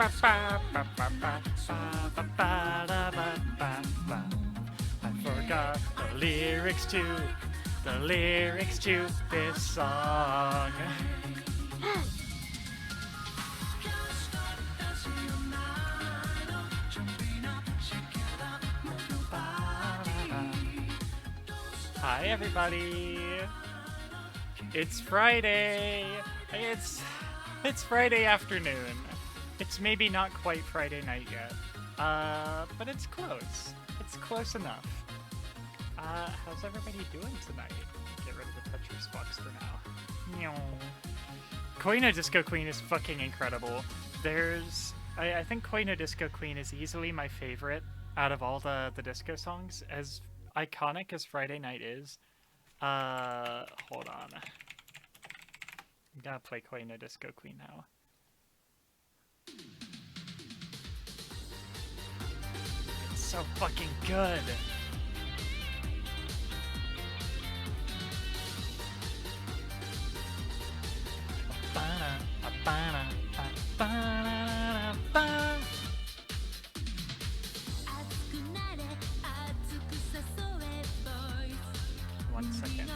I forgot the lyrics to this song. Hi everybody. It's Friday. It's Friday afternoon. It's maybe not quite Friday night yet. But it's close. It's close enough. How's everybody doing tonight? Get rid of the Tetris box for now. Koina Disco Queen is fucking incredible. I think Koina Disco Queen is easily my favorite out of all the disco songs. As iconic as Friday Night is. Hold on. I'm gonna play Koina Disco Queen now. It's so fucking good. One second.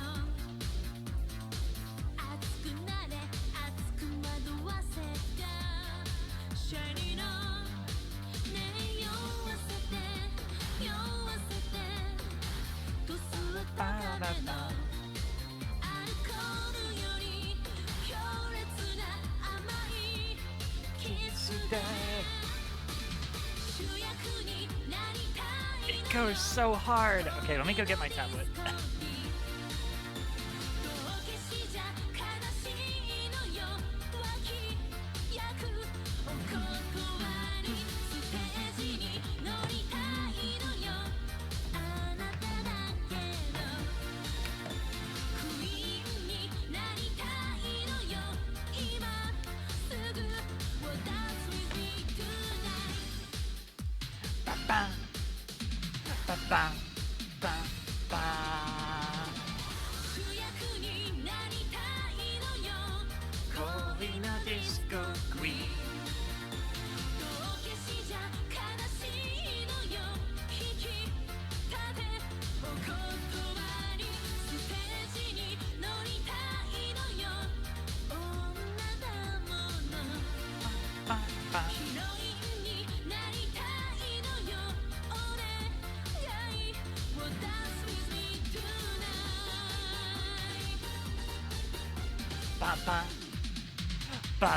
It goes so hard. Okay, let me go get my tablet.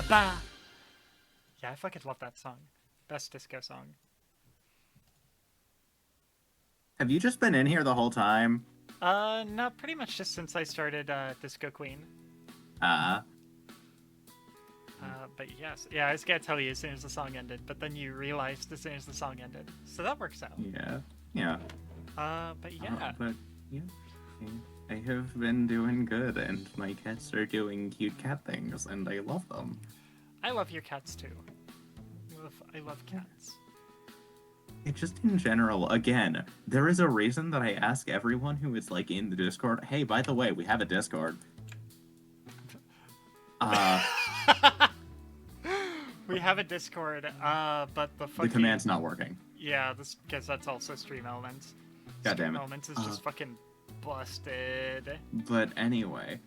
Ba. Yeah, I fucking love that song. Best disco song. Have you just been in here the whole time? No, pretty much just since I started Disco Queen. But yes, yeah, I was gonna tell you as soon as the song ended, but then you realized as soon as the song ended, so that works out. Yeah. But yeah. I have been doing good, and my cats are doing cute cat things, and I love them. I love your cats too. I love cats. It just in general, again, there is a reason that I ask everyone who is like in the Discord, hey, by the way, we have a Discord. We have a Discord, but the command's not working. Yeah, this because that's also Stream Elements. God damn it. Stream Elements is just fucking busted. But anyway,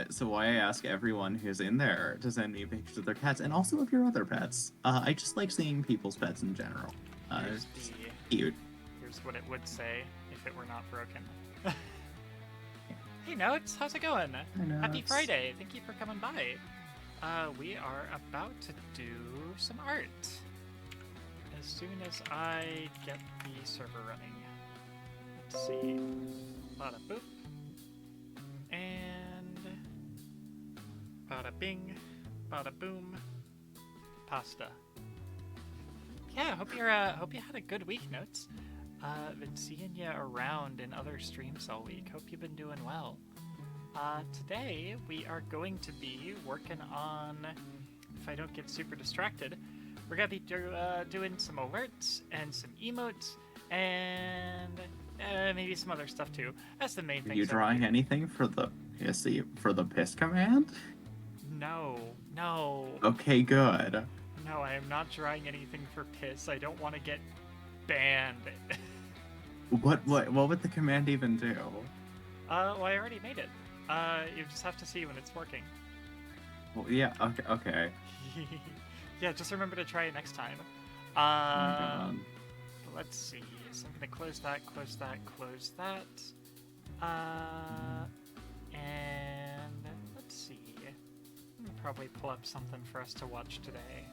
so why I ask everyone who's in there to send me pictures of their cats, and also of your other pets. I just like seeing people's pets in general. It's cute. Here's what it would say if it were not broken. Hey Notes, how's it going? Happy Friday, thank you for coming by. We are about to do some art. As soon as I get the server running. Let's see. Bada boop. And bada bing. Bada boom. Pasta. Yeah, hope you had a good week, Notes. Been seeing you around in other streams all week. Hope you've been doing well. Today we are going to be working on, if I don't get super distracted, we're gonna be doing some alerts and some emotes and maybe some other stuff too. That's the main thing. Are you drawing anything for the piss command? No. Okay, good. No. No, I am not drawing anything for piss. I don't want to get banned. What would the command even do? Well, I already made it. You just have to see when it's working. Well, yeah, okay. Yeah, just remember to try it next time. Oh my god. Let's see. So I'm gonna close that, close that, close that. And let's see. I'm gonna probably pull up something for us to watch today.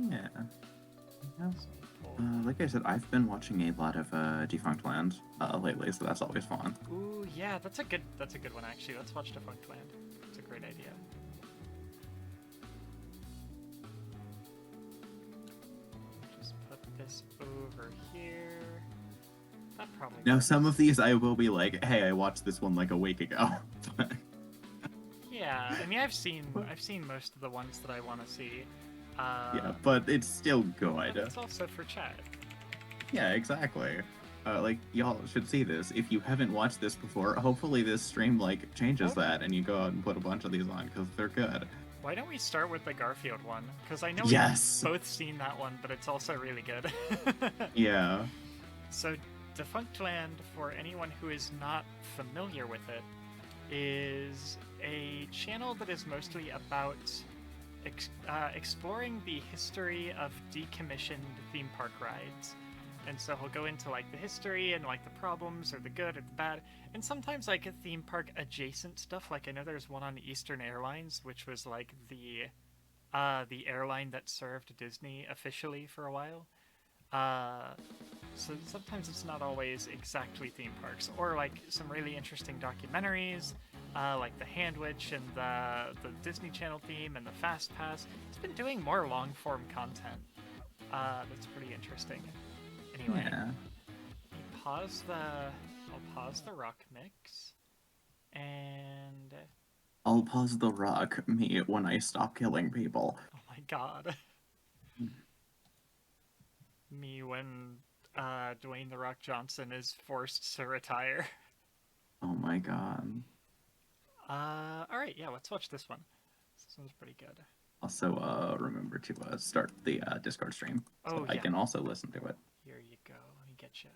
Yeah. Like I said, I've been watching a lot of Defunct Land lately, so that's always fun. Ooh, yeah, that's a good one actually. Let's watch Defunct Land. It's a great idea. Just put this over here. That probably Now, works. some of these I will be like, hey, I watched this one like a week ago. Yeah, I mean, I've seen most of the ones that I want to see. Yeah, but it's still good. It's also for chat. Yeah, exactly. Like, y'all should see this. If you haven't watched this before, hopefully this stream, like, changes that, and you go out and put a bunch of these on, because they're good. Why don't we start with the Garfield one? Because I know Yes! we've both seen that one, but it's also really good. Yeah. So, Defunct Land, for anyone who is not familiar with it, is a channel that is mostly about exploring the history of decommissioned theme park rides. And so he'll go into like the history and like the problems or the good or the bad, and sometimes like a theme park adjacent stuff. Like I know there's one on Eastern Airlines, which was like the airline that served Disney officially for a while. So sometimes it's not always exactly theme parks, or like some really interesting documentaries, like the Hand Witch and the Disney Channel theme and the Fast Pass. It's been doing more long form content. That's pretty interesting. Anyway, Yeah. I'll pause the rock mix, and I'll pause the rock me when I stop killing people. oh my god, me when Dwayne the Rock Johnson is forced to retire. Oh my god. All right, yeah, let's watch this one. This one's pretty good. Also, remember to start the Discord stream, so I can also listen to it. Here you go. Let me get you.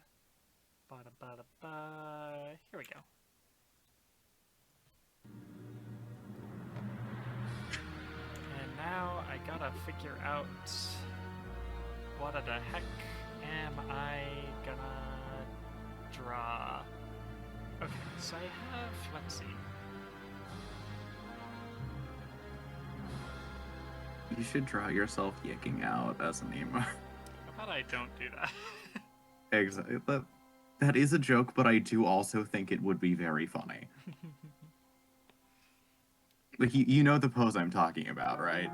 Ba-da-ba-da-ba. Here we go. And now I gotta figure out what the heck am I gonna draw. Okay, so I have, let's see. You should draw yourself yicking out as an emo. How about I don't do that? Exactly. That is a joke, but I do also think it would be very funny. Like, you know the pose I'm talking about, right?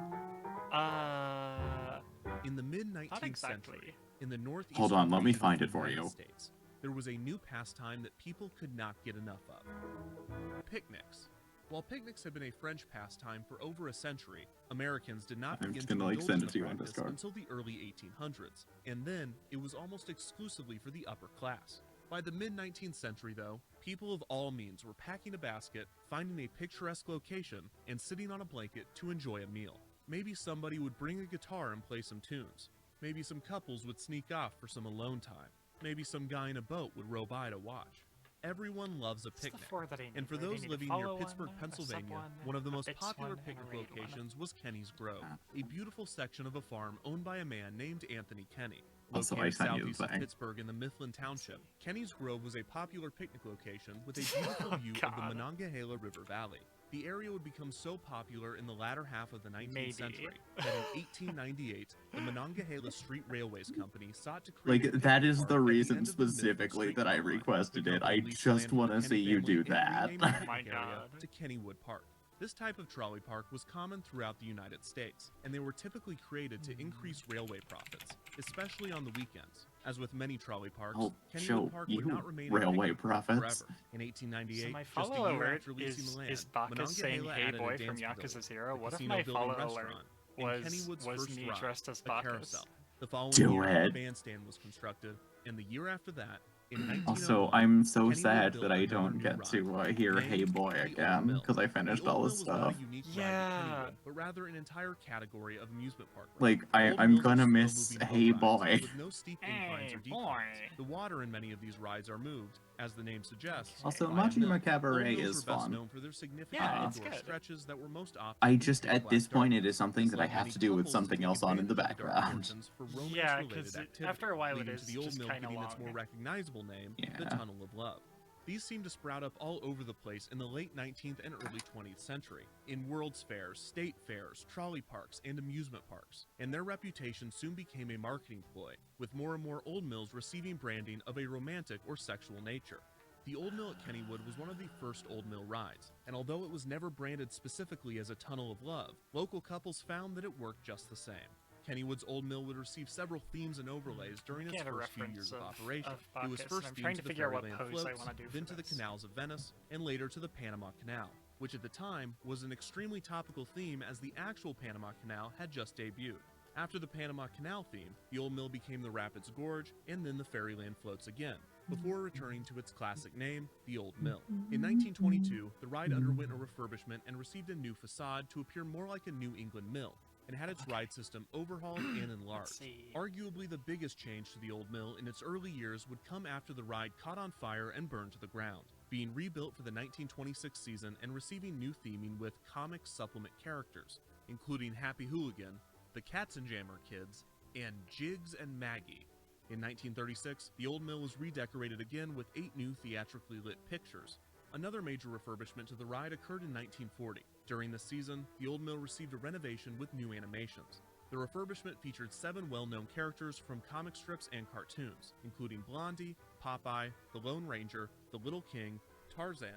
In the mid-19th exactly. century, in the northeast Hold on, let me region find of it the for United you. States, there was a new pastime that people could not get enough of: picnics. While picnics had been a French pastime for over a century, Americans did not begin to indulge send in it the to you on practice Discord. until the early 1800s, and then it was almost exclusively for the upper class. By the mid-19th century, though, people of all means were packing a basket, finding a picturesque location, and sitting on a blanket to enjoy a meal. Maybe somebody would bring a guitar and play some tunes. Maybe some couples would sneak off for some alone time. Maybe some guy in a boat would row by to watch. Everyone loves a picnic, and for those living near Pittsburgh, Pennsylvania, one of the most popular picnic locations was Kenny's Grove, a beautiful section of a farm owned by a man named Anthony Kenny. Located southeast of Pittsburgh in the Mifflin Township, Kenny's Grove was a popular picnic location with a beautiful view of the Monongahela River Valley. The area would become so popular in the latter half of the 19th century that in 1898, the Monongahela Street Railways Company sought to create Like, that is the reason specifically that I requested it. I just want to see you do that. Oh my god. To Kennywood Park. This type of trolley park was common throughout the United States, and they were typically created to increase railway profits, especially on the weekends. As with many trolley parks, Kennywood Park would not remain railway profits forever. In 1898, so my just a follow year alert after leasing the land, is Bacchus saying "Hey boy" from Yakuza 0. What if my follow alert was me dressed as Bacchus? The following year, a bandstand was constructed, and the year after that, In Also, 1901, I'm so Kennywood sad built that I another don't new get ride, to hear "Hey named Boy" the Old again Mill. because I The finished Old all Mill this was not a stuff. unique ride to Yeah. Kennywood, but rather an entire category of amusement park rides. Like, Old I'm Mills are gonna miss slow-moving "Hey boat rides Boy." with no steep inclines Hey, or declines. boy. The water in many of these rides are moved, as the name suggests, Also, by a mill. Majima Cabaret Old mills is were best fun. known for their significant Yeah, it's indoor good. stretches that were most often I in just, pitch at black this point, it darkness. is something This that I led have many to do with couples to something take else on in the advantage of dark background. portions for Yeah, romance-related because activity, after a while it leading is to the Old just Mill kind of getting long. its more recognizable name, the Yeah. Tunnel of Love. These seemed to sprout up all over the place in the late 19th and early 20th century, in World's Fairs, state fairs, trolley parks, and amusement parks, and their reputation soon became a marketing ploy, with more and more old mills receiving branding of a romantic or sexual nature. The Old Mill at Kennywood was one of the first Old Mill rides, and although it was never branded specifically as a Tunnel of Love, local couples found that it worked just the same. Kennywood's Old Mill would receive several themes and overlays during its Get a first few reference years of of operation. It was Bacchus, and first I'm themed trying to to the figure out what Fairyland pose I floats, want to do then for to the this. canals of Venice, and later to the Panama Canal, which at the time was an extremely topical theme as the actual Panama Canal had just debuted. After the Panama Canal theme, the Old Mill became the Rapids Gorge, and then the Fairyland floats again, before returning to its classic name, the Old Mill. In 1922, the ride underwent a refurbishment and received a new facade to appear more like a New England mill, and had its ride system overhauled and enlarged. see. Arguably the biggest change to the Old Mill in its early years would come after the ride caught on fire and burned to the ground, being rebuilt for the 1926 season and receiving new theming with comic supplement characters, including Happy Hooligan, the Katzenjammer Kids, and Jiggs and Maggie. In 1936, the Old Mill was redecorated again with 8 new theatrically lit pictures. Another major refurbishment to the ride occurred in 1940. During this season, the Old Mill received a renovation with new animations. The refurbishment featured 7 well-known characters from comic strips and cartoons, including Blondie, Popeye, the Lone Ranger, the Little King, Tarzan,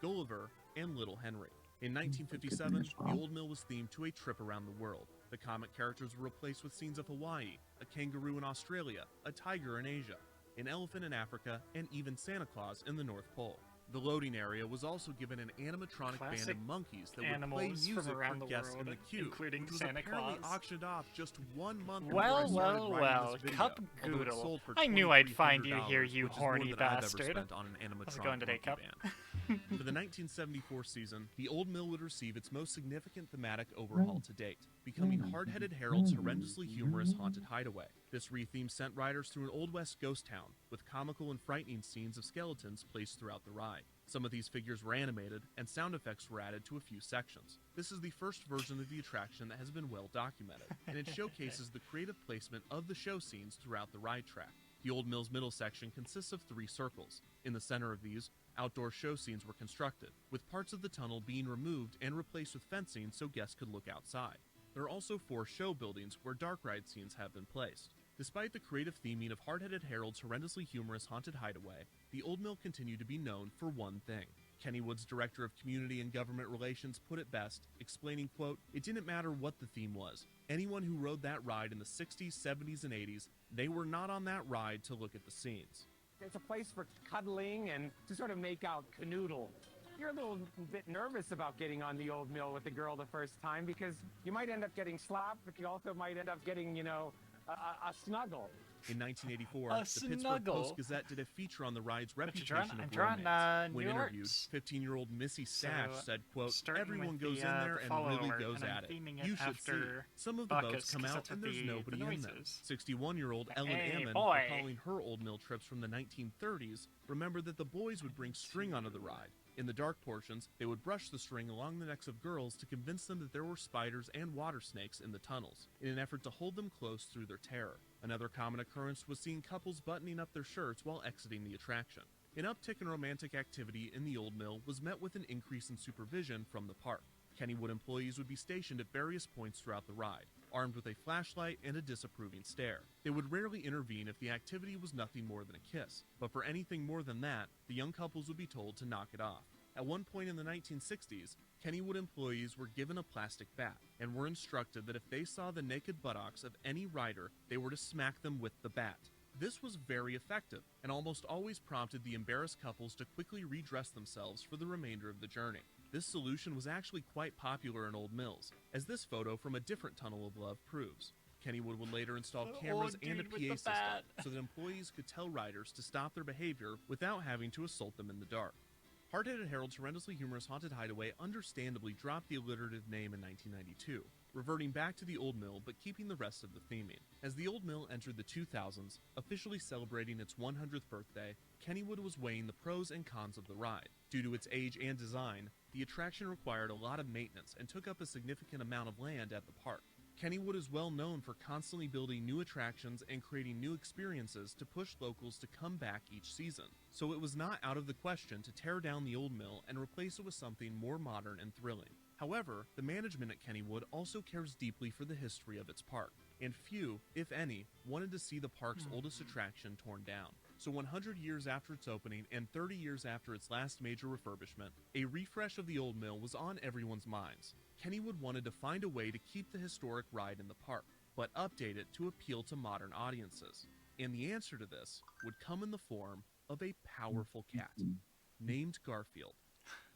Gulliver, and Little Henry. In 1957, the Old Mill was themed to a trip around the world. The comic characters were replaced with scenes of Hawaii, a kangaroo in Australia, a tiger in Asia, an elephant in Africa, and even Santa Claus in the North Pole. The loading area was also given an animatronic band Classic of monkeys that would play animals from music around for the guests in world, the queue, including which was Santa apparently Claus. auctioned off just 1 month before I Well, started well, writing well, this video, Cup although it Goodle. sold for I knew I'd find you here, $2,300, you which is more horny than I've ever bastard. spent on an How's it animatronic going today, monkey Cup? band. For the 1974 season, the Old Mill would receive its most significant thematic overhaul to date, becoming Hard-Headed Harold's horrendously humorous haunted hideaway. This re-theme sent riders through an Old West ghost town, with comical and frightening scenes of skeletons placed throughout the ride. Some of these figures were animated, and sound effects were added to a few sections. This is the first version of the attraction that has been well documented, and it showcases the creative placement of the show scenes throughout the ride track. The Old Mill's middle section consists of 3 circles. In the center of these, outdoor show scenes were constructed, with parts of the tunnel being removed and replaced with fencing so guests could look outside. There are also 4 show buildings where dark ride scenes have been placed. Despite the creative theming of Hard-Headed Harold's horrendously humorous haunted hideaway, the Old Mill continued to be known for one thing. Kennywood's director of community and government relations put it best, explaining, quote, "It didn't matter what the theme was. Anyone who rode that ride in the 60s, 70s, and 80s, they were not on that ride to look at the scenes." It's a place for cuddling and to sort of make out canoodle. You're a little bit nervous about getting on the Old Mill with the girl the first time because you might end up getting slapped, but you also might end up getting, a snuggle. In 1984, A the Pittsburgh snuggle. Post-Gazette did a feature on the ride's What you reputation drawing? I'm of drawing, romance. When new interviewed, arts. 15-year-old Missy Stash So, said, quote, starting "Everyone with goes the, in there the and follow really art, goes and I'm at it. theming it You should see. after Some of the Bacchus, boats come 'cause out that's what and there's the nobody in them." noises. 61-year-old Ellen Hey, Ammon, boy. recalling her Old Mill trips from the 1930s, remembered that the boys would bring string onto the ride. In the dark portions, they would brush the string along the necks of girls to convince them that there were spiders and water snakes in the tunnels, in an effort to hold them close through their terror. Another common occurrence was seeing couples buttoning up their shirts while exiting the attraction. An uptick in romantic activity in the Old Mill was met with an increase in supervision from the park. Kennywood employees would be stationed at various points throughout the ride, armed with a flashlight and a disapproving stare. They would rarely intervene if the activity was nothing more than a kiss, but for anything more than that, the young couples would be told to knock it off. At one point in the 1960s, Kennywood employees were given a plastic bat and were instructed that if they saw the naked buttocks of any rider, they were to smack them with the bat. This was very effective, and almost always prompted the embarrassed couples to quickly redress themselves for the remainder of the journey. This solution was actually quite popular in Old Mills, as this photo from a different Tunnel of Love proves. Kennywood would later install The cameras old and a dude with PA the system bat. so that employees could tell riders to stop their behavior without having to assault them in the dark. Hard-Headed Harold's horrendously humorous haunted hideaway understandably dropped the alliterative name in 1992, reverting back to the Old Mill but keeping the rest of the theming. As the Old Mill entered the 2000s, officially celebrating its 100th birthday, Kennywood was weighing the pros and cons of the ride. Due to its age and design, the attraction required a lot of maintenance and took up a significant amount of land at the park. Kennywood is well known for constantly building new attractions and creating new experiences to push locals to come back each season, so it was not out of the question to tear down the old mill and replace it with something more modern and thrilling. However, the management at Kennywood also cares deeply for the history of its park, and few, if any, wanted to see the park's oldest attraction torn down. So 100 years after its opening and 30 years after its last major refurbishment, a refresh of the old mill was on everyone's minds. Kennywood wanted to find a way to keep the historic ride in the park, but update it to appeal to modern audiences. And the answer to this would come in the form of a powerful cat, named Garfield.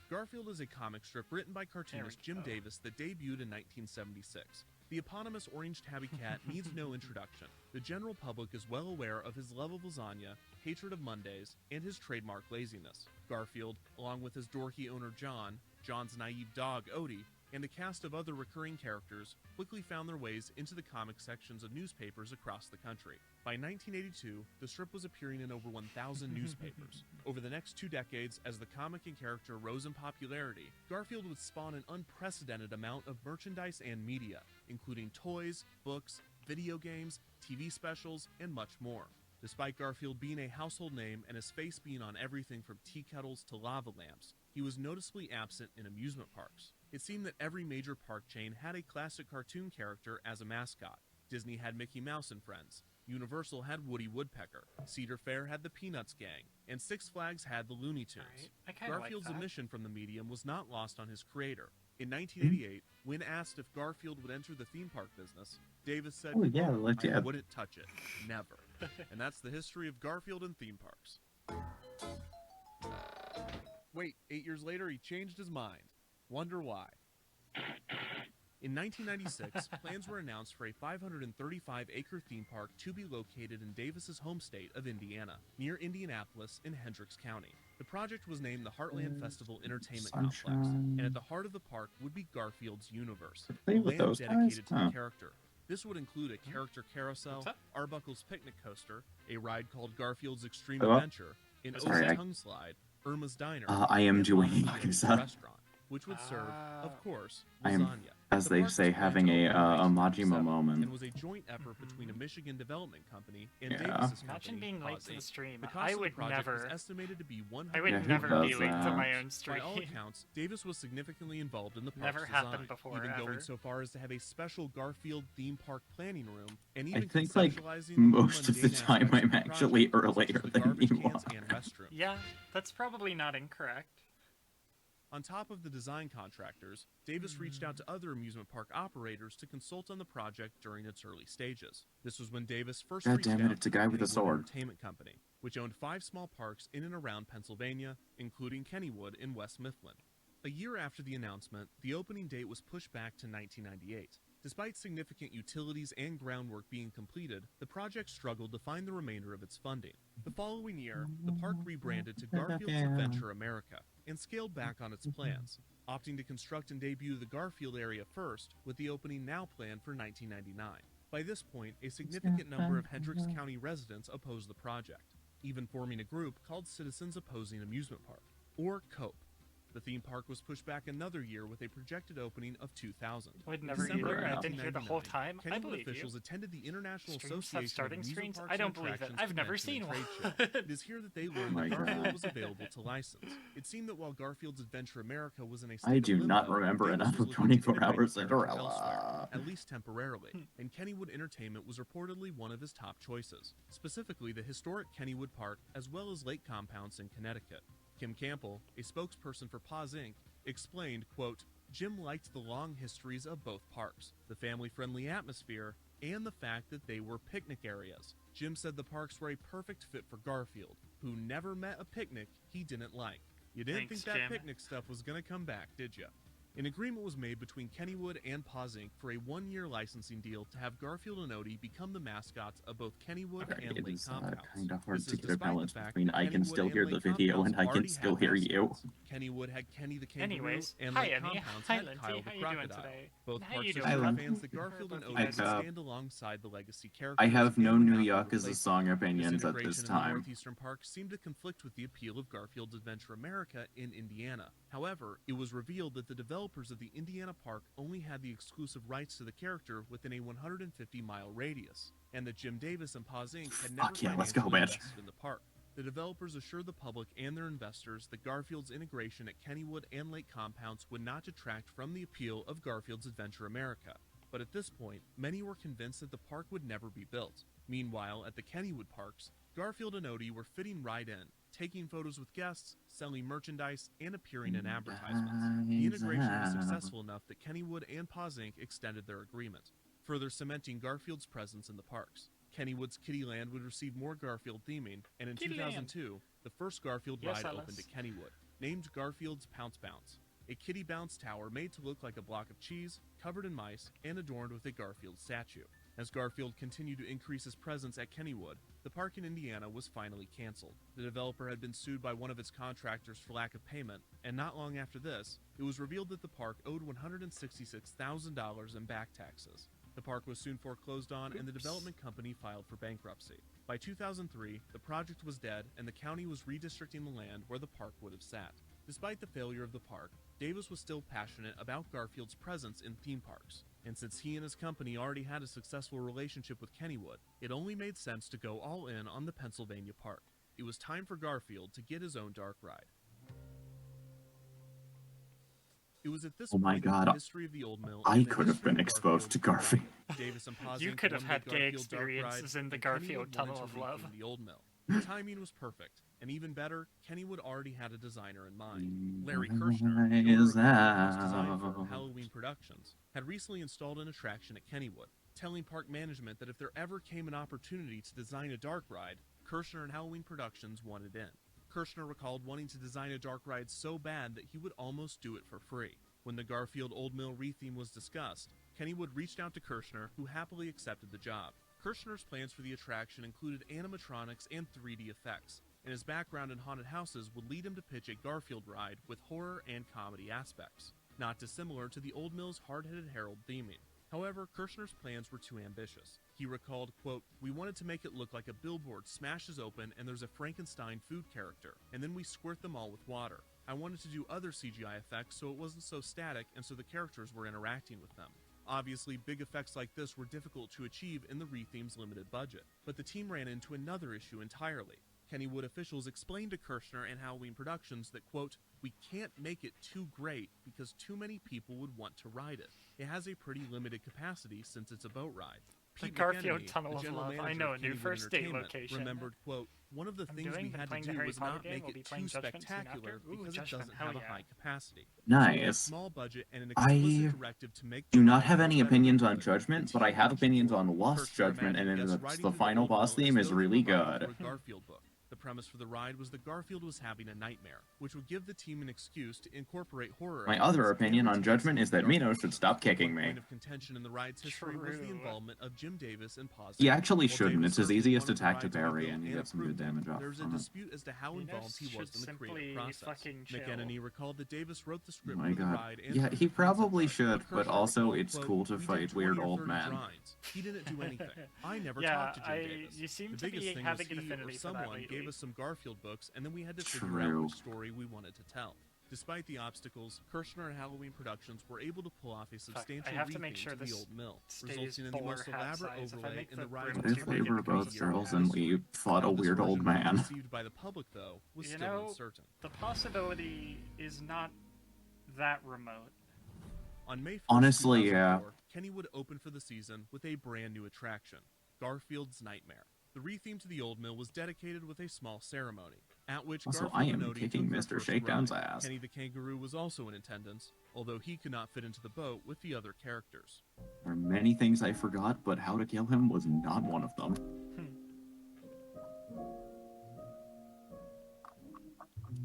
Garfield is a comic strip written by cartoonist Jim Davis that debuted in 1976. The eponymous orange tabby cat needs no introduction. The general public is well aware of his love of lasagna, hatred of Mondays, and his trademark laziness. Garfield, along with his dorky owner John, John's naive dog Odie, and a cast of other recurring characters quickly found their ways into the comic sections of newspapers across the country. By 1982, the strip was appearing in over 1,000 newspapers. Over the next 2 decades, as the comic and character rose in popularity, Garfield would spawn an unprecedented amount of merchandise and media, including toys, books, video games, TV specials, and much more. Despite Garfield being a household name and his face being on everything from tea kettles to lava lamps, he was noticeably absent in amusement parks. It seemed that every major park chain had a classic cartoon character as a mascot. Disney had Mickey Mouse and Friends, Universal had Woody Woodpecker, Cedar Fair had the Peanuts Gang, and Six Flags had the Looney Tunes. Right. I kinda like Garfield's that. omission from the medium was not lost on his creator. In 1988, when asked if Garfield would enter the theme park business, Davis said, Oh, yeah, quote, let's- "I yeah. wouldn't touch it. Never." And that's the history of Garfield and theme parks. Wait, 8 years later, he changed his mind. Wonder why. In 1996, plans were announced for a 535-acre theme park to be located in Davis's home state of Indiana, near Indianapolis in Hendricks County. The project was named the Heartland Festival Entertainment Complex, and at the heart of the park would be Garfield's universe, Play a with land those dedicated guys? to Huh. the character. This would include a character carousel, What's up? Arbuckle's picnic coaster, a ride called Garfield's Extreme Hello? Adventure, an Sorry, O's I- tongue slide, Irma's Diner, I am and doing Mama's like Wings, that. restaurant, which would serve, of course, I am, lasagna. as The they park was say, planned having to a open in Majima 1997 moment. and was a joint effort between a Michigan development company and Yeah. Davis's Imagine company, being late Pause to the Inc. stream. The cost I of the would project was never. estimated to be I would Yeah, who never be does late to that? my own stream. By all accounts, Davis was significantly involved in the park's Never design, happened before, even ever. going so far as to have a special Garfield theme park planning room, and I even think, like, conceptualizing most the of the mundane time aspects of I'm the actually project, such earlier as the than garbage you cans are. and restrooms. Yeah, that's probably not incorrect. On top of the design contractors, Davis reached out to other amusement park operators to consult on the project during its early stages. This was when Davis first God reached damn it, out it's to a guy the with a Kennywood sword. Entertainment Company, which owned 5 small parks in and around Pennsylvania, including Kennywood in West Mifflin. A year after the announcement, the opening date was pushed back to 1998. Despite significant utilities and groundwork being completed, the project struggled to find the remainder of its funding. The following year, the park rebranded to Garfield's Adventure America and scaled back on its plans, opting to construct and debut the Garfield area first, with the opening now planned for 1999. By this point, a significant number of Hendricks County residents opposed the project, even forming a group called Citizens Opposing Amusement Park, or COPE. The theme park was pushed back another year with a projected opening of 2000. Would In never December either. of I didn't hear the whole 1999, time. I Kennywood believe officials you. attended the International Streams have Association starting of Amusement screens? Parks I don't and believe it. Attractions I've never Convention and seen Trade one. Show. It is here that they learned my that Garfield God. was available to license. It seemed that while Garfield's Adventure America was in a state I of do not limbo, remember Davis enough was of looking to 24 integrate Hours the character Cinderella. elsewhere, at least temporarily, and Kennywood Entertainment was reportedly one of his top choices, specifically the historic Kennywood Park as well as lake compounds in Connecticut. Kim Campbell, a spokesperson for Pause Inc., explained, quote, "Jim liked the long histories of both parks, the family-friendly atmosphere, and the fact that they were picnic areas. Jim said the parks were a perfect fit for Garfield, who never met a picnic he didn't like. You didn't Thanks, think that Jim. picnic stuff was gonna come back, did ya?" An agreement was made between Kennywood and Paws Inc. for a 1-year licensing deal to have Garfield and Odie become the mascots of both Kennywood Sorry, and it Lake is Compounds. kind of hard This to is get a despite the balance fact between that I can Kennywood still and hear Lake the video Compounds and I can already still had hear you. mascots. Kennywood had Kenny the Kangaroo, Anyways, and hi Lake Emmy, Compounds hi had Lindsay, Kyle the how you doing Crocodile. today? Both How parks you doing, Hi, assured Lindsay. fans that Garfield and Both you Odie guys. would I stand alongside the legacy characters. I have and no would New not be Yakuza replaced. song This opinions at integration this in the time. Northeastern Park seemed to conflict with the appeal of Garfield's Adventure America in Indiana. However, it was revealed that the developers of the Indiana park only had the exclusive rights to the character within a 150-mile radius, and that Jim Davis and Paws Inc. had never Fuck yeah, let's go, financially bitch. invested in the park. The developers assured the public and their investors that Garfield's integration at Kennywood and Lake Compounds would not detract from the appeal of Garfield's Adventure America. But at this point, many were convinced that the park would never be built. Meanwhile, at the Kennywood parks, Garfield and Odie were fitting right in, taking photos with guests, selling merchandise, and appearing in advertisements. The integration was successful enough that Kennywood and Paws Inc. extended their agreement, further cementing Garfield's presence in the parks. Kennywood's Kittyland would receive more Garfield theming, and in Kittyland. 2002, the first Garfield Yes, ride Alice. opened at Kennywood, named Garfield's Pounce Bounce, a kitty bounce tower made to look like a block of cheese, covered in mice, and adorned with a Garfield statue. As Garfield continued to increase his presence at Kennywood, the park in Indiana was finally canceled. The developer had been sued by one of its contractors for lack of payment, and not long after this, it was revealed that the park owed $166,000 in back taxes. The park was soon foreclosed on, and the development company filed for bankruptcy. By 2003, the project was dead, and the county was redistricting the land where the park would have sat. Despite the failure of the park, Davis was still passionate about Garfield's presence in theme parks, and since he and his company already had a successful relationship with Kennywood, it only made sense to go all in on the Pennsylvania park. It was time for Garfield to get his own dark ride. It was at this Oh my point in God, the history of the Old Mill. I and the could have history been of exposed to Garfield Garfield. Davis and Paws You Inc. could have wanted had the gay Garfield dark ride, experiences in the and Garfield Kennywood Tunnel wanted of to Love. retheme the Old Mill. The timing was perfect, and even better, Kennywood already had a designer in mind. Larry Kirshner, the owner of Kennywood's design firm Halloween Productions, had recently installed an attraction at Kennywood, telling park management that if there ever came an opportunity to design a dark ride, Kirshner and Halloween Productions wanted in. Kirshner recalled wanting to design a dark ride so bad that he would almost do it for free. When the Garfield Old Mill retheme was discussed, Kennywood reached out to Kirshner, who happily accepted the job. Kirshner's plans for the attraction included animatronics and 3D effects, and his background in haunted houses would lead him to pitch a Garfield ride with horror and comedy aspects, not dissimilar to the Old Mill's Hard-Headed Harold theming. However, Kirshner's plans were too ambitious. He recalled, quote, "We wanted to make it look like a billboard smashes open and there's a Frankenstein food character, and then we squirt them all with water. I wanted to do other CGI effects so it wasn't so static and so the characters were interacting with them. Obviously, big effects like this were difficult to achieve in the retheme's limited budget, but the team ran into another issue entirely. Kennywood officials explained to Kirshner and Halloween Productions that, quote, "We can't make it too great because too many people would want to ride it. It has a pretty limited capacity since it's a boat ride." The Pete Garfield McEnany, Tunnel the of general Love. I manager know, of a new Kennywood first date Entertainment, location. remembered, quote, "One of the I'm things we doing, been had to playing the do Harry was Potter not game. make We'll be it playing too Judgment soon spectacular after. Ooh, because it Judgment, doesn't hell have a yeah. high capacity. So we had a Nice. small budget and an explicit directive to make Do the not ride have look any better opinions than on good. Judgment, The but I team have reached opinions for on Lost Kirshner Judgment, and imagined guests it's riding the through final Old boss Mill theme as is though they really were riding good. through a Garfield book. The premise for the ride was that Garfield was having a nightmare, which would give the team an excuse to incorporate horror My elements other and opinion on retain Judgment some is of the that Mino Garfield should feel. stop kicking One me. point of contention in the ride's history was the True. involvement of Jim Davis and Paws He Inc. actually While shouldn't. Davis It's his certainly easiest wanted the attack to ride be parry, built and you and get some good approved it, damage off there was a from it. dispute as to how Minos involved he was should in the creative simply process. fucking chill. McEnany recalled that Davis wrote the Oh script my for the god. ride and Yeah, drew he the concept probably art, should, but Kirshner also recalled, it's quote, cool to "We did fight 20 weird or old 30 men. drawings. He didn't do anything. I never Yeah, talked to Jim Davis. you seem The to biggest be thing having was an he or affinity for that someone lately. gave us some Garfield books, and then we had to figure out True. which story we wanted to tell." Despite the obstacles, Kirshner and Halloween Productions were able to pull off a substantial have to make retheme sure to the this Old Mill, stays resulting in the bowler most hat elaborate size. If I overlay make in the the ride's brim What if too we big, it were becomes both zero girls hat. and we fought a How this weird old version would be man? received by the public, though, was You still know, uncertain. the possibility is not that remote. On May 1st, Honestly, yeah. 2004, Kennywood opened for the season with a brand new attraction, Garfield's Nightmare. The retheme to the Old Mill was dedicated with a small ceremony, at which Also, Garfield I and am Odie kicking took their Mr. first Shakedown's ride. ass. Kenny the Kangaroo was also in attendance, although he could not fit into the boat with the other characters. There are many things I forgot, but how to kill him was not one of them.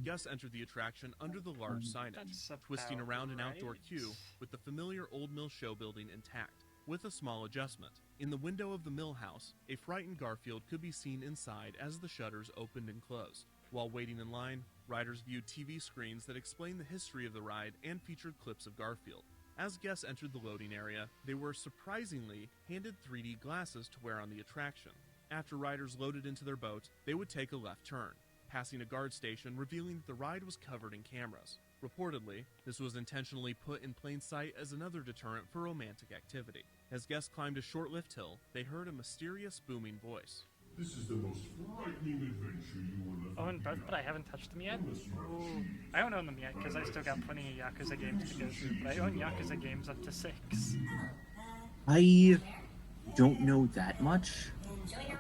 guests entered the attraction under the large signage, That's twisting about around an outdoor right. queue with the familiar Old Mill show building intact. With a small adjustment, in the window of the mill house, a frightened Garfield could be seen inside as the shutters opened and closed. While waiting in line, riders viewed TV screens that explained the history of the ride and featured clips of Garfield. As guests entered the loading area, they were surprisingly handed 3D glasses to wear on the attraction. After riders loaded into their boat, they would take a left turn, passing a guard station revealing that the ride was covered in cameras. Reportedly, this was intentionally put in plain sight as another deterrent for romantic activity. As guests climbed a short-lived hill, they heard a mysterious booming voice. This is the most frightening adventure you will ever Own both, but I haven't touched them yet. Ooh. I don't own them yet because I still got plenty of Yakuza games to go through, but I own Yakuza games up to 6. I don't know that much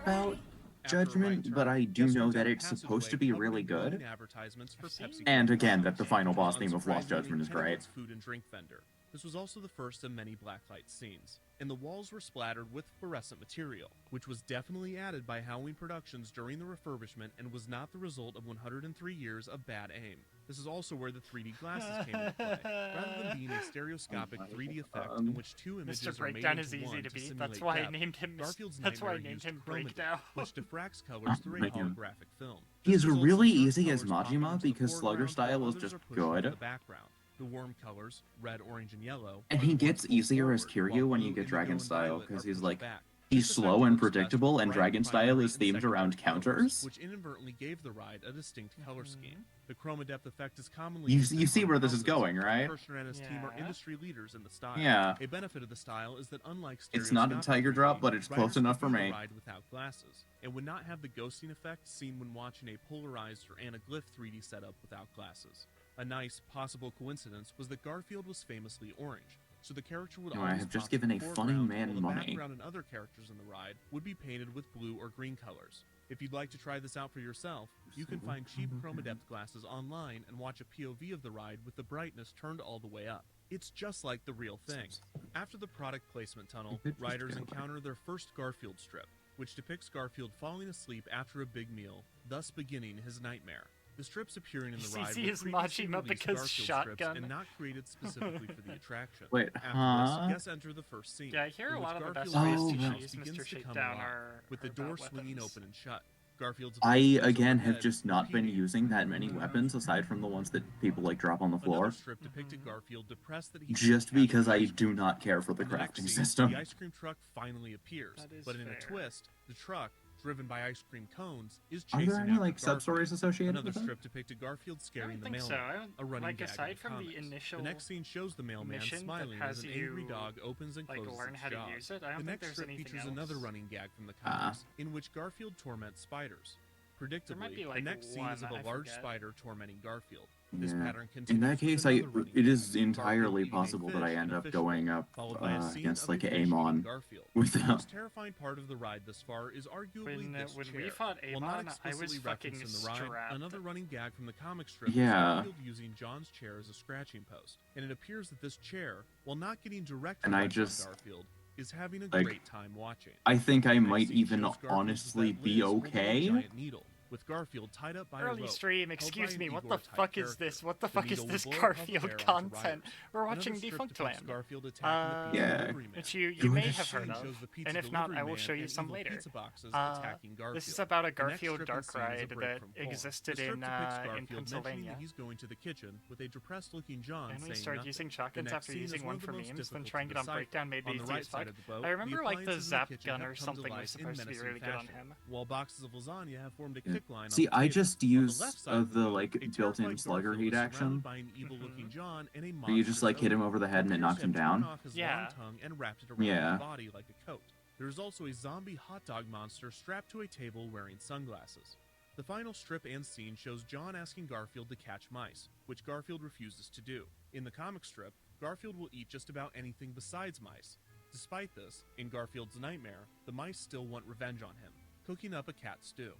about After a right Judgment, turn, but I do guests know went that down a it's supposed passageway to be covered really in good. glowing advertisements for Pepsi. And again, that the final boss Unsurprisingly, theme of Lost Judgment is great. Kennewood's food and drink vendor. This was also the first of many blacklight scenes, and the walls were splattered with fluorescent material, which was definitely added by Halloween Productions during the refurbishment and was not the result of 103 years of bad aim. This is also where the 3D glasses came into play, rather than being a stereoscopic 3D effect in which two images Mr. are made Breakdown into is easy one to beat. simulate That's why I depth. named him. Garfield's That's why I Nightmare named used him chroma Breakdown. which diffracts colors through a Thank you. holographic film. He This is results in really dark easy as colors popping Majima into the because Slugger foreground style while is others just are pushed into good. the background. The warm colors, red, orange, and yellow, And are he the gets ones pulled easier as forward, Kiryu while when you blue, get indigo, Dragon and style violet because are he's pushed like back. he's This slow effect and works best predictable, with and bright Dragon style primary is and themed around secondary colors, counters. which inadvertently gave the ride a distinct color scheme. The chroma depth effect is commonly You used in see where haunted this is houses. going, right? Kirshner and his team are Yeah. industry leaders in the style. Yeah. A benefit of the style is that unlike It's not a stereoscopic tiger 3D, drop, but it's close riders enough could for view the me. ride without glasses, and would not have the ghosting effect seen when watching a polarized or anaglyph 3D setup without glasses. A nice, possible coincidence was that Garfield was famously orange, so the character would No, I always have just pop in given the a funny foreground, man while the money. background and other characters in the ride would be painted with blue or green colors. If you'd like to try this out for yourself, you can find cheap chroma depth glasses online and watch a POV of the ride with the brightness turned all the way up. It's just like the real thing. After the product placement tunnel, riders encounter their first Garfield strip, which depicts Garfield falling asleep after a big meal, thus beginning his nightmare. The strips appearing in the ride CC were is previously Majima released because Garfield strips shotgun. and not created specifically for the attraction. Wait, After huh? this, guests enter the first scene. Yeah, I hear in a which lot of the best Garfield's ways to house cheese begins Mr. to come Shakedown alive, are with the about door swinging weapons. open and shut. Garfield's voice I floats again have overhead, just not been repeating, using that many weapons aside from the ones that people like drop on the Another floor, strip depicted Garfield depressed that he just couldn't because capture I ice do cream. not care for the In the next crafting scene, system. the ice cream truck finally appears, That is but in a fair. twist, the truck, driven by ice cream cones, is Are chasing there any after like Garfield. sub-stories associated Another with it? strip depicted Garfield I scaring don't the think so. mailman, I don't, a running like gag aside in the from the comics. initial The next scene shows the mailman mission that smiling has as an angry you, dog opens and like, closes learn its how to jaws. use it. I The don't think next there's strip anything features else. another running gag from the comics, in which Garfield torments spiders. Predictably, be, like, the next scene is of one, a I large forget. spider tormenting Garfield. This Yeah. pattern In continues that case, with another running it gag, is Garfield entirely eating a possible that I fish end in a up fish going bowl, up followed by a scene against of like a an fish eating Amon Garfield. with The them. most terrifying part of the ride thus far is arguably When this when chair. we fought While not Amon, I was explicitly fucking referenced in the ride, strapped. another running gag from the comic strip is Yeah. Garfield using John's chair as a scratching post, and it appears that this chair, while not getting direct And I effects on just, Garfield, is having a like, great time watching. I think I The next might scene even shows Garfield honestly with be Liz holding a okay. giant needle, with Garfield tied up by a Early rope, stream, held by excuse an me, what Igor the type fuck is character. this? What the The fuck is needle this will blow a puff of Garfield air onto content? riders. We're Another watching strip Defunct depicts Land, Garfield attacking the pizza Yeah. delivery man. which you Good. may The have next heard scene of, shows the pizza and if not, delivery I will man show you and some evil later. pizza boxes Uh, attacking Garfield. This is about a The next Garfield strip and dark scene is a ride break that from porn. existed The strip in depicts Garfield mentioning Pennsylvania. that he's going to the kitchen with a depressed-looking John And we saying started nothing. using The shotguns next after scene is using one one of the for most memes, then difficult trying to it on decipher. Breakdown made me On the easy right as side fuck. of the boat, I remember like the appliances in Zap kitchen gun have or come to something was life in supposed to be menacing really good on fashion, him. while boxes of lasagna have formed a Yeah. kick line See, on the I table. just On the use left side of the the boat, like a built-in terrified slugger Garfield heat is action. surrounded by an evil-looking John and a Where you just like hit him monstrous over the head and it ogre. knocks him Appears to have torn down. off his Yeah. long tongue and wrapped it around Yeah. his body like a coat. There is also a zombie hot dog monster strapped to a table wearing sunglasses. The final strip and scene shows John asking Garfield to catch mice, which Garfield refuses to do. In the comic strip, Garfield will eat just about anything besides mice. Despite this, in Garfield's nightmare, the mice still want revenge on him, cooking up a cat stew.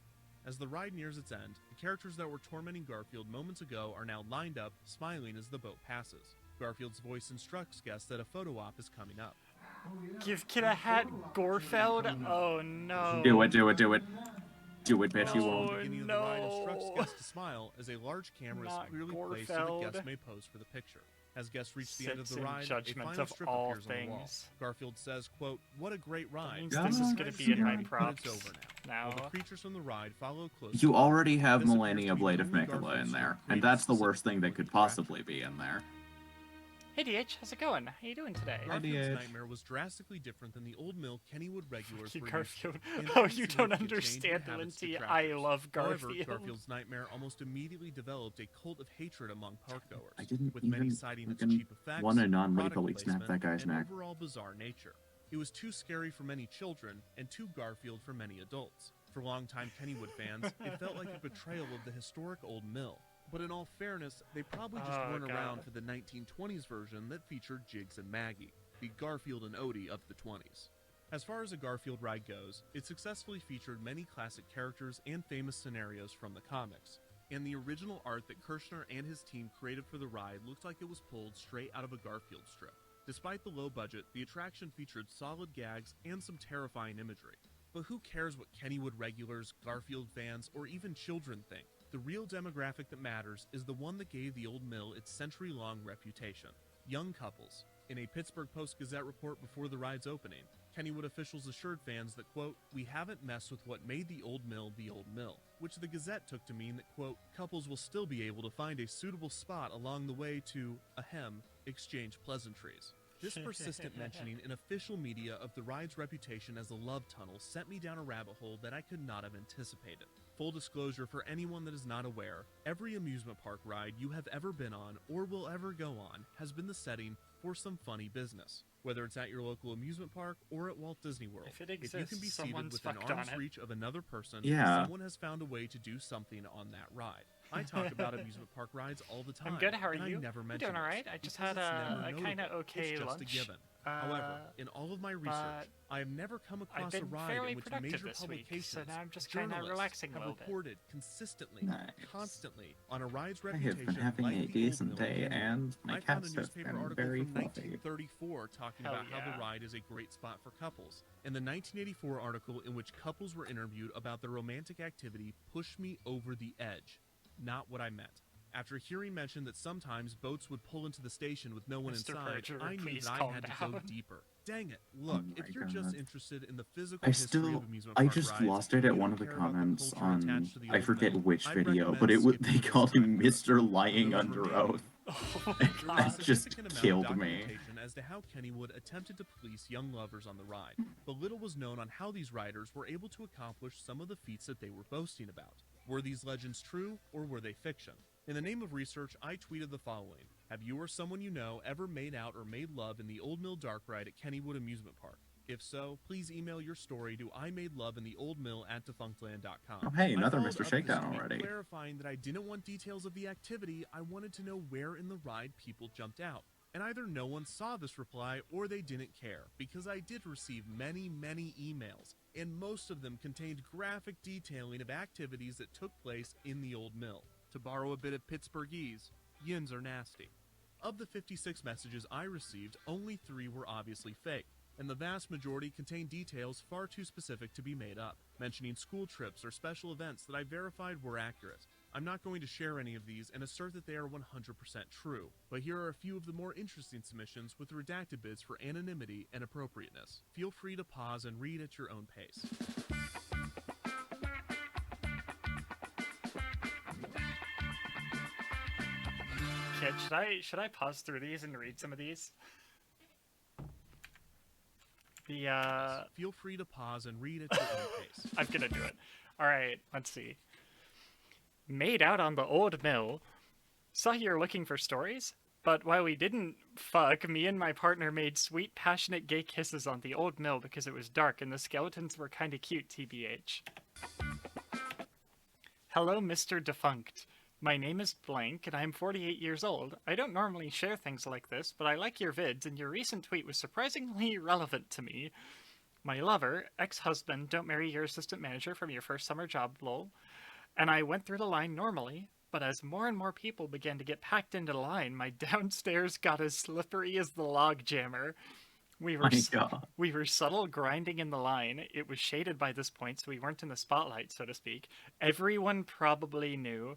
As the ride nears its end, the characters that were tormenting Garfield moments ago are now lined up, smiling as the boat passes. Garfield's voice instructs guests that a photo op is coming up. Give Kid a hat, Gorfeld? Oh no. Do it, do it, do it. Do it, bitch, you Oh, won't. The beginning of the ride instructs no. guests to smile as a large camera Not is clearly placed so that Gorfeld. guests may pose for the picture. As guests reach the end of Sits the in ride, a judgment final of strip all appears on the wall. things. Garfield says, quote, "What a great ride." means this is Time gonna to be in my scary, but props it's over now. While the now. creatures from the ride follow closely. You already have This appears Millennia to be Blade the of only Nicola Garfield in story there, and created that's the worst specifically thing that for could the attraction. possibly be in there. Hey DH, how's it going? How you doing today? Hi, Garfield's DH. nightmare was drastically different than the old mill Kennywood regulars were used to. Garfield. and Oh, any you don't significant change in understand, habits Linty. detractors. I love However, Garfield. Garfield's nightmare almost immediately developed a cult of hatred among parkgoers, I didn't with many even citing its fucking cheap effects, want to product non-lethally snap placement, that guy's and neck. overall bizarre nature. It was too scary for many children and too Garfield for many adults. For longtime Kennywood fans, it felt like a betrayal of the historic old mill. But in all fairness, they probably just Oh, weren't God. around for the 1920s version that featured Jiggs and Maggie, the Garfield and Odie of the 20s. As far as a Garfield ride goes, it successfully featured many classic characters and famous scenarios from the comics. And the original art that Kirshner and his team created for the ride looked like it was pulled straight out of a Garfield strip. Despite the low budget, the attraction featured solid gags and some terrifying imagery. But who cares what Kennywood regulars, Garfield fans, or even children think? The real demographic that matters is the one that gave the old mill its century-long reputation: young couples. In a Pittsburgh Post-Gazette report before the ride's opening, Kennywood officials assured fans that, quote, "We haven't messed with what made the old mill," which the Gazette took to mean that, quote, "couples will still be able to find a suitable spot along the way to, exchange pleasantries." This persistent mentioning in official media of the ride's reputation as a love tunnel sent me down a rabbit hole that I could not have anticipated. Full disclosure for anyone that is not aware, every amusement park ride you have ever been on or will ever go on has been the setting for some funny business. Whether it's at your local amusement park or at Walt Disney World, If it you can exists, be seated someone's within fucked on arm's it. reach of another person, Yeah. someone has found a way to do something on that ride. I talk about amusement park rides all the time. I'm good. How are and you? I never I'm mention doing all right. this I just because had it's a never kind of notable. okay It's just lunch. a given. However, in all of my research, I have never come I've across a been ride fairly in which productive major this week, publications, so now I'm just kinda journalists relaxing a have little bit. reported consistently, Nice. constantly on a ride's I reputation. have been having like a the old decent mill day, in and my I found a cats have newspaper been article very from fluffy. 1934 talking Hell about how yeah. the ride is a great spot for couples, and the 1984 article in which couples were interviewed about their romantic activity pushed me over the edge. Not what I meant. After hearing mention that sometimes boats would pull into the station with no one Mr. inside, Berger, I knew please that I calm had to go down. deeper. Dang it! Look, Oh if my you're just God. interested in the physical I history still, of amusement I park just rides, lost it and at you one don't of the care about comments culture on, attached to the I old forget mill, which I'd video, recommend but they skipping to called this him time Mr. code. Lying For those Under remaining, Oath. Oh there my was a god. just significant amount of killed me. documentation as to how Kennywood attempted to police young lovers on the ride, but little was known on how these riders were able to accomplish some of the feats that they were boasting about. Were these legends true, or were they fiction? In the name of research, I tweeted the following: have you or someone you know ever made out or made love in the Old Mill Dark Ride at Kennywood Amusement Park? If so, please email your story to imadeloveintheoldmill@defunctland.com. Oh, hey, I another followed Mr. up this Shakedown tweet already. clarifying that I didn't want details of the activity. I wanted to know where in the ride people jumped out. And either no one saw this reply or they didn't care, because I did receive many, many emails, and most of them contained graphic detailing of activities that took place in the old mill. To borrow a bit of Pittsburghese, yins are nasty. Of the 56 messages I received, only 3 were obviously fake, and the vast majority contained details far too specific to be made up, mentioning school trips or special events that I verified were accurate. I'm not going to share any of these and assert that they are 100% true, but here are a few of the more interesting submissions with redacted bits for anonymity and appropriateness. Feel free to pause and read at your own pace. Kid, should I pause through these and read some of these? Feel free to pause and read at your own pace. I'm gonna do it. Alright, let's see. Made out on the old mill. Saw you're looking for stories? But while we didn't fuck, me and my partner made sweet, passionate gay kisses on the old mill because it was dark and the skeletons were kinda cute, TBH. Hello, Mr. Defunct. My name is Blank, and I'm 48 years old. I don't normally share things like this, but I like your vids, and your recent tweet was surprisingly relevant to me. My lover, ex-husband, don't marry your assistant manager from your first summer job, lol. And I went through the line normally, but as more and more people began to get packed into the line, my downstairs got as slippery as the log jammer. We were My God. we were subtle grinding in the line. It was shaded by this point, so we weren't in the spotlight, so to speak. Everyone probably knew.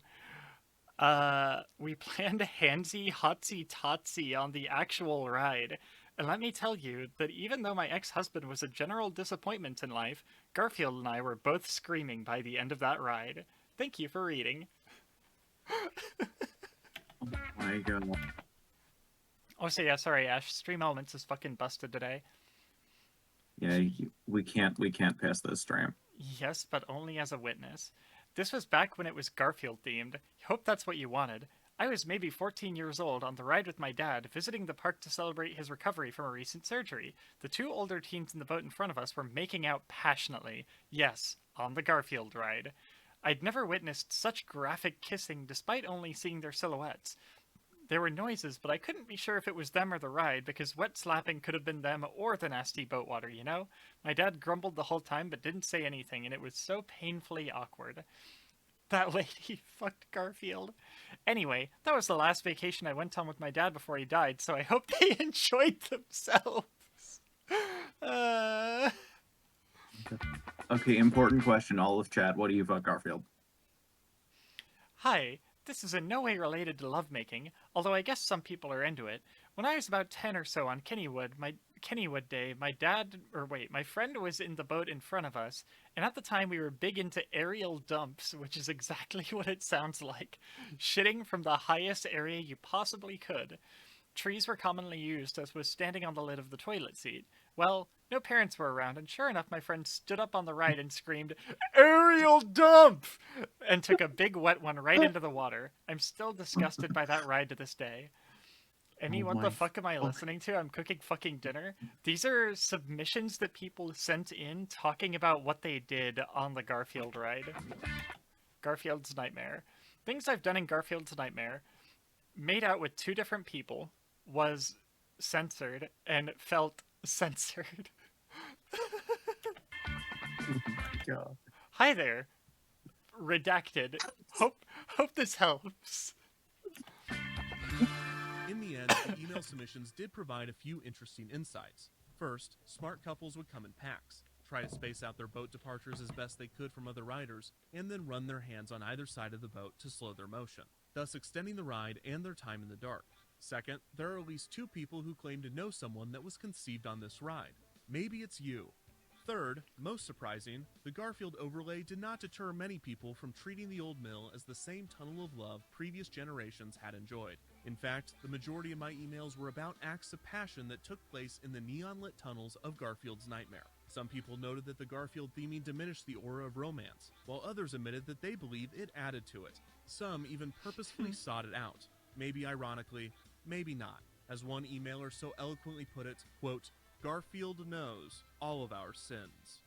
We planned a handsy hotsy totsy on the actual ride. And let me tell you that even though my ex-husband was a general disappointment in life, Garfield and I were both screaming by the end of that ride. Thank you for reading. Oh my God. Oh, so yeah, sorry, Ash. Stream Elements is fucking busted today. Yeah, we can't pass this stream. Yes, but only as a witness. This was back when it was Garfield themed. Hope that's what you wanted. I was maybe 14 years old on the ride with my dad, visiting the park to celebrate his recovery from a recent surgery. The two older teens in the boat in front of us were making out passionately. Yes, on the Garfield ride. I'd never witnessed such graphic kissing despite only seeing their silhouettes. There were noises, but I couldn't be sure if it was them or the ride, because wet slapping could have been them or the nasty boat water, you know? My dad grumbled the whole time but didn't say anything, and it was so painfully awkward. That lady fucked Garfield. Anyway, that was the last vacation I went on with my dad before he died, so I hope they enjoyed themselves. Okay, important question, all of chat. What do you fuck Garfield? Hi, this is in no way related to lovemaking, although I guess some people are into it. When I was about 10 or so on Kennywood Day, my friend was in the boat in front of us, and at the time we were big into aerial dumps, which is exactly what it sounds like. Shitting from the highest area you possibly could. Trees were commonly used, as was standing on the lid of the toilet seat. Well, no parents were around, and sure enough, my friend stood up on the ride and screamed, "Aerial dump!" and took a big wet one right into the water. I'm still disgusted by that ride to this day. What the fuck am I listening to? I'm cooking fucking dinner. These are submissions that people sent in talking about what they did on the Garfield ride. Garfield's Nightmare. Things I've done in Garfield's Nightmare. Made out with two different people, was censored, and felt censored. Oh my God. Hi there. Redacted. Hope this helps. In the end, the email submissions did provide a few interesting insights. First, smart couples would come in packs, try to space out their boat departures as best they could from other riders, and then run their hands on either side of the boat to slow their motion, thus extending the ride and their time in the dark. Second, there are at least two people who claim to know someone that was conceived on this ride. Maybe it's you. Third, most surprising, the Garfield overlay did not deter many people from treating the old mill as the same tunnel of love previous generations had enjoyed. In fact, the majority of my emails were about acts of passion that took place in the neon-lit tunnels of Garfield's Nightmare. Some people noted that the Garfield theming diminished the aura of romance, while others admitted that they believe it added to it. Some even purposefully sought it out. Maybe ironically, maybe not. As one emailer so eloquently put it, quote, "Garfield knows all of our sins."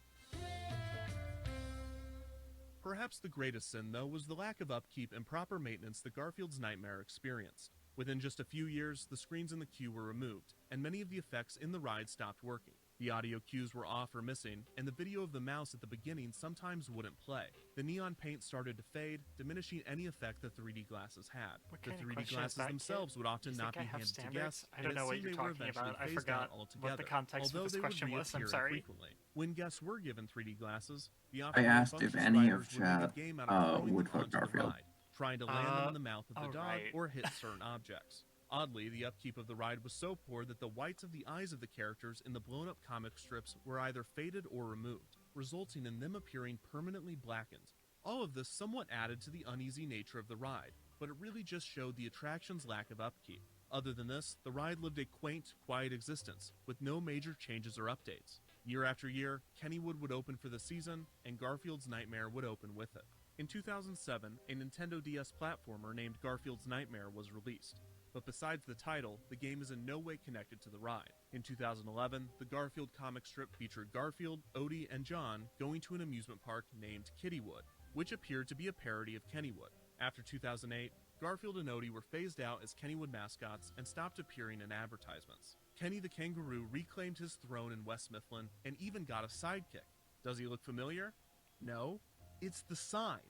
Perhaps the greatest sin, though, was the lack of upkeep and proper maintenance that Garfield's Nightmare experienced. Within just a few years, the screens in the queue were removed, and many of the effects in the ride stopped working. The audio cues were off or missing, and the video of the mouse at the beginning sometimes wouldn't play. The neon paint started to fade, diminishing any effect the 3D glasses had. The 3D glasses themselves would often not be handed to guests, I don't know what you're talking about. I forgot what the context of this question was. I'm sorry. Frequently. When guests were given 3D glasses, the I asked if any of chat would fuck Garfield. Trying to land them in the mouth of the dog right. or hit certain objects. Oddly, the upkeep of the ride was so poor that the whites of the eyes of the characters in the blown-up comic strips were either faded or removed, resulting in them appearing permanently blackened. All of this somewhat added to the uneasy nature of the ride, but it really just showed the attraction's lack of upkeep. Other than this, the ride lived a quaint, quiet existence, with no major changes or updates. Year after year, Kennywood would open for the season, and Garfield's Nightmare would open with it. In 2007, a Nintendo DS platformer named Garfield's Nightmare was released. But besides the title, the game is in no way connected to the ride. In 2011, the Garfield comic strip featured Garfield, Odie, and John going to an amusement park named Kittywood, which appeared to be a parody of Kennywood. After 2008, Garfield and Odie were phased out as Kennywood mascots and stopped appearing in advertisements. Kenny the Kangaroo reclaimed his throne in West Mifflin and even got a sidekick. Does he look familiar? No. It's the sign.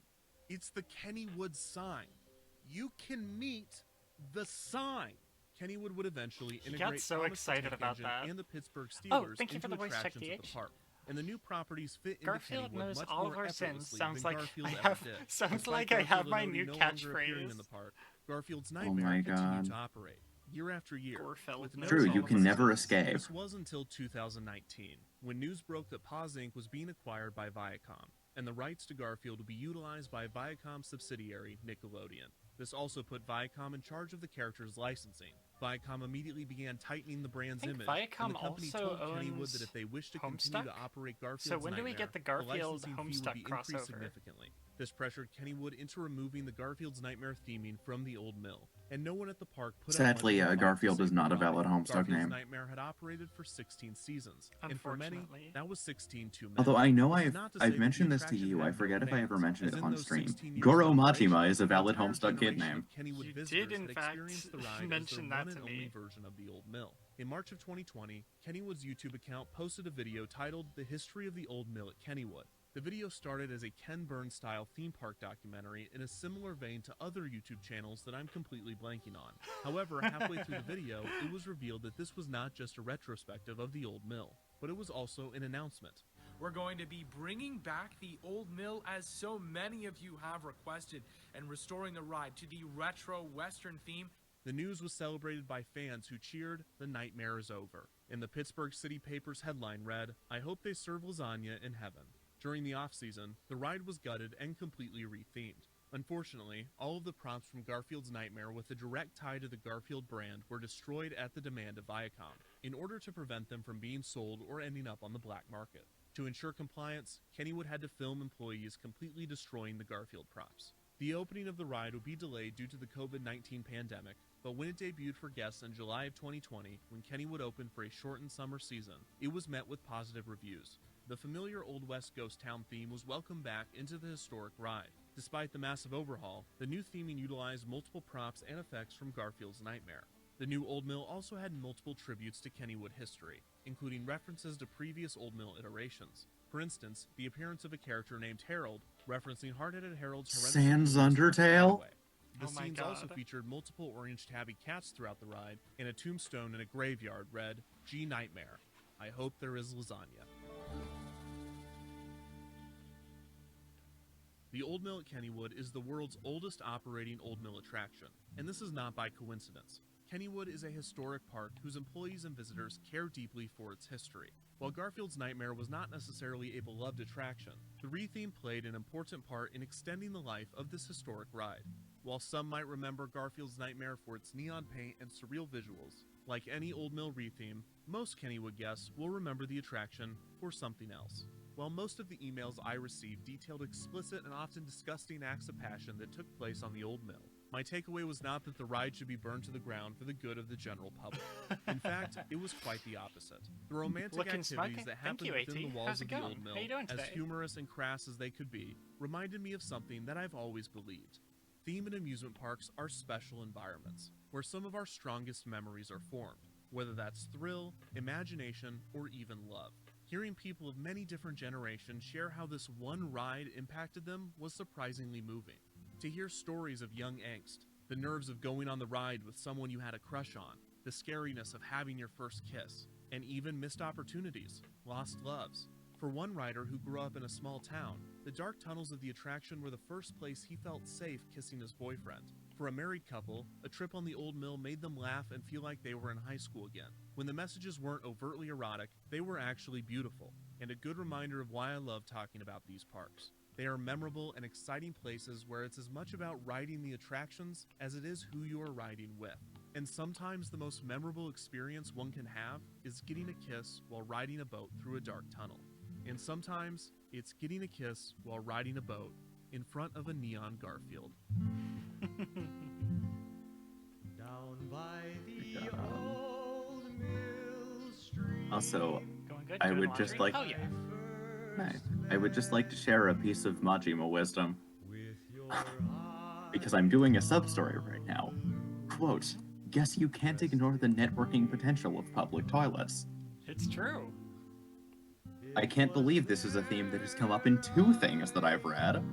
It's the Kennywood sign. You can meet the sign. Kennywood would eventually got integrate so Thomas the excited Tank about Engine that. and the Pittsburgh Oh, Steelers thank you into for the voice check, attractions at DH. the park. And the new properties fit into Garfield Kennywood knows much all more of our sins. effortlessly Sounds than like Garfield I ever have. did. Sounds Despite like I have Garfield my alone new no longer appearing catchphrase. in the park, Garfield's Oh Nightmare my continued to god. operate year after year. Garfield With knows True, all you of can our never sins. escape. This was until 2019, when news broke that Paws Inc. was being acquired by Viacom, and the rights to Garfield would be utilized by Viacom's subsidiary, Nickelodeon. This also put Viacom in charge of the character's licensing. Viacom immediately began tightening the brand's I think image, Viacom and the company also told Kennywood owns that if they wished to Homestuck? continue to operate Garfield's So when do we Nightmare, get the Garfield licensing fee would Homestuck be increased crossover? significantly. This pressured Kennywood into removing the Garfield's Nightmare theming from the old mill, and no one at the park put up Sadly, much of a fight to Garfield save is the not a ride. valid Homestuck Garfield's name. Nightmare had operated for 16 seasons, and for many, Unfortunately. that was 16 too many. Although I know This is not to say I've that mentioned the this to attraction you, had I no forget if I ever fans, mentioned as it in on those stream. 16 years Goro of operation, Majima is a the valid entire Homestuck kid generation name. of Kennywood You visitors did, in had fact, experienced the ride as mention their that one to and only me. version of the old mill. In March of 2020, Kennywood's YouTube account posted a video titled The History of the Old Mill at Kennywood. The video started as a Ken Burns-style theme park documentary in a similar vein to other YouTube channels that I'm completely blanking on. However, halfway through the video, it was revealed that this was not just a retrospective of the old mill, but it was also an announcement. We're going to be bringing back the old mill as so many of you have requested and restoring the ride to the retro western theme. The news was celebrated by fans who cheered, "The nightmare is over." And the Pittsburgh City Paper's headline read, "I hope they serve lasagna in heaven." During the off-season, the ride was gutted and completely rethemed. Unfortunately, all of the props from Garfield's Nightmare with a direct tie to the Garfield brand were destroyed at the demand of Viacom, in order to prevent them from being sold or ending up on the black market. To ensure compliance, Kennywood had to film employees completely destroying the Garfield props. The opening of the ride would be delayed due to the COVID-19 pandemic, but when it debuted for guests in July of 2020, when Kennywood opened for a shortened summer season, it was met with positive reviews. The familiar Old West ghost town theme was welcomed back into the historic ride. Despite the massive overhaul, the new theming utilized multiple props and effects from Garfield's Nightmare. The new Old Mill also had multiple tributes to Kennywood history, including references to previous Old Mill iterations. For instance, the appearance of a character named Harold, referencing Hard-Headed Harold's Sans hereditary Undertale? The Oh my scenes also God. featured multiple orange tabby cats throughout the ride, and a tombstone in a graveyard read, "G Nightmare. I hope there is lasagna." The Old Mill at Kennywood is the world's oldest operating Old Mill attraction, and this is not by coincidence. Kennywood is a historic park whose employees and visitors care deeply for its history. While Garfield's Nightmare was not necessarily a beloved attraction, the retheme played an important part in extending the life of this historic ride. While some might remember Garfield's Nightmare for its neon paint and surreal visuals, like any Old Mill retheme, most Kennywood guests will remember the attraction for something else. While most of the emails I received detailed explicit and often disgusting acts of passion that took place on the Old Mill, my takeaway was not that the ride should be burned to the ground for the good of the general public. In fact, it was quite the opposite. The romantic Looking activities smoking. that Thank happened you, within AT. the walls How's of it the going? Old Mill, How you doing as today? humorous and crass as they could be, reminded me of something that I've always believed. Theme and amusement parks are special environments, where some of our strongest memories are formed, whether that's thrill, imagination, or even love. Hearing people of many different generations share how this one ride impacted them was surprisingly moving. To hear stories of young angst, the nerves of going on the ride with someone you had a crush on, the scariness of having your first kiss, and even missed opportunities, lost loves. For one rider who grew up in a small town, the dark tunnels of the attraction were the first place he felt safe kissing his boyfriend. For a married couple, a trip on the Old Mill made them laugh and feel like they were in high school again. When the messages weren't overtly erotic, they were actually beautiful, and a good reminder of why I love talking about these parks. They are memorable and exciting places where it's as much about riding the attractions as it is who you are riding with. And sometimes the most memorable experience one can have is getting a kiss while riding a boat through a dark tunnel. And sometimes it's getting a kiss while riding a boat in front of a neon Garfield. Down by the old mill stream. Also, Going good? I Doing would just laundry? like- Oh yeah. I would just like to share a piece of Majima wisdom, With your eyes. because I'm doing a sub-story right now. Quote, guess you can't ignore the networking potential of public toilets. It's true. I can't believe this is a theme that has come up in 2 things that I've read.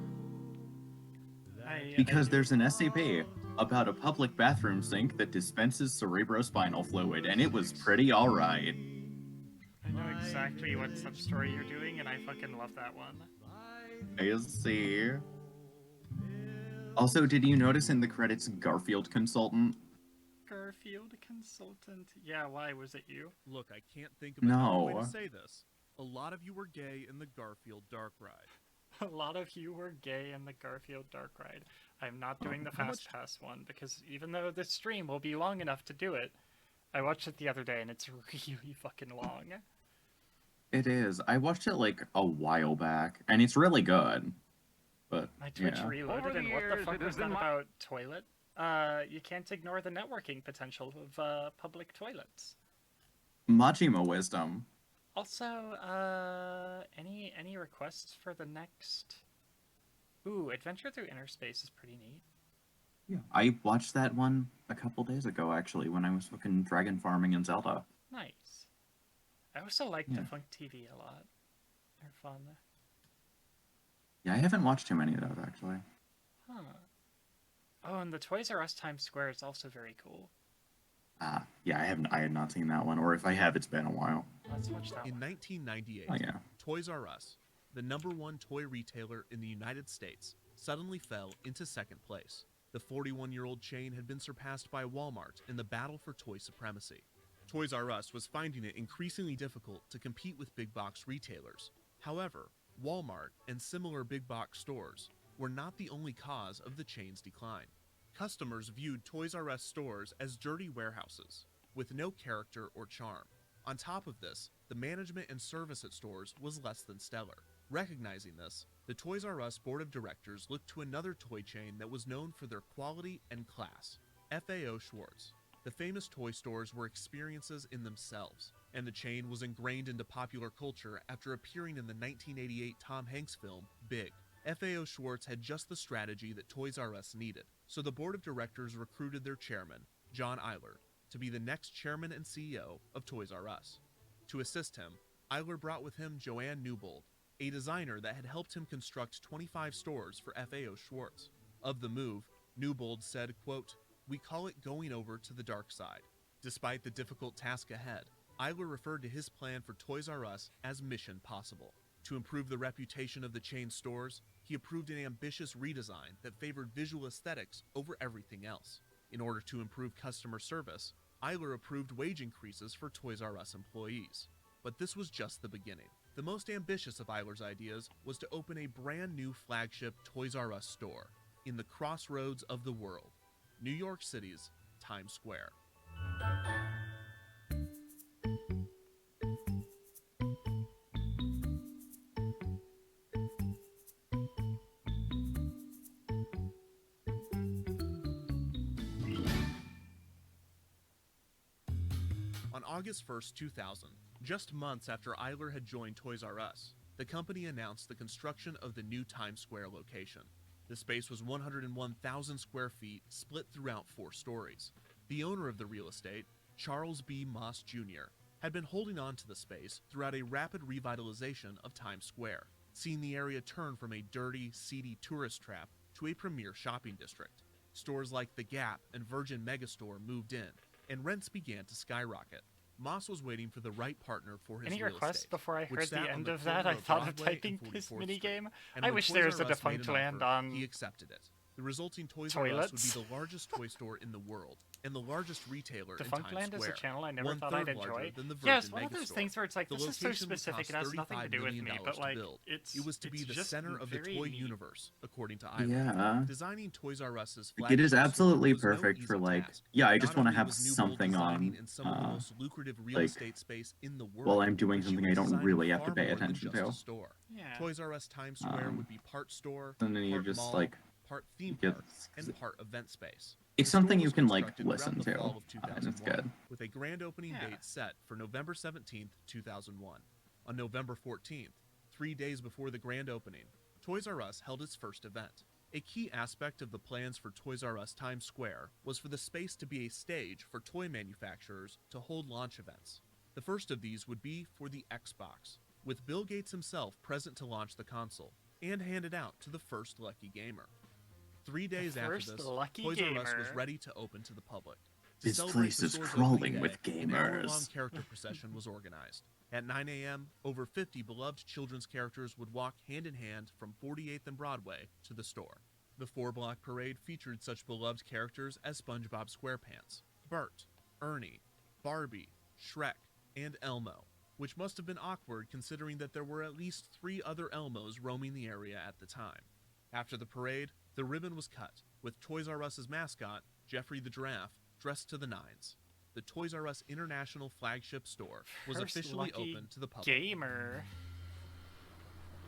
Because there's an SCP about a public bathroom sink that dispenses cerebrospinal fluid, and it was pretty alright. I know exactly what sub-story you're doing, and I fucking love that one. I see. Also, did you notice in the credits Garfield Consultant? Garfield Consultant. Yeah, why? Was it you? Look, I can't think of another way No. to say this. A lot of you were gay in the Garfield Dark Ride. A lot of you were gay in the Garfield Dark Ride. I'm not doing the How Fast much- Pass one, because even though this stream will be long enough to do it, I watched it the other day and it's really fucking long. It is. I watched it like a while back, and it's really good. But My Twitch yeah. reloaded, Over the and what the years, fuck it was has been that my- about toilet? You can't ignore the networking potential of public toilets. Majima wisdom. Also, any requests for the next? Ooh, Adventure Through Inner Space is pretty neat. Yeah. I watched that one a couple days ago, actually, when I was fucking dragon farming in Zelda. Nice. I also like Yeah. Defunct TV a lot. They're fun. Yeah, I haven't watched too many of those, actually. Huh. Oh, and the Toys R Us Times Square is also very cool. Yeah, I had not seen that one, or if I have, it's been a while. Let's watch that In one. 1998, Oh, yeah. Toys R Us, the #1 toy retailer in the United States, suddenly fell into second place. The 41-year-old chain had been surpassed by Walmart in the battle for toy supremacy. Toys R Us was finding it increasingly difficult to compete with big box retailers. However, Walmart and similar big box stores were not the only cause of the chain's decline. Customers viewed Toys R Us stores as dirty warehouses, with no character or charm. On top of this, the management and service at stores was less than stellar. Recognizing this, the Toys R Us board of directors looked to another toy chain that was known for their quality and class, FAO Schwarz. The famous toy stores were experiences in themselves, and the chain was ingrained into popular culture after appearing in the 1988 Tom Hanks film, Big. FAO Schwarz had just the strategy that Toys R Us needed, so the board of directors recruited their chairman, John Eiler, to be the next chairman and CEO of Toys R Us. To assist him, Eiler brought with him Joanne Newbold, a designer that had helped him construct 25 stores for FAO Schwarz. Of the move, Newbold said, quote, "We call it going over to the dark side." Despite the difficult task ahead, Eiler referred to his plan for Toys R Us as Mission Possible. To improve the reputation of the chain stores, he approved an ambitious redesign that favored visual aesthetics over everything else. In order to improve customer service, Eiler approved wage increases for Toys R Us employees. But this was just the beginning. The most ambitious of Eiler's ideas was to open a brand new flagship Toys R Us store in the crossroads of the world, New York City's Times Square. On August 1st, 2000, just months after Eiler had joined Toys R Us, the company announced the construction of the new Times Square location. The space was 101,000 square feet, split throughout 4 stories. The owner of the real estate, Charles B. Moss Jr., had been holding on to the space throughout a rapid revitalization of Times Square, seeing the area turn from a dirty, seedy tourist trap to a premier shopping district. Stores like The Gap and Virgin Megastore moved in, and rents began to skyrocket. Moss was waiting for the right partner for his Any real requests estate, before I which heard sat the on end the of that? corner I thought of Broadway and typing 44th this Street. minigame. And I when wish Toys there was R a Us made defunct an land offer, on he accepted it. The resulting Toys R Us would toilets. be the largest toy store in the world and the largest retailer Defunct in Times Land is Square. a channel I never thought 1/3 I'd larger enjoy. than the Yeah, it's Virgin one of those Megastore. things where it's like, The this is so location would specific, cost it has nothing to do with $35 me, million but to like, build. it's It was to be it's the just center of the very toy neat. universe, according to Eiler. Yeah. Designing Toys R Us's Like, it is flagship store absolutely was no perfect for easy like, task. yeah, I Not just want to only have was Newbold something designing on, in some of the most lucrative real like, estate space in the world, while I'm doing but she something was I don't designing really have to far pay more than attention just to. a store. Yeah. Toys R Us Times Square Um, would be part store, And then you part just mall, like, part theme get- park, and part event space. it's The store something you was can like constructed throughout listen the to, fall of and it's 2001, good. with a grand opening Yeah. date set for November 17th, 2001. On November 14th, 3 days before the grand opening, Toys R Us held its first event. A key aspect of the plans for Toys R Us Times Square was for the space to be a stage for toy manufacturers to hold launch events. The first of these would be for the Xbox, with Bill Gates himself present to launch the console, and hand it out to the first lucky gamer. 3 days after first this, lucky Toys R Us was gamer. ready to open to the public. To This celebrate place the is store's crawling opening with day, an hour-long gamers. character procession was organized. At 9 a.m., over 50 beloved children's characters would walk hand-in-hand from 48th and Broadway to the store. The 4-block parade featured such beloved characters as SpongeBob SquarePants, Bert, Ernie, Barbie, Shrek, and Elmo, which must have been awkward considering that there were at least 3 other Elmos roaming the area at the time. After the parade, the ribbon was cut, with Toys R Us's mascot, Jeffrey the Giraffe, dressed to the nines. The Toys R Us International flagship store was First officially lucky open to the public. gamer.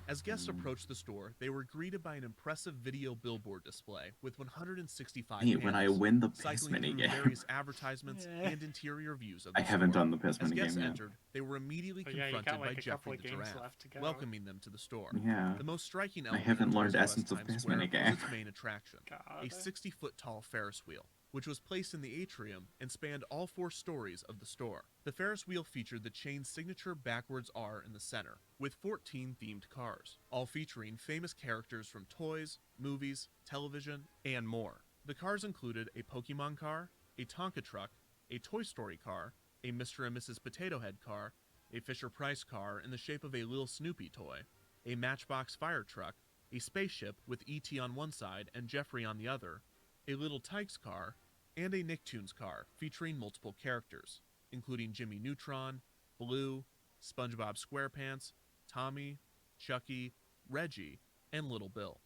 As guests approached the store, they were greeted by an impressive video billboard display with 165 Hey, when I panels, win the piss cycling through minigame. various advertisements Yeah. and interior views of the I haven't store. done the piss As guests minigame yet. entered, they were immediately Oh, yeah, you got, confronted like, by a couple Jeffrey of the games Giraffe, left to go. welcoming them to the store. Yeah. The most striking I element haven't of learned Toys R Us essence of Times piss Square minigame. was its main attraction, God. a 60-foot-tall Ferris wheel, which was placed in the atrium and spanned all 4 stories of the store. The Ferris wheel featured the chain's signature backwards R in the center, with 14 themed cars, all featuring famous characters from toys, movies, television, and more. The cars included a Pokemon car, a Tonka truck, a Toy Story car, a Mr. and Mrs. Potato Head car, a Fisher-Price car in the shape of a Lil Snoopy toy, a Matchbox fire truck, a spaceship with E.T. on one side and Jeffrey on the other, a Little Tykes car, and a Nicktoons car featuring multiple characters, including Jimmy Neutron, Blue, SpongeBob SquarePants, Tommy, Chucky, Reggie, and Little Bill.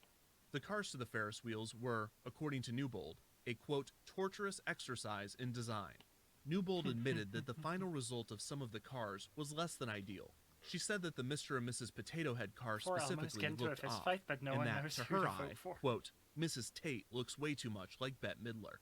The cars to the Ferris wheels were, according to Newbold, a quote, torturous exercise in design. Newbold admitted that the final result of some of the cars was less than ideal. She said that the Mr. and Mrs. Potato Head car Poor Elmo's specifically getting into a looked fist off, fight, but no and one that, knows to who her to eye, vote for. quote, Mrs. Tate looks way too much like Bette Midler.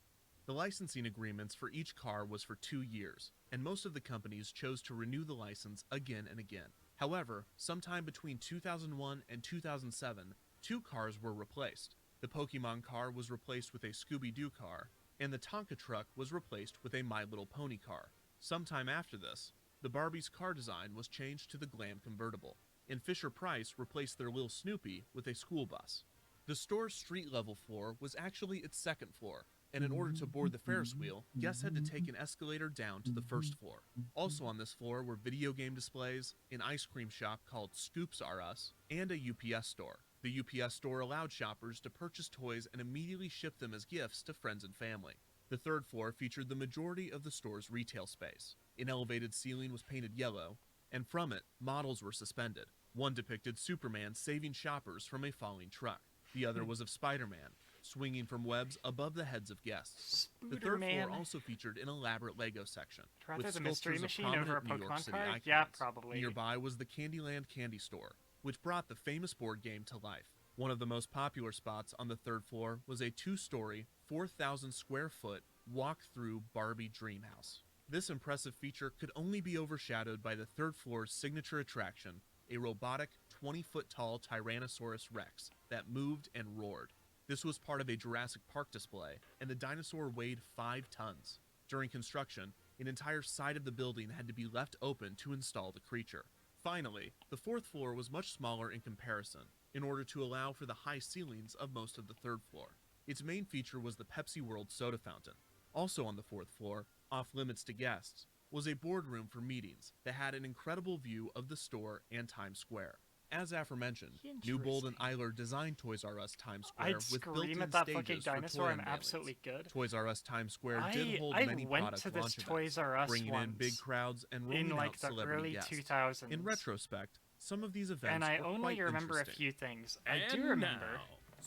The licensing agreements for each car was for 2 years, and most of the companies chose to renew the license again and again. However, sometime between 2001 and 2007, 2 cars were replaced. The Pokemon car was replaced with a Scooby-Doo car, and the Tonka truck was replaced with a My Little Pony car. Sometime after this, the Barbie's car design was changed to the Glam convertible, and Fisher-Price replaced their Lil Snoopy with a school bus. The store's street-level floor was actually its second floor, and in order to board the Ferris wheel, guests had to take an escalator down to the first floor. Also on this floor were video game displays, an ice cream shop called Scoops R Us, and a UPS store. The UPS store allowed shoppers to purchase toys and immediately ship them as gifts to friends and family. The third floor featured the majority of the store's retail space. An elevated ceiling was painted yellow, and from it, models were suspended. One depicted Superman saving shoppers from a falling truck. The other was of Spider-Man, swinging from webs above the heads of guests. The third Spooderman. floor also featured an elaborate Lego section, Rather with the Mystery sculptures of Machine over a prominent New York Pokemon City card? icons. Yeah, probably. Nearby was the Candyland Candy Store, which brought the famous board game to life. One of the most popular spots on the third floor was a 2-story, 4,000 square foot walk-through Barbie dream house. This impressive feature could only be overshadowed by the third floor's signature attraction, a robotic 20-foot tall Tyrannosaurus Rex that moved and roared. This was part of a Jurassic Park display, and the dinosaur weighed 5 tons. During construction, an entire side of the building had to be left open to install the creature. Finally, the fourth floor was much smaller in comparison, in order to allow for the high ceilings of most of the third floor. Its main feature was the Pepsi World soda fountain. Also on the fourth floor, off limits to guests, was a boardroom for meetings that had an incredible view of the store and Times Square. As aforementioned, Newbold and Eiler designed Toys R Us Times Square I'd with scream built-in at that fucking stages for dinosaur. toy I'm unveilings. absolutely good. Toys R Us Times Square did hold I many went product to this launch Toys events, R Us bringing in once big crowds and rolling in like out the celebrity early guests. 2000s. In retrospect, some of these events and I were only quite remember a interesting. few things. I And do remember.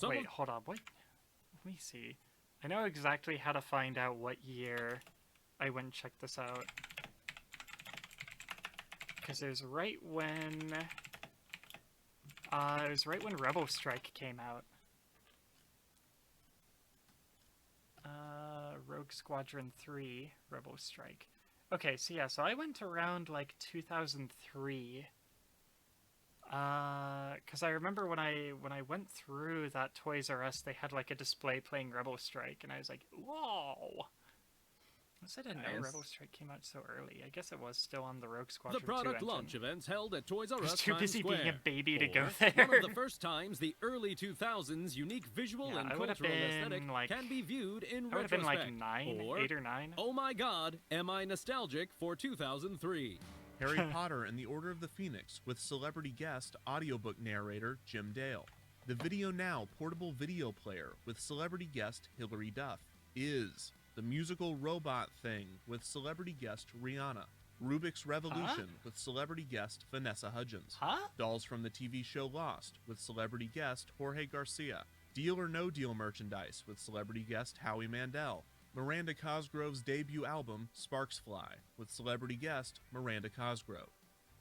now, Wait, hold on. What? Let me see. I know exactly how to find out what year I went and checked this out. Because it was right when... it was right when Rebel Strike came out. Rogue Squadron 3, Rebel Strike. Okay, so yeah, so I went around like 2003. Because I remember when I went through that Toys R Us, they had like a display playing Rebel Strike, and I was like, whoa! I didn't know Nice. Rebel Strike came out so early. I guess it was still on the Rogue The Squadron 2 product engine. launch events held at Toys R I was Us too Times busy Square. being a baby to go Or there. one of the first times the early 2000s unique visual Yeah, and I would've cultural been, aesthetic like- can be viewed in I would have been retrospect. like 9, or, 8 or 9. oh my god, am I nostalgic for 2003? Harry Potter and the Order of the Phoenix with celebrity guest audiobook narrator Jim Dale. The Video Now portable video player with celebrity guest Hilary Duff. Is the musical Robot Thing with celebrity guest Rihanna. Rubik's Revolution with celebrity guest Vanessa Hudgens. Huh? Dolls from the TV show Lost with celebrity guest Jorge Garcia. Deal or No Deal merchandise with celebrity guest Howie Mandel. Miranda Cosgrove's debut album Sparks Fly with celebrity guest Miranda Cosgrove.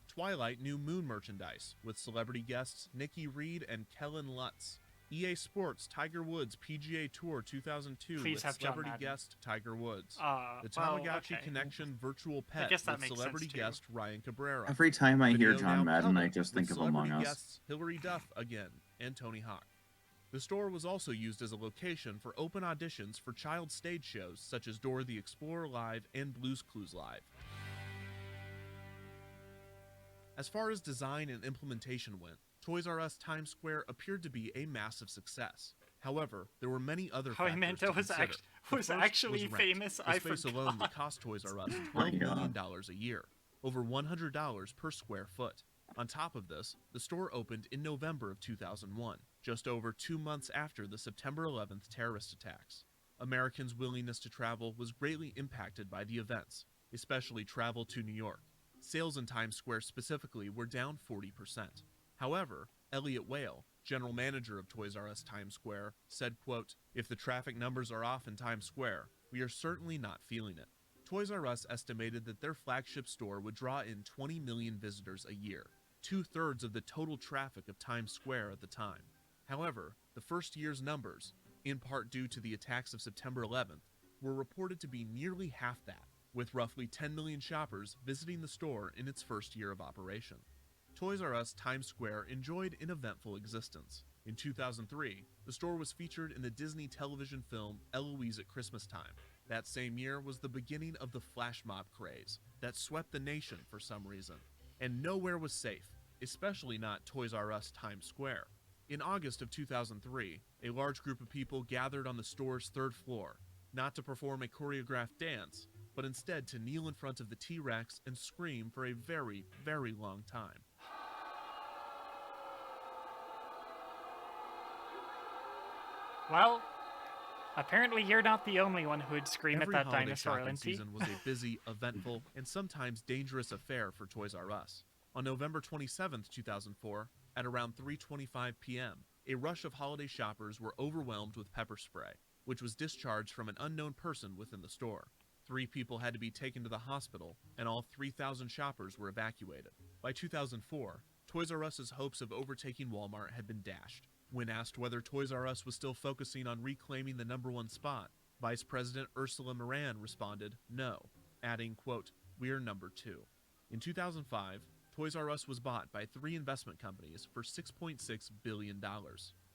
Twilight New Moon merchandise with celebrity guests Nikki Reed and Kellen Lutz. EA Sports Tiger Woods PGA Tour 2002 Please with have John celebrity Madden. guest Tiger Woods. Well, The Tamagotchi okay. Connection virtual pet guess that with makes sense, celebrity too. guest Ryan Cabrera. Every time I hear Video John Now Madden, I Color just with think of Among celebrity Us. guests Hilary Duff again and Tony Hawk. The store was also used as a location for open auditions for child stage shows such as Dora the Explorer Live and Blue's Clues Live. As far as design and implementation went, Toys R Us Times Square appeared to be a massive success. However, there were many other Howie factors Mandel to was consider. The was first actually rent. famous. The I space forgot. alone would cost Toys R Us Oh my $12 million God. a year, over $100 per square foot. On top of this, the store opened in November of 2001, just over 2 months after the September 11th terrorist attacks. Americans' willingness to travel was greatly impacted by the events, especially travel to New York. Sales in Times Square specifically were down 40%. However, Elliot Whale, general manager of Toys R Us Times Square, said, quote, "If the traffic numbers are off in Times Square, we are certainly not feeling it." Toys R Us estimated that their flagship store would draw in 20 million visitors a year, 2/3 of the total traffic of Times Square at the time. However, the first year's numbers, in part due to the attacks of September 11th, were reported to be nearly half that, with roughly 10 million shoppers visiting the store in its first year of operation. Toys R Us Times Square enjoyed an eventful existence. In 2003, the store was featured in the Disney television film Eloise at Christmas Time. That same year was the beginning of the flash mob craze that swept the nation for some reason. And nowhere was safe, especially not Toys R Us Times Square. In August of 2003, a large group of people gathered on the store's third floor, not to perform a choreographed dance, but instead to kneel in front of the T-Rex and scream for a very, very long time. Well, apparently you're not the only one who would scream Every at that holiday dinosaur, shopping Lindsay. season was a busy, eventful, and sometimes dangerous affair for Toys R Us. On November 27, 2004, at around 3:25 p.m., a rush of holiday shoppers were overwhelmed with pepper spray, which was discharged from an unknown person within the store. 3 people had to be taken to the hospital, and all 3,000 shoppers were evacuated. By 2004, Toys R Us's hopes of overtaking Walmart had been dashed. When asked whether Toys R Us was still focusing on reclaiming the #1 spot, Vice President Ursula Moran responded, "No," adding, quote, "We're number 2. In 2005, Toys R Us was bought by 3 investment companies for $6.6 billion.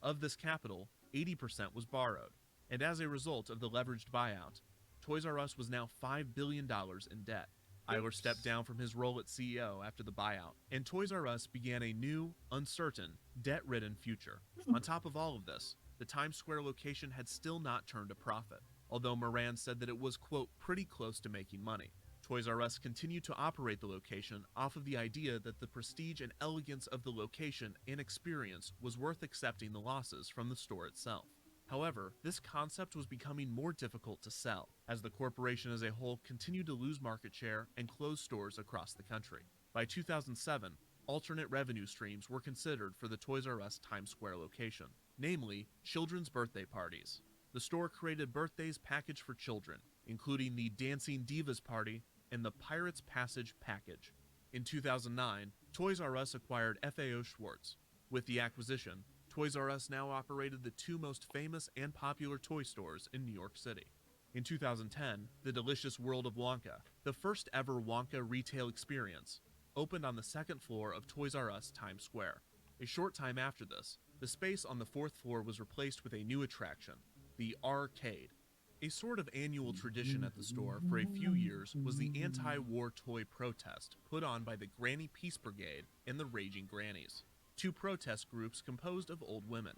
Of this capital, 80% was borrowed, and as a result of the leveraged buyout, Toys R Us was now $5 billion in debt. Eiler stepped down from his role at CEO after the buyout, and Toys R Us began a new, uncertain, debt-ridden future. On top of all of this, the Times Square location had still not turned a profit, although Moran said that it was, quote, pretty close to making money. Toys R Us continued to operate the location off of the idea that the prestige and elegance of the location and experience was worth accepting the losses from the store itself. However, this concept was becoming more difficult to sell, as the corporation as a whole continued to lose market share and close stores across the country. By 2007, alternate revenue streams were considered for the Toys R Us Times Square location, namely children's birthday parties. The store created birthdays packaged for children, including the Dancing Divas Party and the Pirates Passage package. In 2009, Toys R Us acquired FAO Schwartz. With the acquisition, Toys R Us now operated the 2 most famous and popular toy stores in New York City. In 2010, the Delicious World of Wonka, the first ever Wonka retail experience, opened on the 2nd floor of Toys R Us Times Square. A short time after this, the space on the 4th floor was replaced with a new attraction, the Arcade. A sort of annual tradition at the store for a few years was the anti-war toy protest put on by the Granny Peace Brigade and the Raging Grannies, two protest groups composed of old women.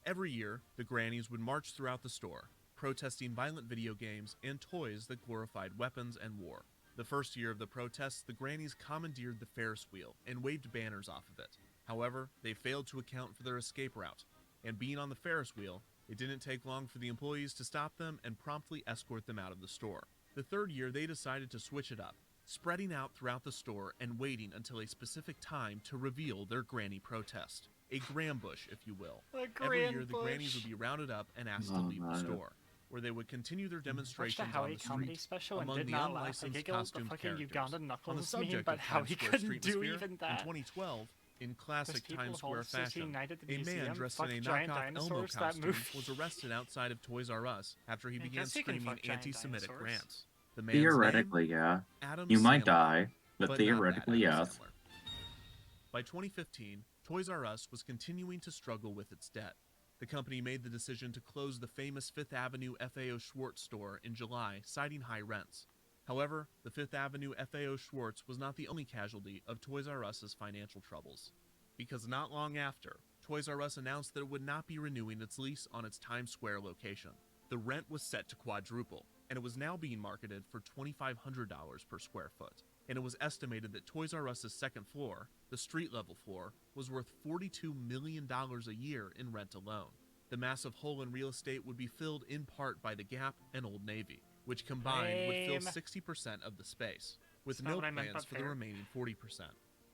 Every year, the Grannies would march throughout the store, protesting violent video games and toys that glorified weapons and war. The first year of the protests, the Grannies commandeered the Ferris wheel and waved banners off of it. However, they failed to account for their escape route, and being on the Ferris wheel, it didn't take long for the employees to stop them and promptly escort them out of the store. The third year, they decided to switch it up, spreading out throughout the store and waiting until a specific time to reveal their granny protest. A grambush, if you will. Every year, the grannies would be rounded up and asked to leave the store, where they would continue their Watched a demonstrations Howie on the comedy street special and among did the not laugh. I unlicensed giggled the costumed fucking characters. Ugandan On the Knuckles meme, subject but of how Times he Square couldn't do Streetmosphere, even in that. 2012, in classic people Times of all Square fashion, society united at the a man museum, dressed in fuck a giant knockoff Elmo dinosaurs, that costume movie. was arrested outside of Toys R Us after he I began guess he can screaming fuck giant anti-Semitic dinosaurs. rants. The man's Theoretically, name? yeah. Adam You might Sandler. die, but But theoretically, not that Adam yes. Sandler. By 2015, Toys R Us was continuing to struggle with its debt. The company made the decision to close the famous Fifth Avenue FAO Schwartz store in July, citing high rents. However, the Fifth Avenue FAO Schwartz was not the only casualty of Toys R Us's financial troubles. Because not long after, Toys R Us announced that it would not be renewing its lease on its Times Square location. The rent was set to quadruple, and it was now being marketed for $2,500 per square foot. And it was estimated that Toys R Us's second floor, the street-level floor, was worth $42 million a year in rent alone. The massive hole in real estate would be filled in part by the Gap and Old Navy, which combined would fill Lame. 60% of the space, with It's not no what I meant, plans but for the fair. remaining 40%.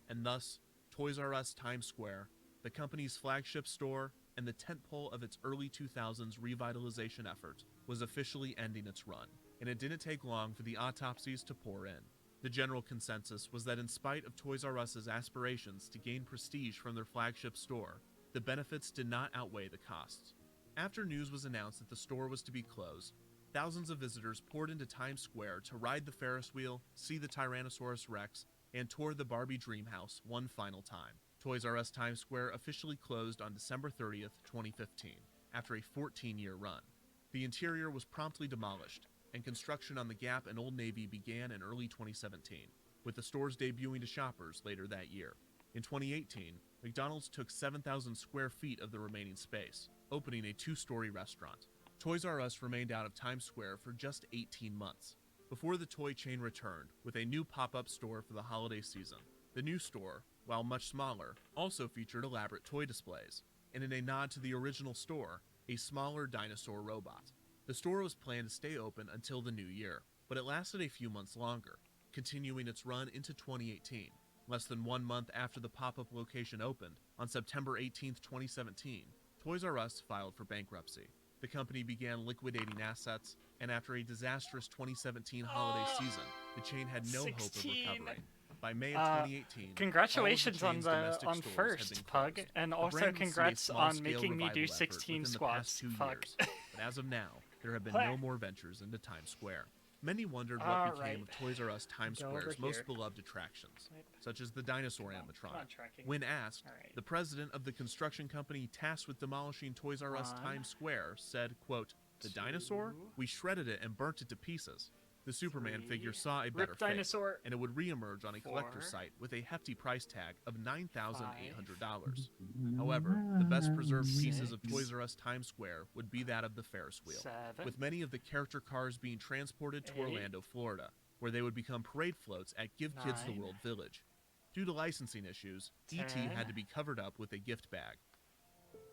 And thus, Toys R Us Times Square, the company's flagship store and the tentpole of its early 2000s revitalization effort, was officially ending its run, and it didn't take long for the autopsies to pour in. The general consensus was that in spite of Toys R Us's aspirations to gain prestige from their flagship store, the benefits did not outweigh the costs. After news was announced that the store was to be closed, thousands of visitors poured into Times Square to ride the Ferris wheel, see the Tyrannosaurus Rex, and tour the Barbie Dream House one final time. Toys R Us Times Square officially closed on December 30th, 2015, after a 14-year run. The interior was promptly demolished, and construction on the Gap and Old Navy began in early 2017, with the stores debuting to shoppers later that year. In 2018, McDonald's took 7,000 square feet of the remaining space, opening a 2-story restaurant. Toys R Us remained out of Times Square for just 18 months, before the toy chain returned with a new pop-up store for the holiday season. The new store, while much smaller, also featured elaborate toy displays, and in a nod to the original store, a smaller dinosaur robot. The store was planned to stay open until the new year, but it lasted a few months longer, continuing its run into 2018. Less than 1 month after the pop-up location opened, on September 18, 2017, Toys R Us filed for bankruptcy. The company began liquidating assets, and after a disastrous 2017 holiday season, the chain had no hope of 16. recovering. By May of 2018, Congratulations all on of the chain's domestic on stores had first, been Pug, closed. and The also brand will see a congrats on small-scale making me do revival effort 16 within the squats. past 2 Fuck. years, but as of now, there have been no more ventures into Times Square. Many wondered what became of Toys R Us Times Go Square's over most here. beloved attractions, Wait. such as the dinosaur Come on, animatronic. tracking. When asked, Alright. the president of the construction company tasked with demolishing Toys R Us 1, Times Square said, quote, "The dinosaur? 2, We shredded it and burnt it to pieces." The Superman 3, figure saw a better Rip fate, dinosaur. and it would re-emerge on a collector's 4, site with a hefty price tag of $9,800. However, the best Mm-hmm. preserved pieces of 6, Toys R Us Times Square would be that of the Ferris wheel, 7, with many of the character cars being transported to 8, Orlando, Florida, where they would become parade floats at Give Kids the 9, World Village. Due to licensing issues, E.T. 10, had to be covered up with a gift bag.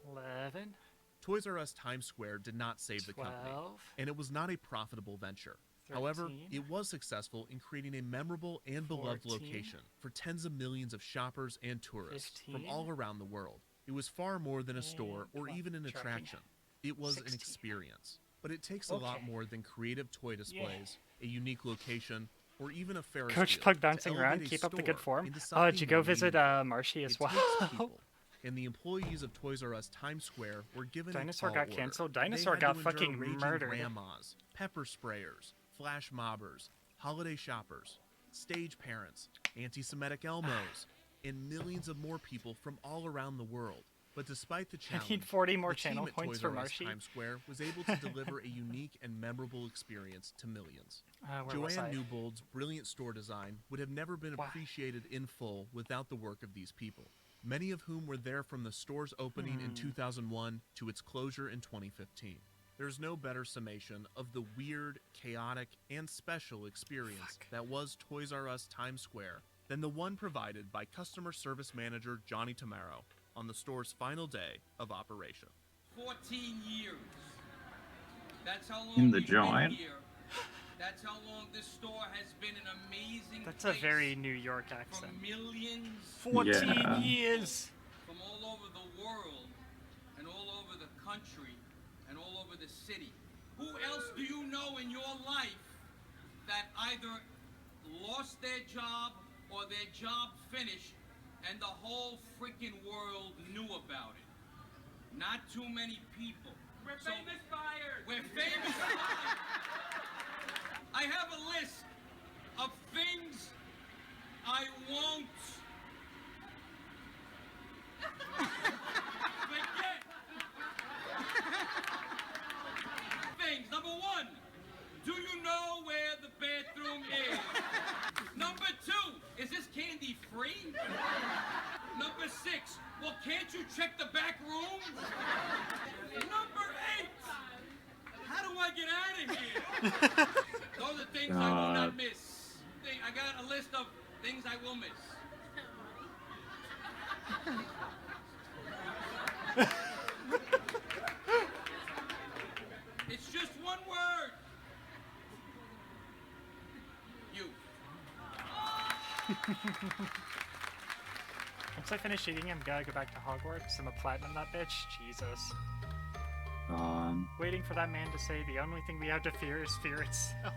11, Toys R Us Times Square did not save the company, 12, and it was not a profitable venture. However, 13, it was successful in creating a memorable and beloved 14, location for tens of millions of shoppers and tourists from 15, all around the world. It was far more than a store and or come on, even an tracking. attraction. It was an 16. experience. But it takes a lot Okay. more than creative toy displays, a unique location, or even a Ferris Coach wheel Pug to bouncing around. elevate a Keep up the good store form. into Did something you go more visit meaningful. Marshy as It well? takes people, and the employees of Toys R Us Times Square were given Dinosaur a tall got order. canceled. They Dinosaur had got to endure fucking raging murdered. grandmas, pepper sprayers, flash mobbers, holiday shoppers, stage parents, anti-Semitic Elmos, and millions of more people from all around the world. But despite the I challenge, need 40 more the team channel at points Toys for R Us Marshy. Times Square was able to deliver a unique and memorable experience to millions. Where was I? Joanne Newbold's brilliant store design would have never been Why? appreciated in full without the work of these people, many of whom were there from the store's opening in 2001 to its closure in 2015. There's no better summation of the weird, chaotic, and special experience that was Toys R Us Times Square than the one provided by customer service manager Johnny Tamaro on the store's final day of operation. 14 years. That's how long In the we've been joint? here. That's how long this store has been an amazing That's place a very New York for accent. millions 14 Yeah. years! from all over the world and all over the country and all over the city. Who else do you know in your life that either lost their job or their job finished and the whole freaking world knew about it? Not too many people. We're famous buyers. We're famous buyers. I have a list of things I won't forget. Things. Number one, do you know where the bathroom is? Number two, is this candy free? Number six, well, can't you check the back room? Number eight, how do I get out of here? Those are things I will not miss. I got a list of things I will miss. It's just one word. You. Once I finish eating, I'm gonna go back to Hogwarts. I'm a platinum that bitch. Jesus. Waiting for that man to say the only thing we have to fear is fear itself.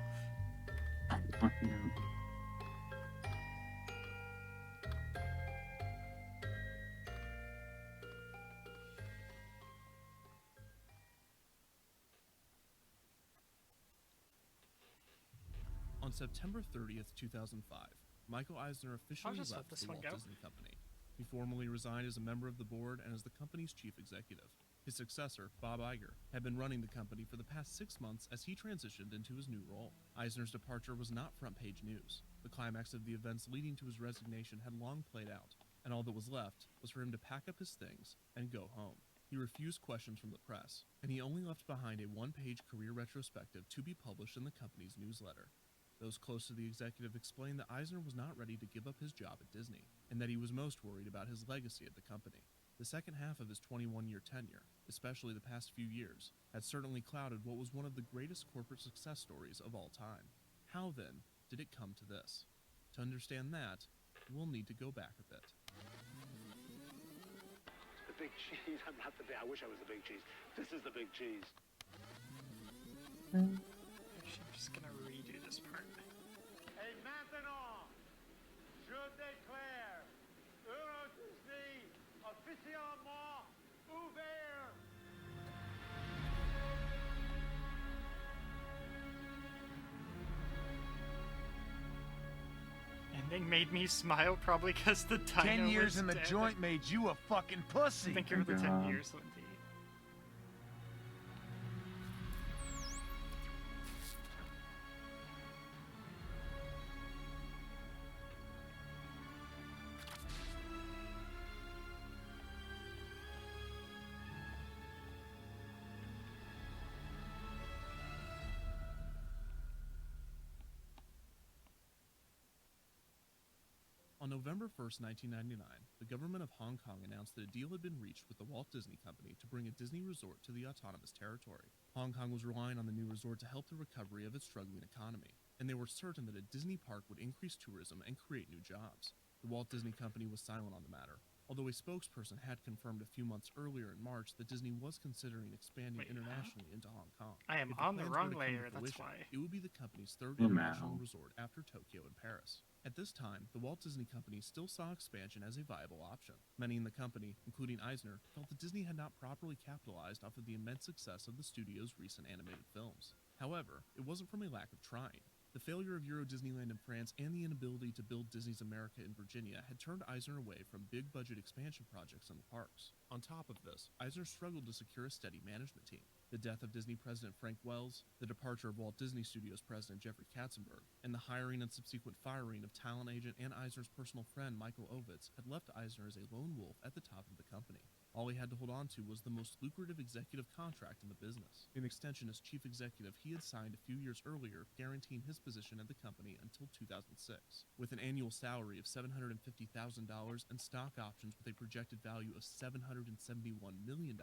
On September 30th, 2005, Michael Eisner officially just let left this the one Walt go. Disney Company. He formally resigned as a member of the board and as the company's chief executive. His successor, Bob Iger, had been running the company for the past 6 months as he transitioned into his new role. Eisner's departure was not front-page news. The climax of the events leading to his resignation had long played out, and all that was left was for him to pack up his things and go home. He refused questions from the press, and he only left behind a one-page career retrospective to be published in the company's newsletter. Those close to the executive explained that Eisner was not ready to give up his job at Disney, and that he was most worried about his legacy at the company. The second half of his 21-year tenure, especially the past few years, had certainly clouded what was one of the greatest corporate success stories of all time. How, then, did it come to this? To understand that, we'll need to go back a bit. The big cheese. I'm not the big. I wish I was the big cheese. This is the big cheese. I'm just gonna redo this part. Et maintenant, je déclare Euro Disney officiellement ouvert. Ending made me smile probably because the dino 10 years was in the dead. joint made you a fucking pussy. Thank you for the 10 God. years, Lindy. On November 1st, 1999, the government of Hong Kong announced that a deal had been reached with the Walt Disney Company to bring a Disney resort to the autonomous territory. Hong Kong was relying on the new resort to help the recovery of its struggling economy, and they were certain that a Disney park would increase tourism and create new jobs. The Walt Disney Company was silent on the matter, although a spokesperson had confirmed a few months earlier in March that Disney was considering expanding internationally into Hong Kong. I am If on the plans were wrong to come to layer, that's fruition, why. It would be the company's third Oh, international wow. resort after Tokyo and Paris. At this time, the Walt Disney Company still saw expansion as a viable option. Many in the company, including Eisner, felt that Disney had not properly capitalized off of the immense success of the studio's recent animated films. However, it wasn't from a lack of trying. The failure of Euro Disneyland in France and the inability to build Disney's America in Virginia had turned Eisner away from big-budget expansion projects in the parks. On top of this, Eisner struggled to secure a steady management team. The death of Disney president Frank Wells, the departure of Walt Disney Studios president Jeffrey Katzenberg, and the hiring and subsequent firing of talent agent and Eisner's personal friend Michael Ovitz had left Eisner as a lone wolf at the top of the company. All he had to hold on to was the most lucrative executive contract in the business, an extension as chief executive he had signed a few years earlier, guaranteeing his position at the company until 2006. With an annual salary of $750,000 and stock options with a projected value of $771 million,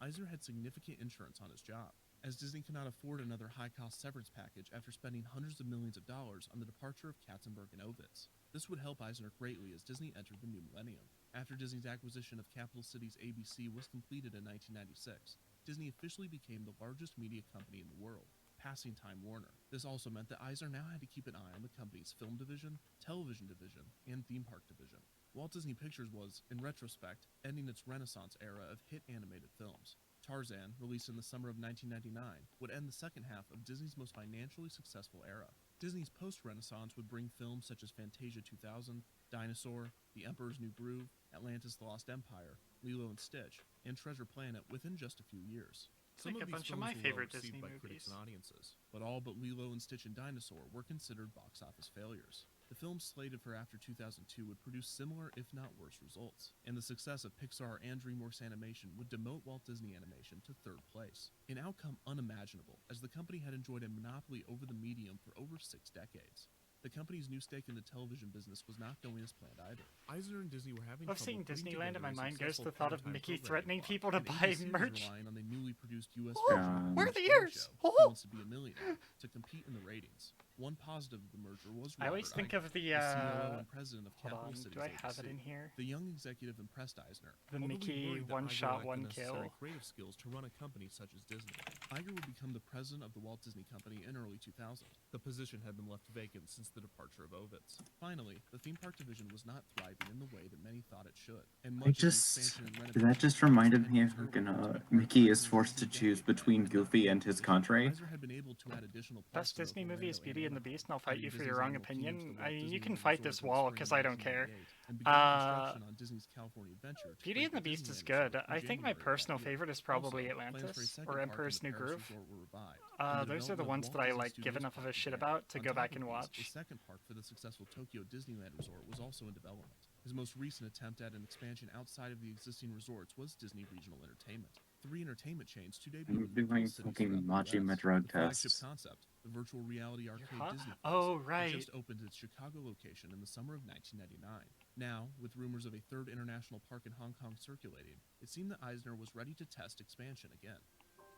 Eisner had significant insurance on his job, as Disney could not afford another high-cost severance package after spending hundreds of millions of dollars on the departure of Katzenberg and Ovitz. This would help Eisner greatly as Disney entered the new millennium. After Disney's acquisition of Capital Cities ABC was completed in 1996, Disney officially became the largest media company in the world, passing Time Warner. This also meant that Eisner now had to keep an eye on the company's film division, television division, and theme park division. Walt Disney Pictures was, in retrospect, ending its Renaissance era of hit animated films. Tarzan, released in the summer of 1999, would end the second half of Disney's most financially successful era. Disney's post-Renaissance would bring films such as Fantasia 2000, Dinosaur, The Emperor's New Groove, Atlantis: The Lost Empire, Lilo and Stitch, and Treasure Planet within just a few years. It's like a bunch of my favorite Disney by movies. critics and audiences, but all but Lilo and Stitch and Dinosaur were considered box office failures. The films slated for after 2002 would produce similar, if not worse, results, and the success of Pixar and DreamWorks Animation would demote Walt Disney Animation to third place, an outcome unimaginable, as the company had enjoyed a monopoly over the medium for over 6 decades. The company's new stake in the television business was not going as planned either. Eisner and Disney were having Love trouble seeing putting Disneyland, and my together a mind goes to the successful thought of primetime Mickey programming threatening plot, people to and buy ABC was merch. relying on the newly produced U.S. Oh, version of where are the Disney's ears? show, Oh. Who Wants to Be a Millionaire, to compete in the ratings. One positive of the merger was I always Robert think Iger, of the COO and president of hold Capital on, Cities do I have it ABC. in here? The young executive impressed Eisner. The although he Mickey worried that one Iger shot, lacked one the necessary kill. creative skills to run a company such as Disney. Iger would become the president of the Walt Disney Company in early 2000. The position had been left vacant since the departure of Ovitz. Finally, the theme park division was not thriving in the way that many thought it should, and much of the expansion and renovation That just reminded me of fucking Mickey is forced to choose between Goofy and his country. Eisner had been able to add additional Best plus to Disney both movie is Orlando Beauty and the Beast, and I'll fight you for your Disney's wrong annual theme to opinion. the I Walt mean, you Disney can World fight Resort this in wall, spring because of I don't care. 1998, and began construction on Disney's California adventure to Beauty create and the Beast is Disneyland good. Resort in I think my January of personal that year. favorite is probably Also, plans for a Atlantis second or park in Emperor's the New Paris Groove. resort were revived, and the Those are the development of ones Walt that I Disney like give Studios enough of a Park shit began. about to On go top back of and these, watch. a second park for the successful Tokyo Disneyland Resort was also in development. His most recent attempt at an expansion outside of the existing resorts was Disney Regional Entertainment. 3 entertainment chains to debut I'm in multiple doing cities fucking throughout the Majima US. drug The flagship tests. concept, the virtual reality arcade Huh? Disney Oh, Place, right. had just opened its Chicago location in the summer of 1999. Now, with rumors of a third international park in Hong Kong circulating, it seemed that Eisner was ready to test expansion again.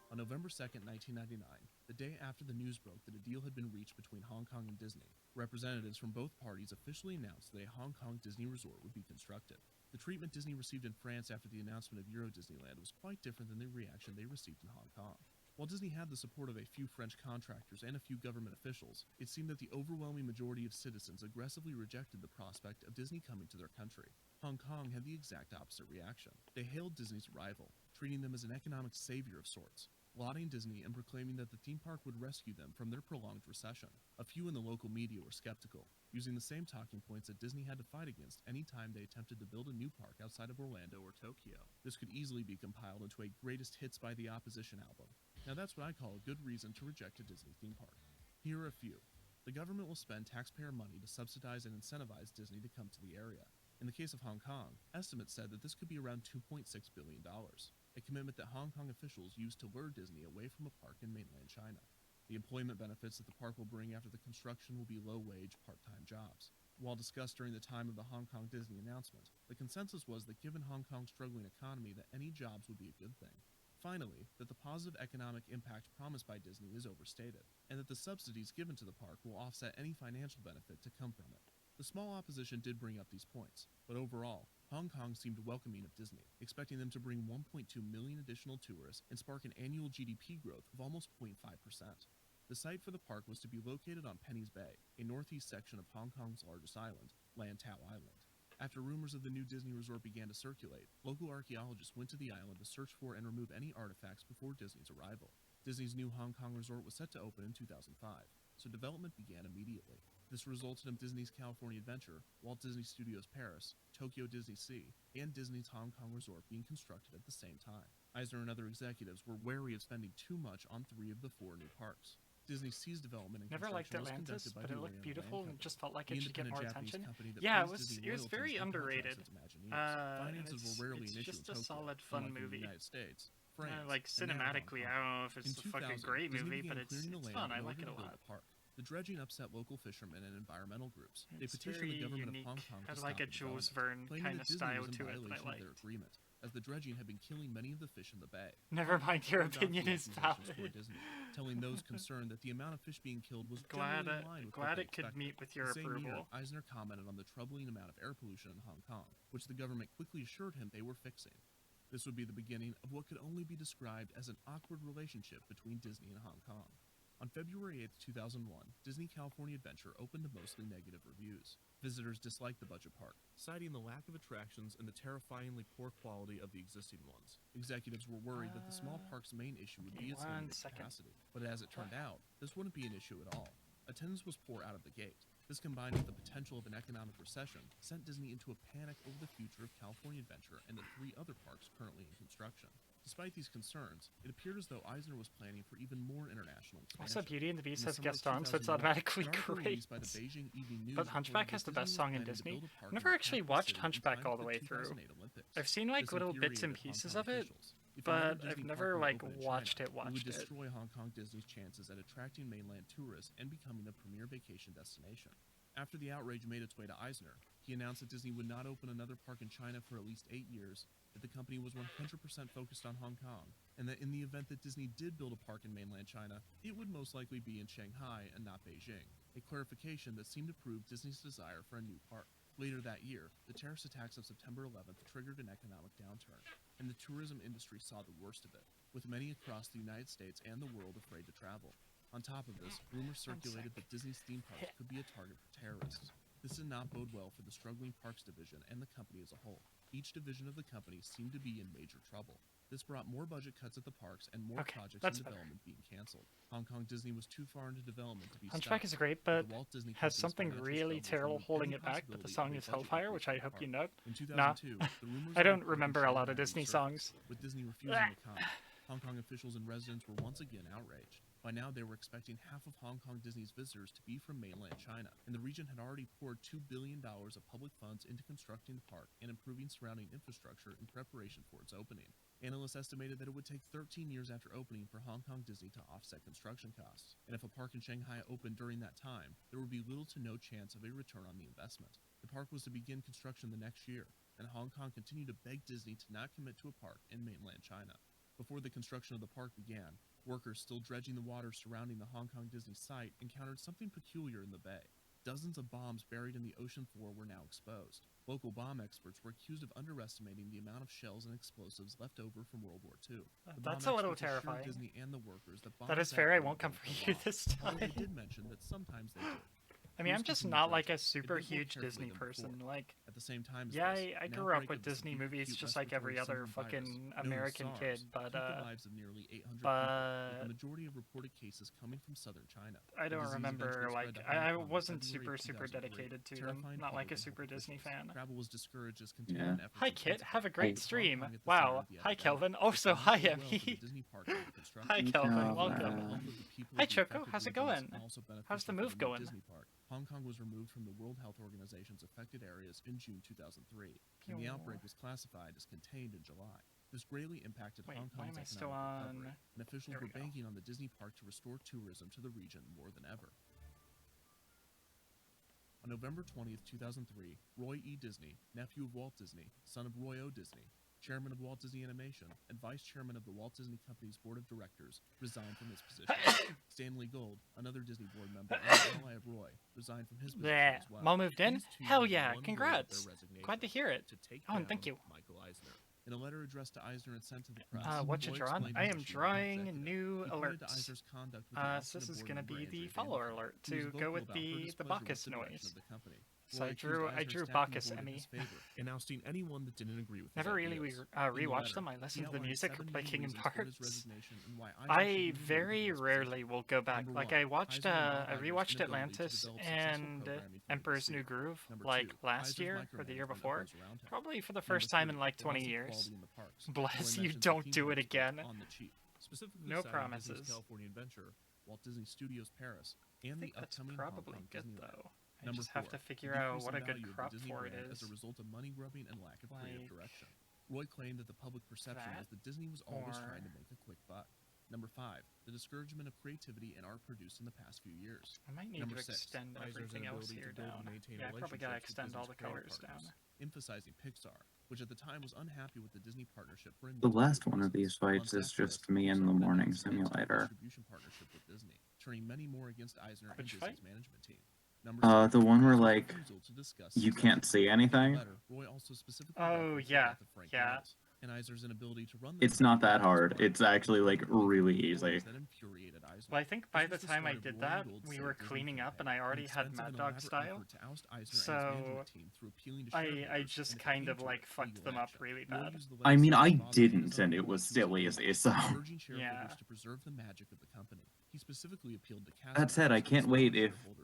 On November 2nd, 1999, the day after the news broke that a deal had been reached between Hong Kong and Disney, representatives from both parties officially announced that a Hong Kong Disney resort would be constructed. The treatment Disney received in France after the announcement of Euro Disneyland was quite different than the reaction they received in Hong Kong. While Disney had the support of a few French contractors and a few government officials, it seemed that the overwhelming majority of citizens aggressively rejected the prospect of Disney coming to their country. Hong Kong had the exact opposite reaction. They hailed Disney's arrival, treating them as an economic savior of sorts, lauding Disney and proclaiming that the theme park would rescue them from their prolonged recession. A few in the local media were skeptical, using the same talking points that Disney had to fight against any time they attempted to build a new park outside of Orlando or Tokyo. This could easily be compiled into a greatest hits by the opposition album. Now that's what I call a good reason to reject a Disney theme park. Here are a few. The government will spend taxpayer money to subsidize and incentivize Disney to come to the area. In the case of Hong Kong, estimates said that this could be around $2.6 billion, a commitment that Hong Kong officials used to lure Disney away from a park in mainland China. The employment benefits that the park will bring after the construction will be low-wage, part-time jobs. While discussed during the time of the Hong Kong Disney announcement, the consensus was that given Hong Kong's struggling economy that any jobs would be a good thing. Finally, that the positive economic impact promised by Disney is overstated, and that the subsidies given to the park will offset any financial benefit to come from it. The small opposition did bring up these points, but overall, Hong Kong seemed welcoming of Disney, expecting them to bring 1.2 million additional tourists and spark an annual GDP growth of almost 0.5%. The site for the park was to be located on Penny's Bay, a northeast section of Hong Kong's largest island, Lantau Island. After rumors of the new Disney resort began to circulate, local archaeologists went to the island to search for and remove any artifacts before Disney's arrival. Disney's new Hong Kong resort was set to open in 2005, so development began immediately. This resulted in Disney's California Adventure, Walt Disney Studios Paris, Tokyo Disney Sea, and Disney's Hong Kong resort being constructed at the same time. Eisner and other executives were wary of spending too much on 3 of the 4 new parks. Disney Sea's development and Never liked construction was Atlantis, conducted by but the it looked Oriental beautiful Land and Company, just felt like the it should get more independent Japanese attention. company that Yeah, it praised was Disney it was royalties very in contrast underrated. its Imagineers. Finances It's were rarely an issue just in a Tokyo, solid, fun unlike in movie. the United States, France, Like and now Hong cinematically, Kong. I don't know if In it's a fucking 2000, great Disney movie, began but it's clearing the land fun. I in like order it a to build lot. the park. The dredging upset local fishermen and environmental groups. They It's petitioned the very government unique. of Hong Kong to I stop like a the Jules development, Verne claiming kind that of Disney style was in to it that I violation of liked. their agreement, as the dredging had been killing many of the fish in the bay. Never mind, your Hong Kong opinion is accusations toward valid. Disney, telling those concerned that the amount of fish being killed was Glad generally in line with what glad they it could expected. meet with your The same year, approval. Eisner commented on the troubling amount of air pollution in Hong Kong, which the government quickly assured him they were fixing. This would be the beginning of what could only be described as an awkward relationship between Disney and Hong Kong. On February 8, 2001, Disney California Adventure opened to mostly negative reviews. Visitors disliked the budget park, citing the lack of attractions and the terrifyingly poor quality of the existing ones. Executives were worried that the small park's main issue would be its limited capacity, but as it turned out, this wouldn't be an issue at all. Attendance was poor out of the gate. This, combined with the potential of an economic recession, sent Disney into a panic over the future of California Adventure and the 3 other parks currently in construction. Despite these concerns, it appeared as though Eisner was planning for even more international expansion. Also, Beauty and the Beast In the has summer of Gaston, so it's 2001, automatically an article great. released by the Beijing Evening News But Hunchback reported has that the best Disney song was in planning to Disney. build a park I've in never the actually capital watched city in Hunchback time all for the way the through. 2008 Olympics. I've seen like This little bits and infuriated Hong pieces Kong of it, officials. If another but Disney I've park never were like open in watched China, it. it would destroy Hong Kong Disney's chances at attracting mainland tourists and becoming a premier vacation destination. After the outrage made its way to Eisner, he announced that Disney would not open another park in China for at least 8 years, that the company was 100% focused on Hong Kong, and that in the event that Disney did build a park in mainland China, it would most likely be in Shanghai and not Beijing, a clarification that seemed to prove Disney's desire for a new park. Later that year, the terrorist attacks of September 11th triggered an economic downturn, and the tourism industry saw the worst of it, with many across the United States and the world afraid to travel. On top of this, rumors circulated that Disney's theme parks could be a target for terrorists. This did not bode well for the struggling parks division and the company as a whole. Each division of the company seemed to be in major trouble. This brought more budget cuts at the parks and more projects in development being canceled. Hong Kong Disney was too far into development to be Hunchback stopped. is great, but The Walt Disney has Company's something financial really struggles terrible removed holding any it back, but the possibility song of a is budget Hellfire, which I increase for hope the you park. know. In Nah. 2002, the rumors I of don't a park in remember a lot of Shanghai Disney resurfaced, songs. with Disney refusing to come. Hong Kong officials and residents were once again outraged. By now, they were expecting half of Hong Kong Disney's visitors to be from mainland China, and the region had already poured $2 billion of public funds into constructing the park and improving surrounding infrastructure in preparation for its opening. Analysts estimated that it would take 13 years after opening for Hong Kong Disney to offset construction costs, and if a park in Shanghai opened during that time, there would be little to no chance of a return on the investment. The park was to begin construction the next year, and Hong Kong continued to beg Disney to not commit to a park in mainland China. Before the construction of the park began, workers still dredging the water surrounding the Hong Kong Disney site encountered something peculiar in the bay. Dozens of bombs buried in the ocean floor were now exposed. Local bomb experts were accused of underestimating the amount of shells and explosives left over from World War II. That's a little experts assured terrifying. Disney and the workers that That is bombs fair, I activated won't come when for they you went this off, although time. they did mention that sometimes they did. I mean, I'm Crews just continued not to like a adjust, super admit more huge carefully Disney than person. before. Like, At the same time as yeah, this, I an grew up outbreak with of this Disney deep, movies acute just like every respiratory other syndrome fucking virus, known as American SARS, kid, but took the lives of nearly 800 people, with the but majority of reported cases coming from southern China. I The don't disease remember, eventually like, spread to Hong I Kong in wasn't February super 2003, dedicated to them, terrifying not like a public super health Disney officials. fan. Travel was discouraged as containment efforts Hi Kit, intensified. have a great With Hong stream. Kong at the center Wow, of the hi epidemic, Kelvin. it Also, did not hi go well for the Emmy. Disney park under construction. Hi Kelvin, The welcome. health of the people Hi of the Choco, affected how's it regions going? can also benefit How's the from move new going? Disney park. Hong Kong was removed from the World Health Organization's affected areas in June 2003, and the outbreak was classified as contained in July. This greatly impacted Wait, Hong why Kong's am I still economic on? recovery, and officials There we were go. banking on the Disney park to restore tourism to the region more than ever. On November 20th, 2003, Roy E. Disney, nephew of Walt Disney, son of Roy O. Disney, chairman of Walt Disney Animation, and vice chairman of the Walt Disney Company's board of directors, resigned from his position. Stanley Gold, another Disney board member and ally of Roy, resigned from his position Bleh. as well. Mom moved in? These two Hell had yeah, one congrats. goal with their resignation, Glad to hear it. to take Oh, and thank down you. Michael Eisner. In a letter addressed to Eisner and sent to the press, What you Roy drawing? explained I his am issue with the drawing executive. new He pointed to alerts. Eisner's conduct with the So Office of this is Board gonna member be Andrew the follower Hamilton, alert who was to go vocal with about her the displeasure with Bacchus the direction noise. of the company. So Roy I accused drew Eisner stacking Bacchus the board in Emmy. his favor and ousting anyone that didn't agree with his Never really ideas. rewatched them. I listened to the music by King in Parts. I very rarely will go back. Like I rewatched Atlantis and Emperor's New Groove like last year or the year before, probably for the first time in like 20 years. Bless you, don't do it again. No promises. California Adventure, Walt Disney Studios Paris, I and think the that's upcoming probably Hong Kong good Disneyland. though. I just have to figure out what a good crop for it is. As a result of money grubbing and lack of creative Like direction. Roy claimed that the public perception was that Disney was always trying to make a quick buck. Number 5, the discouragement of creativity and art produced in the past few years. I might need Number to 6, extend Eisner's everything else inability here to build down. and maintain Yeah, I probably gotta relationships with extend all the Disney's colors creative down. partners, emphasizing Pixar, which at the time was unhappy with the Disney partnership for The last one of these fights is just me in the morning simulator. distribution partnership with Disney, turning many more against Eisner and Which Disney's fight? management team. Number 7, The one where Eisner's like refusal to discuss you succession can't see planning. In the anything. letter, Roy also specifically Oh referenced the yeah, death of Frank yeah. Mills, and Eisner's inability to run the It's company not that as hard. planned. It's actually like really easy. That infuriated Eisner. Well, I think by This the was time I start of did Roy that, Gold's we Save were Disney cleaning up, and campaign, I already an had expensive Mad and Dog elaborate style. effort to oust Eisner and his So management team through appealing to I shareholders just and kind of into like fucked legal them up action. really Roy bad. used the I mean, legacy I of his father didn't, as and a it was to his still appeal, easy, so. urging shareholders Yeah. to preserve the magic of the company. He specifically appealed to That said, I can't wait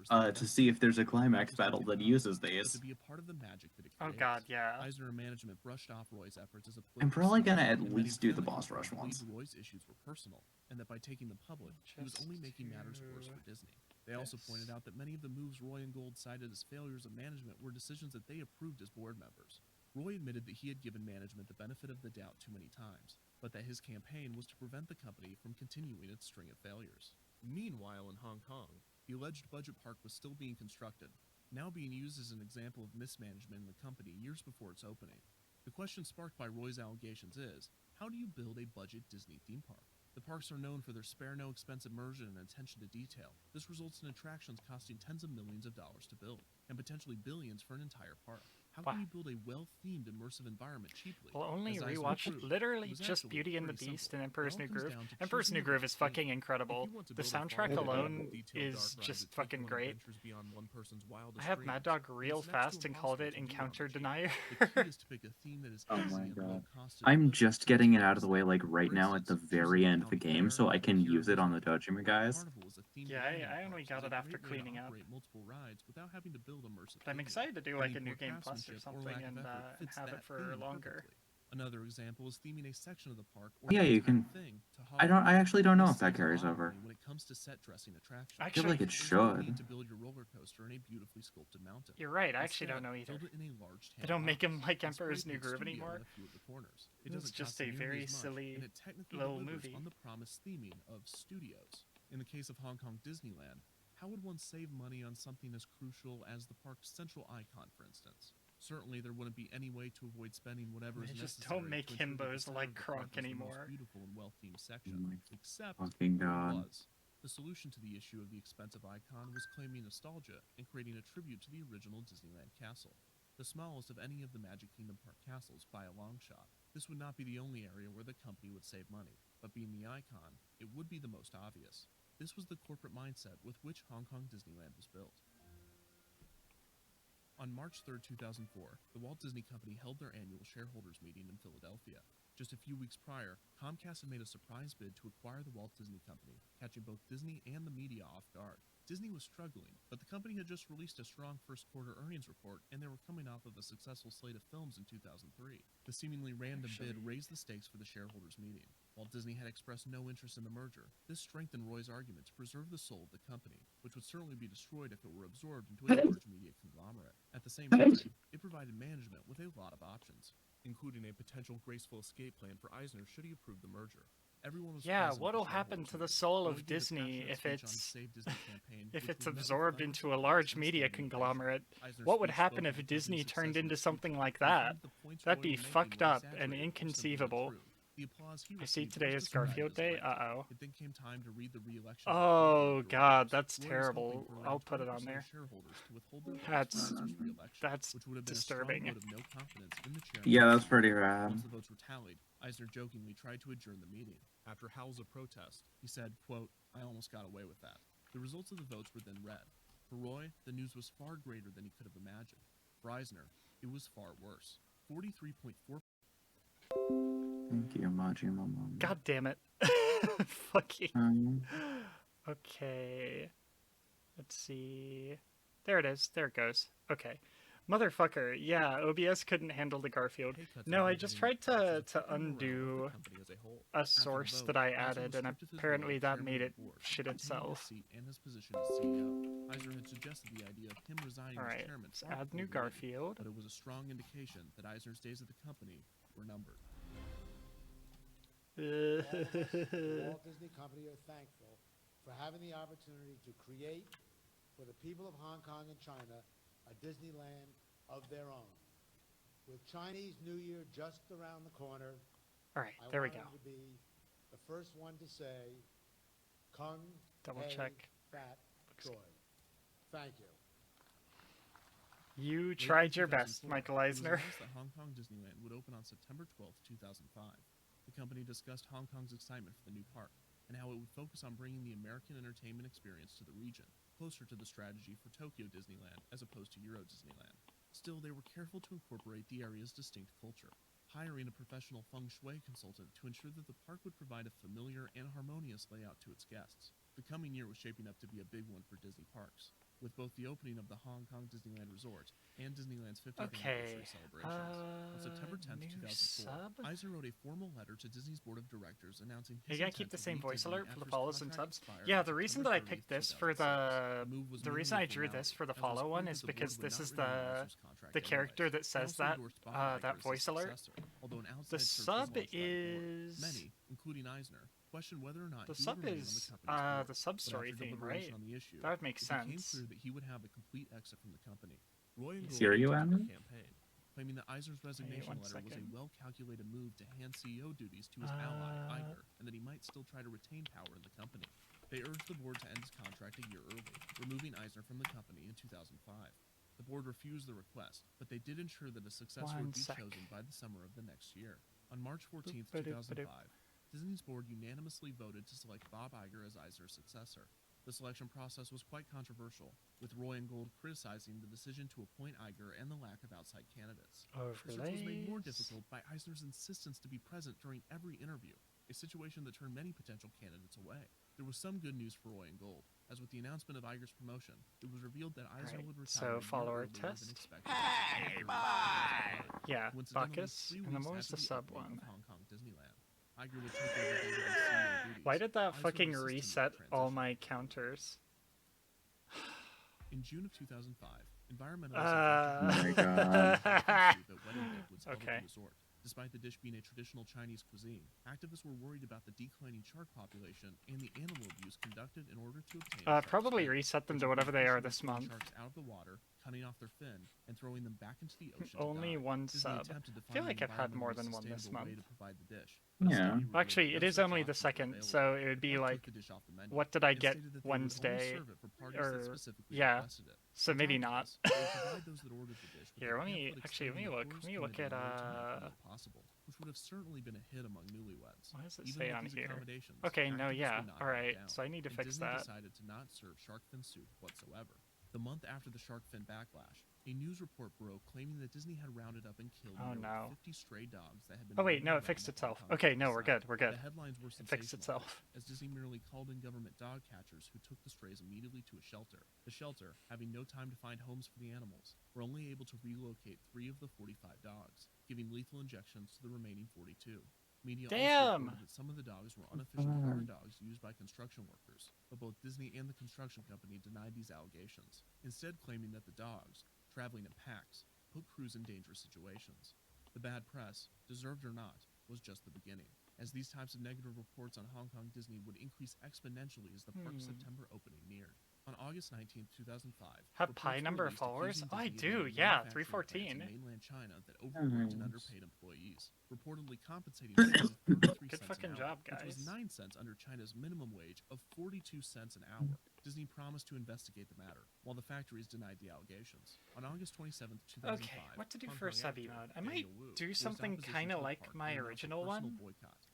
to see if there's a climax battle that uses but these. to be a part of the magic that it Oh creates. god, yeah. Eisner and management brushed off Roy's efforts as a I'm political probably stunt, gonna at and many least do the family boss rush members ones. believed Roy's issues were personal, and that by taking them public, he was only making matters worse for Disney. They also pointed out that many of the moves Roy and Gold cited as failures of management were decisions that they approved as board members. Roy admitted that he had given management the benefit of the doubt too many times, but that his campaign was to prevent the company from continuing its string of failures. Meanwhile, in Hong Kong, the alleged budget park was still being constructed, now being used as an example of mismanagement in the company years before its opening. The question sparked by Roy's allegations is, how do you build a budget Disney theme park? The parks are known for their spare no expense immersion and attention to detail. This results in attractions costing tens of millions of dollars to build, and potentially billions for an entire park. How can you build a well-themed immersive environment cheaply? Well, only As Eisner rewatched proved, it literally was just actually Beauty and the pretty Beast simple. and Emperor's It all New comes Groove. down to Emperor's choosing New the Groove right is fucking theme. incredible. If you want to The build a soundtrack far-reaching, alone detailed is dark ride just that takes fucking one great. adventures beyond one person's I wildest have Mad dreams, Dog then real it's next to fast and called impossible it to do on Encounter the cheap. Denier. The key is to pick a theme that is Oh easy my and low god. cost to I'm develop just and getting it to out of the way like right For now at the instance, very choosing end of the Town game so Fair I can or use it on the Heroes Dojima Resort guys. Carnival is a themed Yeah, event in I the only parks got is it a after great way to cleaning up. operate multiple rides without having to build immersive But I'm theming. excited to do like a Having New poor Game Plus or craftsmanship something lack of and effort fits have it that for theme longer. perfectly. Another example is theming a section of the park or Yeah, the you entire can. thing to I actually don't know This if that saves a carries lot of over. money when it comes to set dressing attractions. I feel like it There's no should. need to build your roller coaster in a beautifully sculpted mountain. You're right, I actually don't Instead, know either. build it in a large They tan don't make him box like and spray Emperor's New paint Groove studio anymore. in a few of the corners. It It's doesn't just cost a nearly very as much, silly and it technically little delivers movie. on the promised theming of studios. In the case of Hong Kong Disneyland, how would one save money on something as crucial as the park's central icon, for instance? Certainly, there wouldn't be any way to avoid spending whatever is They just necessary don't make to ensure that the himbos center like of the park Kronk was the most anymore. beautiful and well-themed Oh section, my except fucking where it god. was. The solution to the issue of the expensive icon was claiming nostalgia and creating a tribute to the original Disneyland castle, the smallest of any of the Magic Kingdom Park castles by a long shot. This would not be the only area where the company would save money, but being the icon, it would be the most obvious. This was the corporate mindset with which Hong Kong Disneyland was built. On March 3, 2004, the Walt Disney Company held their annual shareholders meeting in Philadelphia. Just a few weeks prior, Comcast had made a surprise bid to acquire the Walt Disney Company, catching both Disney and the media off guard. Disney was struggling, but the company had just released a strong first quarter earnings report, and they were coming off of a successful slate of films in 2003. The seemingly random bid raised the stakes for the shareholders meeting. While Disney had expressed no interest in the merger, this strengthened Roy's argument to preserve the soul of the company, which would certainly be destroyed if it were absorbed into a large media conglomerate. At the same time, it provided management with a lot of options, including a potential graceful escape plan for Eisner should he approve the merger. Everyone was Yeah, present at what'll the happen shareholders to the meeting. soul Roy of gave a Disney passionate if speech on his it's Save Disney campaign, if which it's was met with absorbed thunderous into a applause large and media standing conglomerate? ovations. Eisner's What would speech happen spoke if of the Disney company's turned success into in the something future, like and that? claimed the points That'd Roy be were making fucked were up and exaggerated or simply inconceivable. untrue. The applause he I see received today was is described Garfield as Day. right. Uh-oh. It then came time to read the re-election. Oh god, that's Roy was hoping terrible. for I'll around put it on 20% of there. shareholders to withhold their votes for Eisner's re-election, That's which would have been a disturbing. strong vote of no confidence in the chairman. Yeah, that's pretty rad. Once the votes were tallied, Eisner jokingly tried to adjourn the meeting. After howls of protest, he said, quote, "I almost got away with that." The results of the votes were then read. For Roy, the news was far greater than he could have imagined. For Eisner, it was far worse. 43.4. Thank you, Majima. God damn it. Fucking. Okay. Let's see. There it is. There it goes. Okay. Motherfucker. Yeah, OBS couldn't handle the Garfield. No, I just tried to undo a source that I added, and apparently that made it shit itself. Alright, let's add new Garfield. But it was a strong indication that Eisner's days at the company were numbered. The Walt Disney Company are thankful for having the opportunity to create for the people of Hong Kong and China a Disneyland of their own. With Chinese New Year just around the corner, alright, there we go. I wanted to be the first one to say, Kung Double Hei check. Fat Choi. Thank you. You tried your best, Michael Eisner. It was announced that Hong Kong Disneyland would open on September 12, 2005. The company discussed Hong Kong's excitement for the new park and how it would focus on bringing the American entertainment experience to the region, closer to the strategy for Tokyo Disneyland as opposed to Euro Disneyland. Still, they were careful to incorporate the area's distinct culture, hiring a professional feng shui consultant to ensure that the park would provide a familiar and harmonious layout to its guests. The coming year was shaping up to be a big one for Disney parks, with both the opening of the Hong Kong Disneyland Resort and Disneyland's 50th anniversary celebrations. On September 10th, 2004, Eisner wrote a formal letter to Disney's board of directors announcing his You gotta keep the same voice alert for the follows and subs. Yeah, the reason that I picked this for the reason I drew this for the follow one is because this is the character that says that voice alert. The sub is many, including Eisner, question whether or not the sub is the sub story theme, right? That would make sense. It became clear that he would have a complete exit from the company. Roy and Gold campaign, claiming that Eisner's resignation letter was a well-calculated move to hand CEO duties to his ally, Iger, and that he might still try to retain power in the company. They urged the board to end his contract a year early, removing Eisner from the company in 2005. The board refused the request, but they did ensure that a successor would be chosen by the summer of the next year. On March 14, 2005, Disney's board unanimously voted to select Bob Iger as Eisner's successor. The selection process was quite controversial, with Roy and Gold criticizing the decision to appoint Iger and the lack of outside candidates. The search was made more difficult by Eisner's insistence to be present during every interview, a situation that turned many potential candidates away. There was some good news for Roy and Gold, as with the announcement of Iger's promotion, it was revealed that Eisner would retire follower test. Hey, yeah, Bacchus, and then what was the sub one? Hong Kong Disneyland. Iger would take over CEO duties. Why did that fucking reset all my counters? In June of 2005, environmental okay. Resort. Despite the dish being a traditional Chinese cuisine, activists were worried about the declining shark population and the animal abuse conducted in order to obtain probably reset them to whatever they are this month. Sharks out of the water, cutting off their fin, and throwing them back into the ocean. Only one sub. I feel like I've had more than one this month. Yeah. Actually, it is only the second, so it would be like, what did I get Wednesday? Or, yeah, so maybe not. Here, let me look. Let me look at, which would have certainly been a hit among newlyweds. What does it say on here? Okay, no, yeah, alright, so I need to fix Disney that. decided to not serve shark fin soup whatsoever. The month after the shark fin backlash, a news report broke claiming that Disney had rounded up and killed nearly 50 stray dogs that had been... Oh wait, no, it fixed itself. Okay, no, we're good, we're good. The headlines were it fixed itself. As Disney merely called in government dog catchers who took the strays immediately to a shelter. The shelter, having no time to find homes for the animals, were only able to relocate 3 of the 45 dogs, giving lethal injections to the remaining 42. Media also reported that some of the dogs were unofficial guard dogs used by construction workers, but both Disney and the construction company denied these allegations, instead claiming that the dogs, traveling in packs, put crews in dangerous situations. The bad press, deserved or not, was just the beginning, as these types of negative reports on Hong Kong Disney would increase exponentially as the park's September opening neared. On August 19, 2005, have pi number of followers? Oh, I do, yeah, 314. Mainland China that overworked and underpaid employees, reportedly compensating them with 33 Good cents fucking an job, hour, which was 9 cents under China's minimum wage of 42 cents an hour. Disney promised to investigate the matter, while the factories denied the allegations. On August 27, 2005, okay, what to do for a sub emote? I might do something kind of like my original one.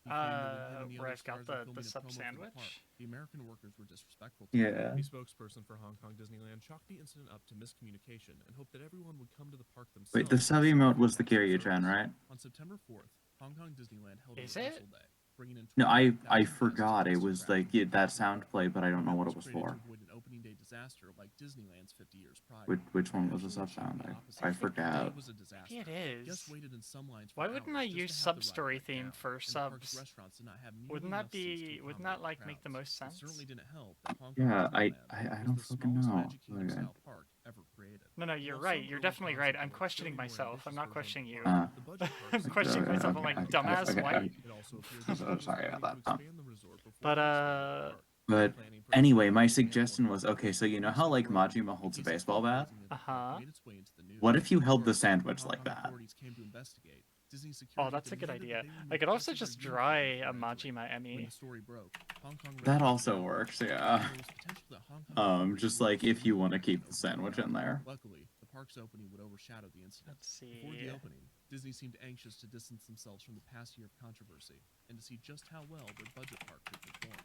He claimed that when him and the Where other I've got stars were the filming a sub promo for the sandwich. park, the American workers were disrespectful to him. Yeah. A spokesperson for Hong Kong Disneyland chalked the incident up to miscommunication and hoped that everyone would come to the park themselves. Wait, the sub emote was the Carrier Kiryu-chan, right? On September 4th, Hong Kong Disneyland held Is a it? rehearsal day, bringing in No, I 20,000 guests forgot to it test was the like crowd. that sound play, but I don't know what it was created for. to avoid an opening day disaster like Disneyland's 50 years prior. Which one was the Actually sub sound? achieved the opposite. I The forgot. day was a disaster. Maybe it Guests is. waited in some lines for Why wouldn't I hours use just to have the ride sub-story break theme down, for and the park's subs? restaurants did not have nearly Wouldn't that enough seats to be? Wouldn't that accommodate like make the crowds. most It sense? certainly didn't help that Hong Kong Yeah, Disneyland I was don't the fucking smallest know. Magic Kingdom Okay. style park ever created. No, you're While right. some You're early definitely right. concept I'm work questioning showed a more myself. I'm ambitious not version questioning of you. the park, the budget park I'm seemed questioning to myself. I'm like, dumbass, okay, why? It also appears that Disney was sorry planning about to that. expand the resort before But, they expanded the park. But Planning for anyway, my expansion and suggestion more was, growth. okay, so you know how like Majima holds a baseball bat? Uh-huh. Made its way into the news. What if you held the First, sandwich Hong like Kong that? authorities came to investigate. Disney Oh, security that's a good demanded idea. that they remove I could also parts of just their dry uniform a before entering. Majima When Emmy. the story broke, Hong Kong That residents also gathered, works, and yeah. there was potential that Hong Kong authorities Just would like if you pursue want to the keep plan the and sandwich open in the there. park. Luckily, the park's opening would overshadow the incident. Let's see. Before the opening, Disney seemed anxious to distance themselves from the past year of controversy and to see just how well their budget park could perform.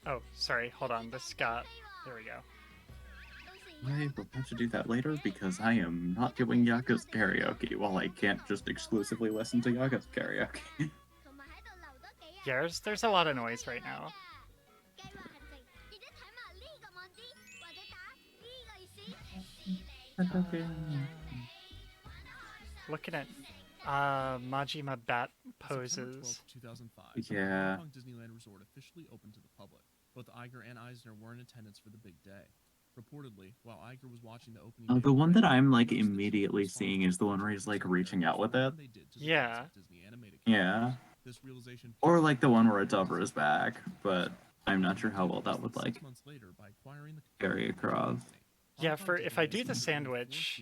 Oh, sorry. Hold on. This got. There we go. I will have to do that later because I am not doing Yaka's karaoke while I can't just exclusively listen to Yaka's karaoke. Yeah, there's a lot of noise right now. Looking at Majima bat poses. 2005, Yeah. Hong Kong Disneyland Resort officially opened to the public. Both Iger and Eisner were in attendance for the big day. Reportedly, while Iger was watching the opening day The one parade, that I'm like he noticed that immediately was seeing following is the one where he's like the reaching out with it. they did to the Yeah. classic Disney animated Yeah. characters. This realization Or like the one where a Dover is back, but I'm not sure how well that would like 6 months later by acquiring the carry across. Yeah, for if I do the sandwich,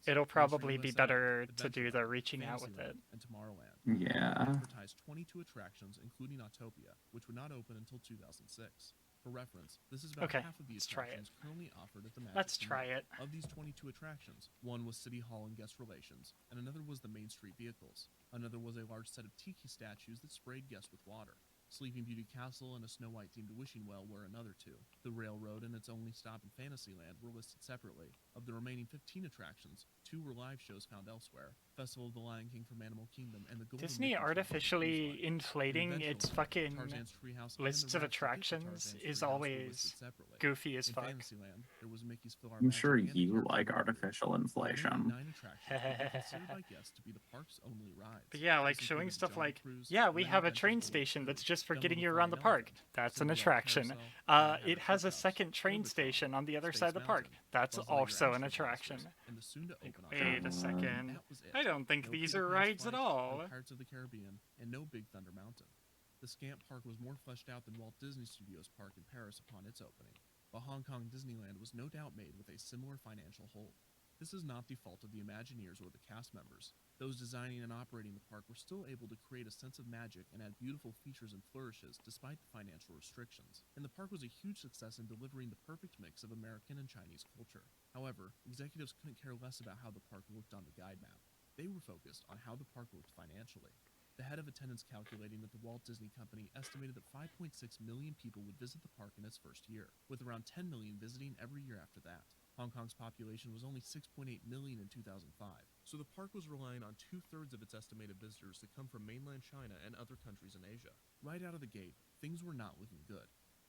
it'll probably be better to do the reaching out with it. And Tomorrowland. Yeah. Advertised 22 attractions, including Autopia, which would not open until 2006. For reference, this is about Okay, half of the let's try it. attractions currently offered at the Magic Let's Kingdom. try it. Of these 22 attractions, one was City Hall and Guest Relations, and another was the Main Street Vehicles. Another was a large set of tiki statues that sprayed guests with water. Sleeping Beauty Castle and a Snow White-themed wishing well were another two. The Railroad and its only stop in Fantasyland were listed separately. Of the remaining 15 attractions, 2 were live shows found elsewhere. Festival of the Lion King from Animal Kingdom and the Golden Disney Mickey from artificially Cruise Line. inflating In its Adventureland, fucking Tarzan's Treehouse and lists the of rides to get to attractions Tarzan's is Treehouse were always listed separately. goofy as In fuck. Fantasyland, there was Mickey's I'm PhilharMagic sure and a you character like movie. artificial The remaining inflation. 9 attractions would be considered by guests to be the park's only rides. But yeah, like This showing included stuff Jungle like, Cruise, yeah, we Many have a Adventures train Below station Cruise, that's just for Jungle getting the you around the Flying park. Elephant, That's an Cinderella attraction. Carousel, Mad It Hatter has a Treehouse, second train Orbitron, station on the other Space side of the park. Mountain, That's Buzz Lightyear also an Action attraction. Monsters, and the soon-to-open Wait a Autopia. second. That was it. I don't think No these Peter are Pan's rides at Flight, all. no Pirates of the Caribbean, and no Big Thunder Mountain. The Scamp Park was more fleshed out than Walt Disney Studios Park in Paris upon its opening, while Hong Kong Disneyland was no doubt made with a similar financial hold. This is not the fault of the Imagineers or the cast members. Those designing and operating the park were still able to create a sense of magic and add beautiful features and flourishes despite the financial restrictions. And the park was a huge success in delivering the perfect mix of American and Chinese culture. However, executives couldn't care less about how the park looked on the guide map. They were focused on how the park looked financially. The head of attendance calculating that the Walt Disney Company estimated that 5.6 million people would visit the park in its first year, with around 10 million visiting every year after that. Hong Kong's population was only 6.8 million in 2005, so the park was relying on 2/3 of its estimated visitors to come from mainland China and other countries in Asia. Right out of the gate, things were not looking good.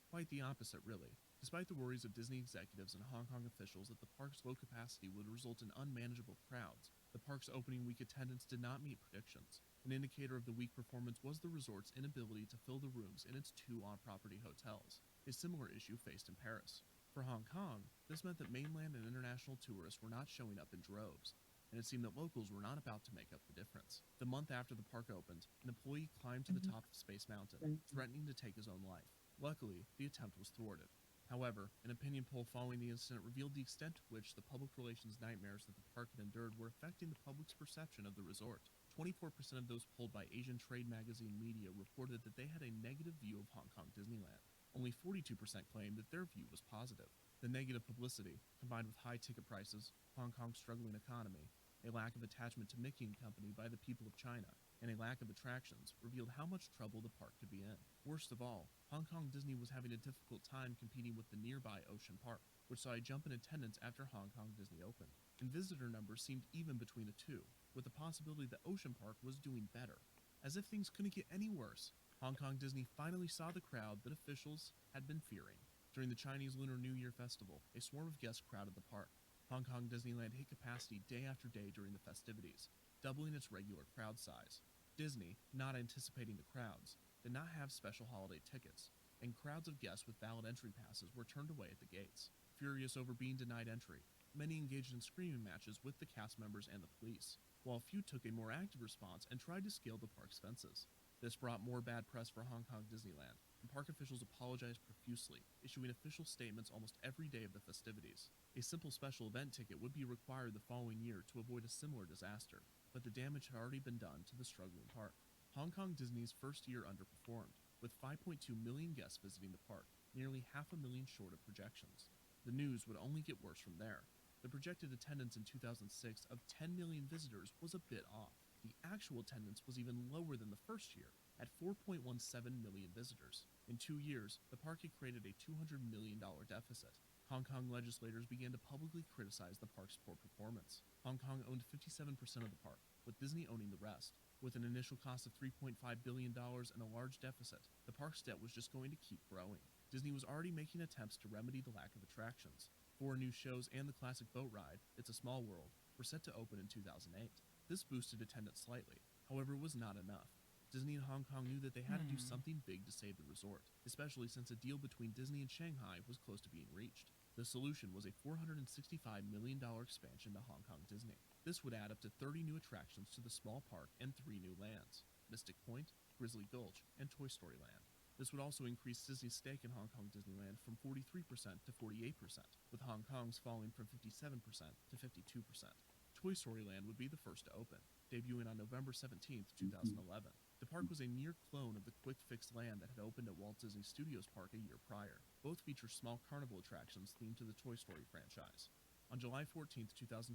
Quite the opposite, really. Despite the worries of Disney executives and Hong Kong officials that the park's low capacity would result in unmanageable crowds, the park's opening week attendance did not meet predictions. An indicator of the weak performance was the resort's inability to fill the rooms in its 2 on-property hotels, a similar issue faced in Paris. For Hong Kong, this meant that mainland and international tourists were not showing up in droves, and it seemed that locals were not about to make up the difference. The month after the park opened, an employee climbed to the top of Space Mountain, threatening to take his own life. Luckily, the attempt was thwarted. However, an opinion poll following the incident revealed the extent to which the public relations nightmares that the park had endured were affecting the public's perception of the resort. 24% of those polled by Asian trade magazine media reported that they had a negative view of Hong Kong Disneyland. Only 42% claimed that their view was positive. The negative publicity, combined with high ticket prices, Hong Kong's struggling economy, a lack of attachment to Mickey and Company by the people of China, and a lack of attractions revealed how much trouble the park could be in. Worst of all, Hong Kong Disney was having a difficult time competing with the nearby Ocean Park, which saw a jump in attendance after Hong Kong Disney opened. And visitor numbers seemed even between the two, with the possibility that Ocean Park was doing better. As if things couldn't get any worse, Hong Kong Disney finally saw the crowd that officials had been fearing. During the Chinese Lunar New Year festival, a swarm of guests crowded the park. Hong Kong Disneyland hit capacity day after day during the festivities, doubling its regular crowd size. Disney, not anticipating the crowds, did not have special holiday tickets, and crowds of guests with valid entry passes were turned away at the gates. Furious over being denied entry, many engaged in screaming matches with the cast members and the police, while few took a more active response and tried to scale the park's fences. This brought more bad press for Hong Kong Disneyland, and park officials apologized profusely, issuing official statements almost every day of the festivities. A simple special event ticket would be required the following year to avoid a similar disaster, but the damage had already been done to the struggling park. Hong Kong Disney's first year underperformed, with 5.2 million guests visiting the park, nearly 500,000 short of projections. The news would only get worse from there. The projected attendance in 2006 of 10 million visitors was a bit off. The actual attendance was even lower than the first year, at 4.17 million visitors. In 2 years, the park had created a $200 million deficit. Hong Kong legislators began to publicly criticize the park's poor performance. Hong Kong owned 57% of the park, with Disney owning the rest. With an initial cost of $3.5 billion and a large deficit, the park's debt was just going to keep growing. Disney was already making attempts to remedy the lack of attractions. 4 new shows and the classic boat ride, It's a Small World, were set to open in 2008. This boosted attendance slightly, however it was not enough. Disney and Hong Kong knew that they had to do something big to save the resort, especially since a deal between Disney and Shanghai was close to being reached. The solution was a $465 million expansion to Hong Kong Disney. This would add up to 30 new attractions to the small park and 3 new lands, Mystic Point, Grizzly Gulch, and Toy Story Land. This would also increase Disney's stake in Hong Kong Disneyland from 43% to 48%, with Hong Kong's falling from 57% to 52%. Toy Story Land would be the first to open, debuting on November 17, 2011. The park was a near clone of the quick-fix land that had opened at Walt Disney Studios Park a year prior. Both feature small carnival attractions themed to the Toy Story franchise. On July 14, 2012,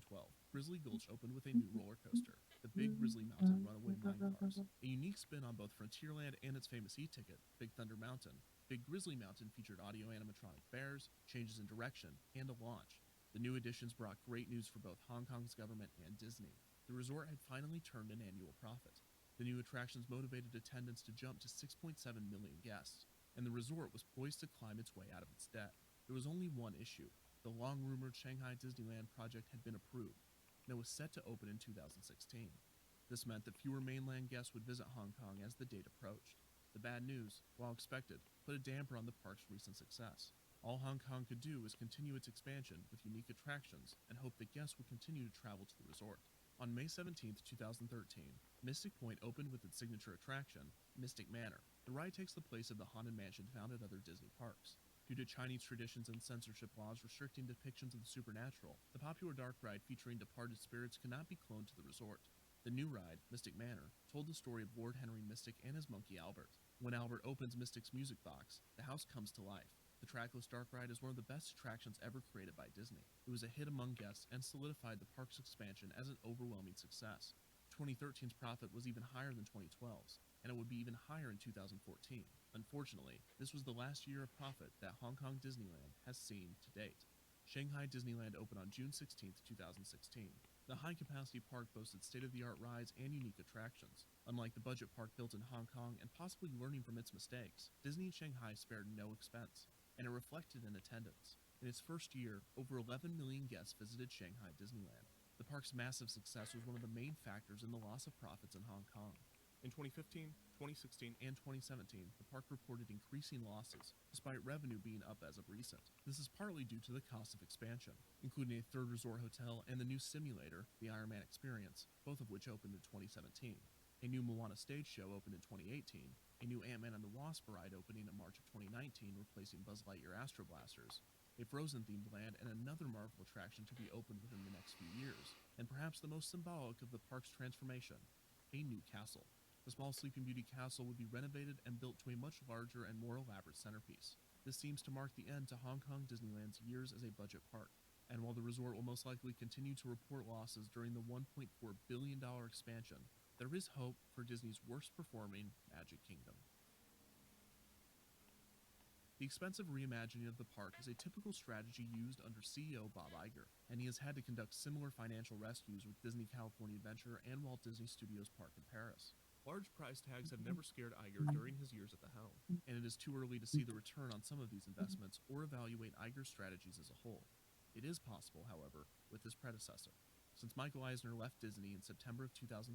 Grizzly Gulch opened with a new roller coaster, the Big Grizzly Mountain Runaway Mine Cars. A unique spin on both Frontierland and its famous e-ticket, Big Thunder Mountain, Big Grizzly Mountain featured audio animatronic bears, changes in direction, and a launch. The new additions brought great news for both Hong Kong's government and Disney. The resort had finally turned an annual profit. The new attractions motivated attendance to jump to 6.7 million guests, and the resort was poised to climb its way out of its debt. There was only one issue. The long-rumored Shanghai Disneyland project had been approved, and it was set to open in 2016. This meant that fewer mainland guests would visit Hong Kong as the date approached. The bad news, while expected, put a damper on the park's recent success. All Hong Kong could do was continue its expansion with unique attractions and hope that guests would continue to travel to the resort. On May 17, 2013, Mystic Point opened with its signature attraction, Mystic Manor. The ride takes the place of the Haunted Mansion found at other Disney parks. Due to Chinese traditions and censorship laws restricting depictions of the supernatural, the popular dark ride featuring departed spirits could not be cloned to the resort. The new ride, Mystic Manor, told the story of Lord Henry Mystic and his monkey Albert. When Albert opens Mystic's music box, the house comes to life. The trackless dark ride is one of the best attractions ever created by Disney. It was a hit among guests and solidified the park's expansion as an overwhelming success. 2013's profit was even higher than 2012's, and it would be even higher in 2014. Unfortunately, this was the last year of profit that Hong Kong Disneyland has seen to date. Shanghai Disneyland opened on June 16, 2016. The high-capacity park boasted state-of-the-art rides and unique attractions. Unlike the budget park built in Hong Kong and possibly learning from its mistakes, Disney in Shanghai spared no expense, and it reflected in attendance. In its first year, over 11 million guests visited Shanghai Disneyland. The park's massive success was one of the main factors in the loss of profits in Hong Kong. In 2015, 2016, and 2017, the park reported increasing losses, despite revenue being up as of recent. This is partly due to the cost of expansion, including a third resort hotel and the new simulator, the Iron Man Experience, both of which opened in 2017. A new Moana stage show opened in 2018, a new Ant-Man and the Wasp ride opening in March of 2019, replacing Buzz Lightyear Astro Blasters, a Frozen-themed land, and another Marvel attraction to be opened within the next few years, and perhaps the most symbolic of the park's transformation, a new castle. The small Sleeping Beauty castle would be renovated and built to a much larger and more elaborate centerpiece. This seems to mark the end to Hong Kong Disneyland's years as a budget park, and while the resort will most likely continue to report losses during the $1.4 billion expansion, there is hope for Disney's worst performing Magic Kingdom. The expensive reimagining of the park is a typical strategy used under CEO Bob Iger, and he has had to conduct similar financial rescues with Disney California Adventure and Walt Disney Studios Park in Paris. Large price tags have never scared Iger during his years at the helm, and it is too early to see the return on some of these investments or evaluate Iger's strategies as a whole. It is possible, however, with his predecessor. Since Michael Eisner left Disney in September of 2005,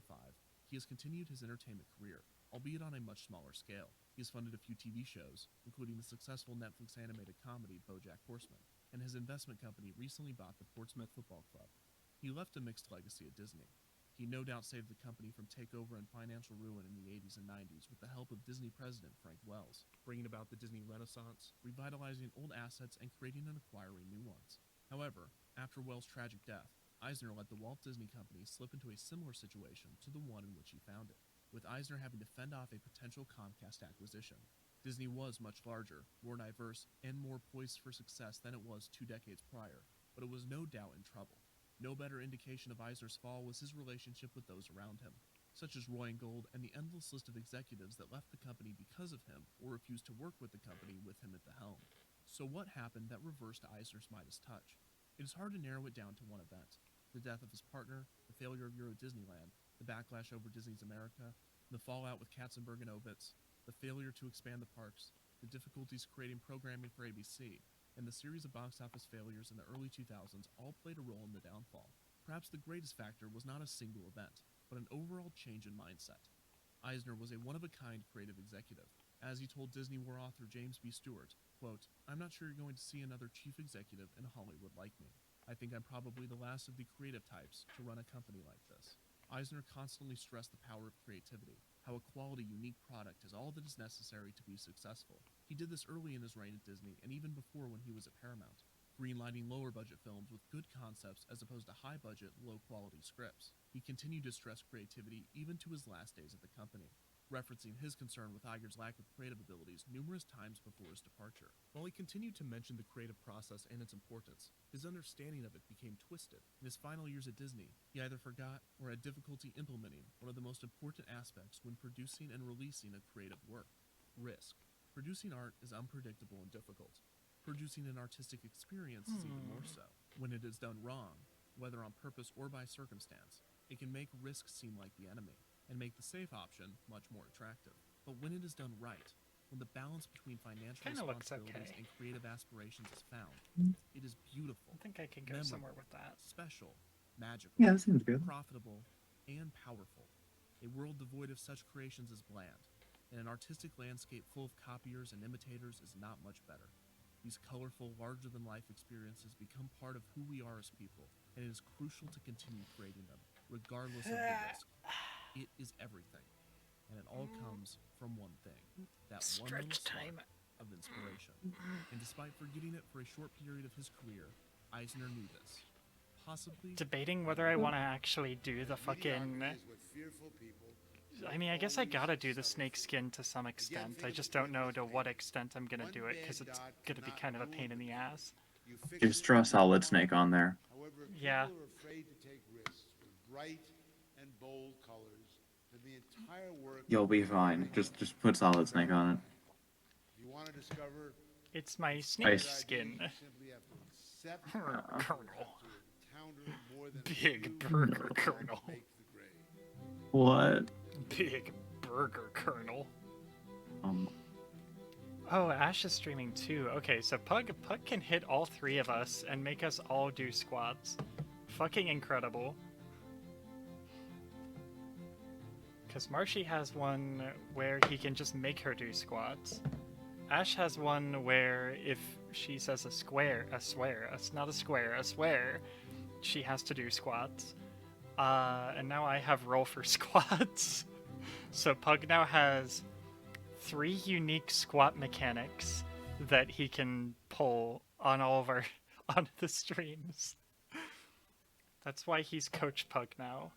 he has continued his entertainment career, albeit on a much smaller scale. He has funded a few TV shows, including the successful Netflix animated comedy BoJack Horseman, and his investment company recently bought the Portsmouth Football Club. He left a mixed legacy at Disney. He no doubt saved the company from takeover and financial ruin in the 80s and 90s with the help of Disney president Frank Wells, bringing about the Disney Renaissance, revitalizing old assets, and creating and acquiring new ones. However, after Wells' tragic death, Eisner let the Walt Disney Company slip into a similar situation to the one in which he found it, with Eisner having to fend off a potential Comcast acquisition. Disney was much larger, more diverse, and more poised for success than it was 2 decades prior, but it was no doubt in trouble. No better indication of Eisner's fall was his relationship with those around him, such as Roy and Gold and the endless list of executives that left the company because of him or refused to work with the company with him at the helm. So what happened that reversed Eisner's Midas touch? It is hard to narrow it down to one event: the death of his partner, the failure of Euro Disneyland, the backlash over Disney's America, the fallout with Katzenberg and Ovitz, the failure to expand the parks, the difficulties creating programming for ABC, and the series of box office failures in the early 2000s all played a role in the downfall. Perhaps the greatest factor was not a single event, but an overall change in mindset. Eisner was a one-of-a-kind creative executive. As he told Disney War author James B. Stewart, quote, "I'm not sure you're going to see another chief executive in Hollywood like me. I think I'm probably the last of the creative types to run a company like this." Eisner constantly stressed the power of creativity, how a quality, unique product is all that is necessary to be successful. He did this early in his reign at Disney and even before when he was at Paramount, greenlighting lower-budget films with good concepts as opposed to high-budget, low-quality scripts. He continued to stress creativity even to his last days at the company, referencing his concern with Iger's lack of creative abilities numerous times before his departure. While he continued to mention the creative process and its importance, his understanding of it became twisted. In his final years at Disney, he either forgot or had difficulty implementing one of the most important aspects when producing and releasing a creative work: risk. Producing art is unpredictable and difficult. Producing an artistic experience is even more so. When it is done wrong, whether on purpose or by circumstance, it can make risk seem like the enemy, and make the safe option much more attractive. But when it is done right, when the balance between financial responsibilities and creative aspirations is found, it is beautiful. I think I could go somewhere with that. Special, magical, Yeah, that seems good. Profitable, and powerful. A world devoid of such creations is bland, and an artistic landscape full of copiers and imitators is not much better. These colorful, larger-than-life experiences become part of who we are as people, and it is crucial to continue creating them, regardless of the risk. It is everything, and it all comes from one thing, that one little spark of inspiration. And despite forgetting it for a short period of his career, Eisner knew this. Possibly debating whether I want to actually do the fucking... I mean, I guess I gotta do the snake skin to some extent. I just don't know to what extent I'm gonna do it, because it's gonna be kind of a pain in the ass. Just draw Solid Snake on there. Yeah. You'll be fine. Just put Solid Snake on it. It's my snake skin. Colonel. Big burger Colonel. What? Big burger Colonel. Oh, Ash is streaming too. Okay, so Pug can hit all three of us and make us all do squats. Fucking incredible. Because Marshy has one where he can just make her do squats. Ash has one where if she says a swear, she has to do squats. And now I have roll for squats. So Pug now has 3 unique squat mechanics that he can pull on all of our on the streams. That's why he's Coach Pug now.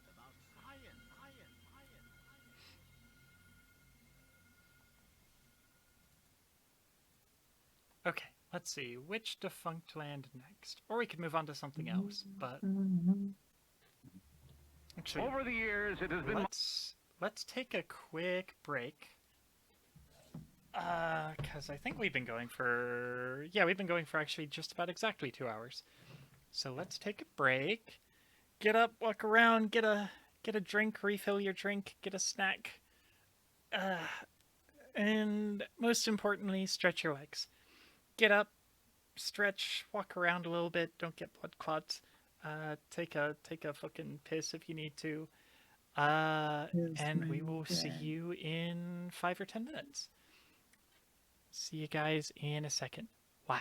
Okay, let's see. Which defunct land next? Or we could move on to something else, but... Actually, Over the years, it has been... let's take a quick break. Because I think we've been going for... Yeah, we've been going for actually just about exactly 2 hours. So let's take a break. Get up, walk around, get a drink, refill your drink, get a snack. And most importantly, stretch your legs. Get up, stretch, walk around a little bit, don't get blood clots. Take a fucking piss if you need to. And we will see you in 5 or 10 minutes. See you guys in a second. Wow.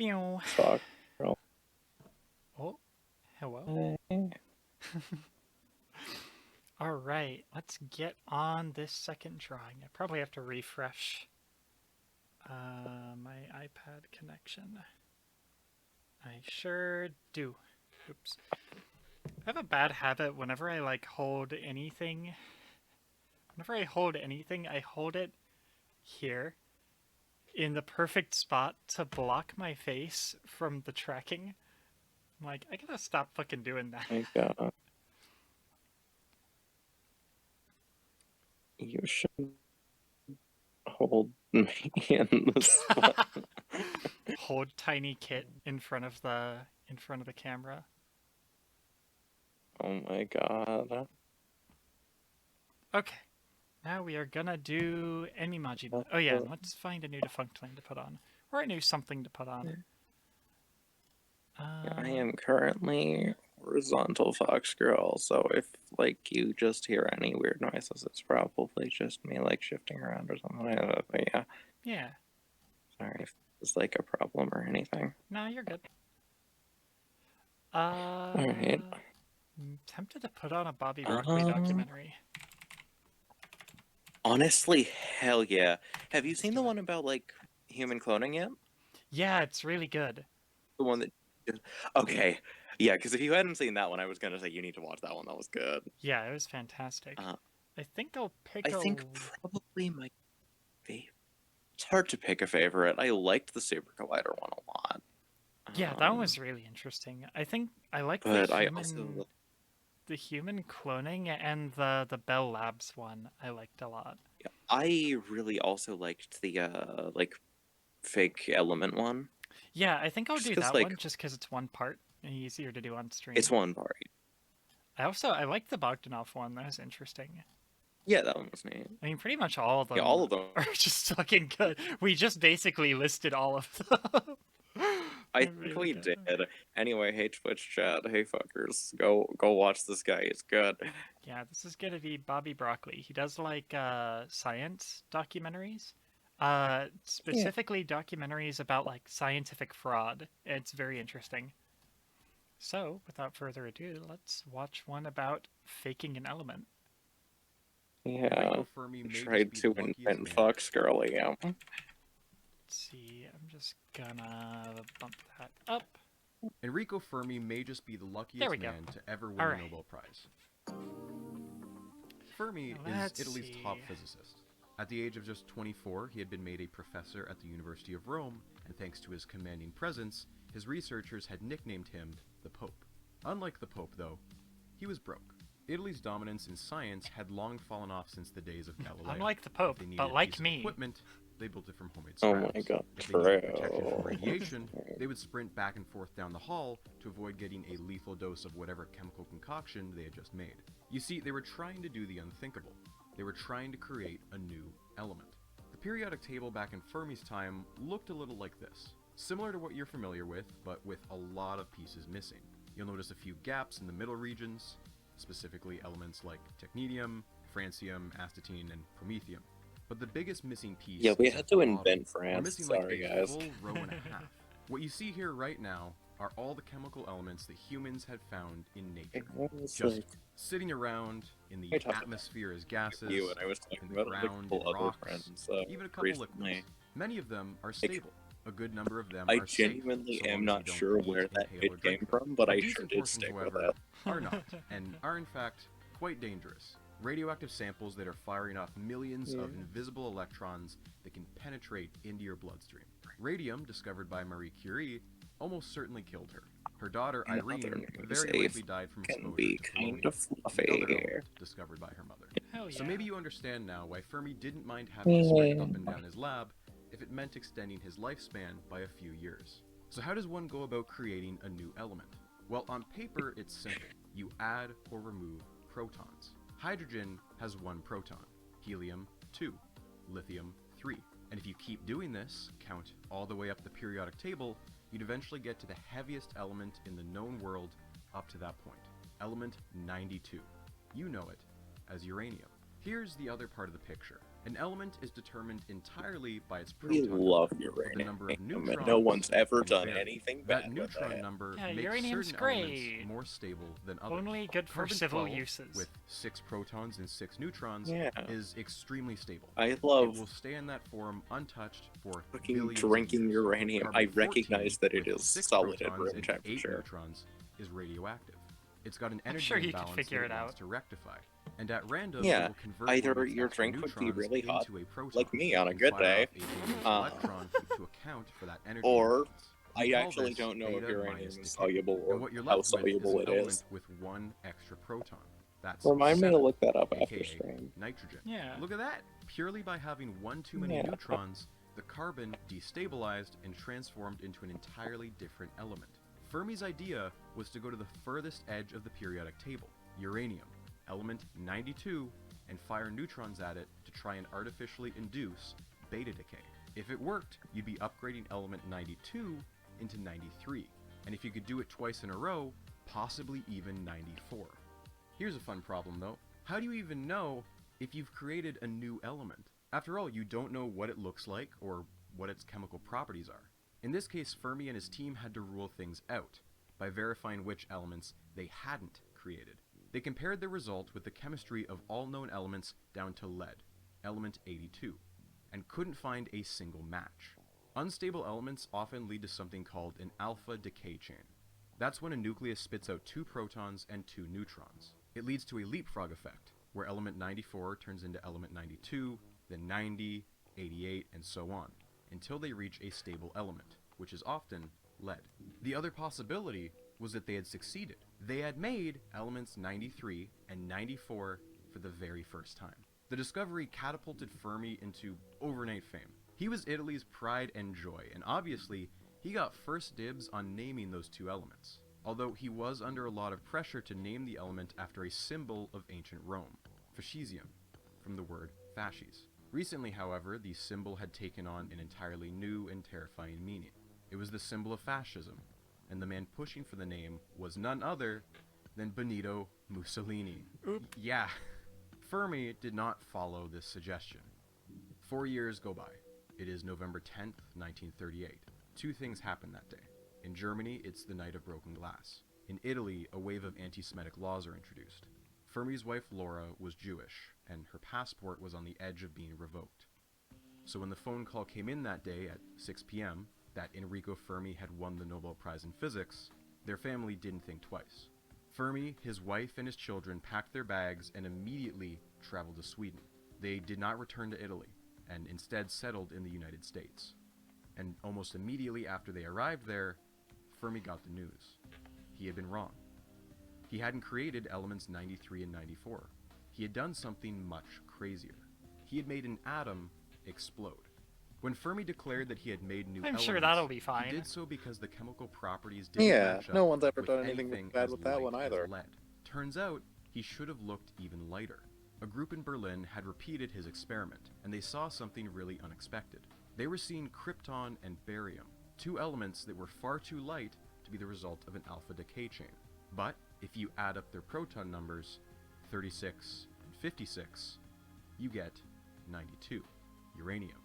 Pew. Fuck. Girl. Oh, hello. All right, let's get on this second drawing. I probably have to refresh my iPad connection. I sure do. Oops. I have a bad habit whenever I like hold anything. Whenever I hold anything, I hold it here in the perfect spot to block my face from the tracking. I'm like, I gotta stop fucking doing that. My God. You should hold me in the spot. Hold tiny Kit in front of the camera. Oh my God. Okay. Now we are gonna do Emimaji. Oh yeah, and let's find a new defunct thing to put on. Or a new something to put on. I am currently horizontal fox girl, so if like you just hear any weird noises, it's probably just me like shifting around or something like that. But yeah. Yeah. Sorry if it's like a problem or anything. No, you're good. Alright. I'm tempted to put on a Bobby Broccoli documentary. Honestly, hell yeah. Have you seen the one about like human cloning yet? Yeah, it's really good. The one that... Okay. Yeah, because if you hadn't seen that one, I was going to say you need to watch that one. That was good. Yeah, it was fantastic. I think I'll pick I think probably my favorite. It's hard to pick a favorite. I liked the Super Collider one a lot. Yeah, that one was really interesting. I think I like the human cloning and the Bell Labs one I liked a lot. Yeah, I really also liked the like fake element one. Yeah, I think I'll do that like, one just because it's one part and easier to do on stream. It's one part. I liked the Bogdanov one. That was interesting. Yeah, that one was neat. I mean, pretty much all of them. Yeah, all of them are just fucking good. We just basically listed all of them. I think we did. Anyway, hey Twitch chat, hey fuckers, go watch this guy. It's good. Yeah, this is gonna be Bobby Broccoli. He does like science documentaries, specifically documentaries about like scientific fraud. It's very interesting. So, without further ado, let's watch one about faking an element. Yeah, tried to invent Fox Girl, yeah. Let's see, I'm just gonna bump that up. Enrico Fermi may just be the luckiest man to ever win a Nobel Prize. Fermi is Italy's top physicist. At the age of just 24, he had been made a professor at the University of Rome, and thanks to his commanding presence, his researchers had nicknamed him the Pope. Unlike the Pope, though, he was broke. Italy's dominance in science had long fallen off since the days of Galileo. Unlike the Pope, but like me. Equipment, they built it from homemade Oh scraps. my God, If they needed protection from radiation, they would sprint back and forth down the hall to avoid getting a lethal dose of whatever chemical concoction they had just made. You see, they were trying to do the unthinkable. They were trying to create a new element. The periodic table back in Fermi's time looked a little like this. Similar to what you're familiar with, but with a lot of pieces missing. You'll notice a few gaps in the middle regions, specifically elements like technetium, francium, astatine, and promethium. But the biggest missing piece... Yeah, we had to invent France. Sorry, like guys. Full row and a half. What you see here right now are all the chemical elements that humans had found in nature. Just like... sitting around in the atmosphere as gases, you and I was talking in the about ground, like, in other rocks, friends, even a couple recently. liquids. Many of them are stable. A good number of them I are genuinely safe, so am long as not you don't sure eat, where that inhale, or bit drink came them. from, but A I decent sure did portion, stick with however, that. are not, and are in fact quite dangerous. Radioactive samples that are firing off millions of invisible electrons that can penetrate into your bloodstream. Radium, discovered by Marie Curie, almost certainly killed her. Her daughter Irene very likely died from exposure to polonium, the other element discovered by her mother. So maybe you understand now why Fermi didn't mind having to sprint up and down his lab if it meant extending his lifespan by a few years. So how does one go about creating a new element? Well, on paper, it's simple. You add or remove protons. Hydrogen has 1 proton, helium 2, lithium 3. And if you keep doing this, count all the way up the periodic table, you'd eventually get to the heaviest element in the known world up to that point, element 92. You know it as uranium. Here's the other part of the picture. An element is determined entirely by its We proton love number, but the number of uranium, neutrons and no one's ever can done vary. anything That bad with neutron that. number Yeah, makes uranium's certain great. elements more stable than others. Only good for Carbon civil 12, uses. with 6 protons and 6 neutrons, Yeah. is extremely stable. I love It will stay in that form untouched for fucking billions of drinking years. uranium. Carbon I recognize 14, that it with is 6 solid at protons room and 8 temperature. neutrons, is radioactive. It's got an energy sure you could imbalance figure that it it wants out. to rectify. And at random, Yeah, it will convert either one of its your extra drink would be neutrons really hot, into a proton, like me on a and good fire day, off a valence electron to account for that energy or imbalance. We I call actually this don't know if beta uranium minus is decay. soluble or And what you're how left with is soluble an it element is. with 1 extra proton. That's Remind me to 7, look that up after aka stream. nitrogen. Yeah. Look at that! Purely by having 1 too many Yeah. neutrons, the carbon destabilized and transformed into an entirely different element. Fermi's idea was to go to the furthest edge of the periodic table, uranium, element 92, and fire neutrons at it to try and artificially induce beta decay. If it worked, you'd be upgrading element 92 into 93, and if you could do it twice in a row, possibly even 94. Here's a fun problem though. How do you even know if you've created a new element? After all, you don't know what it looks like or what its chemical properties are. In this case, Fermi and his team had to rule things out by verifying which elements they hadn't created. They compared the result with the chemistry of all known elements down to lead, element 82, and couldn't find a single match. Unstable elements often lead to something called an alpha decay chain. That's when a nucleus spits out 2 protons and 2 neutrons. It leads to a leapfrog effect, where element 94 turns into element 92, then 90, 88, and so on, until they reach a stable element, which is often lead. The other possibility was that they had succeeded. They had made elements 93 and 94 for the very first time. The discovery catapulted Fermi into overnight fame. He was Italy's pride and joy, and obviously, he got first dibs on naming those 2 elements, although he was under a lot of pressure to name the element after a symbol of ancient Rome, fascisium, from the word fasces. Recently, however, the symbol had taken on an entirely new and terrifying meaning. It was the symbol of fascism, and the man pushing for the name was none other than Benito Mussolini. Yeah, Fermi did not follow this suggestion. 4 years go by. It is November 10th, 1938. 2 things happen that day. In Germany, it's the Night of Broken Glass. In Italy, a wave of anti-Semitic laws are introduced. Fermi's wife Laura was Jewish, and her passport was on the edge of being revoked. So when the phone call came in that day at 6 p.m., that Enrico Fermi had won the Nobel Prize in Physics, their family didn't think twice. Fermi, his wife, and his children packed their bags and immediately traveled to Sweden. They did not return to Italy, and instead settled in the United States. And almost immediately after they arrived there, Fermi got the news. He had been wrong. He hadn't created elements 93 and 94. He had done something much crazier. He had made an atom explode. When Fermi declared that he had made new elements, sure that'll be fine. he did so because the chemical properties didn't Yeah, match up no one's ever with done anything bad as with that light one as either. lead. Turns out, he should have looked even lighter. A group in Berlin had repeated his experiment, and they saw something really unexpected. They were seeing krypton and barium, 2 elements that were far too light to be the result of an alpha decay chain. But if you add up their proton numbers, 36 and 56, you get 92, uranium.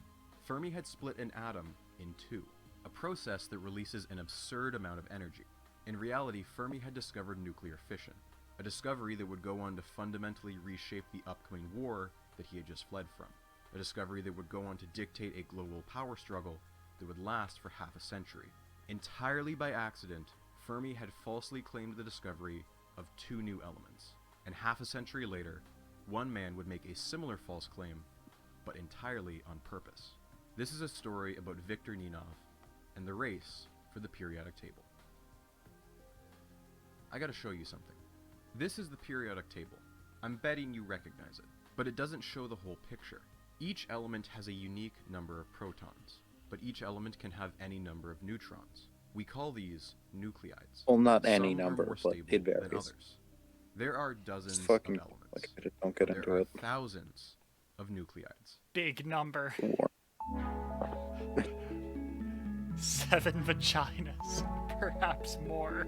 Fermi had split an atom in 2, a process that releases an absurd amount of energy. In reality, Fermi had discovered nuclear fission, a discovery that would go on to fundamentally reshape the upcoming war that he had just fled from, a discovery that would go on to dictate a global power struggle that would last for half a century. Entirely by accident, Fermi had falsely claimed the discovery of 2 new elements, and half a century later, one man would make a similar false claim, but entirely on purpose. This is a story about Viktor Ninov and the race for the periodic table. I gotta show you something. This is the periodic table. I'm betting you recognize it, but it doesn't show the whole picture. Each element has a unique number of protons, but each element can have any number of neutrons. We call these nuclides. Well, not any Some are number, more but stable it than varies. others. There are dozens Just fucking of elements. look at it, don't get There into are it. thousands of nuclides. Big number. 7 vaginas, perhaps more.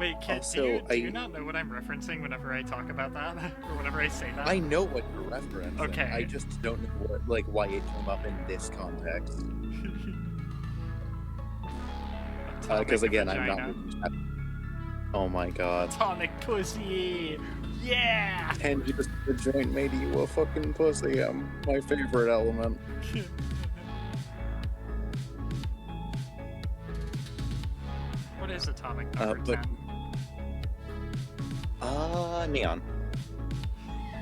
Wait, kid, Also, do you not know what I'm referencing whenever I talk about that? Or whenever I say that? I know what you're referencing. Okay. I just don't know what, why it came up in this context. Because again, vagina. I'm not. Oh my god. Atomic pussy! Yeah! And you just the joint made you a fucking pussy. My favorite element. What is atomic number 10? Neon.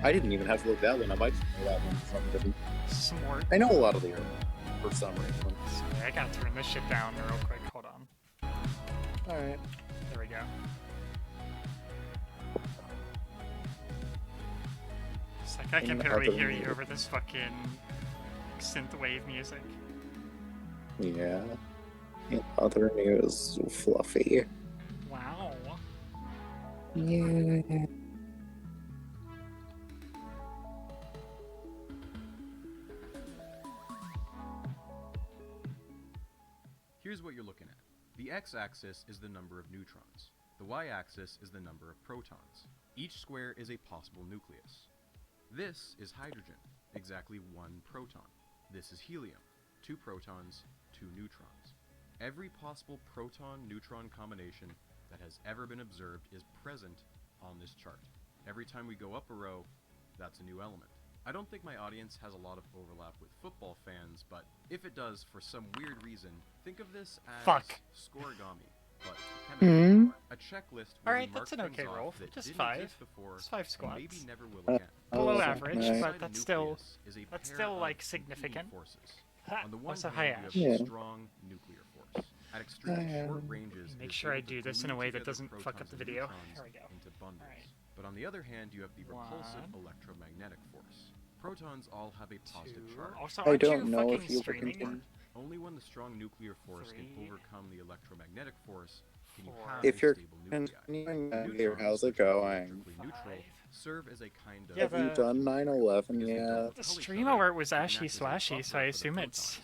I didn't even have to look that one up. I just know that one for some reason. Smart. I know a lot of the for some reason. Sorry, I gotta turn this shit down real quick. Hold on. Alright. There we go. It's like I can barely hear you over this fucking synthwave music. Yeah. In other news, Fluffy. Wow. Yeah. Here's what you're looking at. The x-axis is the number of neutrons. The y-axis is the number of protons. Each square is a possible nucleus. This is hydrogen, exactly 1 proton. This is helium, 2 protons, 2 neutrons. Every possible proton-neutron combination that has ever been observed is present on this chart. Every time we go up a row, that's a new element. I don't think my audience has a lot of overlap with football fans, but if it does for some weird reason, think of this as scoregami, but chemically. A checklist where Alright, we that's mark an things okay off roll. that Just didn't 5. exist before, It's 5 and squats. maybe never will again. Below Also, average, inside but the that's still nucleus is a pair of like competing significant. forces. Ha, On the one what's a hand, high ash? you have a strong nuclear force. At extremely short ranges, Make it is sure I able to do this in glue a way that together doesn't fuck up protons the and video. neutrons There we go. into bundles. Alright. But on the other hand, you have the repulsive electromagnetic force. Protons all have a positive charge. Also, I aren't don't you know fucking if you were streaming? continuing. Only when the strong nuclear force can 3, overcome the electromagnetic force can you have If a you're stable nuclei. continuing that Neutrons, here, how's it which are going? electrically neutral, serve as a kind of Have you done 9/11 yet? The stream alert was ashy slashy, so I assume it's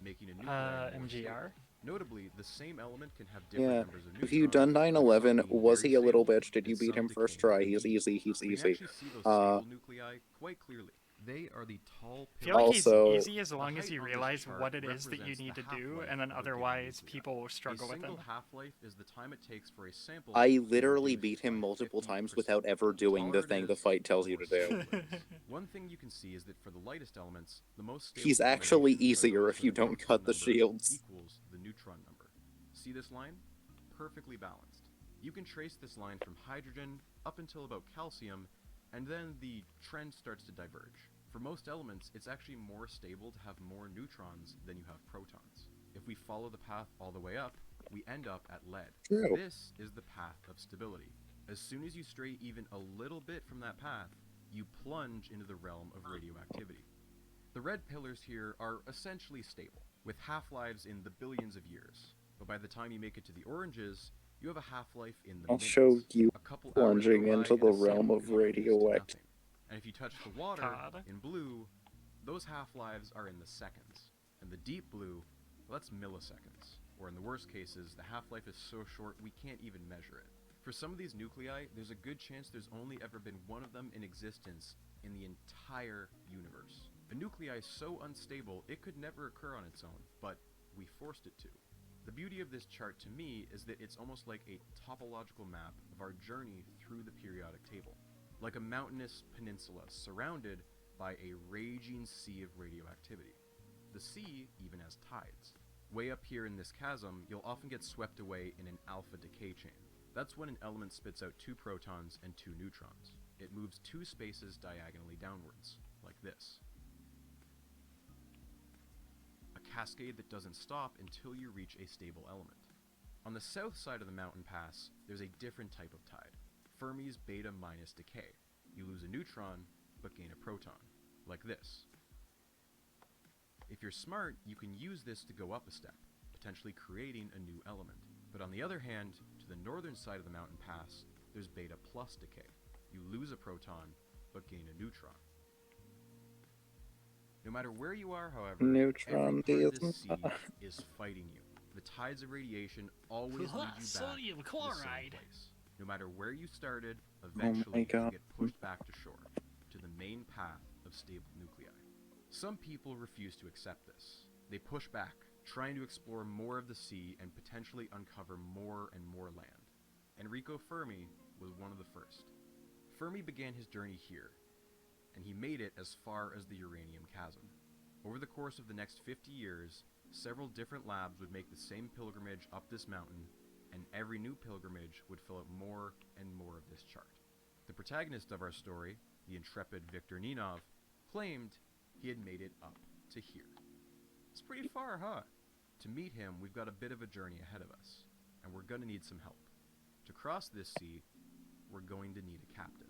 MGR. Notably, the same element can have different Yeah. numbers of neutrons. If you done 9/11, with some being was very he a little stable bitch? Did you and beat some him first decaying try? He's easy. He's We easy. actually see those stable nuclei quite clearly. They are the tall I feel like Also- he's easy as long as you realize what it is that you need to do, and then otherwise people will struggle with A them. single half-life is the time it takes for a sample I to literally reduce beat him by multiple 50%. times without ever doing the Taller it thing the is, fight tells you more to do. stable it is. One thing you can see is that for the lightest elements, the most stable He's actually combinations are easier those if where you the don't neutron cut the number shields. equals the neutron number. See this line? Perfectly balanced. You can trace this line from hydrogen up until about calcium, and then the trend starts to diverge. For most elements, it's actually more stable to have more neutrons than you have protons. If we follow the path all the way up, we end up at lead. True. This is the path of stability. As soon as you stray even a little bit from that path, you plunge into the realm of radioactivity. The red pillars here are essentially stable, with half-lives in the billions of years. But by the time you make it to the oranges, you have a half-life in the I'll minutes. show you A couple plunging hours go into by the and a realm sample of can be reduced to radioactivity. nothing. And if you touch the water in blue, those half-lives are in the seconds. And the deep blue, well, that's milliseconds. Or in the worst cases, the half-life is so short we can't even measure it. For some of these nuclei, there's a good chance there's only ever been one of them in existence in the entire universe. A nuclei so unstable it could never occur on its own, but we forced it to. The beauty of this chart to me is that it's almost like a topological map of our journey through the periodic table. Like a mountainous peninsula surrounded by a raging sea of radioactivity. The sea even has tides. Way up here in this chasm, you'll often get swept away in an alpha decay chain. That's when an element spits out 2 protons and 2 neutrons. It moves 2 spaces diagonally downwards, like this. A cascade that doesn't stop until you reach a stable element. On the south side of the mountain pass, there's a different type of tide. Fermi's beta minus decay. You lose a neutron, but gain a proton, like this. If you're smart, you can use this to go up a step, potentially creating a new element. But on the other hand, to the northern side of the mountain pass, there's beta plus decay. You lose a proton, but gain a neutron. No matter where you are, however, Neutron every part of this theism. sea is fighting you. The tides of radiation always lead you back Sodium to the chloride. same place. No matter where you started, my eventually you God. get pushed back to shore, to the main path of stable nuclei. Some people refuse to accept this. They push back, trying to explore more of the sea and potentially uncover more and more land. Enrico Fermi was one of the first. Fermi began his journey here, and he made it as far as the uranium chasm. Over the course of the next 50 years, several different labs would make the same pilgrimage up this mountain, and every new pilgrimage would fill out more and more of this chart. The protagonist of our story, the intrepid Viktor Ninov, claimed he had made it up to here. It's pretty far, huh? To meet him, we've got a bit of a journey ahead of us, and we're gonna need some help. To cross this sea, we're going to need a captain.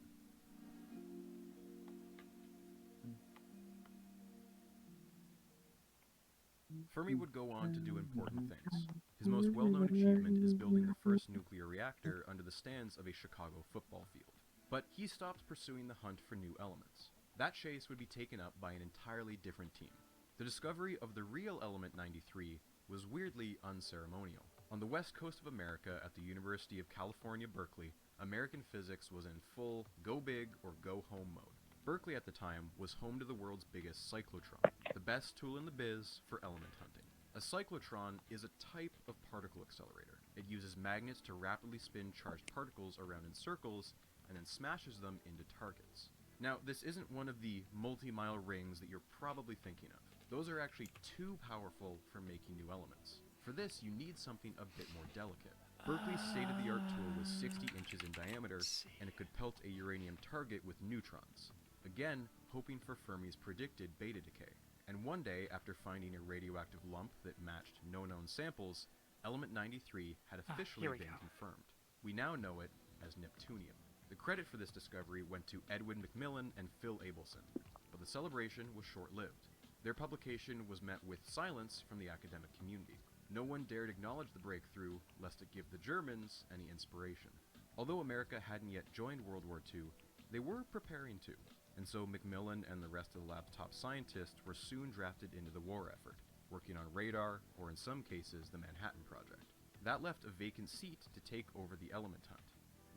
Fermi would go on to do important things. His most well-known achievement is building the first nuclear reactor under the stands of a Chicago football field. But he stopped pursuing the hunt for new elements. That chase would be taken up by an entirely different team. The discovery of the real element 93 was weirdly unceremonial. On the west coast of America at the University of California, Berkeley, American physics was in full go big or go home mode. Berkeley at the time was home to the world's biggest cyclotron, the best tool in the biz for element hunting. A cyclotron is a type of particle accelerator. It uses magnets to rapidly spin charged particles around in circles and then smashes them into targets. Now, this isn't one of the multi-mile rings that you're probably thinking of. Those are actually too powerful for making new elements. For this, you need something a bit more delicate. Berkeley's state-of-the-art tool was 60 inches in diameter, and it could pelt a uranium target with neutrons. Again, hoping for Fermi's predicted beta decay. And one day, after finding a radioactive lump that matched no known samples, element 93 had officially been confirmed. We now know it as Neptunium. The credit for this discovery went to Edwin McMillan and Phil Abelson, but the celebration was short-lived. Their publication was met with silence from the academic community. No one dared acknowledge the breakthrough, lest it give the Germans any inspiration. Although America hadn't yet joined World War II, they were preparing to, and so McMillan and the rest of the lab's top scientists were soon drafted into the war effort, working on radar, or in some cases, the Manhattan Project. That left a vacant seat to take over the element hunt.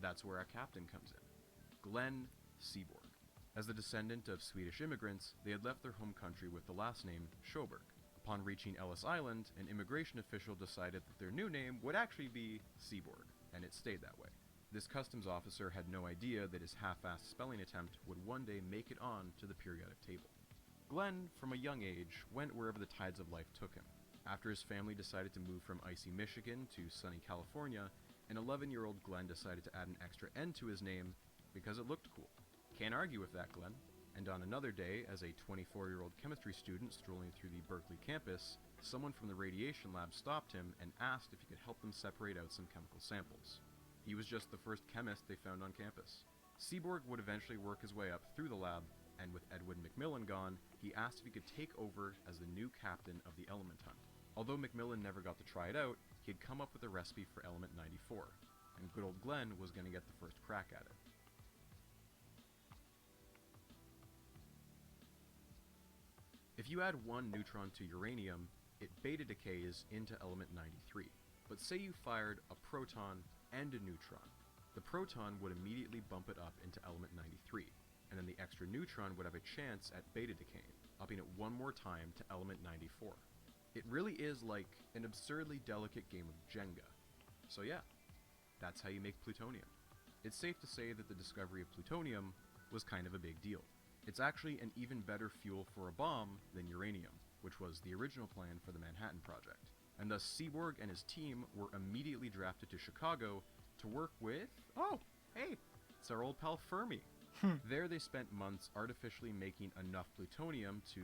That's where our captain comes in, Glenn Seaborg. As the descendant of Swedish immigrants, they had left their home country with the last name Sjoberg. Upon reaching Ellis Island, an immigration official decided that their new name would actually be Seaborg, and it stayed that way. This customs officer had no idea that his half-assed spelling attempt would one day make it on to the periodic table. Glenn, from a young age, went wherever the tides of life took him. After his family decided to move from icy Michigan to sunny California, an 11-year-old Glenn decided to add an extra N to his name because it looked cool. Can't argue with that, Glenn. And on another day, as a 24-year-old chemistry student strolling through the Berkeley campus, someone from the radiation lab stopped him and asked if he could help them separate out some chemical samples. He was just the first chemist they found on campus. Seaborg would eventually work his way up through the lab, and with Edwin McMillan gone, he asked if he could take over as the new captain of the element hunt. Although McMillan never got to try it out, he had come up with a recipe for element 94, and good old Glenn was going to get the first crack at it. If you add one neutron to uranium, it beta decays into element 93. But say you fired a proton and a neutron. The proton would immediately bump it up into element 93, and then the extra neutron would have a chance at beta decaying, upping it one more time to element 94. It really is like an absurdly delicate game of Jenga. So yeah, that's how you make plutonium. It's safe to say that the discovery of plutonium was kind of a big deal. It's actually an even better fuel for a bomb than uranium, which was the original plan for the Manhattan Project. And thus Seaborg and his team were immediately drafted to Chicago to work with, oh, hey, it's our old pal Fermi. There they spent months artificially making enough plutonium to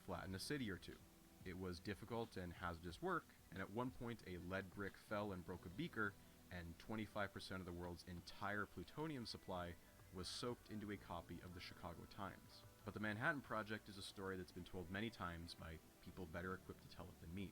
flatten a city or two. It was difficult and hazardous work, and at one point a lead brick fell and broke a beaker, and 25% of the world's entire plutonium supply was soaked into a copy of the Chicago Times. But the Manhattan Project is a story that's been told many times by people better equipped to tell it than me.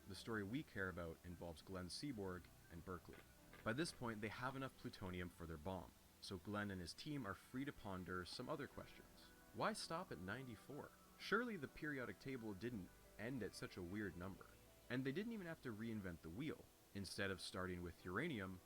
The story we care about involves Glenn Seaborg and Berkeley. By this point, they have enough plutonium for their bomb, so Glenn and his team are free to ponder some other questions. Why stop at 94? Surely the periodic table didn't end at such a weird number. And they didn't even have to reinvent the wheel. Instead of starting with uranium,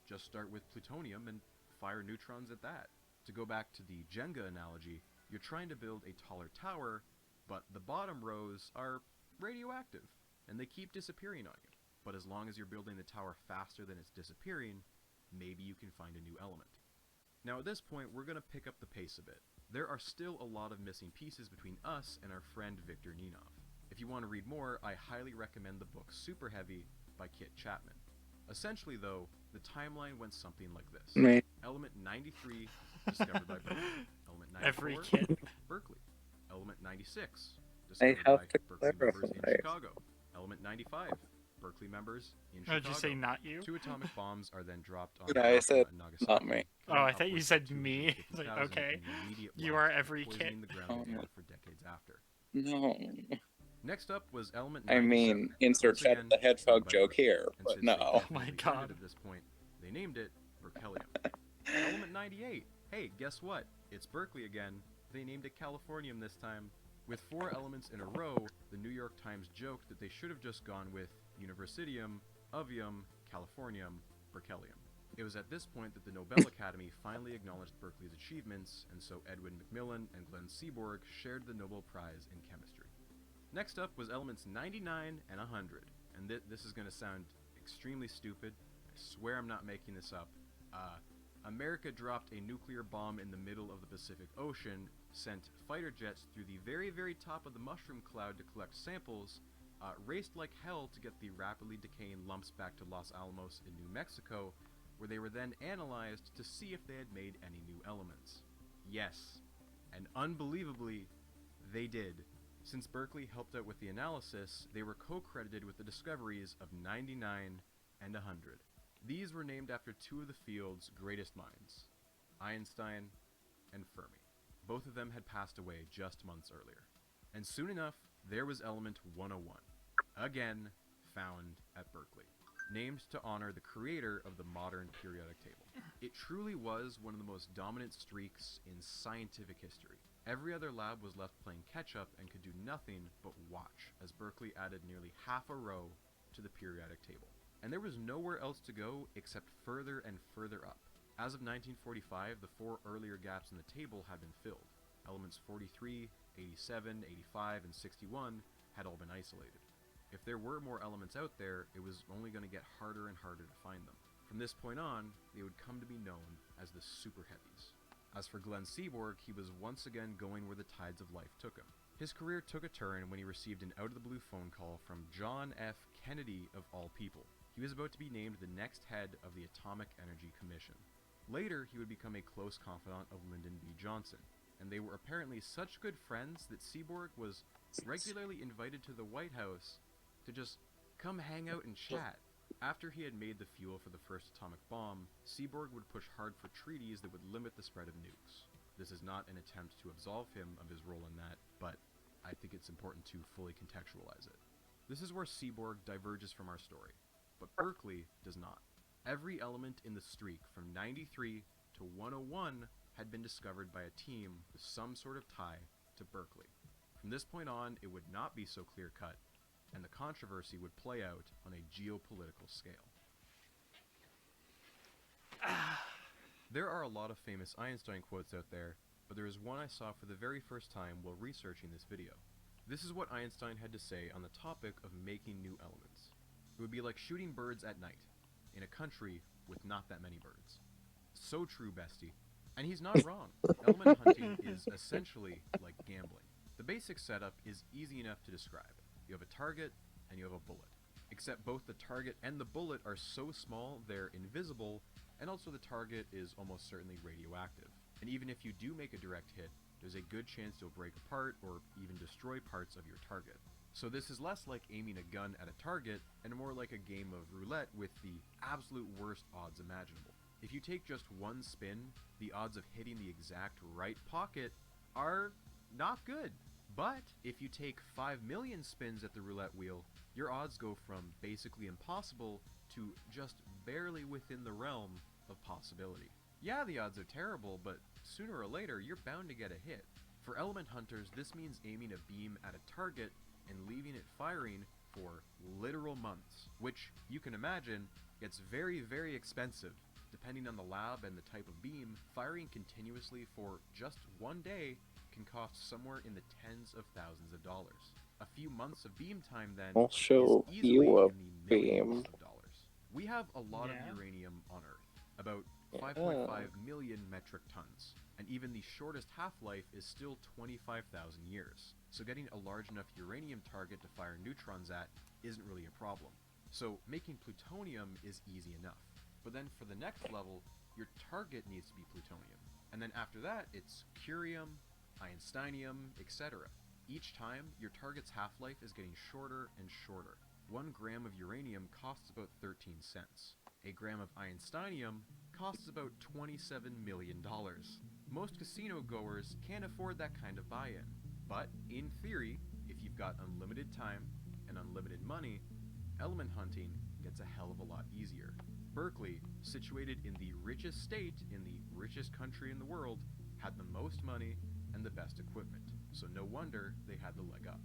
just start with plutonium and fire neutrons at that. To go back to the Jenga analogy, you're trying to build a taller tower, but the bottom rows are radioactive, and they keep disappearing on you. But as long as you're building the tower faster than it's disappearing, maybe you can find a new element. Now at this point, we're going to pick up the pace a bit. There are still a lot of missing pieces between us and our friend Victor Ninov. If you want to read more, I highly recommend the book Super Heavy by Kit Chapman. Essentially though, the timeline went something like this. Me. Element 93, discovered by Berkeley. Element 94, Every kid. Berkeley. Element 96, I discovered have by to Berkeley members in clarify. Chicago. Element 95, Berkeley members in Oh, Chicago. did you say not you? 2 atomic bombs are then dropped on Yeah, I Hiroshima said and Nagasaki. not me. Oh, I killing thought you upwards said of me. It's like, 250,000 okay, in the immediate you blast are and every poisoning kid. the ground again for decades after. No. Next up was element I 97. mean, insert Once Chad again, the Hedgehog discovered by joke Berkeley. here, And but since no. they Oh my definitely God. ended at this point, they named it Berkelium. Element 98. Hey, guess what? It's Berkeley again. They named it Californium this time. With 4 elements in a row, the New York Times joked that they should have just gone with Universitium, Ovium, Californium, Berkelium. It was at this point that the Nobel Academy finally acknowledged Berkeley's achievements, and so Edwin Macmillan and Glenn Seaborg shared the Nobel Prize in Chemistry. Next up was elements 99 and 100, and this is going to sound extremely stupid. I swear I'm not making this up. America dropped a nuclear bomb in the middle of the Pacific Ocean, sent fighter jets through the very, very top of the mushroom cloud to collect samples, raced like hell to get the rapidly decaying lumps back to Los Alamos in New Mexico, where they were then analyzed to see if they had made any new elements. Yes, and unbelievably, they did. Since Berkeley helped out with the analysis, they were co-credited with the discoveries of 99 and 100. These were named after 2 of the field's greatest minds, Einstein and Fermi. Both of them had passed away just months earlier. And soon enough, there was element 101, again found at Berkeley, named to honor the creator of the modern periodic table. It truly was one of the most dominant streaks in scientific history. Every other lab was left playing catch-up and could do nothing but watch as Berkeley added nearly half a row to the periodic table. And there was nowhere else to go except further and further up. As of 1945, the 4 earlier gaps in the table had been filled. Elements 43, 87, 85, and 61 had all been isolated. If there were more elements out there, it was only going to get harder and harder to find them. From this point on, they would come to be known as the Super Heavies. As for Glenn Seaborg, he was once again going where the tides of life took him. His career took a turn when he received an out-of-the-blue phone call from John F. Kennedy, of all people. He was about to be named the next head of the Atomic Energy Commission. Later, he would become a close confidant of Lyndon B. Johnson, and they were apparently such good friends that Seaborg was regularly invited to the White House to just come hang out and chat. After he had made the fuel for the first atomic bomb, Seaborg would push hard for treaties that would limit the spread of nukes. This is not an attempt to absolve him of his role in that, but I think it's important to fully contextualize it. This is where Seaborg diverges from our story, but Berkeley does not. Every element in the streak from 93 to 101 had been discovered by a team with some sort of tie to Berkeley. From this point on, it would not be so clear-cut, and the controversy would play out on a geopolitical scale. There are a lot of famous Einstein quotes out there, but there is one I saw for the very first time while researching this video. This is what Einstein had to say on the topic of making new elements. It would be like shooting birds at night, in a country with not that many birds. So true, bestie. And he's not wrong. Element hunting is essentially like gambling. The basic setup is easy enough to describe. You have a target, and you have a bullet. Except both the target and the bullet are so small they're invisible, and also the target is almost certainly radioactive. And even if you do make a direct hit, there's a good chance you'll break apart or even destroy parts of your target. So this is less like aiming a gun at a target, and more like a game of roulette with the absolute worst odds imaginable. If you take just one spin, the odds of hitting the exact right pocket are not good. But if you take 5 million spins at the roulette wheel, your odds go from basically impossible to just barely within the realm of possibility. Yeah, the odds are terrible, but sooner or later, you're bound to get a hit. For element hunters, this means aiming a beam at a target and leaving it firing for literal months, which, you can imagine, gets very, very expensive. Depending on the lab and the type of beam, firing continuously for just one day can cost somewhere in the tens of thousands of dollars. A few months of beam time then I'll show is easily you a in the millions beam. of dollars. We have a lot Yeah. of uranium on Earth, about Yeah. 5.5 million metric tons, and even the shortest half-life is still 25,000 years. So getting a large enough uranium target to fire neutrons at isn't really a problem. So making plutonium is easy enough. But then for the next level, your target needs to be plutonium. And then after that, it's curium, einsteinium, etc. Each time, your target's half-life is getting shorter and shorter. 1 gram of uranium costs about 13 cents. A gram of einsteinium costs about $27 million. Most casino goers can't afford that kind of buy-in. But, in theory, if you've got unlimited time and unlimited money, element hunting gets a hell of a lot easier. Berkeley, situated in the richest state in the richest country in the world, had the most money and the best equipment, so no wonder they had the leg up.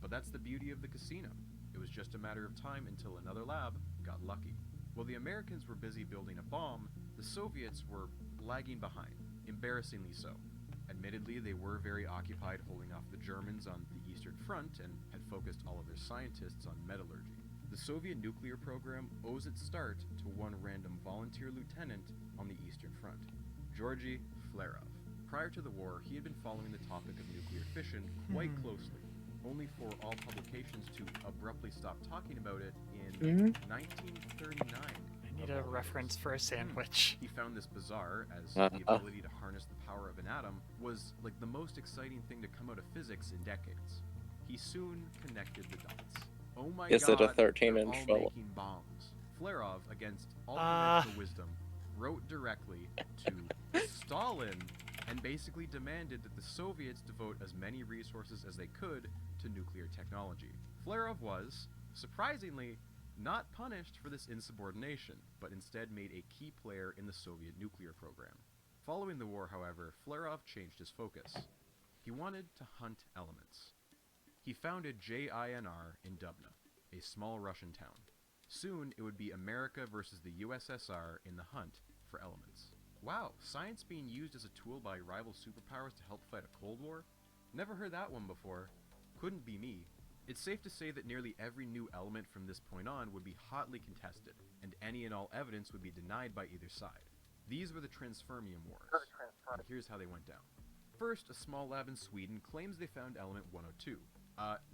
But that's the beauty of the casino. It was just a matter of time until another lab got lucky. While the Americans were busy building a bomb, the Soviets were lagging behind, embarrassingly so. Admittedly, they were very occupied holding off the Germans on the Eastern Front and had focused all of their scientists on metallurgy. The Soviet nuclear program owes its start to one random volunteer lieutenant on the Eastern Front, Georgy Flerov. Prior to the war, he had been following the topic of nuclear fission quite closely, only for all publications to abruptly stop talking about it in 1939. I need a reference for a sandwich. He found this bizarre, as the ability to harness the power of an atom was like the most exciting thing to come out of physics in decades. He soon connected the dots. Oh my Is god, it a 13-inch they're all film? making bombs. Flerov, against all conventional wisdom, wrote directly to Stalin and basically demanded that the Soviets devote as many resources as they could to nuclear technology. Flerov was, surprisingly, not punished for this insubordination, but instead made a key player in the Soviet nuclear program. Following the war, however, Flerov changed his focus. He wanted to hunt elements. He founded JINR in Dubna, a small Russian town. Soon, it would be America versus the USSR in the hunt for elements. Wow, science being used as a tool by rival superpowers to help fight a Cold War? Never heard that one before. Couldn't be me. It's safe to say that nearly every new element from this point on would be hotly contested, and any and all evidence would be denied by either side. These were the Transfermium Wars. And here's how they went down. First, a small lab in Sweden claims they found element 102.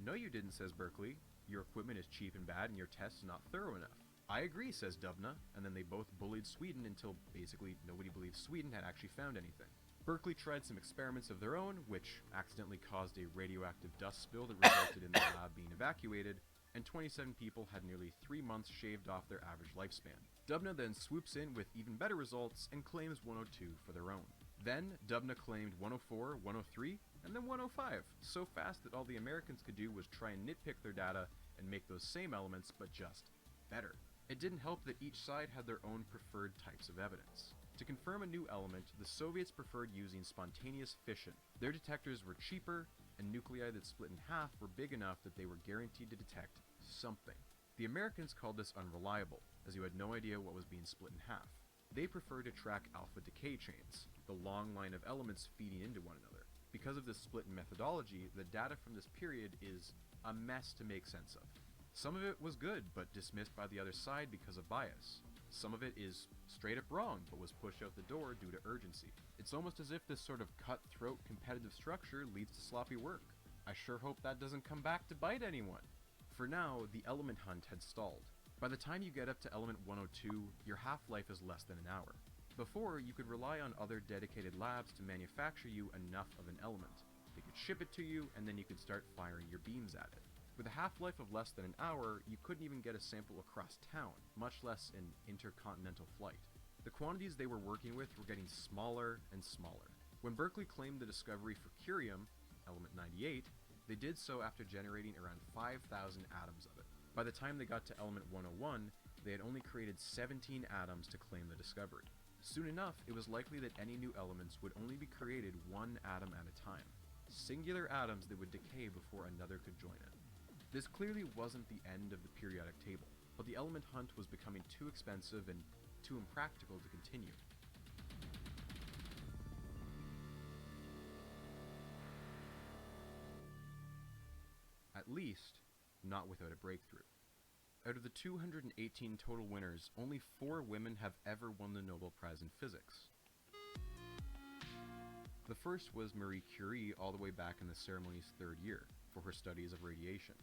No you didn't, says Berkeley. Your equipment is cheap and bad and your tests not thorough enough. I agree, says Dubna, and then they both bullied Sweden until basically nobody believed Sweden had actually found anything. Berkeley tried some experiments of their own, which accidentally caused a radioactive dust spill that resulted in the lab being evacuated, and 27 people had nearly 3 months shaved off their average lifespan. Dubna then swoops in with even better results and claims 102 for their own. Then, Dubna claimed 104, 103, and then 105, so fast that all the Americans could do was try and nitpick their data and make those same elements, but just better. It didn't help that each side had their own preferred types of evidence. To confirm a new element, the Soviets preferred using spontaneous fission. Their detectors were cheaper, and nuclei that split in half were big enough that they were guaranteed to detect something. The Americans called this unreliable, as you had no idea what was being split in half. They preferred to track alpha decay chains, the long line of elements feeding into one another. Because of this split in methodology, the data from this period is a mess to make sense of. Some of it was good, but dismissed by the other side because of bias. Some of it is straight up wrong, but was pushed out the door due to urgency. It's almost as if this sort of cutthroat competitive structure leads to sloppy work. I sure hope that doesn't come back to bite anyone. For now, the element hunt had stalled. By the time you get up to element 102, your half-life is less than an hour. Before, you could rely on other dedicated labs to manufacture you enough of an element. They could ship it to you, and then you could start firing your beams at it. With a half-life of less than an hour, you couldn't even get a sample across town, much less an intercontinental flight. The quantities they were working with were getting smaller and smaller. When Berkeley claimed the discovery for curium, element 98, they did so after generating around 5,000 atoms of it. By the time they got to element 101, they had only created 17 atoms to claim the discovery. Soon enough, it was likely that any new elements would only be created one atom at a time. Singular atoms that would decay before another could join it. This clearly wasn't the end of the periodic table, but the element hunt was becoming too expensive and too impractical to continue. At least, not without a breakthrough. Out of the 218 total winners, only 4 women have ever won the Nobel Prize in Physics. The first was Marie Curie all the way back in the ceremony's 3rd year, for her studies of radiation.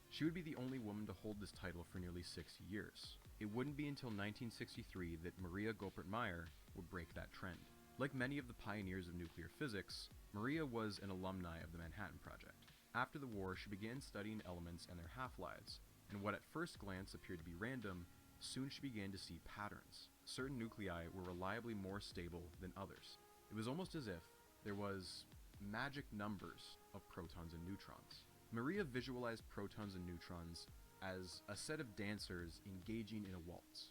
She would be the only woman to hold this title for nearly 60 years. It wouldn't be until 1963 that Maria Goeppert-Mayer would break that trend. Like many of the pioneers of nuclear physics, Maria was an alumni of the Manhattan Project. After the war, she began studying elements and their half-lives, and what at first glance appeared to be random, soon she began to see patterns. Certain nuclei were reliably more stable than others. It was almost as if there was magic numbers of protons and neutrons. Maria visualized protons and neutrons as a set of dancers engaging in a waltz.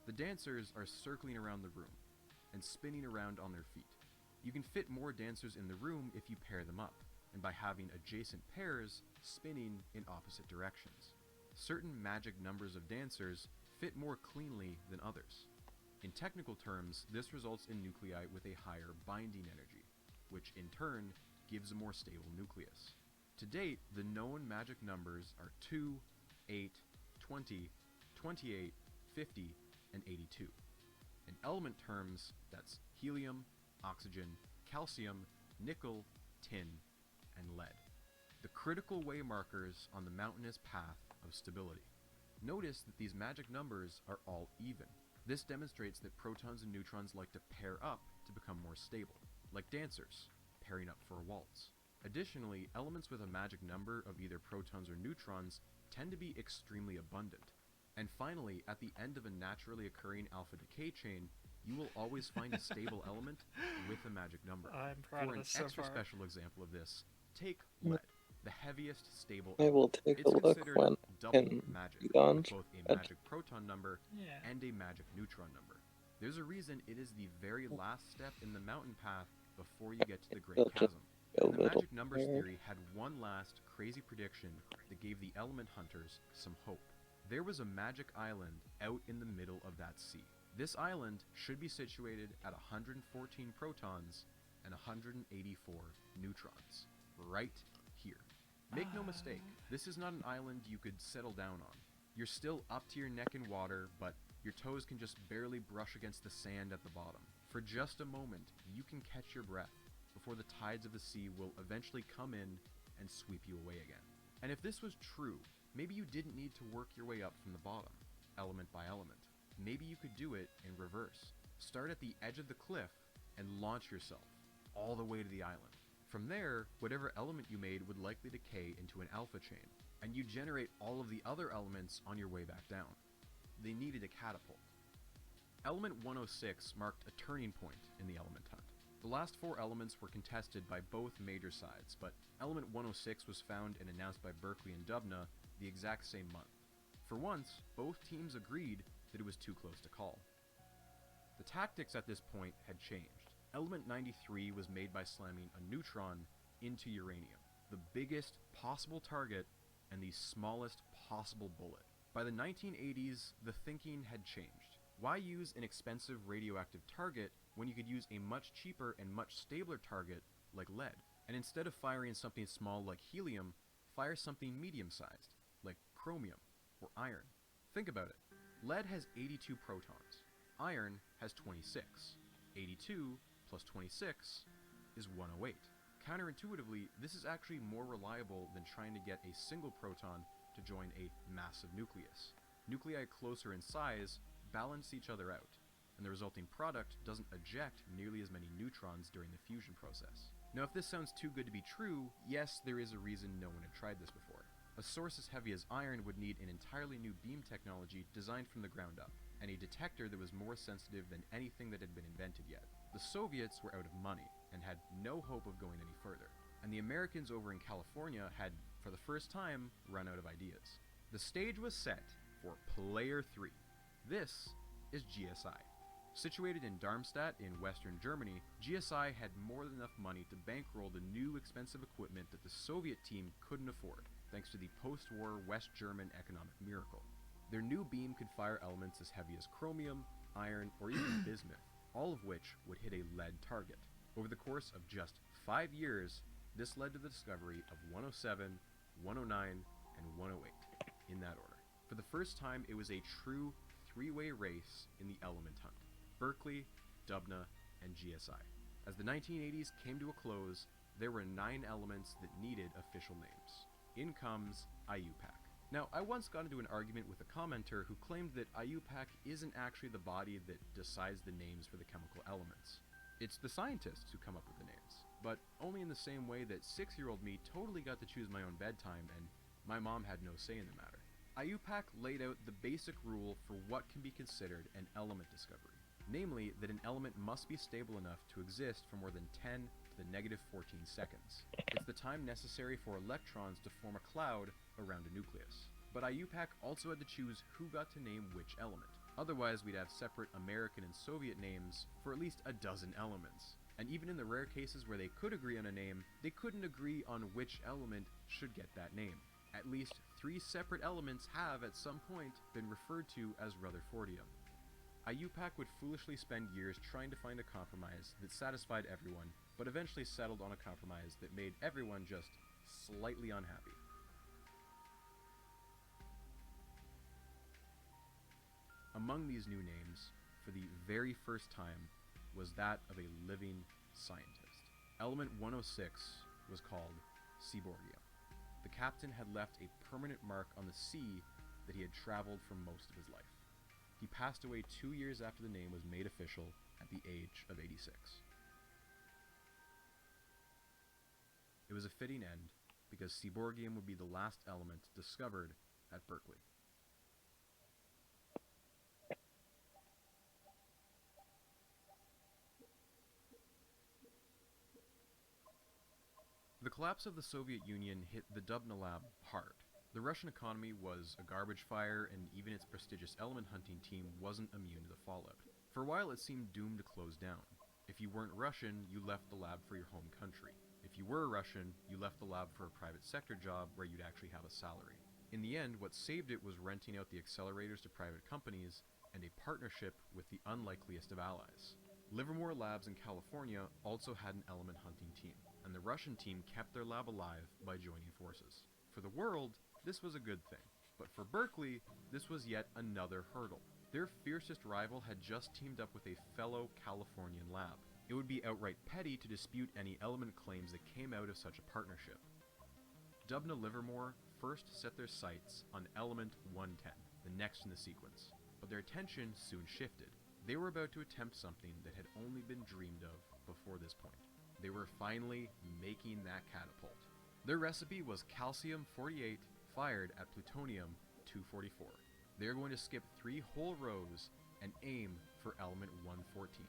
The dancers are circling around the room and spinning around on their feet. You can fit more dancers in the room if you pair them up, and by having adjacent pairs spinning in opposite directions. Certain magic numbers of dancers fit more cleanly than others. In technical terms, this results in nuclei with a higher binding energy, which in turn gives a more stable nucleus. To date, the known magic numbers are 2, 8, 20, 28, 50, and 82. In element terms, that's helium, oxygen, calcium, nickel, tin, and lead. The critical way markers on the mountainous path of stability. Notice that these magic numbers are all even. This demonstrates that protons and neutrons like to pair up to become more stable, like dancers pairing up for a waltz. Additionally, elements with a magic number of either protons or neutrons tend to be extremely abundant. And finally, at the end of a naturally occurring alpha decay chain, you will always find a stable element with a magic number. I'm proud For of an this so extra far. special example of this, take lead, the heaviest stable I will element. take It's a look considered when double in magic, beyond with both a that. magic proton number Yeah. and a magic neutron number. There's a reason it is the very last step in the mountain path before you get to the Great It'll just Chasm. be a And the little magic numbers weird. theory had one last crazy prediction that gave the element hunters some hope. There was a magic island out in the middle of that sea. This island should be situated at 114 protons and 184 neutrons. Right here. Make no mistake, this is not an island you could settle down on. You're still up to your neck in water, but your toes can just barely brush against the sand at the bottom. For just a moment, you can catch your breath before the tides of the sea will eventually come in and sweep you away again. And if this was true, maybe you didn't need to work your way up from the bottom, element by element. Maybe you could do it in reverse. Start at the edge of the cliff and launch yourself all the way to the island. From there, whatever element you made would likely decay into an alpha chain, and you generate all of the other elements on your way back down. They needed a catapult. Element 106 marked a turning point in the element hunt. The last 4 elements were contested by both major sides, but element 106 was found and announced by Berkeley and Dubna the exact same month. For once, both teams agreed that it was too close to call. The tactics at this point had changed. Element 93 was made by slamming a neutron into uranium, the biggest possible target and the smallest possible bullet. By the 1980s, the thinking had changed. Why use an expensive radioactive target when you could use a much cheaper and much stabler target like lead? And instead of firing something small like helium, fire something medium-sized, like chromium or iron. Think about it. Lead has 82 protons. Iron has 26. 82 plus 26 is 108. Counterintuitively, this is actually more reliable than trying to get a single proton to join a massive nucleus. Nuclei closer in size balance each other out, and the resulting product doesn't eject nearly as many neutrons during the fusion process. Now, if this sounds too good to be true, yes, there is a reason no one had tried this before. A source as heavy as iron would need an entirely new beam technology designed from the ground up, and a detector that was more sensitive than anything that had been invented yet. The Soviets were out of money and had no hope of going any further, and the Americans over in California had, for the first time, run out of ideas. The stage was set for Player 3. This is GSI. Situated in Darmstadt in western Germany, GSI had more than enough money to bankroll the new expensive equipment that the Soviet team couldn't afford, thanks to the post-war West German economic miracle. Their new beam could fire elements as heavy as chromium, iron, or even bismuth, all of which would hit a lead target. Over the course of just 5 years, this led to the discovery of 107, 109, and 108, in that order. For the first time, it was a true three-way race in the element hunt: Berkeley, Dubna, and GSI. As the 1980s came to a close, there were 9 elements that needed official names. In comes IUPAC. Now, I once got into an argument with a commenter who claimed that IUPAC isn't actually the body that decides the names for the chemical elements. It's the scientists who come up with the names, but only in the same way that 6-year-old me totally got to choose my own bedtime and my mom had no say in the matter. IUPAC laid out the basic rule for what can be considered an element discovery, namely that an element must be stable enough to exist for more than 10 to the negative 14 seconds. It's the time necessary for electrons to form a cloud around a nucleus. But IUPAC also had to choose who got to name which element. Otherwise, we'd have separate American and Soviet names for at least a dozen elements. And even in the rare cases where they could agree on a name, they couldn't agree on which element should get that name. At least 3 separate elements have, at some point, been referred to as Rutherfordium. IUPAC would foolishly spend years trying to find a compromise that satisfied everyone, but eventually settled on a compromise that made everyone just slightly unhappy. Among these new names, for the very first time, was that of a living scientist. Element 106 was called Seaborgium. The captain had left a permanent mark on the sea that he had traveled for most of his life. He passed away 2 years after the name was made official at the age of 86. It was a fitting end, because Seaborgium would be the last element discovered at Berkeley. The collapse of the Soviet Union hit the Dubna lab hard. The Russian economy was a garbage fire, and even its prestigious element hunting team wasn't immune to the fallout. For a while, it seemed doomed to close down. If you weren't Russian, you left the lab for your home country. If you were Russian, you left the lab for a private sector job where you'd actually have a salary. In the end, what saved it was renting out the accelerators to private companies and a partnership with the unlikeliest of allies. Livermore Labs in California also had an element hunting team, and the Russian team kept their lab alive by joining forces. For the world, this was a good thing, but for Berkeley, this was yet another hurdle. Their fiercest rival had just teamed up with a fellow Californian lab. It would be outright petty to dispute any element claims that came out of such a partnership. Dubna Livermore first set their sights on element 110, the next in the sequence, but their attention soon shifted. They were about to attempt something that had only been dreamed of before this point. They were finally making that catapult. Their recipe was calcium-48 fired at plutonium-244. They were going to skip 3 whole rows and aim for element 114.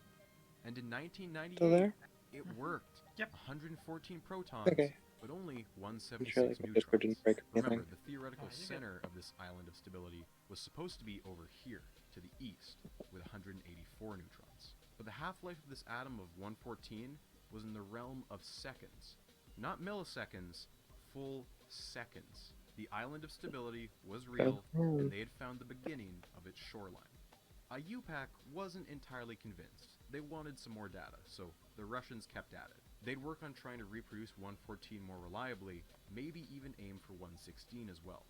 And in 1998, it worked. Yep. 114 protons, Okay. but only I'm 176 sure like, neutrons. Discord didn't break Remember, anything. the theoretical Oh, you're center of this island of stability was supposed to be over here, to the east, with 184 neutrons. But the half-life of this atom of 114 was in the realm of seconds. Not milliseconds, full seconds. The island of stability was real, and they had found the beginning of its shoreline. IUPAC wasn't entirely convinced. They wanted some more data, so the Russians kept at it. They'd work on trying to reproduce 114 more reliably, maybe even aim for 116 as well.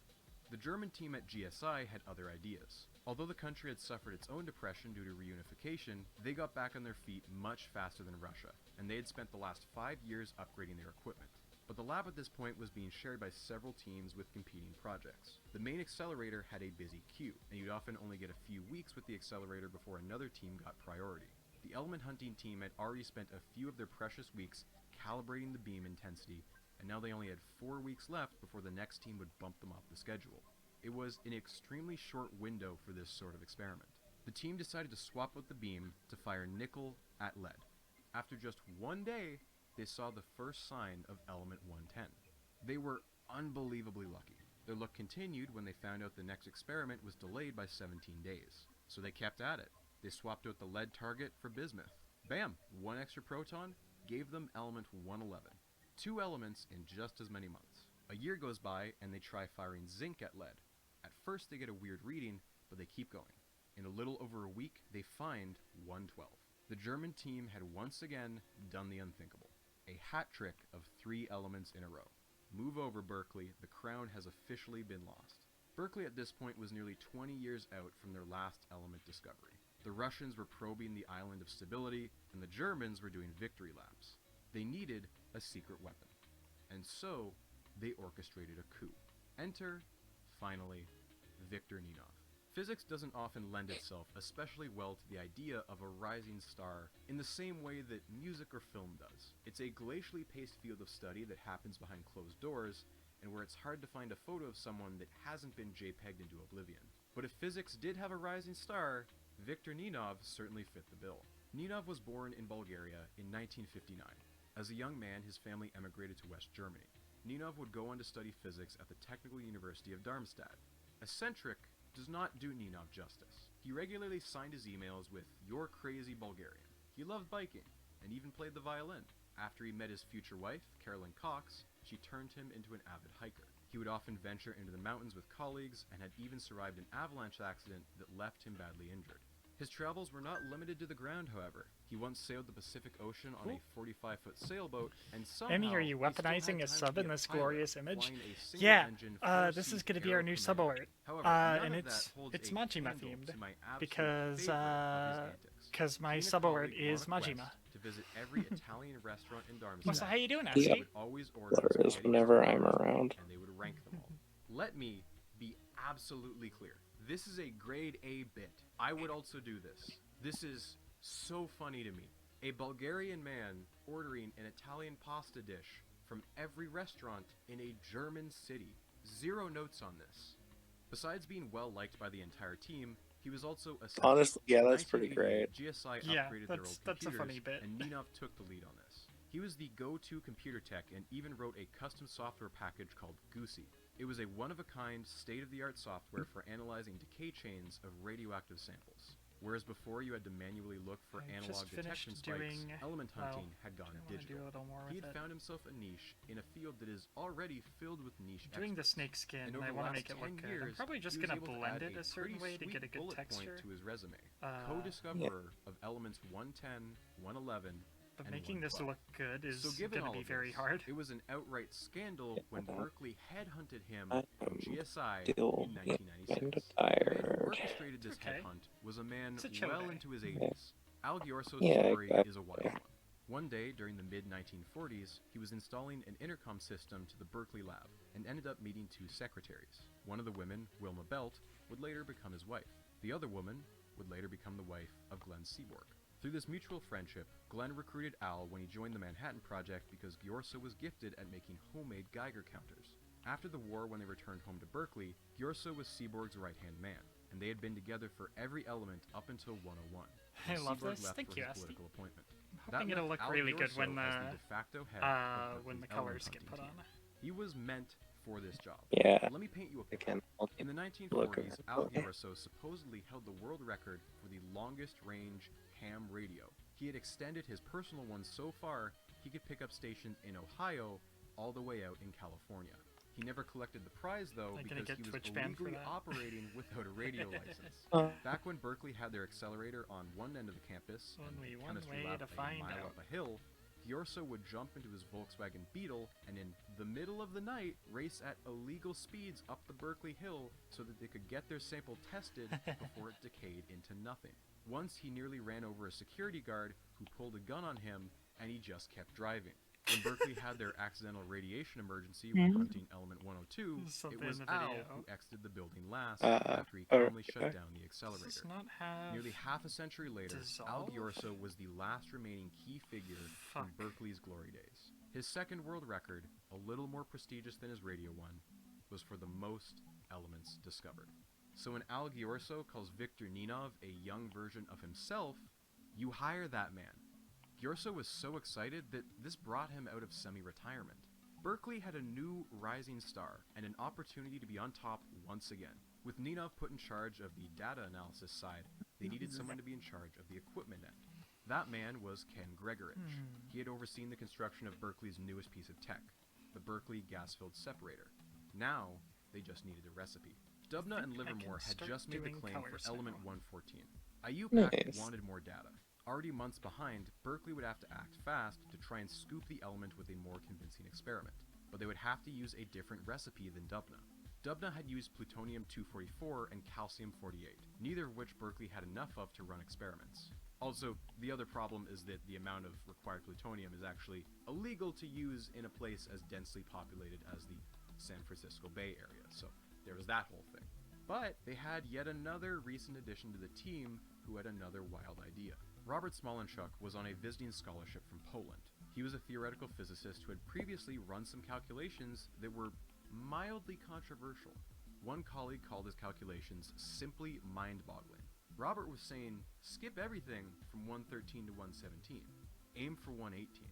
The German team at GSI had other ideas. Although the country had suffered its own depression due to reunification, they got back on their feet much faster than Russia, and they had spent the last 5 years upgrading their equipment. But the lab at this point was being shared by several teams with competing projects. The main accelerator had a busy queue, and you'd often only get a few weeks with the accelerator before another team got priority. The element hunting team had already spent a few of their precious weeks calibrating the beam intensity, and now they only had 4 weeks left before the next team would bump them off the schedule. It was an extremely short window for this sort of experiment. The team decided to swap out the beam to fire nickel at lead. After just 1 day, they saw the first sign of element 110. They were unbelievably lucky. Their luck continued when they found out the next experiment was delayed by 17 days. So they kept at it. They swapped out the lead target for bismuth. Bam! 1 extra proton gave them element 111. 2 elements in just as many months. A year goes by and they try firing zinc at lead. At first they get a weird reading, but they keep going. In a little over a week, they find 112. The German team had once again done the unthinkable. A hat trick of 3 elements in a row. Move over, Berkeley. The crown has officially been lost. Berkeley at this point was nearly 20 years out from their last element discovery. The Russians were probing the island of stability, and the Germans were doing victory laps. They needed a secret weapon. And so, they orchestrated a coup. Enter, finally, Victor Ninov. Physics doesn't often lend itself especially well to the idea of a rising star in the same way that music or film does. It's a glacially paced field of study that happens behind closed doors, and where it's hard to find a photo of someone that hasn't been JPEG'd into oblivion. But if physics did have a rising star, Victor Ninov certainly fit the bill. Ninov was born in Bulgaria in 1959. As a young man, his family emigrated to West Germany. Ninov would go on to study physics at the Technical University of Darmstadt. Eccentric does not do Ninov justice. He regularly signed his emails with "You're crazy Bulgarian." He loved biking, and even played the violin. After he met his future wife, Carolyn Cox, she turned him into an avid hiker. He would often venture into the mountains with colleagues, and had even survived an avalanche accident that left him badly injured. His travels were not limited to the ground, however. He once sailed the Pacific Ocean on a 45-foot sailboat, and somehow Emmy, are you he still had weaponizing a time to sub be in a this pilot, glorious image? flying a Yeah, single-engine, this is four-seat going to be our Aero new Commander. sub-alert. However, none And of that it's holds it's a Majima candle themed to my absolute because favorite of his antics. my He and a sub-alert colleague were on is a quest Majima. To visit every Italian restaurant in Darmstadt. What's how you doing, They Ashley? would always order Blurs spaghetti whenever carbonara, I'm around. and they would rank them all. Let me be absolutely clear. This is a grade A bit. I would also do this. This is so funny to me. A Bulgarian man ordering an Italian pasta dish from every restaurant in a German city. Zero notes on this. Besides being well liked by the entire team, he was also a Honestly, yeah, In that's pretty 1988, great. GSI Yeah, upgraded their old that's a computers, funny bit. and Ninov took the lead on this. He was the go-to computer tech and even wrote a custom software package called Goosey. It was a one-of-a-kind, state-of-the-art software for analyzing decay chains of radioactive samples. Whereas before you had to manually look for I analog just finished detection spikes, doing- element hunting well, had gone I wanna digital. do a little more He with had it. found himself a niche in a field that is already filled with niche Doing the experts. snake skin, And and over I the want to last make it look 10 good. I'm years, probably just he was going to able to blend add it a certain pretty way to sweet get a good bullet point texture. to his resume. Uh, Co-discoverer of elements 110, 111, But and making this 112. look good is So given going to all be of very this, hard. It was an outright scandal when Berkeley headhunted him I from am GSI still in getting 1996. The man tired. who orchestrated this Okay. headhunt was a man It's a chill well day. into his 80s. Al Giorso's Yeah, story exactly. is a wild one. One day during the mid-1940s, he was installing an intercom system to the Berkeley lab and ended up meeting 2 secretaries. One of the women, Wilma Belt, would later become his wife. The other woman would later become the wife of Glenn Seaborg. Through this mutual friendship, Glenn recruited Al when he joined the Manhattan Project because Giorso was gifted at making homemade Geiger counters. After the war, when they returned home to Berkeley, Giorso was Seaborg's right-hand man, and they had been together for every element up until 101. I when love Seaborg this. left Thank for you, his Asti. political appointment. I'm That hoping it'll left look Al really good Giorso when as the de facto head of when the Berkeley's colors element get hunting put on. team. He was meant for this job. Yeah. Let me paint you a I picture. can In the look 1940s, at Al it. Giorso supposedly held the world record for the longest range ham radio. He had extended his personal one so far, he could pick up stations in Ohio all the way out in California. He never collected the prize, though, I'm gonna because get he was Twitch banned for illegally that. operating without a radio license. Back when Berkeley had their accelerator on one end of the campus and Only the one chemistry way lab to a find mile out. up a hill, Giorso would jump into his Volkswagen Beetle and in the middle of the night race at illegal speeds up the Berkeley Hill so that they could get their sample tested before it decayed into nothing. Once he nearly ran over a security guard who pulled a gun on him, and he just kept driving. When Berkeley had their accidental radiation emergency with hunting element 102, Something it was in the Al video. who exited the building last after he calmly shut down the accelerator. Does this not have Nearly half a century later, Al dissolve? Giorso was the last remaining key figure from Fuck. Berkeley's glory days. His second world record, a little more prestigious than his radio one, was for the most elements discovered. So when Al Giorso calls Victor Ninov a young version of himself, you hire that man. Giorso was so excited that this brought him out of semi-retirement. Berkeley had a new rising star and an opportunity to be on top once again. With Ninov put in charge of the data analysis side, they needed someone to be in charge of the equipment end. That man was Ken Gregorich. He had overseen the construction of Berkeley's newest piece of tech, the Berkeley gas-filled separator. Now, they just needed a recipe. Dubna and I can Livermore had start just made the doing claim for colors element now. 114. IUPAC Nice. wanted more data. Already months behind, Berkeley would have to act fast to try and scoop the element with a more convincing experiment, but they would have to use a different recipe than Dubna. Dubna had used plutonium-244 and calcium-48, neither of which Berkeley had enough of to run experiments. Also, the other problem is that the amount of required plutonium is actually illegal to use in a place as densely populated as the San Francisco Bay Area, so there was that whole thing. But they had yet another recent addition to the team who had another wild idea. Robert Smolenchuk was on a visiting scholarship from Poland. He was a theoretical physicist who had previously run some calculations that were mildly controversial. One colleague called his calculations simply mind-boggling. Robert was saying, skip everything from 113 to 117. Aim for 118.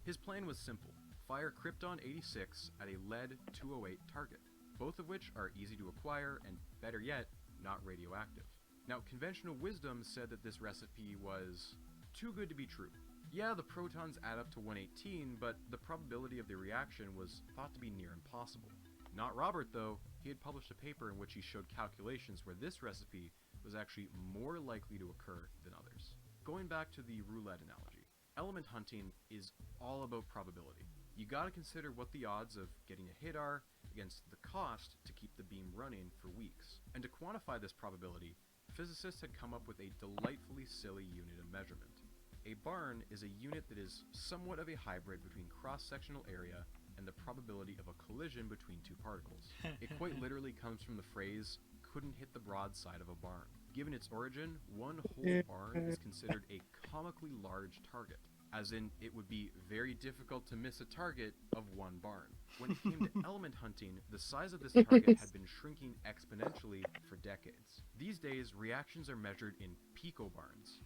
His plan was simple. Fire Krypton 86 at a lead 208 target, both of which are easy to acquire and, better yet, not radioactive. Now, conventional wisdom said that this recipe was too good to be true. Yeah, the protons add up to 118, but the probability of the reaction was thought to be near impossible. Not Robert, though. He had published a paper in which he showed calculations where this recipe was actually more likely to occur than others. Going back to the roulette analogy, element hunting is all about probability. You gotta consider what the odds of getting a hit are against the cost to keep the beam running for weeks. And to quantify this probability, physicists had come up with a delightfully silly unit of measurement. A barn is a unit that is somewhat of a hybrid between cross-sectional area and the probability of a collision between two particles. It quite literally comes from the phrase, couldn't hit the broadside of a barn. Given its origin, one whole barn is considered a comically large target, as in it would be very difficult to miss a target of one barn. When it came to element hunting, the size of this target had been shrinking exponentially for decades. These days, reactions are measured in picobarns,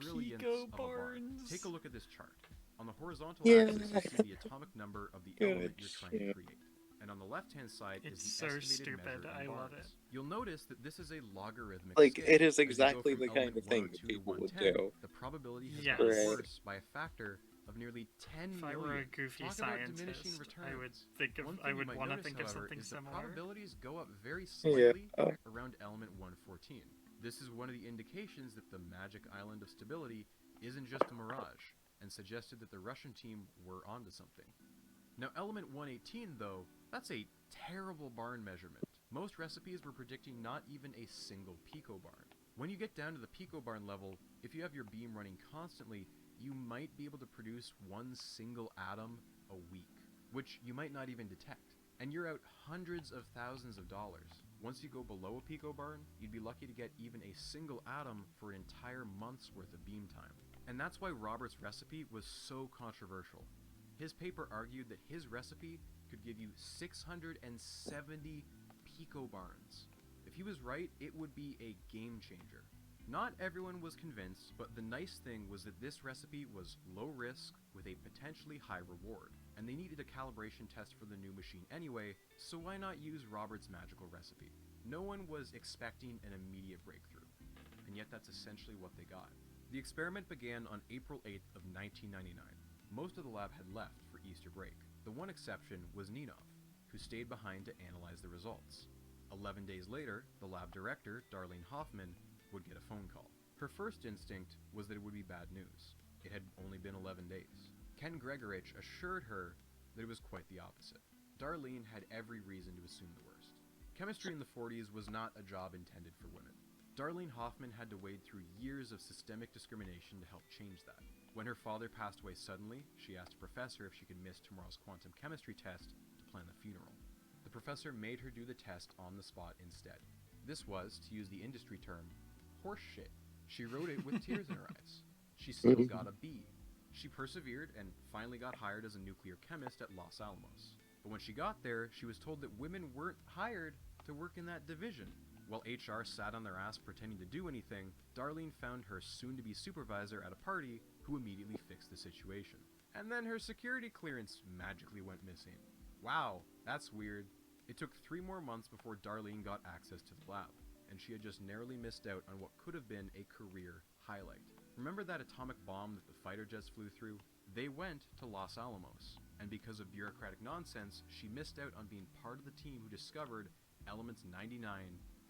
trillionths of a barn. Take a look at this chart. On the horizontal axis, you see the atomic number of the element you're trying to create. And on the left-hand side is the estimated measure in love barns. it. You'll notice that this is a logarithmic Like, scale. it is As you go exactly from the kind element of thing that 102 to people would 110, do. The probability has Yes. gotten Right. worse by a factor of nearly 10 If million. I were a goofy Talk about diminishing scientist, returns. I would think of One I thing you would might want to notice, think of however, something is the similar. probabilities go up very slightly Yeah. around element 114. This is one of the indications that the magic island of stability isn't just a mirage, and suggested that the Russian team were onto something. Now, element 118, though, that's a terrible barn measurement. Most recipes were predicting not even a single picobarn. When you get down to the picobarn level, if you have your beam running constantly, you might be able to produce one single atom a week, which you might not even detect. And you're out hundreds of thousands of dollars. Once you go below a picobarn, you'd be lucky to get even a single atom for an entire month's worth of beam time. And that's why Robert's recipe was so controversial. His paper argued that his recipe could give you 670 picobarns. If he was right, it would be a game changer. Not everyone was convinced, but the nice thing was that this recipe was low risk with a potentially high reward, and they needed a calibration test for the new machine anyway, so why not use Robert's magical recipe? No one was expecting an immediate breakthrough, and yet that's essentially what they got. The experiment began on April 8th of 1999. Most of the lab had left for Easter break. The one exception was Ninov, who stayed behind to analyze the results. 11 days later, the lab director, Darlene Hoffman, would get a phone call. Her first instinct was that it would be bad news. It had only been 11 days. Ken Gregorich assured her that it was quite the opposite. Darlene had every reason to assume the worst. Chemistry in the 40s was not a job intended for women. Darlene Hoffman had to wade through years of systemic discrimination to help change that. When her father passed away suddenly, she asked a professor if she could miss tomorrow's quantum chemistry test to plan the funeral. The professor made her do the test on the spot instead. This was, to use the industry term, horse shit. She wrote it with tears in her eyes. She still got a B. She persevered and finally got hired as a nuclear chemist at Los Alamos. But when she got there, she was told that women weren't hired to work in that division. While HR sat on their ass pretending to do anything, Darlene found her soon-to-be supervisor at a party who immediately fixed the situation. And then her security clearance magically went missing. Wow, that's weird. It took 3 more months before Darlene got access to the lab, and she had just narrowly missed out on what could have been a career highlight. Remember that atomic bomb that the fighter jets flew through? They went to Los Alamos, and because of bureaucratic nonsense, she missed out on being part of the team who discovered elements 99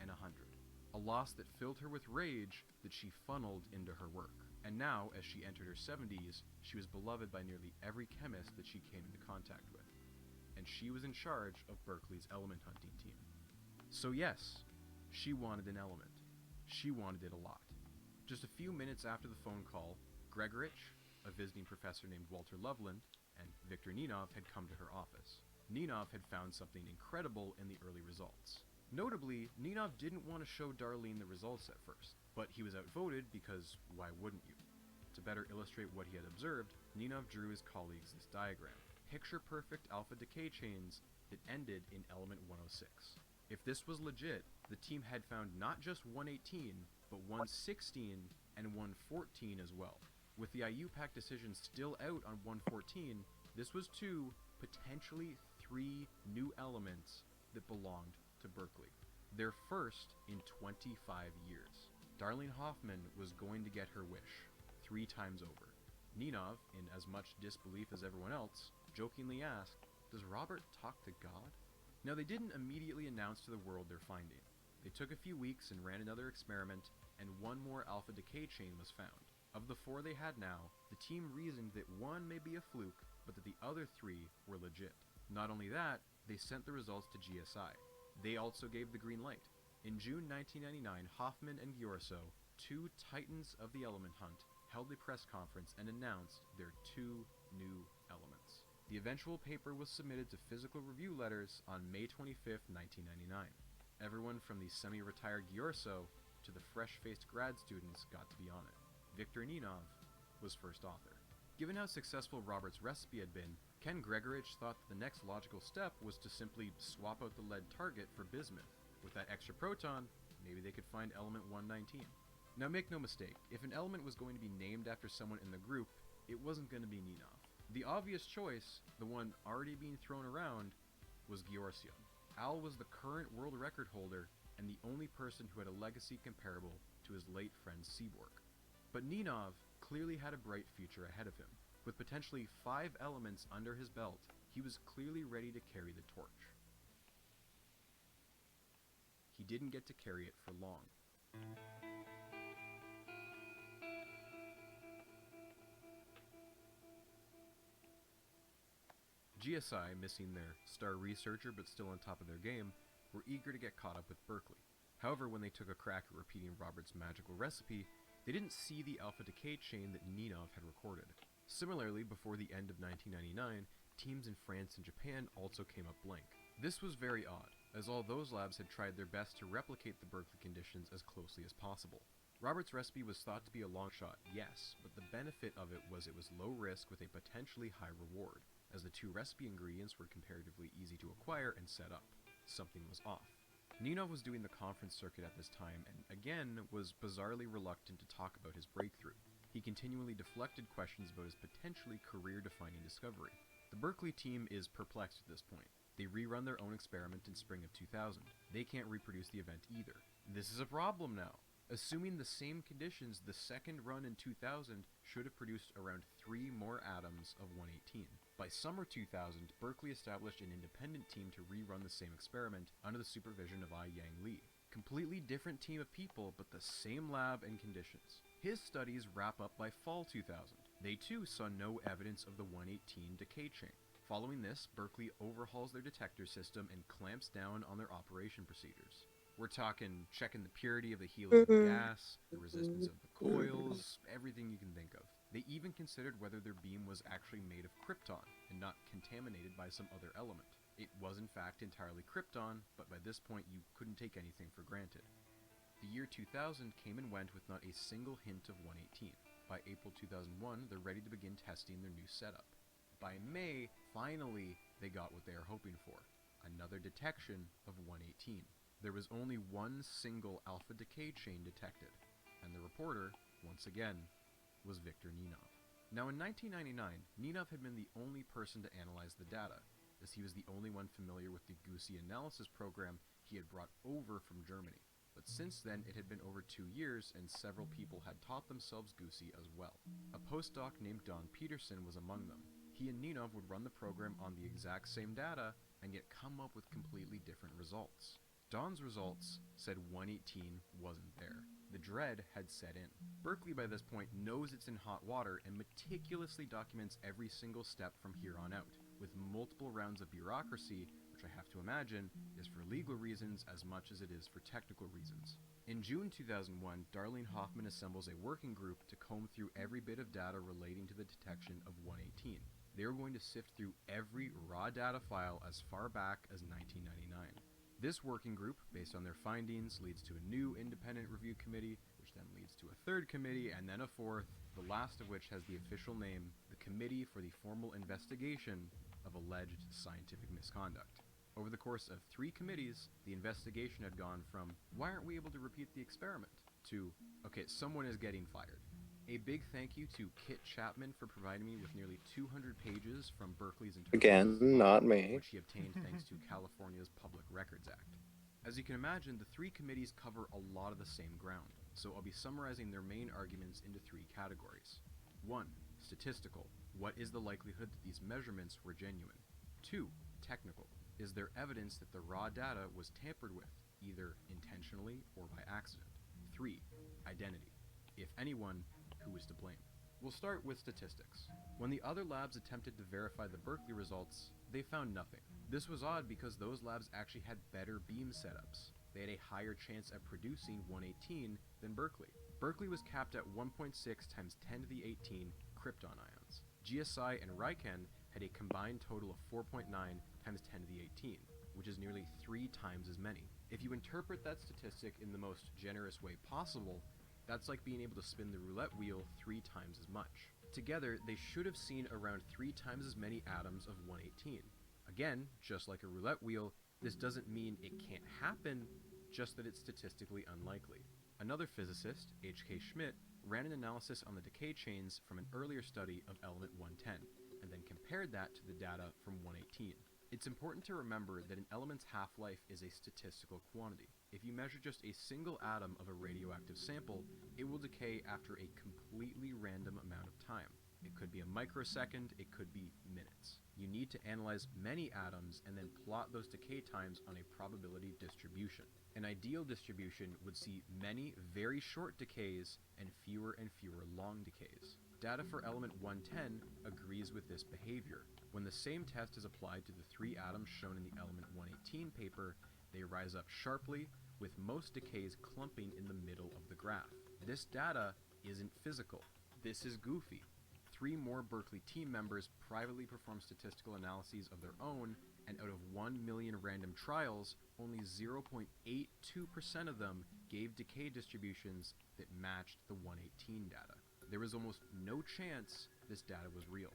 and 100. A loss that filled her with rage that she funneled into her work. And now, as she entered her 70s, she was beloved by nearly every chemist that she came into contact with. And she was in charge of Berkeley's element hunting team. So yes, she wanted an element. She wanted it a lot. Just a few minutes after the phone call, Gregorich, a visiting professor named Walter Loveland, and Viktor Ninov had come to her office. Ninov had found something incredible in the early results. Notably, Ninov didn't want to show Darlene the results at first, but he was outvoted because why wouldn't you? To better illustrate what he had observed, Ninov drew his colleagues this diagram. Picture-perfect alpha decay chains that ended in element 106. If this was legit, the team had found not just 118, but 116 and 114 as well. With the IUPAC decision still out on 114, this was 2, potentially 3 new elements that belonged to Berkeley. Their first in 25 years. Darlene Hoffman was going to get her wish 3 times over. Ninov, in as much disbelief as everyone else, jokingly asked, "Does Robert talk to God?" Now they didn't immediately announce to the world their finding. They took a few weeks and ran another experiment, and 1 more alpha decay chain was found. Of the 4 they had now, the team reasoned that 1 may be a fluke, but that the other 3 were legit. Not only that, they sent the results to GSI. They also gave the green light. In June 1999, Hoffman and Giorso, 2 titans of the element hunt, held a press conference and announced their 2 new elements. The eventual paper was submitted to physical review letters on May 25, 1999. Everyone from the semi-retired Giorso to the fresh-faced grad students got to be on it. Viktor Ninov was first author. Given how successful Robert's recipe had been, Ken Gregorich thought that the next logical step was to simply swap out the lead target for bismuth. With that extra proton, maybe they could find element 119. Now make no mistake, if an element was going to be named after someone in the group, it wasn't going to be Ninov. The obvious choice, the one already being thrown around, was Georgian. Al was the current world record holder and the only person who had a legacy comparable to his late friend Seaborg. But Ninov clearly had a bright future ahead of him. With potentially 5 elements under his belt, he was clearly ready to carry the torch. He didn't get to carry it for long. GSI, missing their star researcher but still on top of their game, were eager to get caught up with Berkeley. However, when they took a crack at repeating Robert's magical recipe, they didn't see the alpha decay chain that Ninov had recorded. Similarly, before the end of 1999, teams in France and Japan also came up blank. This was very odd, as all those labs had tried their best to replicate the Berkeley conditions as closely as possible. Robert's recipe was thought to be a long shot, yes, but the benefit of it was low risk with a potentially high reward, as the 2 recipe ingredients were comparatively easy to acquire and set up. Something was off. Ninov was doing the conference circuit at this time and, again, was bizarrely reluctant to talk about his breakthrough. He continually deflected questions about his potentially career-defining discovery. The Berkeley team is perplexed at this point. They rerun their own experiment in spring of 2000. They can't reproduce the event either. This is a problem now. Assuming the same conditions, the second run in 2000 should have produced around 3 more atoms of 118. By summer 2000, Berkeley established an independent team to rerun the same experiment under the supervision of Yang Li. Completely different team of people, but the same lab and conditions. His studies wrap up by fall 2000. They too saw no evidence of the 118 decay chain. Following this, Berkeley overhauls their detector system and clamps down on their operation procedures. We're talking checking the purity of the helium gas, the resistance of the coils, everything you can think of. They even considered whether their beam was actually made of krypton and not contaminated by some other element. It was in fact entirely krypton, but by this point you couldn't take anything for granted. The year 2000 came and went with not a single hint of 118. By April 2001, they're ready to begin testing their new setup. By May, finally, they got what they were hoping for. Another detection of 118. There was only 1 single alpha decay chain detected, and the reporter, once again, was Viktor Ninov. Now in 1999, Ninov had been the only person to analyze the data, as he was the only one familiar with the Goosey analysis program he had brought over from Germany. But since then, it had been over 2 years, and several people had taught themselves Goosey as well. A postdoc named Don Peterson was among them. He and Ninov would run the program on the exact same data, and yet come up with completely different results. Dawn's results said 118 wasn't there. The dread had set in. Berkeley by this point knows it's in hot water and meticulously documents every single step from here on out, with multiple rounds of bureaucracy, which I have to imagine is for legal reasons as much as it is for technical reasons. In June 2001, Darlene Hoffman assembles a working group to comb through every bit of data relating to the detection of 118. They are going to sift through every raw data file as far back as 1999. This working group, based on their findings, leads to a new independent review committee, which then leads to a third committee, and then a fourth, the last of which has the official name, the Committee for the Formal Investigation of Alleged Scientific Misconduct. Over the course of 3 committees, the investigation had gone from, why aren't we able to repeat the experiment, to, okay, someone is getting fired. A big thank you to Kit Chapman for providing me with nearly 200 pages from Berkeley's internal Again, not me. which he obtained thanks to California's Public Records Act. As you can imagine, the 3 committees cover a lot of the same ground, so I'll be summarizing their main arguments into 3 categories. 1. Statistical. What is the likelihood that these measurements were genuine? 2. Technical. Is there evidence that the raw data was tampered with, either intentionally or by accident? 3. Identity. If anyone, who is to blame? We'll start with statistics. When the other labs attempted to verify the Berkeley results, they found nothing. This was odd because those labs actually had better beam setups. They had a higher chance at producing 118 than Berkeley. Berkeley was capped at 1.6 times 10 to the 18 krypton ions. GSI and Riken had a combined total of 4.9 times 10 to the 18, which is nearly 3 times as many. If you interpret that statistic in the most generous way possible, that's like being able to spin the roulette wheel 3 times as much. Together, they should have seen around 3 times as many atoms of 118. Again, just like a roulette wheel, this doesn't mean it can't happen, just that it's statistically unlikely. Another physicist, H.K. Schmidt, ran an analysis on the decay chains from an earlier study of element 110, and then compared that to the data from 118. It's important to remember that an element's half-life is a statistical quantity. If you measure just a single atom of a radioactive sample, it will decay after a completely random amount of time. It could be a microsecond, it could be minutes. You need to analyze many atoms and then plot those decay times on a probability distribution. An ideal distribution would see many very short decays and fewer long decays. Data for element 110 agrees with this behavior. When the same test is applied to the 3 atoms shown in the element 118 paper, they rise up sharply, with most decays clumping in the middle of the graph. This data isn't physical. This is goofy. 3 more Berkeley team members privately performed statistical analyses of their own, and out of 1 million random trials, only 0.82% of them gave decay distributions that matched the 118 data. There was almost no chance this data was real.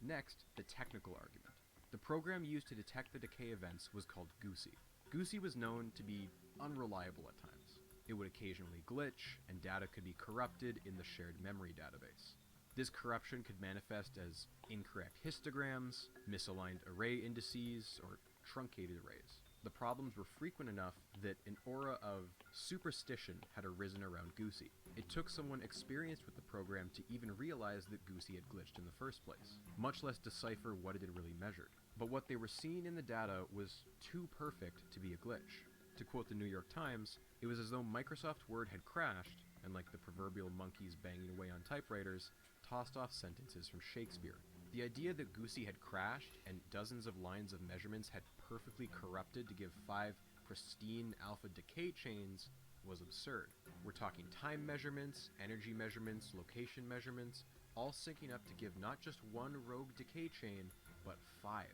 Next, the technical argument. The program used to detect the decay events was called Goosey. Goosey was known to be unreliable at times. It would occasionally glitch, and data could be corrupted in the shared memory database. This corruption could manifest as incorrect histograms, misaligned array indices, or truncated arrays. The problems were frequent enough that an aura of superstition had arisen around Goosey. It took someone experienced with the program to even realize that Goosey had glitched in the first place, much less decipher what it had really measured. But what they were seeing in the data was too perfect to be a glitch. To quote the New York Times, it was as though Microsoft Word had crashed, and like the proverbial monkeys banging away on typewriters, tossed off sentences from Shakespeare. The idea that Goosey had crashed and dozens of lines of measurements had perfectly corrupted to give 5 pristine alpha decay chains was absurd. We're talking time measurements, energy measurements, location measurements, all syncing up to give not just 1 rogue decay chain, but 5.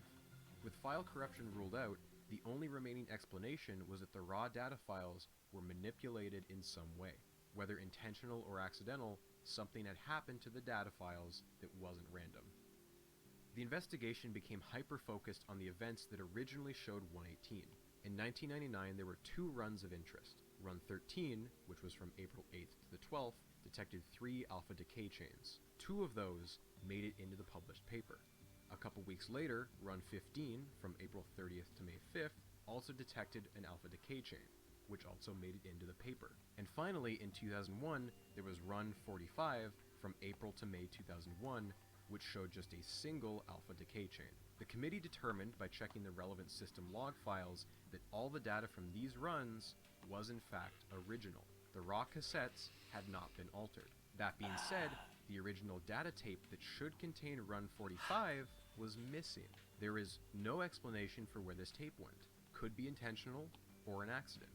With file corruption ruled out, the only remaining explanation was that the raw data files were manipulated in some way. Whether intentional or accidental, something had happened to the data files that wasn't random. The investigation became hyper-focused on the events that originally showed 118. In 1999, there were 2 runs of interest. Run 13, which was from April 8th to the 12th, detected 3 alpha decay chains. 2 of those made it into the published paper. A couple weeks later, Run 15, from April 30th to May 5th, also detected an alpha decay chain, which also made it into the paper. And finally, in 2001, there was Run 45, from April to May 2001, which showed just a single alpha decay chain. The committee determined by checking the relevant system log files that all the data from these runs was in fact original. The raw cassettes had not been altered. That being said, the original data tape that should contain run 45 was missing. There is no explanation for where this tape went. Could be intentional or an accident.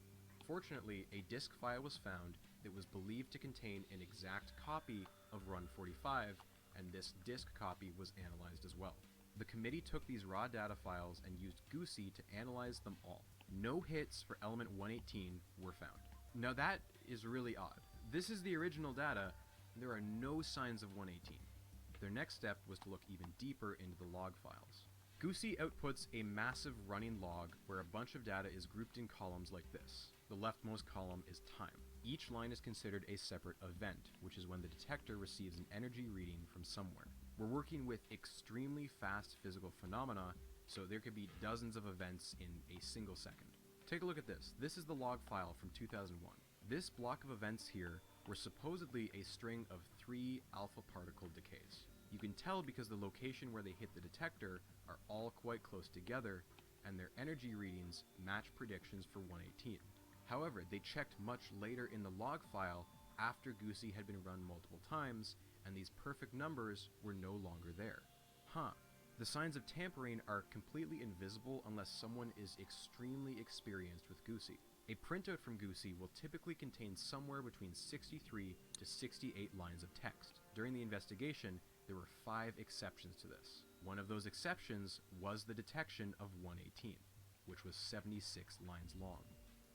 Fortunately, a disk file was found that was believed to contain an exact copy of run 45, and this disk copy was analyzed as well. The committee took these raw data files and used Goosey to analyze them all. No hits for element 118 were found. Now that is really odd. This is the original data, and there are no signs of 118. Their next step was to look even deeper into the log files. Goosey outputs a massive running log where a bunch of data is grouped in columns like this. The leftmost column is time. Each line is considered a separate event, which is when the detector receives an energy reading from somewhere. We're working with extremely fast physical phenomena, so there could be dozens of events in a single second. Take a look at this. This is the log file from 2001. This block of events here were supposedly a string of 3 alpha particle decays. You can tell because the location where they hit the detector are all quite close together, and their energy readings match predictions for 118. However, they checked much later in the log file after Goosey had been run multiple times, and these perfect numbers were no longer there. The signs of tampering are completely invisible unless someone is extremely experienced with Goosey. A printout from Goosey will typically contain somewhere between 63 to 68 lines of text. During the investigation, there were 5 exceptions to this. One of those exceptions was the detection of 118, which was 76 lines long,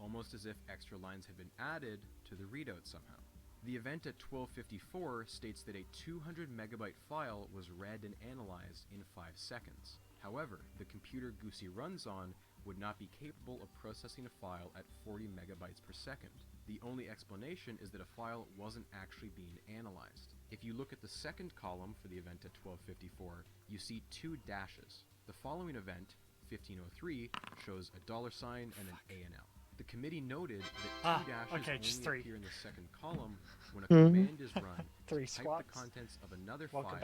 almost as if extra lines had been added to the readout somehow. The event at 1254 states that a 200 megabyte file was read and analyzed in 5 seconds. However, the computer Goosey runs on would not be capable of processing a file at 40 megabytes per second. The only explanation is that a file wasn't actually being analyzed. If you look at the second column for the event at 1254, you see 2 dashes. The following event, 1503, shows a $sign and an ANL. The committee noted that 2 dashes only appear in the second column when a command is run to type the contents of another file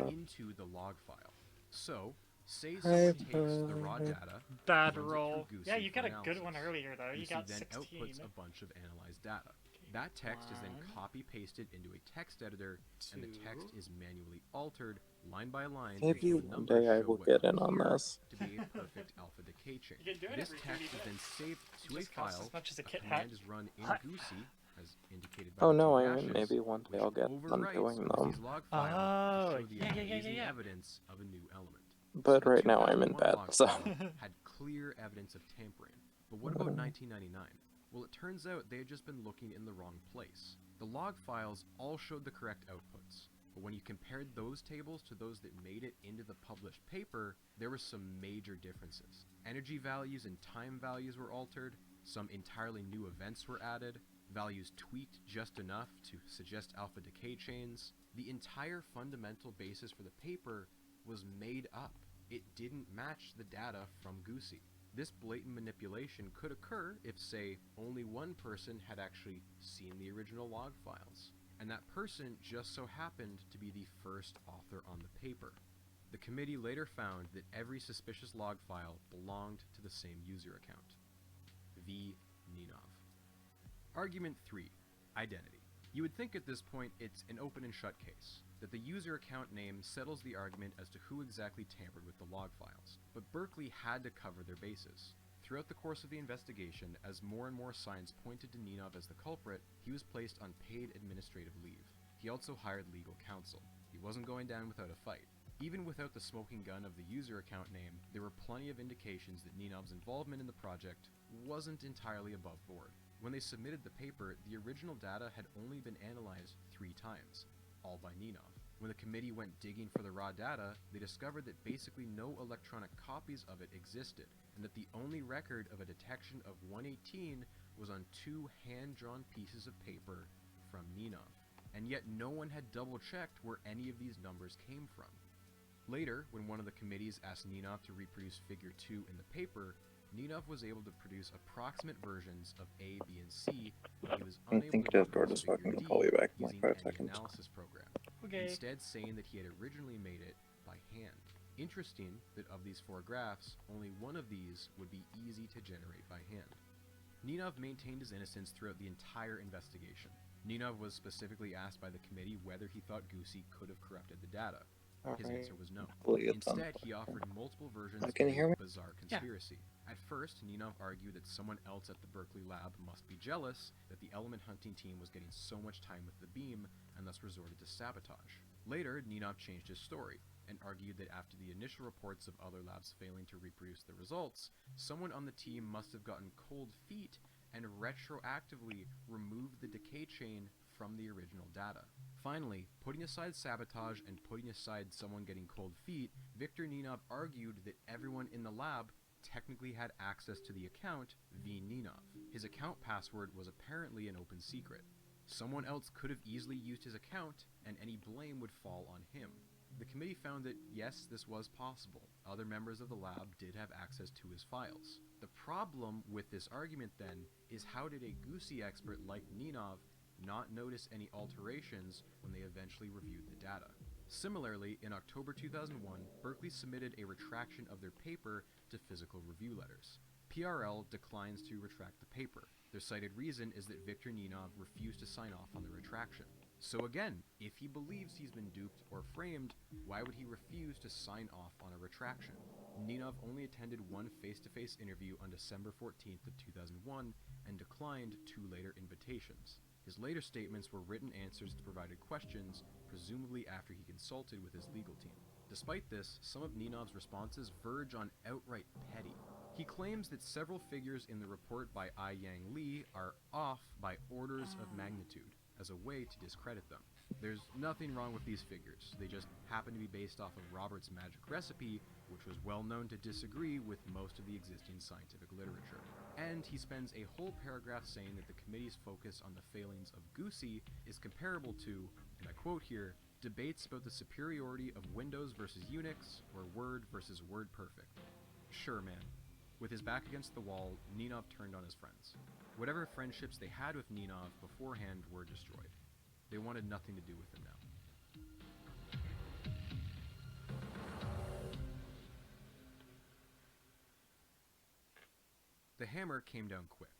into the log file. So, say someone takes the raw data, Bad runs roll. it through Goosey Yeah, you got for a good one analysis. earlier though. You got then 16. outputs a bunch of analyzed data. That text is then copy-pasted into a text editor, and the text is manually altered line by line. Maybe until the one numbers day I show will what get in on appear this. to be a perfect alpha decay chain. You can do it This every text 3D is then saved to a just costs file. as much as a Kit command Kat. is run in Goosey, as indicated by Oh the no, 2 I dashes, mean maybe one day which I'll get done overwrites doing them. Goosey's log file to show the yeah, amazing yeah. evidence of a new element. But So the right now I'm in 2001 bed, log so. file had clear evidence of tampering. But what about 1999? Well, it turns out they had just been looking in the wrong place. The log files all showed the correct outputs, but when you compared those tables to those that made it into the published paper, there were some major differences. Energy values and time values were altered, some entirely new events were added, values tweaked just enough to suggest alpha decay chains. The entire fundamental basis for the paper was made up. It didn't match the data from Goosey. This blatant manipulation could occur if, say, only one person had actually seen the original log files, and that person just so happened to be the first author on the paper. The committee later found that every suspicious log file belonged to the same user account. V. Ninov. Argument 3. Identity. You would think at this point it's an open and shut case, that the user account name settles the argument as to who exactly tampered with the log files. But Berkeley had to cover their bases. Throughout the course of the investigation, as more and more signs pointed to Ninov as the culprit, he was placed on paid administrative leave. He also hired legal counsel. He wasn't going down without a fight. Even without the smoking gun of the user account name, there were plenty of indications that Ninov's involvement in the project wasn't entirely above board. When they submitted the paper, the original data had only been analyzed 3 times, all by Ninov. When the committee went digging for the raw data, they discovered that basically no electronic copies of it existed, and that the only record of a detection of 118 was on 2 hand-drawn pieces of paper from Ninov. And yet no one had double-checked where any of these numbers came from. Later, when one of the committees asked Ninov to reproduce figure 2 in the paper, Ninov was able to produce approximate versions of A, B, and C, but he was I unable think to Discord reproduce is figure fucking D call you back in like using 5 any seconds. analysis program. We'll Okay. instead saying that he had originally made it by hand. Interesting that of these 4 graphs, only one of these would be easy to generate by hand. Ninov maintained his innocence throughout the entire investigation. Ninov was specifically asked by the committee whether he thought Goosey could have corrupted the data. His answer was no. Instead, he offered multiple versions of Can you hear a me? bizarre conspiracy. At first, Ninov argued that someone else at the Berkeley lab must be jealous that the element hunting team was getting so much time with the beam and thus resorted to sabotage. Later, Ninov changed his story and argued that after the initial reports of other labs failing to reproduce the results, someone on the team must have gotten cold feet and retroactively removed the decay chain from the original data. Finally, putting aside sabotage and putting aside someone getting cold feet, Viktor Ninov argued that everyone in the lab technically had access to the account via Ninov. His account password was apparently an open secret. Someone else could have easily used his account, and any blame would fall on him. The committee found that, yes, this was possible. Other members of the lab did have access to his files. The problem with this argument, then, is how did a Goosey expert like Ninov not notice any alterations when they eventually reviewed the data? Similarly, in October 2001, Berkeley submitted a retraction of their paper to Physical Review Letters. PRL declines to retract the paper. Their cited reason is that Viktor Ninov refused to sign off on the retraction. So again, if he believes he's been duped or framed, why would he refuse to sign off on a retraction? Ninov only attended one face-to-face interview on December 14th of 2001 and declined 2 later invitations. His later statements were written answers to provided questions, presumably after he consulted with his legal team. Despite this, some of Ninov's responses verge on outright petty. He claims that several figures in the report by Yang Li are off by orders of magnitude, as a way to discredit them. There's nothing wrong with these figures, they just happen to be based off of Robert's magic recipe, which was well known to disagree with most of the existing scientific literature. And he spends a whole paragraph saying that the committee's focus on the failings of Goosey is comparable to, and I quote here, debates about the superiority of Windows versus Unix, or Word versus WordPerfect. Sure, man. With his back against the wall, Ninov turned on his friends. Whatever friendships they had with Ninov beforehand were destroyed. They wanted nothing to do with him now. The hammer came down quick.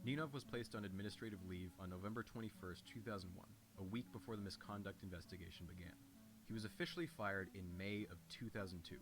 Ninov was placed on administrative leave on November 21st, 2001, a week before the misconduct investigation began. He was officially fired in May of 2002.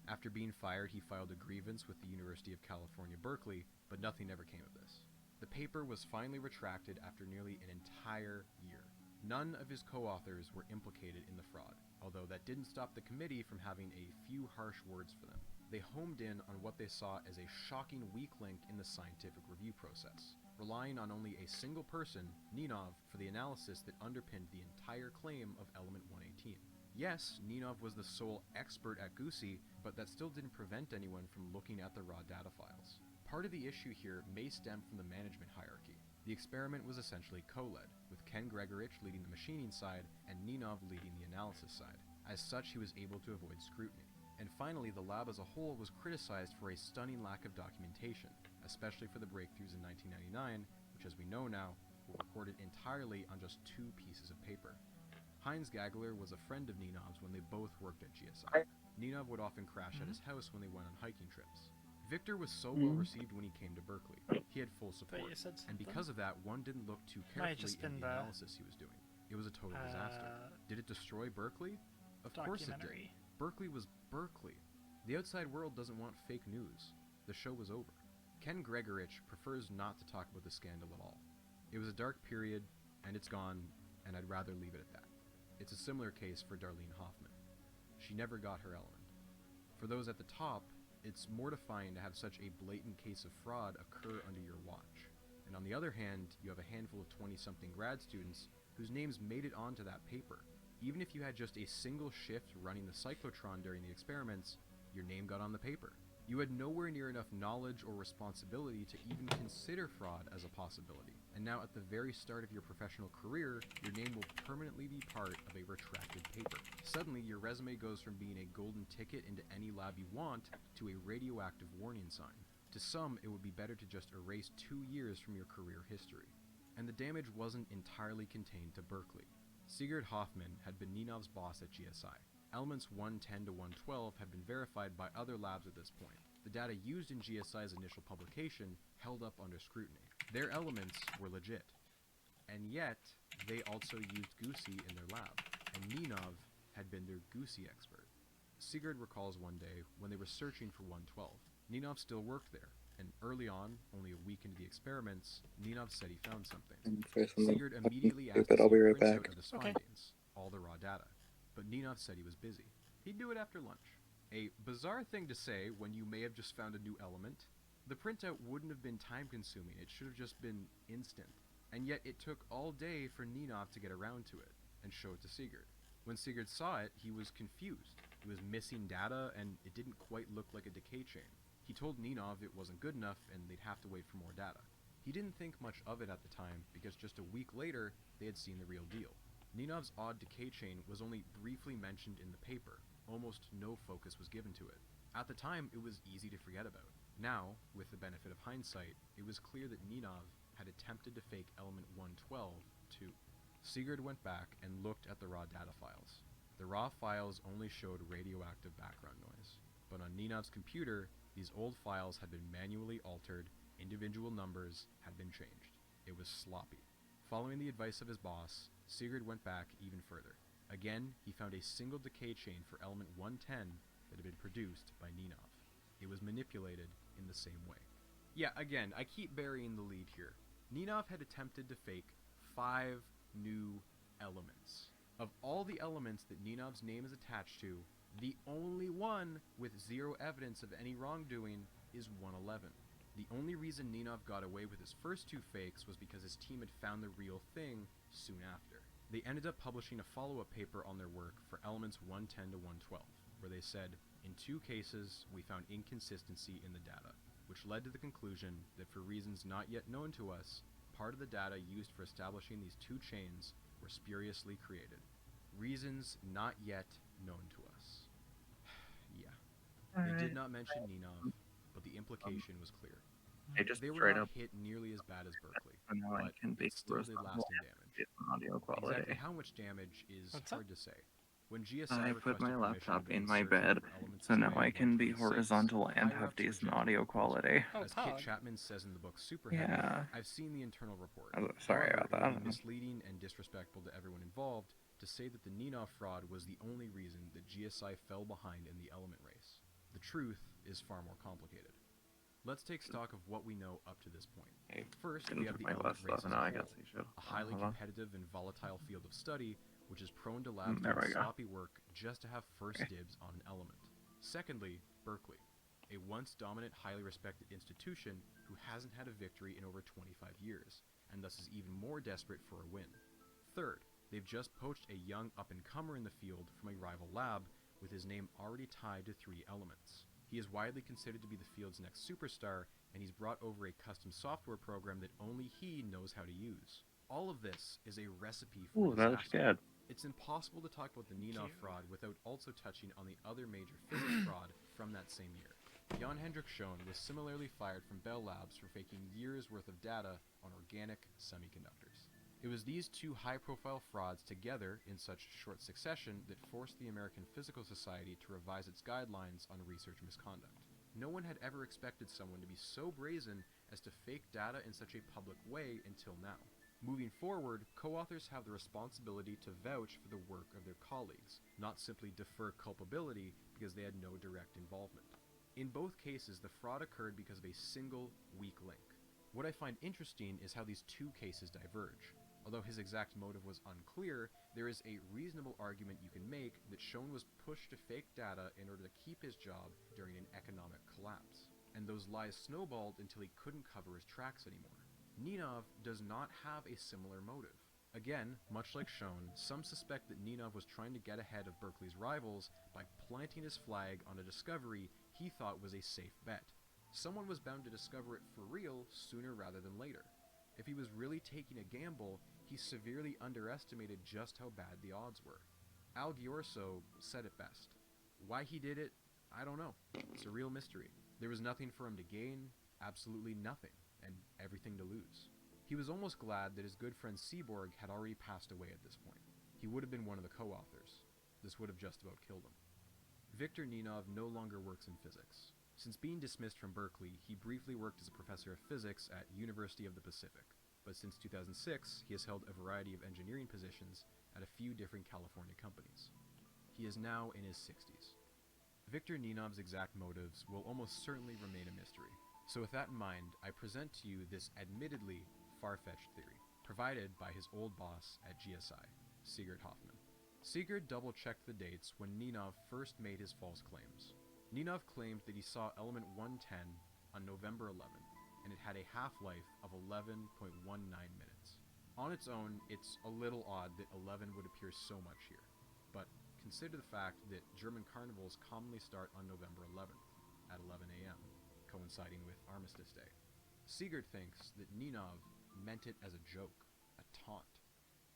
After being fired, he filed a grievance with the University of California, Berkeley, but nothing ever came of this. The paper was finally retracted after nearly an entire year. None of his co-authors were implicated in the fraud, although that didn't stop the committee from having a few harsh words for them. They homed in on what they saw as a shocking weak link in the scientific review process, relying on only a single person, Ninov, for the analysis that underpinned the entire claim of element 118. Yes, Ninov was the sole expert at Goosey, but that still didn't prevent anyone from looking at the raw data files. Part of the issue here may stem from the management hierarchy. The experiment was essentially co-led, with Ken Gregorich leading the machining side and Ninov leading the analysis side. As such, he was able to avoid scrutiny. And finally, the lab as a whole was criticized for a stunning lack of documentation, especially for the breakthroughs in 1999, which as we know now, were recorded entirely on just 2 pieces of paper. Heinz Gagler was a friend of Ninov's when they both worked at GSI. Ninov would often crash at his house when they went on hiking trips. Victor was so well received when he came to Berkeley. He had full support, and because of that, one didn't look too carefully in the analysis he was doing. It was a total disaster. Did it destroy Berkeley? Of course it did. Berkeley was Berkeley. The outside world doesn't want fake news. The show was over. Ken Gregorich prefers not to talk about the scandal at all. It was a dark period, and it's gone, and I'd rather leave it at that. It's a similar case for Darlene Hoffman. She never got her element. For those at the top, it's mortifying to have such a blatant case of fraud occur under your watch. And on the other hand, you have a handful of 20-something grad students whose names made it onto that paper. Even if you had just a single shift running the cyclotron during the experiments, your name got on the paper. You had nowhere near enough knowledge or responsibility to even consider fraud as a possibility. And now at the very start of your professional career, your name will permanently be part of a retracted paper. Suddenly, your resume goes from being a golden ticket into any lab you want to a radioactive warning sign. To some, it would be better to just erase 2 years from your career history. And the damage wasn't entirely contained to Berkeley. Sigurd Hoffman had been Ninov's boss at GSI. Elements 110 to 112 had been verified by other labs at this point. The data used in GSI's initial publication held up under scrutiny. Their elements were legit. And yet, they also used Goosey in their lab, and Ninov had been their Goosey expert. Sigurd recalls one day when they were searching for 112. Ninov still worked there, and early on, only a week into the experiments, Ninov said he found something. Sigurd immediately asked to see I'll be a right printout back. of his findings, all the raw data. But Ninov said he was busy. He'd do it after lunch. A bizarre thing to say when you may have just found a new element. The printout wouldn't have been time-consuming, it should have just been instant. And yet it took all day for Ninov to get around to it, and show it to Sigurd. When Sigurd saw it, he was confused. It was missing data, and it didn't quite look like a decay chain. He told Ninov it wasn't good enough, and they'd have to wait for more data. He didn't think much of it at the time, because just a week later, they had seen the real deal. Ninov's odd decay chain was only briefly mentioned in the paper. Almost no focus was given to it. At the time, it was easy to forget about. Now, with the benefit of hindsight, it was clear that Ninov had attempted to fake element 112 too. Sigurd went back and looked at the raw data files. The raw files only showed radioactive background noise, but on Ninov's computer, these old files had been manually altered, individual numbers had been changed. It was sloppy. Following the advice of his boss, Sigurd went back even further. Again, he found a single decay chain for element 110 that had been produced by Ninov. It was manipulated in the same way. Yeah, again, I keep burying the lead here. Ninov had attempted to fake 5 new elements. Of all the elements that Ninov's name is attached to, the only one with zero evidence of any wrongdoing is 111. The only reason Ninov got away with his first 2 fakes was because his team had found the real thing soon after. They ended up publishing a follow-up paper on their work for elements 110 to 112, where they said, in 2 cases, we found inconsistency in the data, which led to the conclusion that for reasons not yet known to us, part of the data used for establishing these 2 chains were spuriously created. Reasons not yet known to us. Yeah. They did not mention Ninov, but the implication was clear. They were not hit nearly as bad as Berkeley, but it still did lasting damage. Audio quality. Exactly how much damage is hard to say. When GSI I put my requested laptop permission to in my begin bed, searching for elements so now I expired can be 126, horizontal and have higher-ups were decent generally audio opposed to quality. it. As Kit Chapman says in the book Superheavy, Yeah. I've seen the internal report. Sorry However, about it would that. be misleading and disrespectful to everyone involved to say that the Ninov fraud was the only reason that GSI fell behind in the element race. The truth is far more complicated. Let's take stock of what we know up to this point. First, we have the element race as a whole, a highly competitive and volatile field of study which is prone to labs There doing we go. sloppy work just to have first dibs on an element. Secondly, Berkeley, a once dominant, highly respected institution who hasn't had a victory in over 25 years, and thus is even more desperate for a win. Third, they've just poached a young up-and-comer in the field from a rival lab with his name already tied to 3 elements. He is widely considered to be the field's next superstar, and he's brought over a custom software program that only he knows how to use. All of this is a recipe for Ooh, that looks disaster. good. It's impossible to talk about the Ninov fraud without also touching on the other major physics fraud from that same year. Jan Hendrik Schoen was similarly fired from Bell Labs for faking years' worth of data on organic semiconductors. It was these 2 high-profile frauds together in such short succession that forced the American Physical Society to revise its guidelines on research misconduct. No one had ever expected someone to be so brazen as to fake data in such a public way until now. Moving forward, co-authors have the responsibility to vouch for the work of their colleagues, not simply defer culpability because they had no direct involvement. In both cases, the fraud occurred because of a single weak link. What I find interesting is how these 2 cases diverge. Although his exact motive was unclear, there is a reasonable argument you can make that Schoen was pushed to fake data in order to keep his job during an economic collapse, and those lies snowballed until he couldn't cover his tracks anymore. Ninov does not have a similar motive. Again, much like Schoen, some suspect that Ninov was trying to get ahead of Berkeley's rivals by planting his flag on a discovery he thought was a safe bet. Someone was bound to discover it for real sooner rather than later. If he was really taking a gamble, he severely underestimated just how bad the odds were. Al Giorso said it best. Why he did it, I don't know. It's a real mystery. There was nothing for him to gain, absolutely nothing, and everything to lose. He was almost glad that his good friend Seaborg had already passed away at this point. He would have been one of the co-authors. This would have just about killed him. Viktor Ninov no longer works in physics. Since being dismissed from Berkeley, he briefly worked as a professor of physics at University of the Pacific, but since 2006, he has held a variety of engineering positions at a few different California companies. He is now in his 60s. Viktor Ninov's exact motives will almost certainly remain a mystery. So with that in mind, I present to you this admittedly far-fetched theory, provided by his old boss at GSI, Sigurd Hoffman. Sigurd double-checked the dates when Ninov first made his false claims. Ninov claimed that he saw element 110 on November 11th, and it had a half-life of 11.19 minutes. On its own, it's a little odd that 11 would appear so much here, but consider the fact that German carnivals commonly start on November 11th at 11 a.m., coinciding with Armistice Day. Sigurd thinks that Ninov meant it as a joke, a taunt.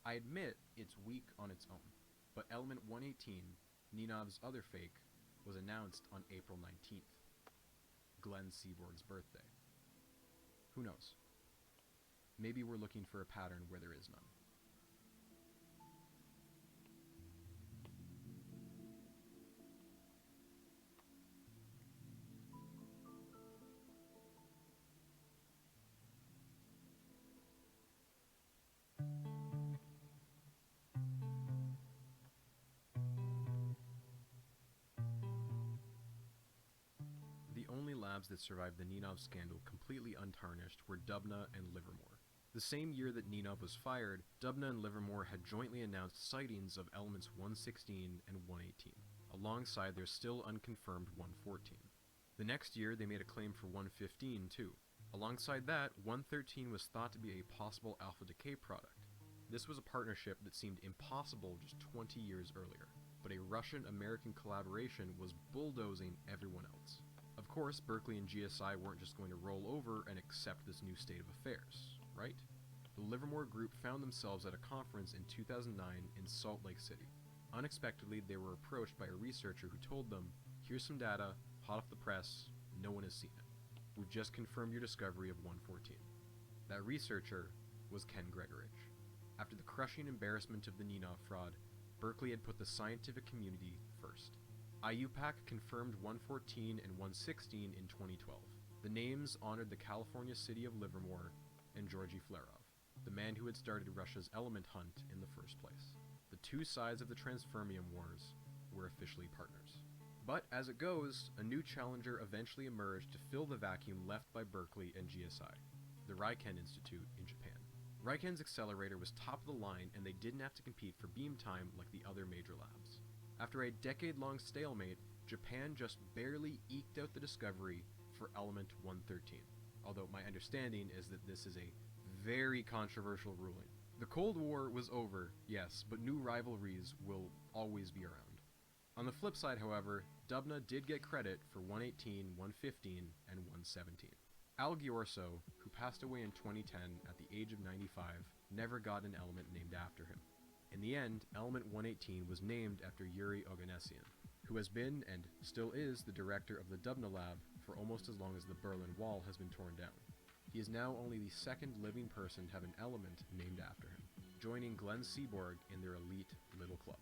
I admit it's weak on its own, but element 118, Ninov's other fake, was announced on April 19th, Glenn Seaborg's birthday. Who knows? Maybe we're looking for a pattern where there is none. The only labs that survived the Ninov scandal completely untarnished were Dubna and Livermore. The same year that Ninov was fired, Dubna and Livermore had jointly announced sightings of elements 116 and 118, alongside their still unconfirmed 114. The next year, they made a claim for 115 too. Alongside that, 113 was thought to be a possible alpha decay product. This was a partnership that seemed impossible just 20 years earlier, but a Russian-American collaboration was bulldozing everyone else. Of course, Berkeley and GSI weren't just going to roll over and accept this new state of affairs, right? The Livermore group found themselves at a conference in 2009 in Salt Lake City. Unexpectedly, they were approached by a researcher who told them, "Here's some data, hot off the press, no one has seen it. We've just confirmed your discovery of 114. That researcher was Ken Gregorich. After the crushing embarrassment of the Ninov fraud, Berkeley had put the scientific community first. IUPAC confirmed 114 and 116 in 2012. The names honored the California city of Livermore and Georgy Flerov, the man who had started Russia's element hunt in the first place. The two sides of the Transfermium wars were officially partners. But as it goes, a new challenger eventually emerged to fill the vacuum left by Berkeley and GSI, the Riken Institute in Japan. Riken's accelerator was top of the line, and they didn't have to compete for beam time like the other major labs. After a decade-long stalemate, Japan just barely eked out the discovery for element 113, although my understanding is that this is a very controversial ruling. The Cold War was over, yes, but new rivalries will always be around. On the flip side, however, Dubna did get credit for 118, 115, and 117. Al Ghiorso, who passed away in 2010 at the age of 95, never got an element named after him. In the end, element 118 was named after Yuri Oganessian, who has been and still is the director of the Dubna lab for almost as long as the Berlin Wall has been torn down. He is now only the second living person to have an element named after him, joining Glenn Seaborg in their elite little club.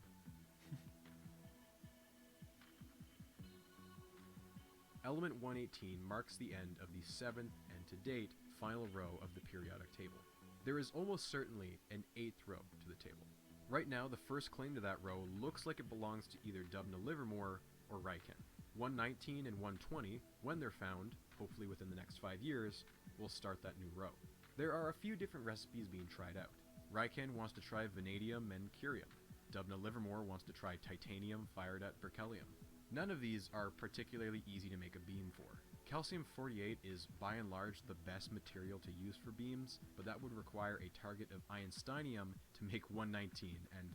Element 118 marks the end of the seventh and, to date, final row of the periodic table. There is almost certainly an eighth row to the table. Right now, the first claim to that row looks like it belongs to either Dubna Livermore or Riken. 119 and 120, when they're found, hopefully within the next 5 years, will start that new row. There are a few different recipes being tried out. Riken wants to try vanadium and curium. Dubna Livermore wants to try titanium fired at berkelium. None of these are particularly easy to make a beam for. Calcium-48 is by and large the best material to use for beams, but that would require a target of Einsteinium to make 119, and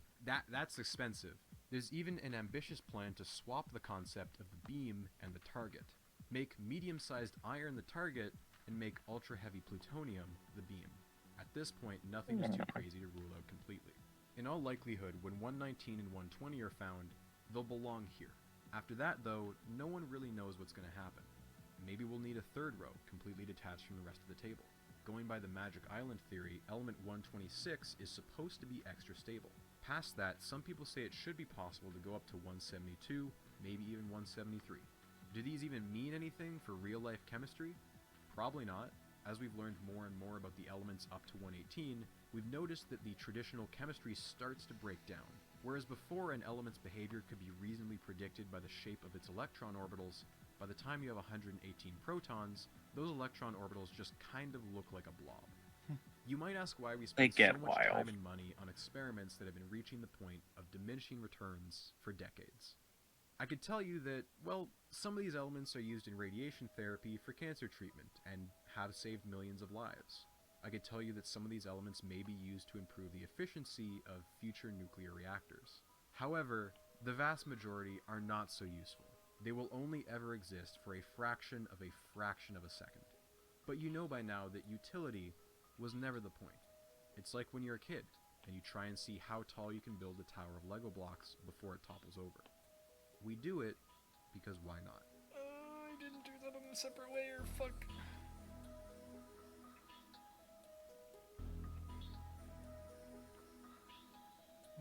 that's expensive. There's even an ambitious plan to swap the concept of the beam and the target. Make medium-sized iron the target, and make ultra-heavy plutonium the beam. At this point, nothing is too crazy to rule out completely. In all likelihood, when 119 and 120 are found, they'll belong here. After that, though, no one really knows what's going to happen. Maybe we'll need a third row, completely detached from the rest of the table. going by the Magic Island theory, element 126 is supposed to be extra stable. Past that, some people say it should be possible to go up to 172, maybe even 173. Do these even mean anything for real-life chemistry? Probably not. As we've learned more and more about the elements up to 118, we've noticed that the traditional chemistry starts to break down. Whereas before an element's behavior could be reasonably predicted by the shape of its electron orbitals, by the time you have 118 protons, those electron orbitals just kind of look like a blob. You might ask why we spend so much time and money on experiments that have been reaching the point of diminishing returns for decades. I could tell you that, well, some of these elements are used in radiation therapy for cancer treatment and have saved millions of lives. I could tell you that some of these elements may be used to improve the efficiency of future nuclear reactors. However, the vast majority are not so useful. They will only ever exist for a fraction of a second. But you know by now that utility was never the point. It's like when you're a kid, and you try and see how tall you can build a tower of Lego blocks before it topples over. We do it because why not? I didn't do that on a separate layer, fuck.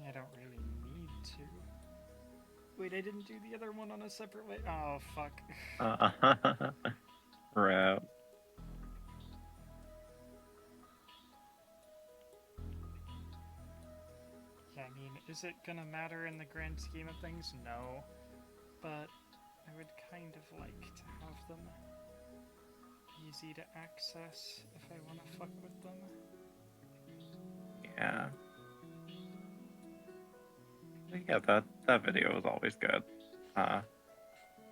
I don't really need to. Wait, I didn't do the other one on a separate layer. Oh, fuck. Right. Yeah, I mean, is it gonna matter in the grand scheme of things? No. But I would kind of like to have them easy to access if I want to fuck with them. Yeah. Yeah, that video was always good.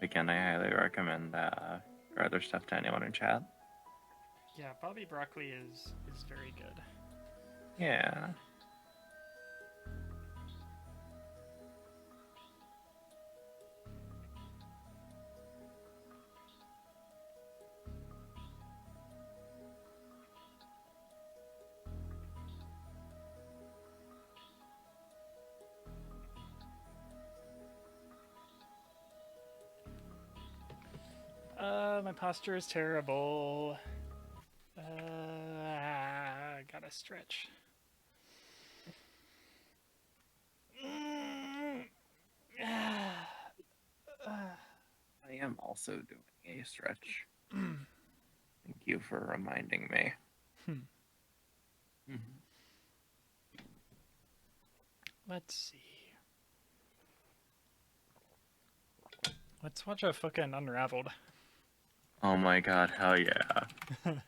Again, I highly recommend your other stuff to anyone in chat. Yeah, Bobby Broccoli is very good. Yeah. My posture is terrible. Gotta stretch. I am also doing a stretch. Thank you for reminding me. Let's see. Let's watch a fucking Unraveled. Oh my god, hell yeah. Let's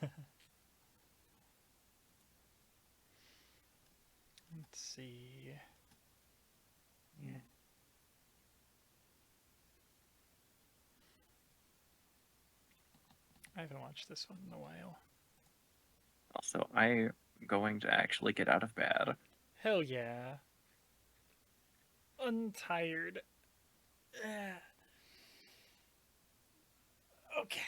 see. Yeah. I haven't watched this one in a while. Also, I'm going to actually get out of bed. Hell yeah. Untired. Okay.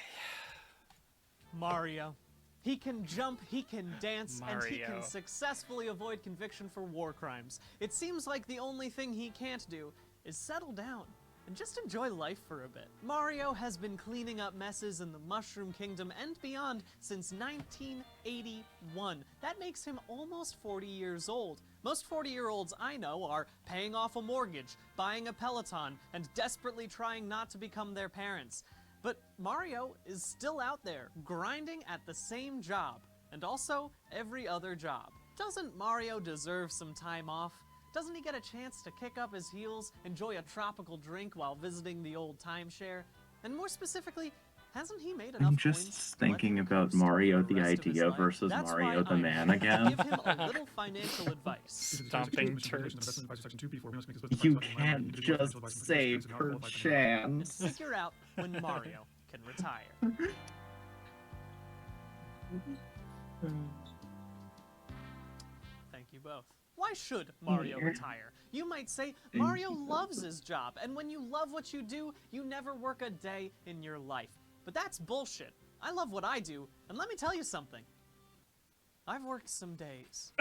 Mario. He can jump, he can dance, and he Mario. can successfully avoid conviction for war crimes. It seems like the only thing he can't do is settle down and just enjoy life for a bit. Mario has been cleaning up messes in the Mushroom Kingdom and beyond since 1981. That makes him almost 40 years old. Most 40-year-olds I know are paying off a mortgage, buying a Peloton, and desperately trying not to become their parents. But Mario is still out there, grinding at the same job, and also every other job. Doesn't Mario deserve some time off? Doesn't he get a chance to kick up his heels, enjoy a tropical drink while visiting the old timeshare? And more specifically, hasn't he made enough I'm coins just to let thinking him about coast Mario over the the rest of his idea life? versus That's Mario why the I'm man here to again. give him a little financial advice. Stomping turds. You can't just say perchance. Figure out when Mario can retire. Thank you both. Why should Mario retire? You might say Mario loves his job, and when you love what you do, you never work a day in your life. But that's bullshit. I love what I do, and let me tell you something. I've worked some days.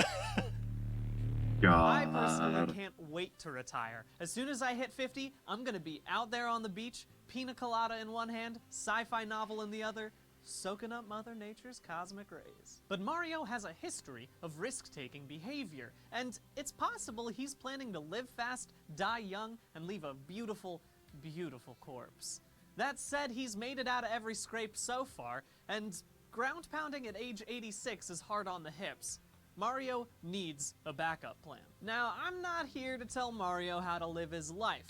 I personally can't wait to retire. As soon as I hit 50, I'm gonna be out there on the beach, pina colada in one hand, sci-fi novel in the other, soaking up Mother Nature's cosmic rays. But Mario has a history of risk-taking behavior, and it's possible he's planning to live fast, die young, and leave a beautiful, beautiful corpse. That said, he's made it out of every scrape so far, and ground pounding at age 86 is hard on the hips. Mario needs a backup plan. Now, I'm not here to tell Mario how to live his life,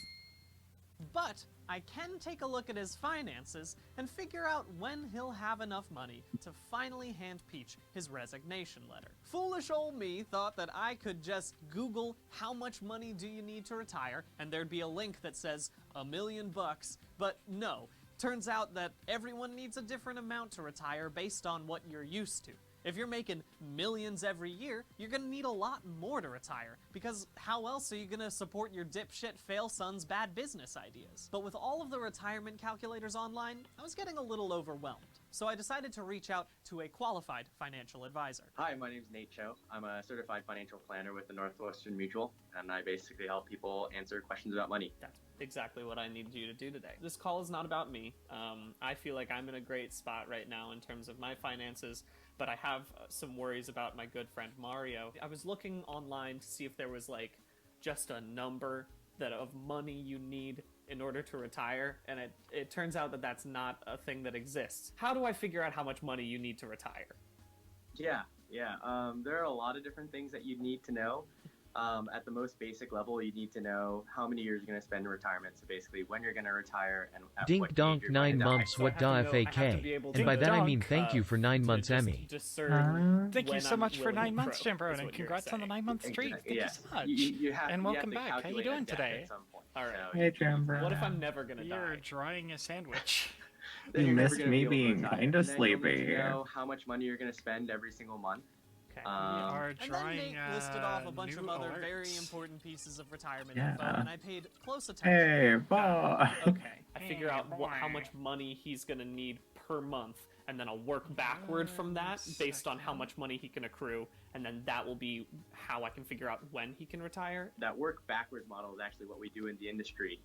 but I can take a look at his finances and figure out when he'll have enough money to finally hand Peach his resignation letter. Foolish old me thought that I could just Google how much money do you need to retire, and there'd be a link that says $1 million, but no. Turns out that everyone needs a different amount to retire based on what you're used to. If you're making millions every year, you're gonna need a lot more to retire, because how else are you gonna support your dipshit fail son's bad business ideas? But with all of the retirement calculators online, I was getting a little overwhelmed. So I decided to reach out to a qualified financial advisor. Hi, my name is Nate Cho. I'm a certified financial planner with the Northwestern Mutual, and I basically help people answer questions about money. That's exactly what I needed you to do today. This call is not about me. I feel like I'm in a great spot right now in terms of my finances, but I have some worries about my good friend Mario. I was looking online to see if there was like just a number of money you need in order to retire, and it turns out that that's not a thing that exists. How do I figure out how much money you need to retire? Yeah. There are a lot of different things that you need to know. At the most basic level, you need to know how many years you're going to spend in retirement, so basically when you're going to retire and at Dink what donk age you're going 9 to months die. what da FAK. And by that I mean thank you for 9 months Emmy. Thank you so much for 9 months, Jim Brown, and congrats on the 9-month streak. Thank you so much. And welcome back. How you doing today? Alright. Hey, Jim Brown. What if I'm never gonna die? You're drawing a sandwich. You missed me being kind kinda of sleepy. You know how much money you're going to spend every single month. Okay. We are And then drawing Nate listed off a bunch of new other alerts. very important pieces of retirement Yeah. info, and I paid close attention. Hey, boy. Okay. I figure out how much money he's gonna need per month, and then I'll work backward from that based on how much money he can accrue, and then that will be how I can figure out when he can retire. That work backwards model is actually what we do in the industry,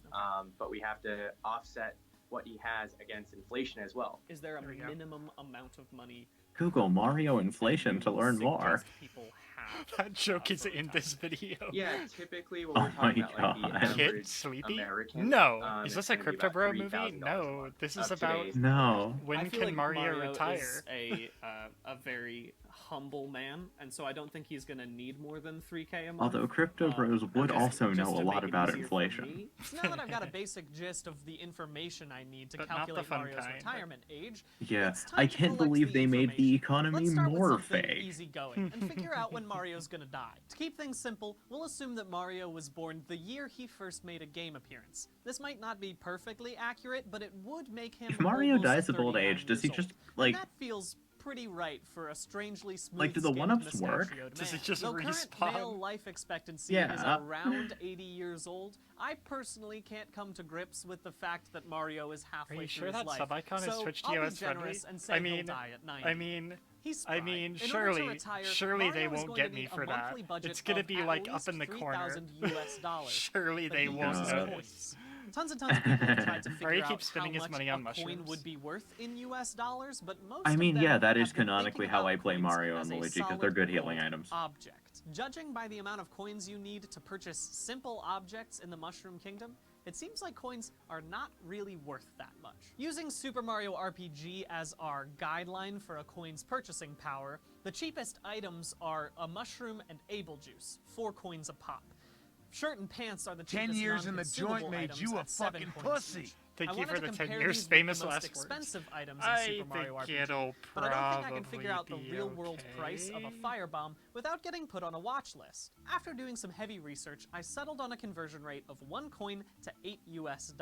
but we have to offset what he has against inflation as well. Is there a minimum amount of money Google Mario inflation to learn more. people have? That joke is in this video. Yeah, typically when Oh we're talking my about like the God. Kid average Sleepy? American, No. Is it's this a gonna be Crypto about Bro movie? $3,000 a No. month This of is about today's No. when I feel can like Mario is retire. a very humble man, and so I don't think he's gonna need more than 3K a month. Although Crypto Bros would also just know to a lot make it about easier for inflation. me. So now that I've got a basic gist of the information I need to But not the calculate fun Mario's kind. retirement age, Yeah, it's time I to can't collect believe the they made the information. economy Let's start with more something fake. easygoing and figure out when Mario's gonna die. To keep things simple, we'll assume that Mario was born the year he first made a game appearance. This might not be perfectly accurate, but it would make him If Mario almost dies of old 39 age, does he years just, old. like... And that feels pretty right for a strangely smooth Like, do the one-ups work? Does it just Though current respawn? male life expectancy Yeah. is around 80 years old, I personally can't come to grips with the fact that Mario is halfway Are you through sure his that life. sub-icon is So Twitch I'll be TOS friendly? generous and say he'll die at 90. He's I spry. mean, In order to surely, retire, surely they Mario is won't going get to me need for a that. monthly budget It's gonna of be at like up least in the corner. $3,000. Surely that they he won't uses notice. coins. Tons and tons of people have tried to Mario figure out keeps spending how his much money on a coin mushrooms. would be worth in US dollars, but most I mean, of them yeah, that is have been canonically thinking how about I play coins Mario as and a Luigi, because they're solid good healing gold items. object. Judging by the amount of coins you need to purchase simple objects in the Mushroom Kingdom, it seems like coins are not really worth that much. Using Super Mario RPG as our guideline for a coin's purchasing power, the cheapest items are a mushroom and able juice, 4 coins a pop. Shirt and pants are the 10 cheapest years in the joint non-consumable made items you a at 7 fucking coins pussy. each. Thank I you wanted for to the 10 compare years these with famous the most last expensive words. items in I Super Mario think RPG, it'll but I don't think I can figure out the probably real world price of a okay. firebomb without getting put on a watch list. After doing some heavy research, I settled on a conversion rate of 1 coin to $8 US.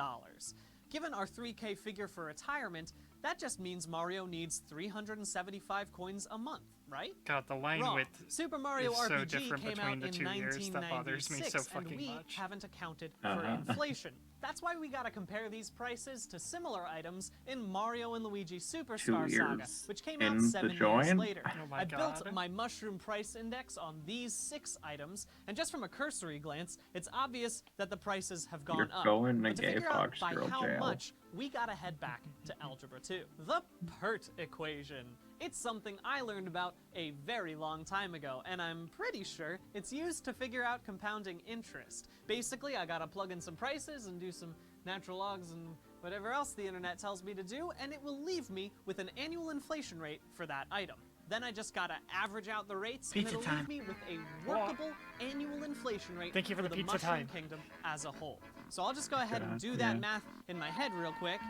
Given our 3K figure for retirement, that just means Mario needs 375 coins a month. right? God, the line Wrong. width Super Mario is so RPG different came between out the in 2 years. That bothers me so 1996, and fucking we much. haven't accounted for inflation. That's why we gotta compare these prices to similar items in Mario and Luigi Superstar 2 Saga, years which came in out the 7 years join? later. Oh my I God. built my mushroom price index on these 6 items, and just from a cursory glance, it's obvious that the prices have gone You're up. going to But to gay figure out fox by girl how jail. much, we gotta head back to Algebra 2. The PERT equation. It's something I learned about a very long time ago, and I'm pretty sure it's used to figure out compounding interest. Basically, I gotta plug in some prices and do some natural logs and whatever else the internet tells me to do, and it will leave me with an annual inflation rate for that item. Then I just gotta average out the rates, Pizza and it'll time. leave me with a workable annual inflation rate Thank you for the pizza Mushroom time. Kingdom as a whole. So I'll just go ahead and do God, that yeah. math in my head real quick.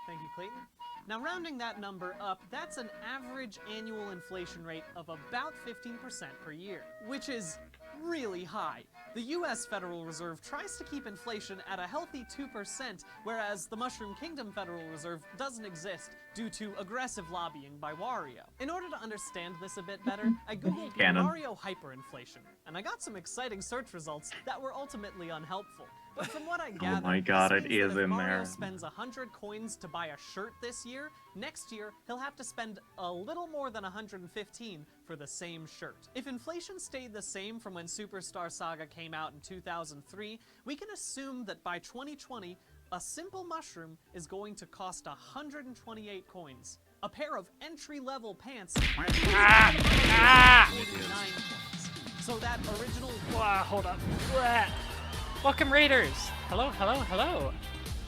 Thank you, Clayton. Now, rounding that number up, that's an average annual inflation rate of about 15% per year, which is really high. The US Federal Reserve tries to keep inflation at a healthy 2%, whereas the Mushroom Kingdom Federal Reserve doesn't exist due to aggressive lobbying by Wario. In order to understand this a bit better, I googled Canon. Mario hyperinflation, and I got some exciting search results that were ultimately unhelpful. But from what I gathered, my God, this it means is that if in Mario there. spends 100 coins to buy a shirt this year, next year he'll have to spend a little more than 115 for the same shirt. If inflation stayed the same from when Superstar Saga came out in 2003, we can assume that by 2020, a simple mushroom is going to cost 128 coins. A pair of entry-level pants is 149 coins. So that original... Hold up. Welcome, Raiders. Hello, hello, hello.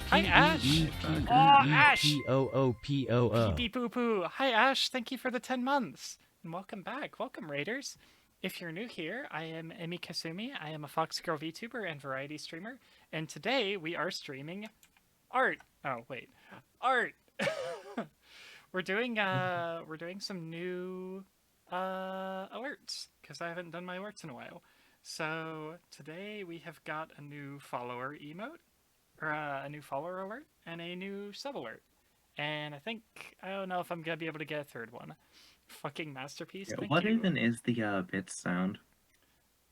Hi, Ash. Oh, Ash. P-O-O-P-O-O. Pee poo poo. Hi, Ash. Thank you for the 10 months. And welcome back. Welcome, Raiders. If you're new here, I am Emi Kasumi. I am a Fox Girl VTuber and variety streamer. And today we are streaming art. Oh, wait. Art. We're doing some new alerts because I haven't done my alerts in a while. So today we have got a new follower emote, or a new follower alert, and a new sub alert. And I don't know if I'm gonna be able to get a third one. Fucking masterpiece. Yeah, Thank what you. even is the bits sound?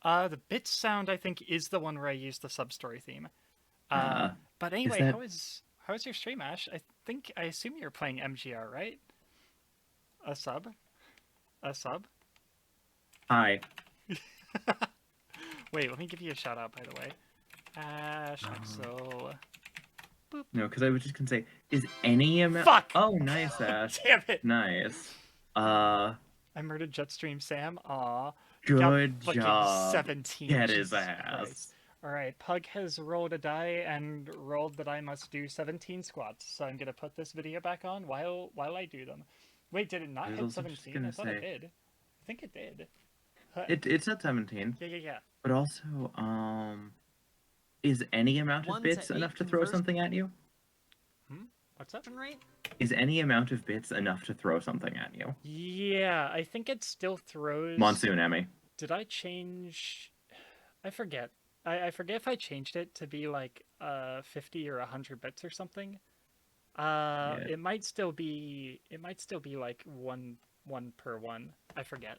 The bits sound I think is the one where I use the sub story theme. But anyway, that... how is your stream, Ash? I assume you're playing MGR, right? A sub. Hi. Wait, let me give you a shout out, by the way. Ash, Axel. Boop. No, because I was just gonna say, is any amount... Fuck! Oh, nice, Ash. Damn it! Nice. I murdered Jetstream Sam. Aw. Good fucking job. 17. Get his Jesus ass. Christ. Alright, Pug has rolled a die and rolled that I must do 17 squats. So I'm gonna put this video back on while I do them. Wait, did it not hit 17? I thought it did. I think it did. It's at 17. Yeah. But also, is any amount of bits enough to throw something at you? What's that? Rate? Is any amount of bits enough to throw something at you? Yeah, I think it still throws... Monsoon Emmy. Did I change... I forget. I forget if I changed it to be like 50 or 100 bits or something. Yeah. It might still be like one per one. I forget.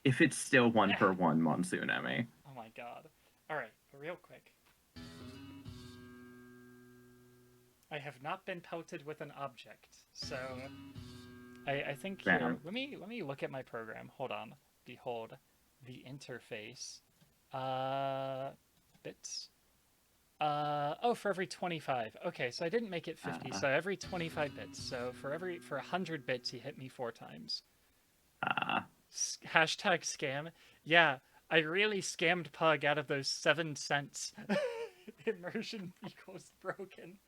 If it's still 1 per 1, Monsoon Emmy. Oh my god. Alright, real quick. I have not been pelted with an object, so I think here, let me look at my program. Hold on. Behold the interface. Bits. Oh, for every 25. Okay, so I didn't make it 50, so every 25 bits. So for 100 bits, he hit me 4 times. Hashtag scam. Yeah, I really scammed Pug out of those 7 cents. Immersion equals broken.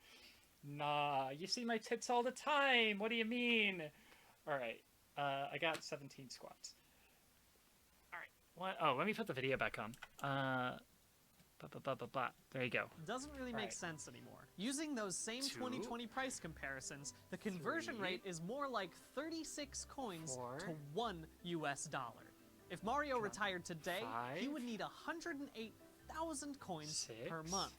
Nah, you see my tits all the time. What do you mean? Alright, I got 17 squats. Alright, what? Oh, let me put the video back on. There you go. Doesn't really make sense anymore. Using those same 2020 price comparisons, the conversion rate is more like 36 coins to $1 US. If Mario retired today, he would need 108,000 coins per month.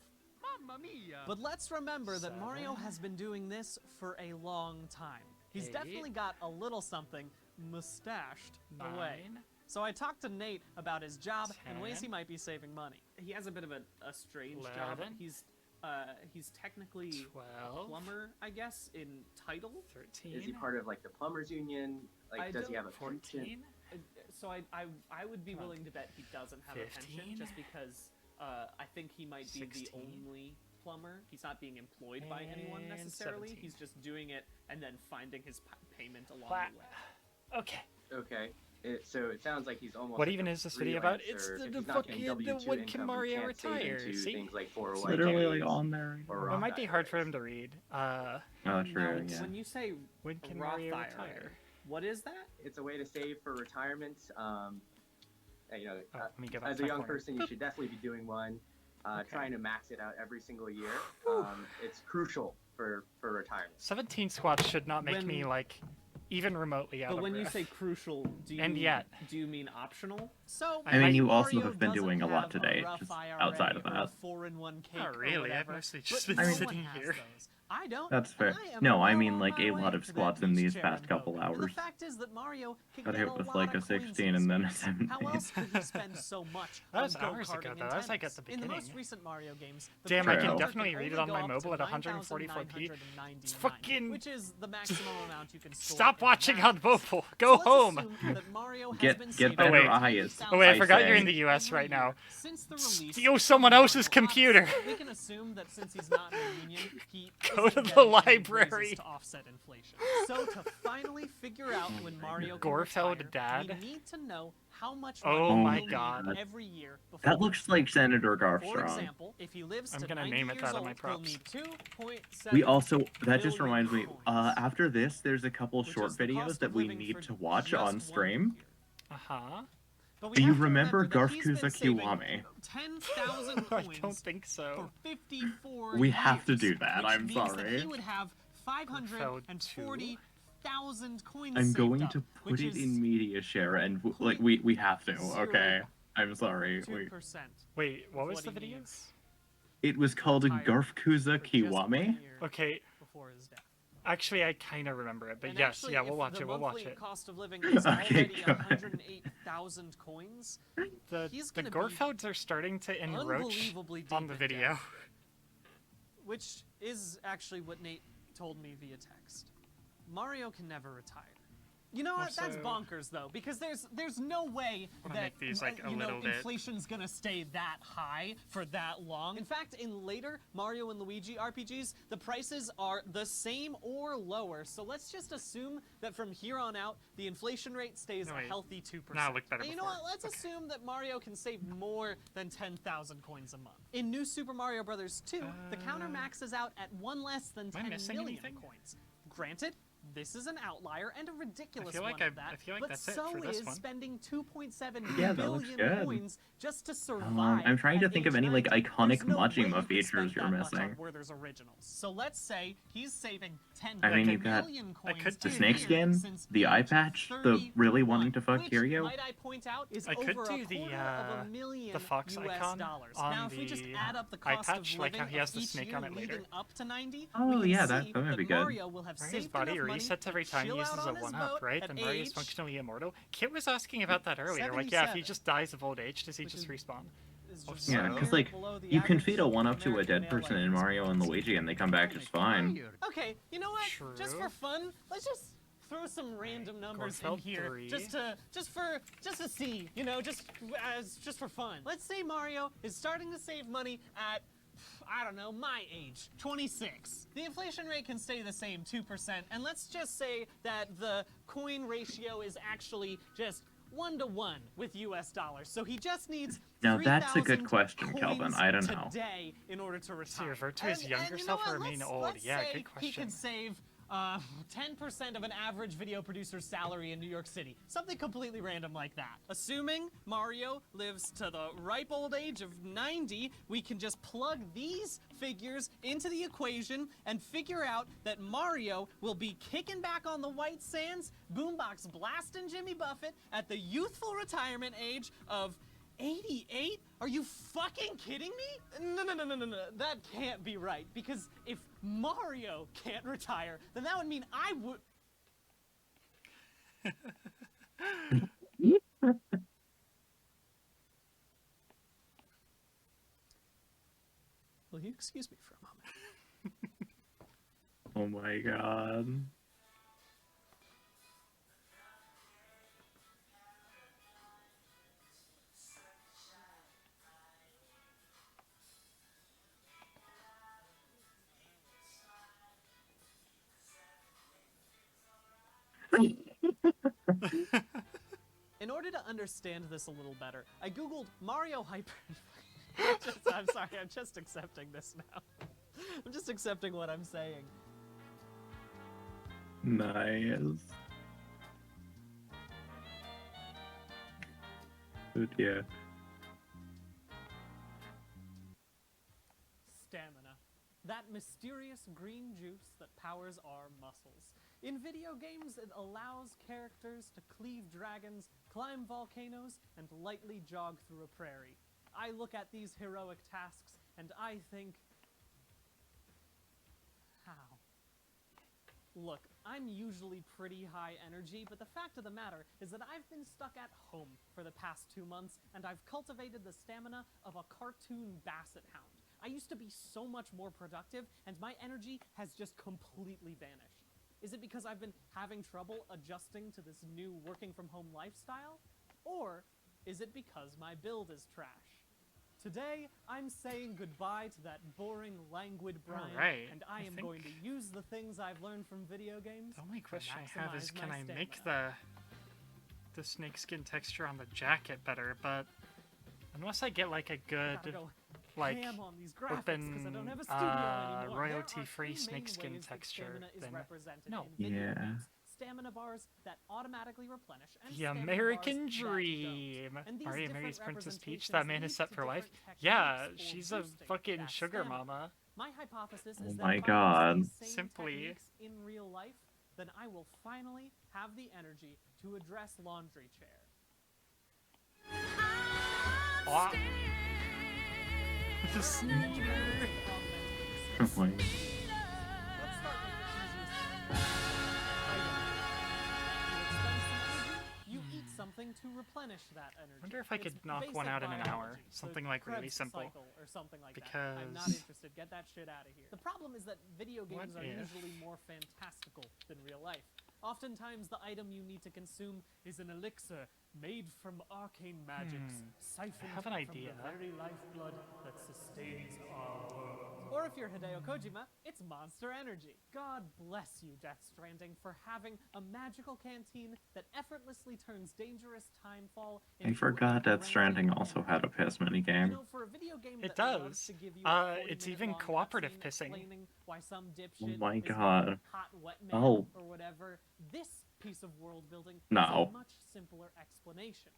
But let's remember that Mario has been doing this for a long time. He's 8. definitely got a little something mustached away. 9. So I talked to Nate about his job and ways 10. he might be saving money. He has a bit of a strange job. 11. He's technically 12. a plumber, I guess, in title. 13. Is he part of like the plumbers union? Like, does he have a 14? pension? So I would be willing to bet he doesn't have 15? a pension, just because I think he might be 16? the only plumber. He's not being employed by anyone And necessarily. 17. He's just doing it and then finding his payment along Wow. the way. Okay. Okay. So it sounds like he's almost. What like even a is this video about? It's freelancer. the If he's not getting fucking W-2 when income, can he Mario can't save retire? into See? things like It's 401k literally like on there. or It Roth might be hard for IRAs. him to read. Oh, Now, true. Yeah. when you say When can Roth Mario IRA, retire? what is that? It's a way to save for retirement. You know, Oh, let me give up as a my young corner. person, you should definitely be doing one. Okay. Trying to max it out every single year. It's crucial for retirement. 17 squats should not make me like even remotely out But of when you breath. say crucial, do you And yet. do you mean optional? So I mean, you also Mario have been doesn't doing a lot have today, rough just IRA outside of or a that. 401k Not or really, I've whatever, mostly but just been everyone sitting has here. those. I don't. That's fair. and I am No, I well mean on like my a way lot of to that squats in beach these chair past and couple boat. And the hours. fact is that Mario can Got get hit a with lot like a of coins 16 in and then a this. 17. How else could he spend so much That on was hours ago, go-karting and though. That was like at the tennis? In the most beginning. recent Mario games, the Damn, I can coin definitely can read it only on my go up mobile to at 144p. 9,999, It's fucking- which is the maximum amount you can store. Stop in watching the on max. mobile. Go So home. let's assume that Mario has been Get saving better wait. eyes. Oh wait, I forgot say. you're in the US right now. Since the release Steal of someone Mario else's Odyssey, computer. we can assume that since he's not in the union, he Go isn't to the getting any library. raises to offset inflation. So to finally figure out when Mario can Gorfeld retire, dad. we need to know how much Oh money my he'll God. need every year before. That looks like Senator For Garfstrong. example, if he lives I'm to gonna 90 name it years that on old, my he'll props. need 2.7 We also, that just billion reminds me, coins, after this, there's a couple which short is the videos cost that of we living need for to watch just on one stream. Uh-huh. But we Do you have to remember that he's been Garfkuza saving Kiwami? 10,000 I coins don't think so. for 54 We have to years, do that, which I'm means that sorry. he would have 540,000 coins I'm saved going up, to put which it is in media share, and like we have to. Okay, I'm sorry. 2%. Wait, what was what the he video? needs It was called Garfkuza Kiwami. Okay. Okay, Before his death. actually I kind of remember it, but And yes, actually, yeah, if we'll watch the it. We'll watch monthly it. cost of living is Okay, already go ahead. 108,000 coins. He's The gonna Gorfelds are starting to encroach unbelievably deep on the in video. debt. Which is actually what Nate told me via text. Mario can never retire. You know what? That's Also- bonkers, though, because there's no way I'm gonna that make these, like, a you know, little bit- inflation's gonna stay that high for that long. In fact, in later Mario and Luigi RPGs, the prices are the same or lower. So let's just assume that from here on out, the inflation rate stays No, a wait. healthy 2%. Nah, it looked better And you know before. what? Let's assume that Mario can save more than 10,000 coins a month. In New Super Mario Bros. 2, the counter maxes out at one less than Am I 10 missing million anything? coins. Granted, this is an outlier and a ridiculous feel like one at I that, feel like but that's it so for this is one. spending 2.7 Yeah, that looks billion good. coins just to survive. I'm trying to at think of age any like 90. iconic There's no way you Majima could features spend you're that much on missing. Werther's originals. So let's say he's saving 10 I mean, you've got million I coins could the do a snake year skin, since the eye age patch, the 31, really wanting to fuck which, Kiryu. might I point out, is I could over do a the, quarter of a million the fox US icon dollars. on Now, if we just the add up the eye cost patch, of like living how he has of the each snake year on it later. leading up to 90, Oh, we can yeah, see that might be good. Mario will have His saved body enough money resets every to time he chill uses out a on his 1-up, boat right? at And Mario is age functionally immortal. Kit was asking about that earlier. Like, yeah, if he 77. just dies of old age, does he Which just is- respawn? is Oh, just Yeah, somewhere because like below the you can average feed a 1-up to a American dead male person in life Mario and Luigi, and they come back just fine. Okay, you know what? Just True. for fun, let's just throw some random numbers in Gorfeld here, 3. just to see, you know, just for fun. Let's say Mario is starting to save money at, I don't know, my age, 26. The inflation rate can stay the same, 2%, and let's just say that the coin ratio is actually just 1-to-1 with US dollars. So he just needs Now, that's a good 3,000 question, Kelvin. coins I don't know. today in order to retire. So you refer to his younger you know self what? or remain Let's- old? let's Yeah, say good He question. can save 10% of an average video producer's salary in New York City. Something completely random like that. Assuming Mario lives to the ripe old age of 90, we can just plug these figures into the equation and figure out that Mario will be kicking back on the white sands, boombox blasting Jimmy Buffett at the youthful retirement age of 88? Are you fucking kidding me? No. That can't be right. Because if Mario can't retire, then that would mean I would. Will you excuse me for a moment? Oh my god. In order to understand this a little better, I googled Mario Hyper. I'm sorry, I'm just accepting this now. I'm just accepting what I'm saying. Nice. Oh dear. Stamina. That mysterious green juice that powers our muscles. In video games, it allows characters to cleave dragons, climb volcanoes, and lightly jog through a prairie. I look at these heroic tasks, and I think, how? Look, I'm usually pretty high energy, but the fact of the matter is that I've been stuck at home for the past 2 months, and I've cultivated the stamina of a cartoon basset hound. I used to be so much more productive, and my energy has just completely vanished. Is it because I've been having trouble adjusting to this new working from home lifestyle? Or is it because my build is trash? Today, I'm saying goodbye to that boring, languid Brian, and I am going to use the things I've learned from video games. The only question I have is, can I stamina. make the snakeskin texture on the jacket better? But unless I get like a good, like open, royalty-free snakeskin texture, then no. Yeah. Stamina bars that automatically replenish and The American dream. Mario marries Princess Peach. That man is set for life. Yeah, she's a fucking sugar mama. My hypothesis Oh is my that god. Simply in real life, then I will finally have the energy to address laundry chair. Oh. The sneaker. Oh my. You eat something to replenish that energy. I wonder if I could knock one out in an hour. Something like really simple. Or something like because that. I'm not interested. Get that shit out of here. The problem is that video games are if? usually more fantastical than real life. Oftentimes, the item you need to consume is an elixir made from arcane magics, siphoned I have an idea. from the very lifeblood that sustains our world. Or if you're Hideo Kojima, it's Monster Energy. God bless you, Death Stranding, for having a magical canteen that effortlessly turns dangerous timefall into I forgot that Stranding also had a piss minigame. You know, for a video game It that loves does. to give you a It's 40-minute even long cooperative cutscene pissing. explaining why some Oh dipshit my is god. hot wet man Oh. or whatever, this piece of world building No. has a much simpler explanation.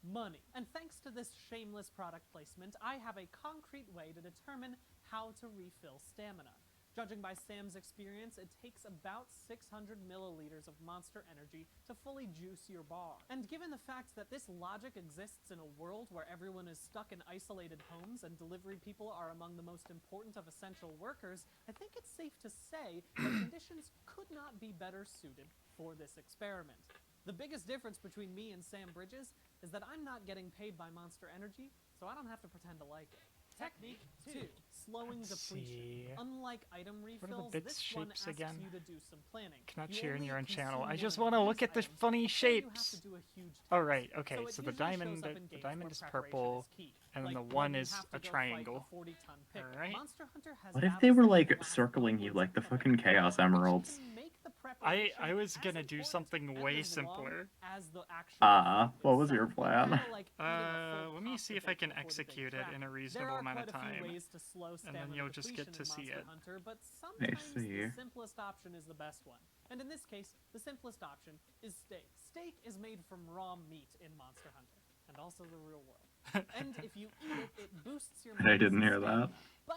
Money. And thanks to this shameless product placement, I have a concrete way to determine how to refill stamina. Judging by Sam's experience, it takes about 600 milliliters of Monster Energy to fully juice your bar. And given the fact that this logic exists in a world where everyone is stuck in isolated homes and delivery people are among the most important of essential workers, I think it's safe to say that conditions could not be better suited for this experiment. The biggest difference between me and Sam Bridges is that I'm not getting paid by Monster Energy, so I don't have to pretend to like it. Technique 2. Slowing depletion. Unlike item refills, bits this one shapes asks again? you to do some planning. Cannot You share in only your own channel. consume I just one want to of look these at the items funny before you have shapes. to do a huge Oh task. right, okay. So it So the usually diamond, shows up in the games diamond where is preparation purple, is key. and then Like the one when you is have to a go fight triangle. 40-ton pick. All right. Monster Hunter has What if they were battles like that last circling you like the upwards of fucking Chaos Emeralds? I was gonna do something way simpler. What was your plan? Let me see if I can execute it in a reasonable amount of time, and then you'll just get to see it. Hunter, but I sometimes see. the simplest option is the best one. And in this case, the simplest option is steak. Steak is made from raw meat in Monster Hunter, and also the real world. And if you eat it, it boosts your I didn't hear that.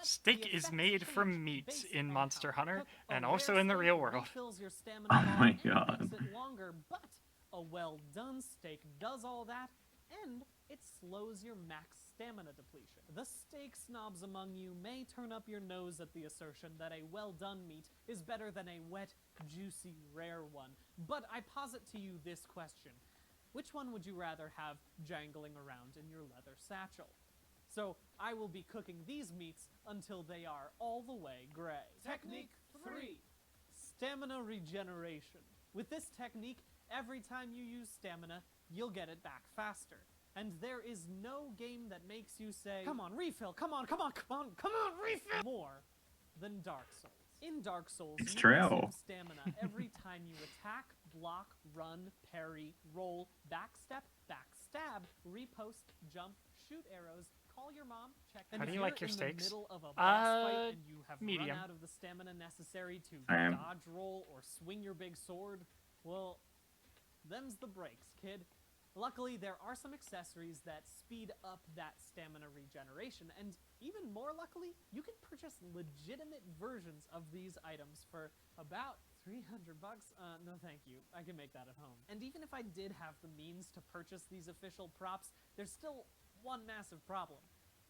Steak is made from meat in Monster Hunter, and also in the real world. Your stamina Oh bar my and god. makes it longer, but a well-done steak does all that and it slows your max stamina depletion. The steak snobs among you may turn up your nose at the assertion that a well-done meat is better than a wet, juicy, rare one, but I posit to you this question. Which one would you rather have jangling around in your leather satchel? So I will be cooking these meats until they are all the way gray. Technique 3. Stamina regeneration. With this technique, every time you use stamina, you'll get it back faster. And there is no game that makes you say, come on, refill, come on, refill, more than Dark Souls. In Dark Souls, It's you true. consume stamina every time you attack, block, run, parry, roll, backstep, backstab, repost, jump, shoot arrows, call your mom, check. And How do if you you're like your in steaks? the middle of a boss fight and you have medium. run out of the stamina necessary to Same. dodge roll or swing your big sword, well, them's the breaks, kid. Luckily, there are some accessories that speed up that stamina regeneration, and even more luckily, you can purchase legitimate versions of these items for about $300. No thank you, I can make that at home. And even if I did have the means to purchase these official props, there's still one massive problem.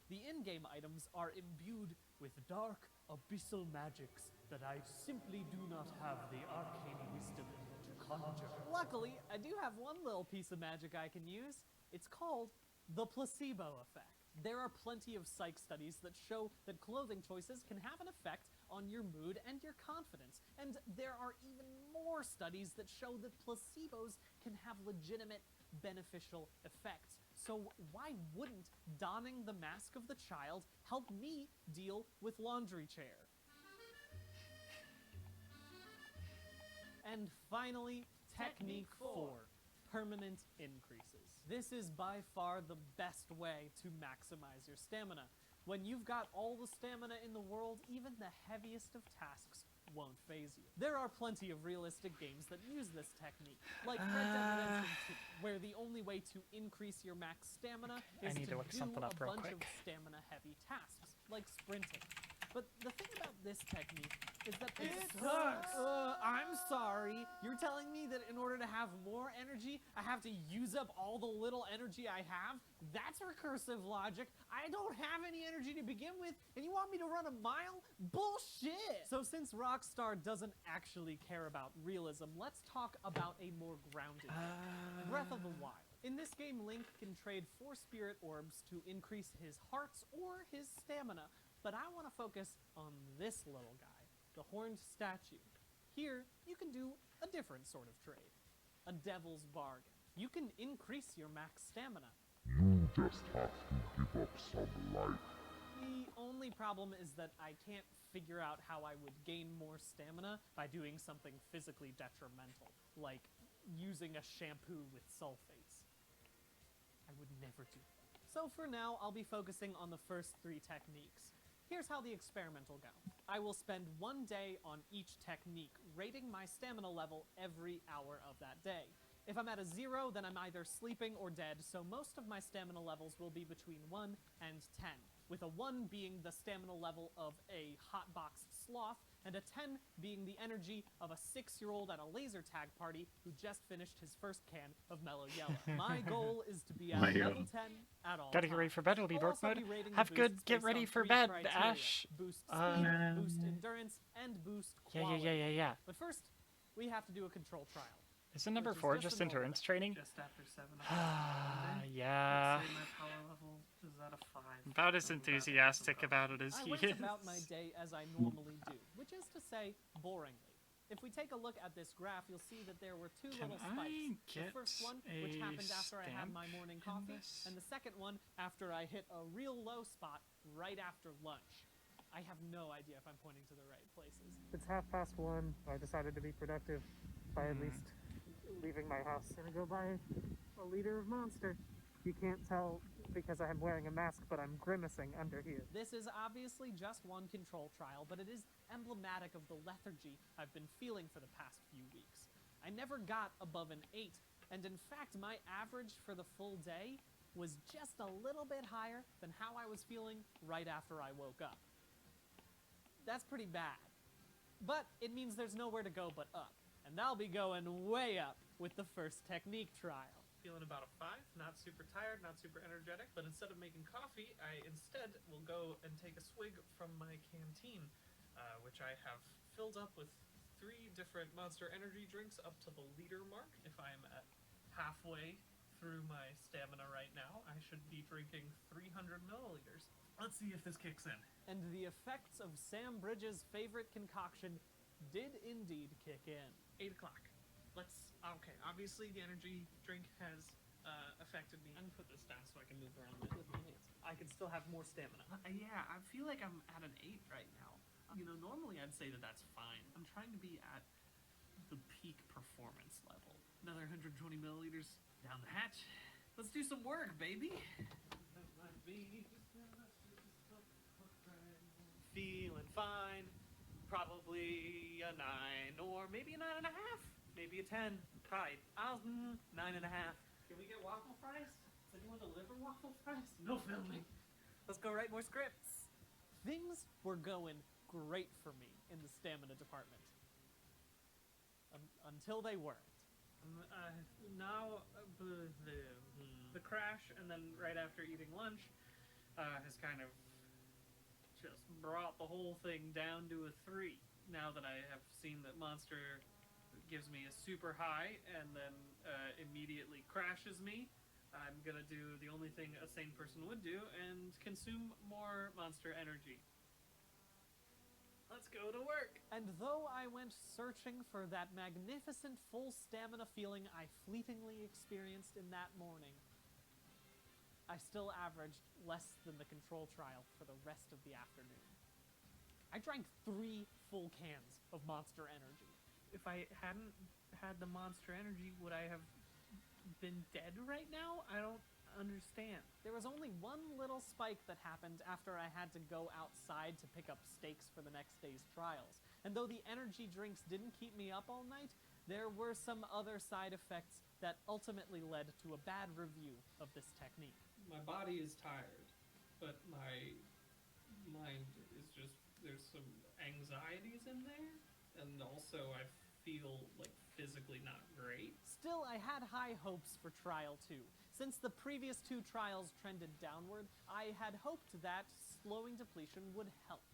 The in-game items are imbued with dark, abyssal magics that I simply do not have the arcane wisdom to conjure. Luckily, I do have one little piece of magic I can use. It's called the placebo effect. There are plenty of psych studies that show that clothing choices can have an effect on your mood and your confidence. And there are even more studies that show that placebos can have legitimate beneficial effects. So why wouldn't donning the mask of the child help me deal with laundry chair? And finally, Technique 4, permanent increases. This is by far the best way to maximize your stamina. When you've got all the stamina in the world, even the heaviest of tasks won't phase you. There are plenty of realistic games that use this technique, like Red Dead Redemption 2, where the only way to increase your max stamina is I need to to look do something a up real bunch of quick. stamina-heavy tasks, like sprinting. But the thing about this technique is that It sucks. I'm sorry. You're telling me that in order to have more energy, I have to use up all the little energy I have? That's recursive logic. I don't have any energy to begin with, and you want me to run a mile? Bullshit! So since Rockstar doesn't actually care about realism, let's talk about a more grounded game. Breath of the Wild. In this game, Link can trade 4 spirit orbs to increase his hearts or his stamina. But I want to focus on this little guy, the horned statue. Here, you can do a different sort of trade. A devil's bargain. You can increase your max stamina. You just have to give up some life. The only problem is that I can't figure out how I would gain more stamina by doing something physically detrimental, like using a shampoo with sulfates. I would never do that. So for now, I'll be focusing on the first 3 techniques. Here's how the experiment will go. I will spend 1 day on each technique, rating my stamina level every hour of that day. If I'm at a 0, then I'm either sleeping or dead, so most of my stamina levels will be between 1 and 10, with a 1 being the stamina level of a hotbox sloth, and a 10 being the energy of a 6-year-old at a laser tag party who just finished his first can of Mellow Yellow. My goal is to be at level 10 at all Gotta get ready for bed, it'll be I'll dork also mode. be rating the Have good, boosts get based ready on for 3 bed, criteria. Ash. Boost speed, boost endurance, and boost quality. Yeah. But first, we have to do a control trial. Isn't number which is 4 just just a normal endurance training? Just after 7 o'clock. Yeah. Let's say my power level is at a 5. About as enthusiastic about it as I he went is. about my day as I normally do, which is to say, boringly. If we take a look at this graph, you'll see that there were 2 little spikes. The first one, which happened after I had my morning coffee, and the second one after I hit a real low spot right after lunch. I have no idea if I'm pointing to the right places. It's 1:30. I decided to be productive by at least leaving my house. Gonna go buy a liter of Monster. You can't tell because I'm wearing a mask, but I'm grimacing under here. This is obviously just one control trial, but it is emblematic of the lethargy I've been feeling for the past few weeks. I never got above an 8, and in fact my average for the full day was just a little bit higher than how I was feeling right after I woke up. That's pretty bad. But it means there's nowhere to go but up, and I'll be going way up with the first technique trial. feeling about a 5, not super tired, not super energetic, but instead of making coffee, I instead will go and take a swig from my canteen, which I have filled up with 3 different Monster Energy drinks up to the liter mark. If I'm at halfway through my stamina right now, I should be drinking 300 milliliters. Let's see if this kicks in. And the effects of Sam Bridges' favorite concoction did indeed kick in. 8 o'clock. Okay, obviously the energy drink has affected me. I'm gonna put this down so I can move around with my hands. I can still have more stamina. Yeah, I feel like I'm at an 8 right now. You know, normally I'd say that that's fine. I'm trying to be at the peak performance level. Another 120 milliliters down the hatch. Let's do some work, baby. That might be feeling fine. Probably a 9 or maybe a 9.5. Maybe a 10. Tied. 9.5. Can we get waffle fries? Does anyone deliver waffle fries? No filming. Let's go write more scripts. Things were going great for me in the stamina department. Until they weren't. Now, the crash and then right after eating lunch has kind of just brought the whole thing down to a 3. Now that I have seen that Monster gives me a super high and then immediately crashes me, I'm gonna do the only thing a sane person would do and consume more Monster Energy. Let's go to work! And though I went searching for that magnificent full stamina feeling I fleetingly experienced in that morning, I still averaged less than the control trial for the rest of the afternoon. I drank 3 full cans of Monster Energy. If I hadn't had the Monster Energy, would I have been dead right now? I don't understand. There was only one little spike that happened after I had to go outside to pick up stakes for the next day's trials. And though the energy drinks didn't keep me up all night, there were some other side effects that ultimately led to a bad review of this technique. My body is tired, but my mind is just, there's some anxieties in there, and also I feel like physically not great. Still, I had high hopes for Trial 2. Since the previous 2 trials trended downward, I had hoped that slowing depletion would help.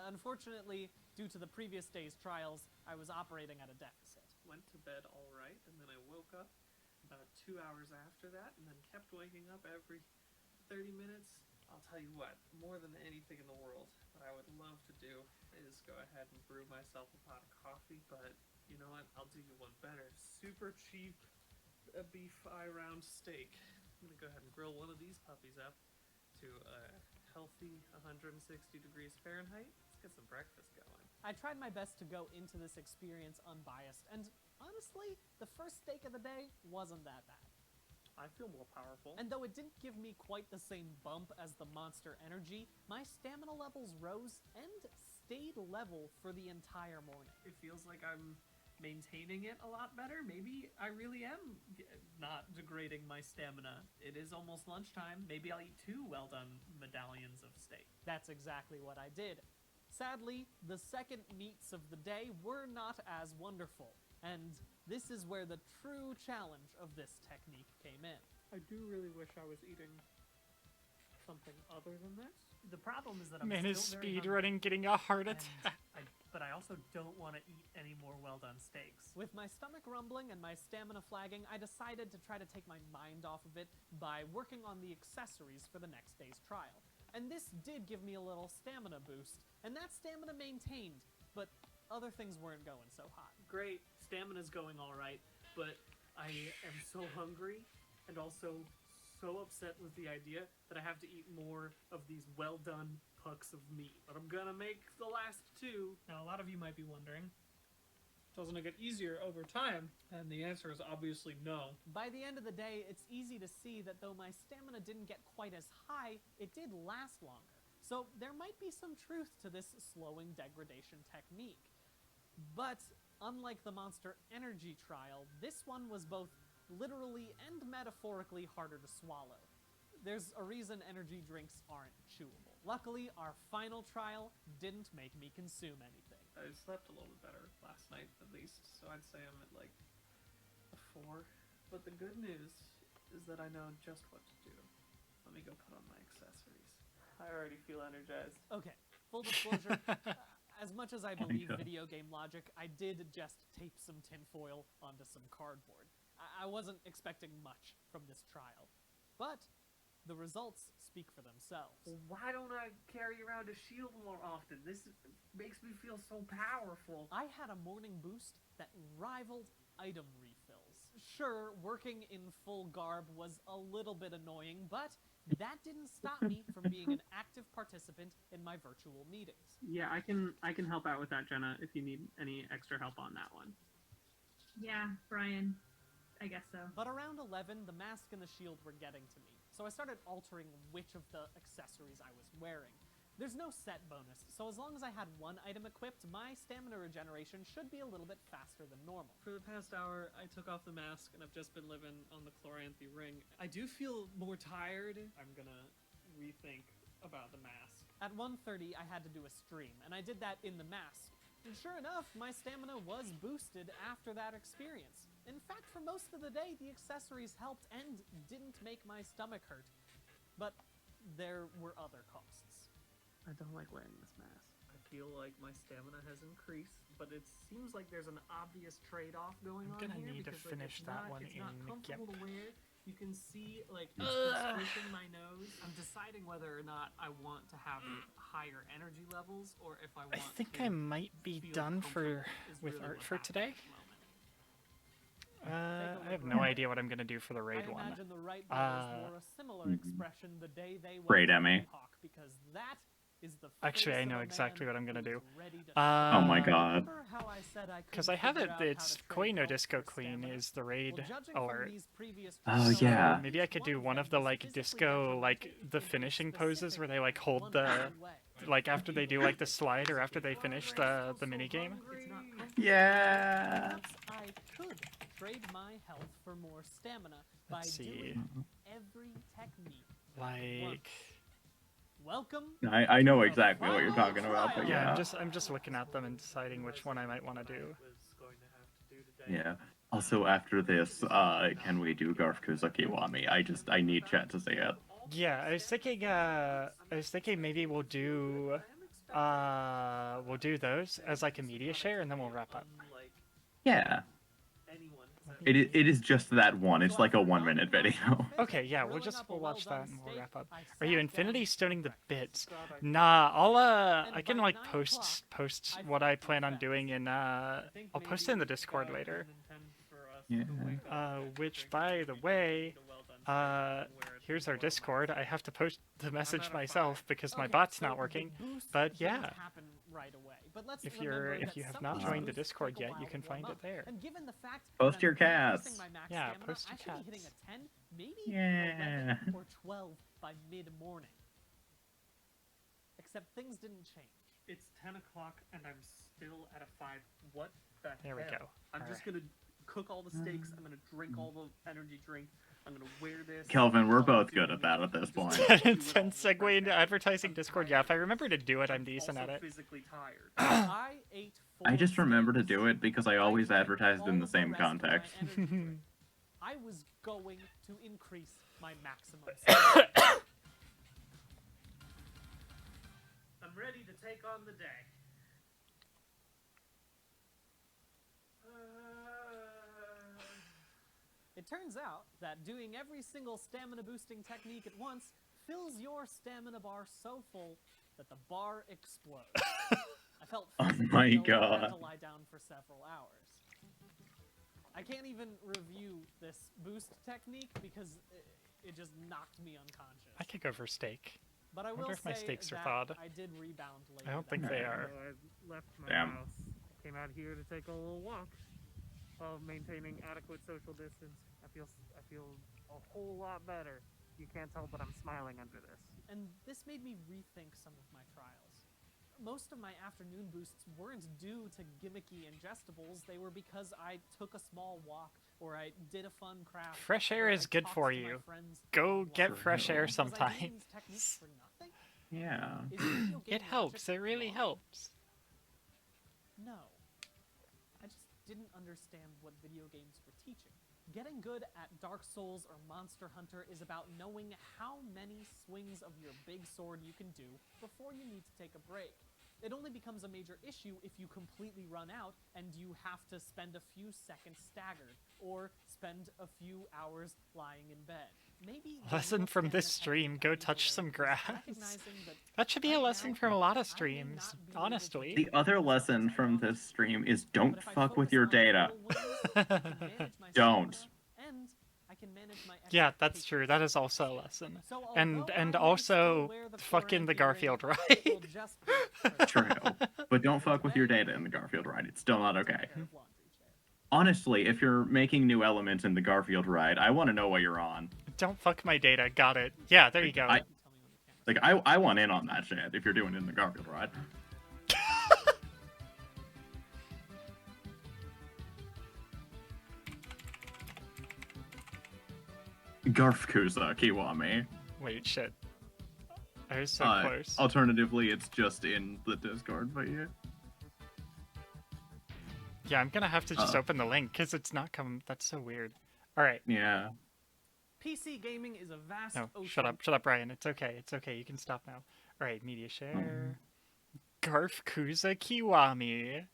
Unfortunately, due to the previous day's trials, I was operating at a deficit. Went to bed all right, and then I woke up about 2 hours after that, and then kept waking up every 30 minutes. I'll tell you what, more than anything in the world, what I would love to do is go ahead and brew myself a pot of coffee, but you know what, I'll do you one better. Super cheap beef eye round steak. I'm gonna go ahead and grill one of these puppies up to a healthy 160 degrees Fahrenheit. Let's get some breakfast going. I tried my best to go into this experience unbiased, and honestly, the first steak of the day wasn't that bad. I feel more powerful. And though it didn't give me quite the same bump as the Monster Energy, my stamina levels rose and stayed level for the entire morning. It feels like I'm maintaining it a lot better. Maybe I really am not degrading my stamina. It is almost lunchtime. Maybe I'll eat 2 well-done medallions of steak. That's exactly what I did. Sadly, the second meats of the day were not as wonderful, and this is where the true challenge of this technique came in. I do really wish I was eating something other than this. The problem is that I'm Man still is very speedrunning, getting a heart attack. but I also don't want to eat any more well-done steaks. With my stomach rumbling and my stamina flagging, I decided to try to take my mind off of it by working on the accessories for the next day's trial. And this did give me a little stamina boost, and that stamina maintained, but other things weren't going so hot. Great, stamina's going all right, but I am so hungry and also so upset with the idea that I have to eat more of these well-done pucks of meat. But I'm gonna make the last 2. Now, a lot of you might be wondering, doesn't it get easier over time? And the answer is obviously no. By the end of the day, it's easy to see that though my stamina didn't get quite as high, it did last longer. So there might be some truth to this slowing degradation technique. But unlike the Monster Energy trial, this one was both literally and metaphorically harder to swallow. There's a reason energy drinks aren't chewable. Luckily, our final trial didn't make me consume anything. I slept a little bit better last night, at least, so I'd say I'm at like a 4. But the good news is that I know just what to do. Let me go put on my accessories. I already feel energized. Okay, full disclosure, as much as I believe video game logic, I did just tape some tinfoil onto some cardboard. I wasn't expecting much from this trial, but the results speak for themselves. Well, why don't I carry around a shield more often? This makes me feel so powerful. I had a morning boost that rivaled item refills. Sure, working in full garb was a little bit annoying, but that didn't stop me from being an active participant in my virtual meetings. Yeah, I can help out with that, Jenna, if you need any extra help on that one. Yeah, Brian. I guess so. But around 11, the mask and the shield were getting to me, so I started altering which of the accessories I was wearing. There's no set bonus, so as long as I had one item equipped, my stamina regeneration should be a little bit faster than normal. For the past hour, I took off the mask, and I've just been living on the Chloranthy ring. I do feel more tired. I'm gonna rethink about the mask. At 1:30, I had to do a stream, and I did that in the mask. And sure enough, my stamina was boosted after that experience. In fact, for most of the day, the accessories helped and didn't make my stomach hurt. But there were other costs. I don't like wearing this mask. I feel like my stamina has increased, but it seems like there's an obvious trade-off going on here. I'm gonna need to finish that one it's in not comfortable GIMP. to wear. You can see, like, it's squishing my nose. I'm deciding whether or not I want to have higher energy levels, or if I want I think I might be done with art for today. I have no idea what I'm gonna do for the raid one. Imagine the right brothers wore a similar expression the day they went Raid to Emmy. Hawk, because that is the Actually, I face know of a exactly man what I'm gonna do. ready to Oh my god. Remember how I said I Because couldn't I have figure it, out how it's to trade Koi no health Disco for Clean stamina? is the raid Well, judging from alert. these previous Oh, trials, yeah. Maybe I could do one of the like disco, like the finishing poses where they like hold the, like after they do like the slide or after they finish the mini game. Yeah. Perhaps I could trade my health for more stamina by Let's see. doing every technique at Like, once. Welcome. I know exactly what you're talking about, but yeah, yeah. I'm just looking at them and deciding which one I might want to do. Yeah. Also, after this, can we do Garf Kuzuki Wami? I need chat to see it. Yeah, I was thinking maybe we'll do those as like a media share and then we'll wrap up. Yeah. It is just that one. It's like a 1-minute video. Okay, yeah, we'll watch that and we'll wrap up. Are you Infinity Stoning the bits? Nah, I can like post what I plan on doing in I'll post it in the Discord later. Yeah. Which by the way, here's our Discord. I have to post the message myself because my bot's not working. But yeah. Right away. But let's If you have some not of joined the these boosts Discord take a yet, you while can to warm find it up. there. And given the fact Post that your I'm cats. increasing my max Yeah, stamina, post I your should be cats. hitting a 10, maybe Yeah. 11 or 12 by mid-morning. Except things didn't change. It's 10 o'clock and I'm still at a 5. What the There we hell? go. I'm just gonna cook all the steaks. I'm gonna drink all the energy drink. I'm gonna wear this. Kelvin, we're both good at that at this point. 10 segue into advertising Discord. Yeah, if I remember to do it, I'm decent at it. Physically tired. I ate 4 I just remember to do it because I always drank advertised in all the of same rest of my context. energy drink. I was going to increase my maximum stamina. I'm ready to take on the day. It turns out that doing every single stamina boosting technique at once fills your stamina bar so full that the bar explodes. I felt physically my ill and had God. to lie down for several hours. I can't even review this boost technique because it just knocked me unconscious. I could go for steak. But I will wonder if my say steaks are that thawed. I did rebound later. I don't think that they day. are. So I left my Damn. house, came out here to take a little walk while maintaining adequate social distance. I feel a whole lot better. You can't tell, but I'm smiling under this. And this made me rethink some of my trials. Most of my afternoon boosts weren't due to gimmicky ingestibles, they were because I took a small walk, or I did a fun craft. Fresh air or is I good talked for to my you. friends Go online. get fresh air Was I doing sometimes. these techniques for nothing? Yeah. Is video game It helps. logic It really wrong? helps. No. I just didn't understand what video games were teaching. Getting good at Dark Souls or Monster Hunter is about knowing how many swings of your big sword you can do before you need to take a break. It only becomes a major issue if you completely run out and you have to spend a few seconds staggered, or spend a few hours lying in bed. Maybe Lesson from this stream, go touch some grass. That should be a lesson from a lot of streams, honestly. The other lesson from this stream is don't fuck with your data. Don't. And I can manage my Yeah, that's true. That is also a lesson. And also, fucking the Garfield ride. True. But don't fuck with your data in the Garfield ride. It's still not okay. Honestly, if you're making new elements in the Garfield ride, I want to know what you're on. Don't fuck my data. Got it. Yeah, there you go. I want in on that shit if you're doing it in the Garfield ride. Garfkusa Kiwami. Wait, shit. I was so close. Alternatively, it's just in the Discord, but yeah. Yeah, I'm gonna have to just open the link, because it's not coming. That's so weird. Alright. Yeah. PC gaming is a vast No, ocean. shut up, Brian. It's okay. It's okay. You can stop now. Alright, media share. Garfkusa Kiwami.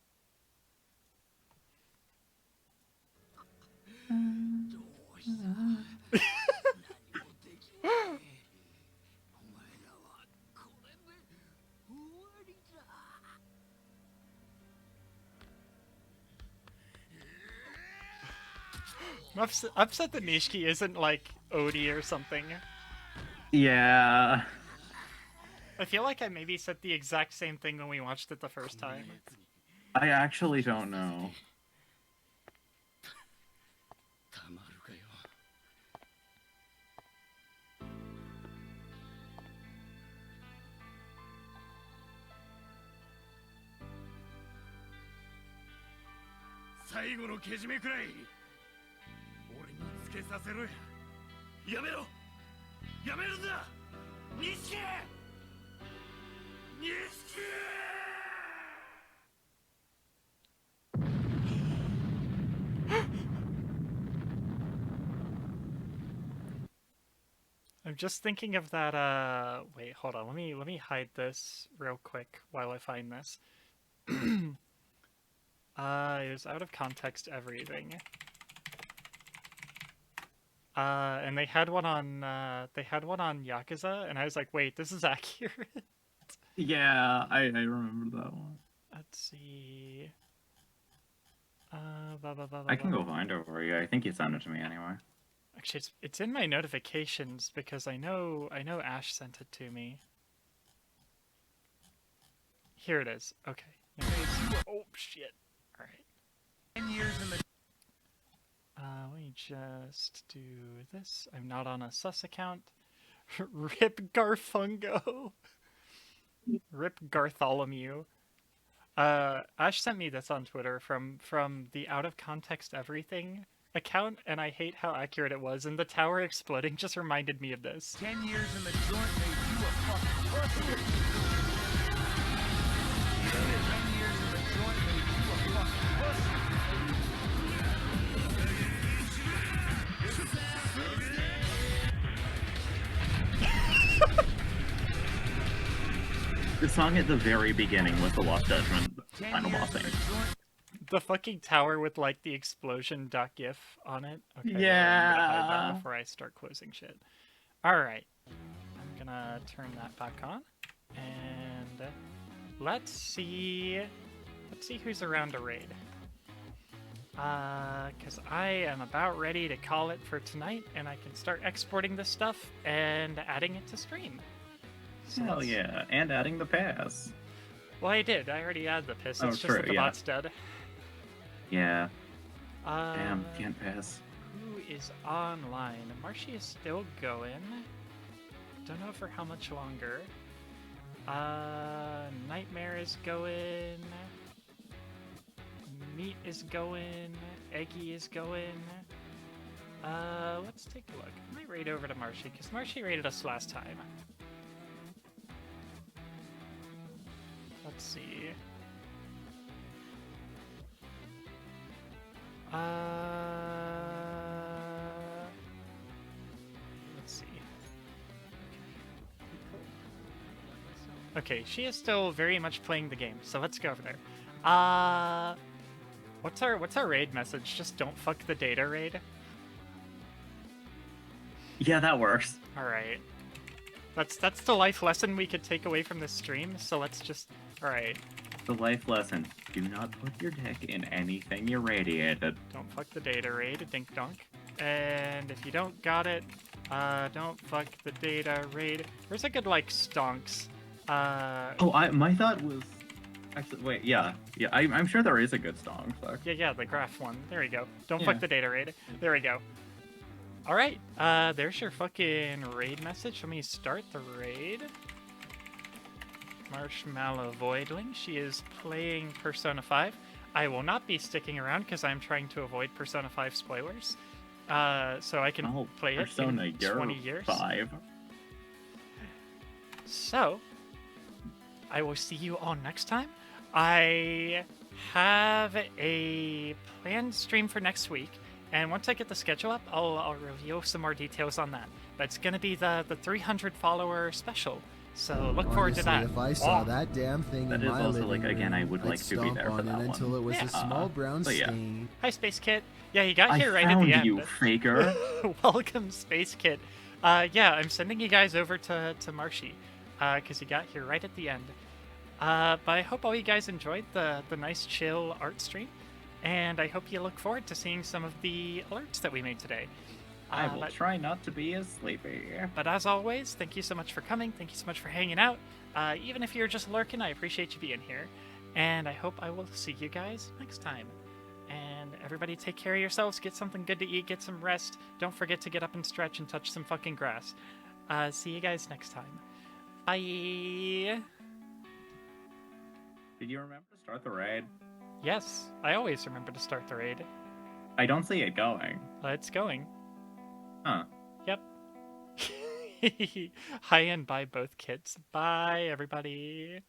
I'm upset that Nishiki isn't like Odie or something. Yeah. I feel like I maybe said the exact same thing when we watched it the first time. I actually don't know. I'm just thinking of that, wait, hold on, let me hide this real quick while I find this. It was out of context everything. And they had one on Yakuza, and I was like, wait, this is accurate? Yeah, I remember that one. Let's see. I can go find it for you. I think you sent it to me anyway. Actually, it's in my notifications because I know Ash sent it to me. Here it is. Okay. Oh shit. All right. 10 years in the. Let me just do this. I'm not on a sus account. Rip Garfungo. Rip Gartholomew. Ash sent me this on Twitter from the Out of Context Everything account, and I hate how accurate it was, and the tower exploding just reminded me of this. 10 years in the joint made you a fucking pussy. 10 years in the joint made you a fucking pussy. The song at the very beginning was the Lost Judgment final boss thing. The fucking tower with like the explosion .gif on it. Okay, yeah. I'm gonna hide that before I start closing shit. All right, I'm gonna turn that back on, and let's see who's around to raid. Cause I am about ready to call it for tonight, and I can start exporting this stuff and adding it to stream. So Hell yeah, and adding the pass. Well, I did. I already added the piss. It's Oh, just true, that the yeah. bot's dead. Yeah. Damn, can't pass. Who is online? Marshy is still going. Don't know for how much longer. Nightmare is going. Meat is going. Eggy is going. Let's take a look. I might raid over to Marshy, because Marshy raided us last time. Let's see. Okay, she is still very much playing the game, so let's go over there. What's our raid message? Just don't fuck the data raid? Yeah, that works. Alright. That's the life lesson we could take away from this stream, so let's just... Alright. The life lesson. Do not put your dick in anything irradiated. Don't fuck the data raid, dink donk. And if you don't got it, don't fuck the data raid. Where's a good, like, stonks? My thought was... Actually, wait, yeah. I'm sure there is a good song. So. Yeah, the graph one. There we go. Don't Yeah. fuck the data raid. There we go. Alright, there's your fucking raid message. Let me start the raid. Marshmallow Voidling. She is playing Persona 5. I will not be sticking around because I'm trying to avoid Persona 5 spoilers. So I can play it Persona, in 20 years. 5. So, I will see you all next time. I have a planned stream for next week, and once I get the schedule up, I'll reveal some more details on that. But it's gonna be the 300 follower special, so look forward to that. If I saw that damn thing That in is my also, living like, again, room, I would I'd like to be there stomp for on that it until one. it was Yeah. a small brown But yeah. stain. Hi, Space Kit. Yeah, you got I here right at found the end. you, faker. Welcome, Space Kit. Yeah, I'm sending you guys over to Marshy, because you got here right at the end. But I hope all you guys enjoyed the nice chill art stream, and I hope you look forward to seeing some of the alerts that we made today. I will try not to be as sleepy. But as always, thank you so much for coming. Thank you so much for hanging out. Even if you're just lurking, I appreciate you being here. And I hope I will see you guys next time. And everybody take care of yourselves. Get something good to eat. Get some rest. Don't forget to get up and stretch and touch some fucking grass. See you guys next time. Bye. Did you remember to start the raid? Yes, I always remember to start the raid. I don't see it going. It's going. Huh. Yep. Hi and bye both kids. Bye, everybody.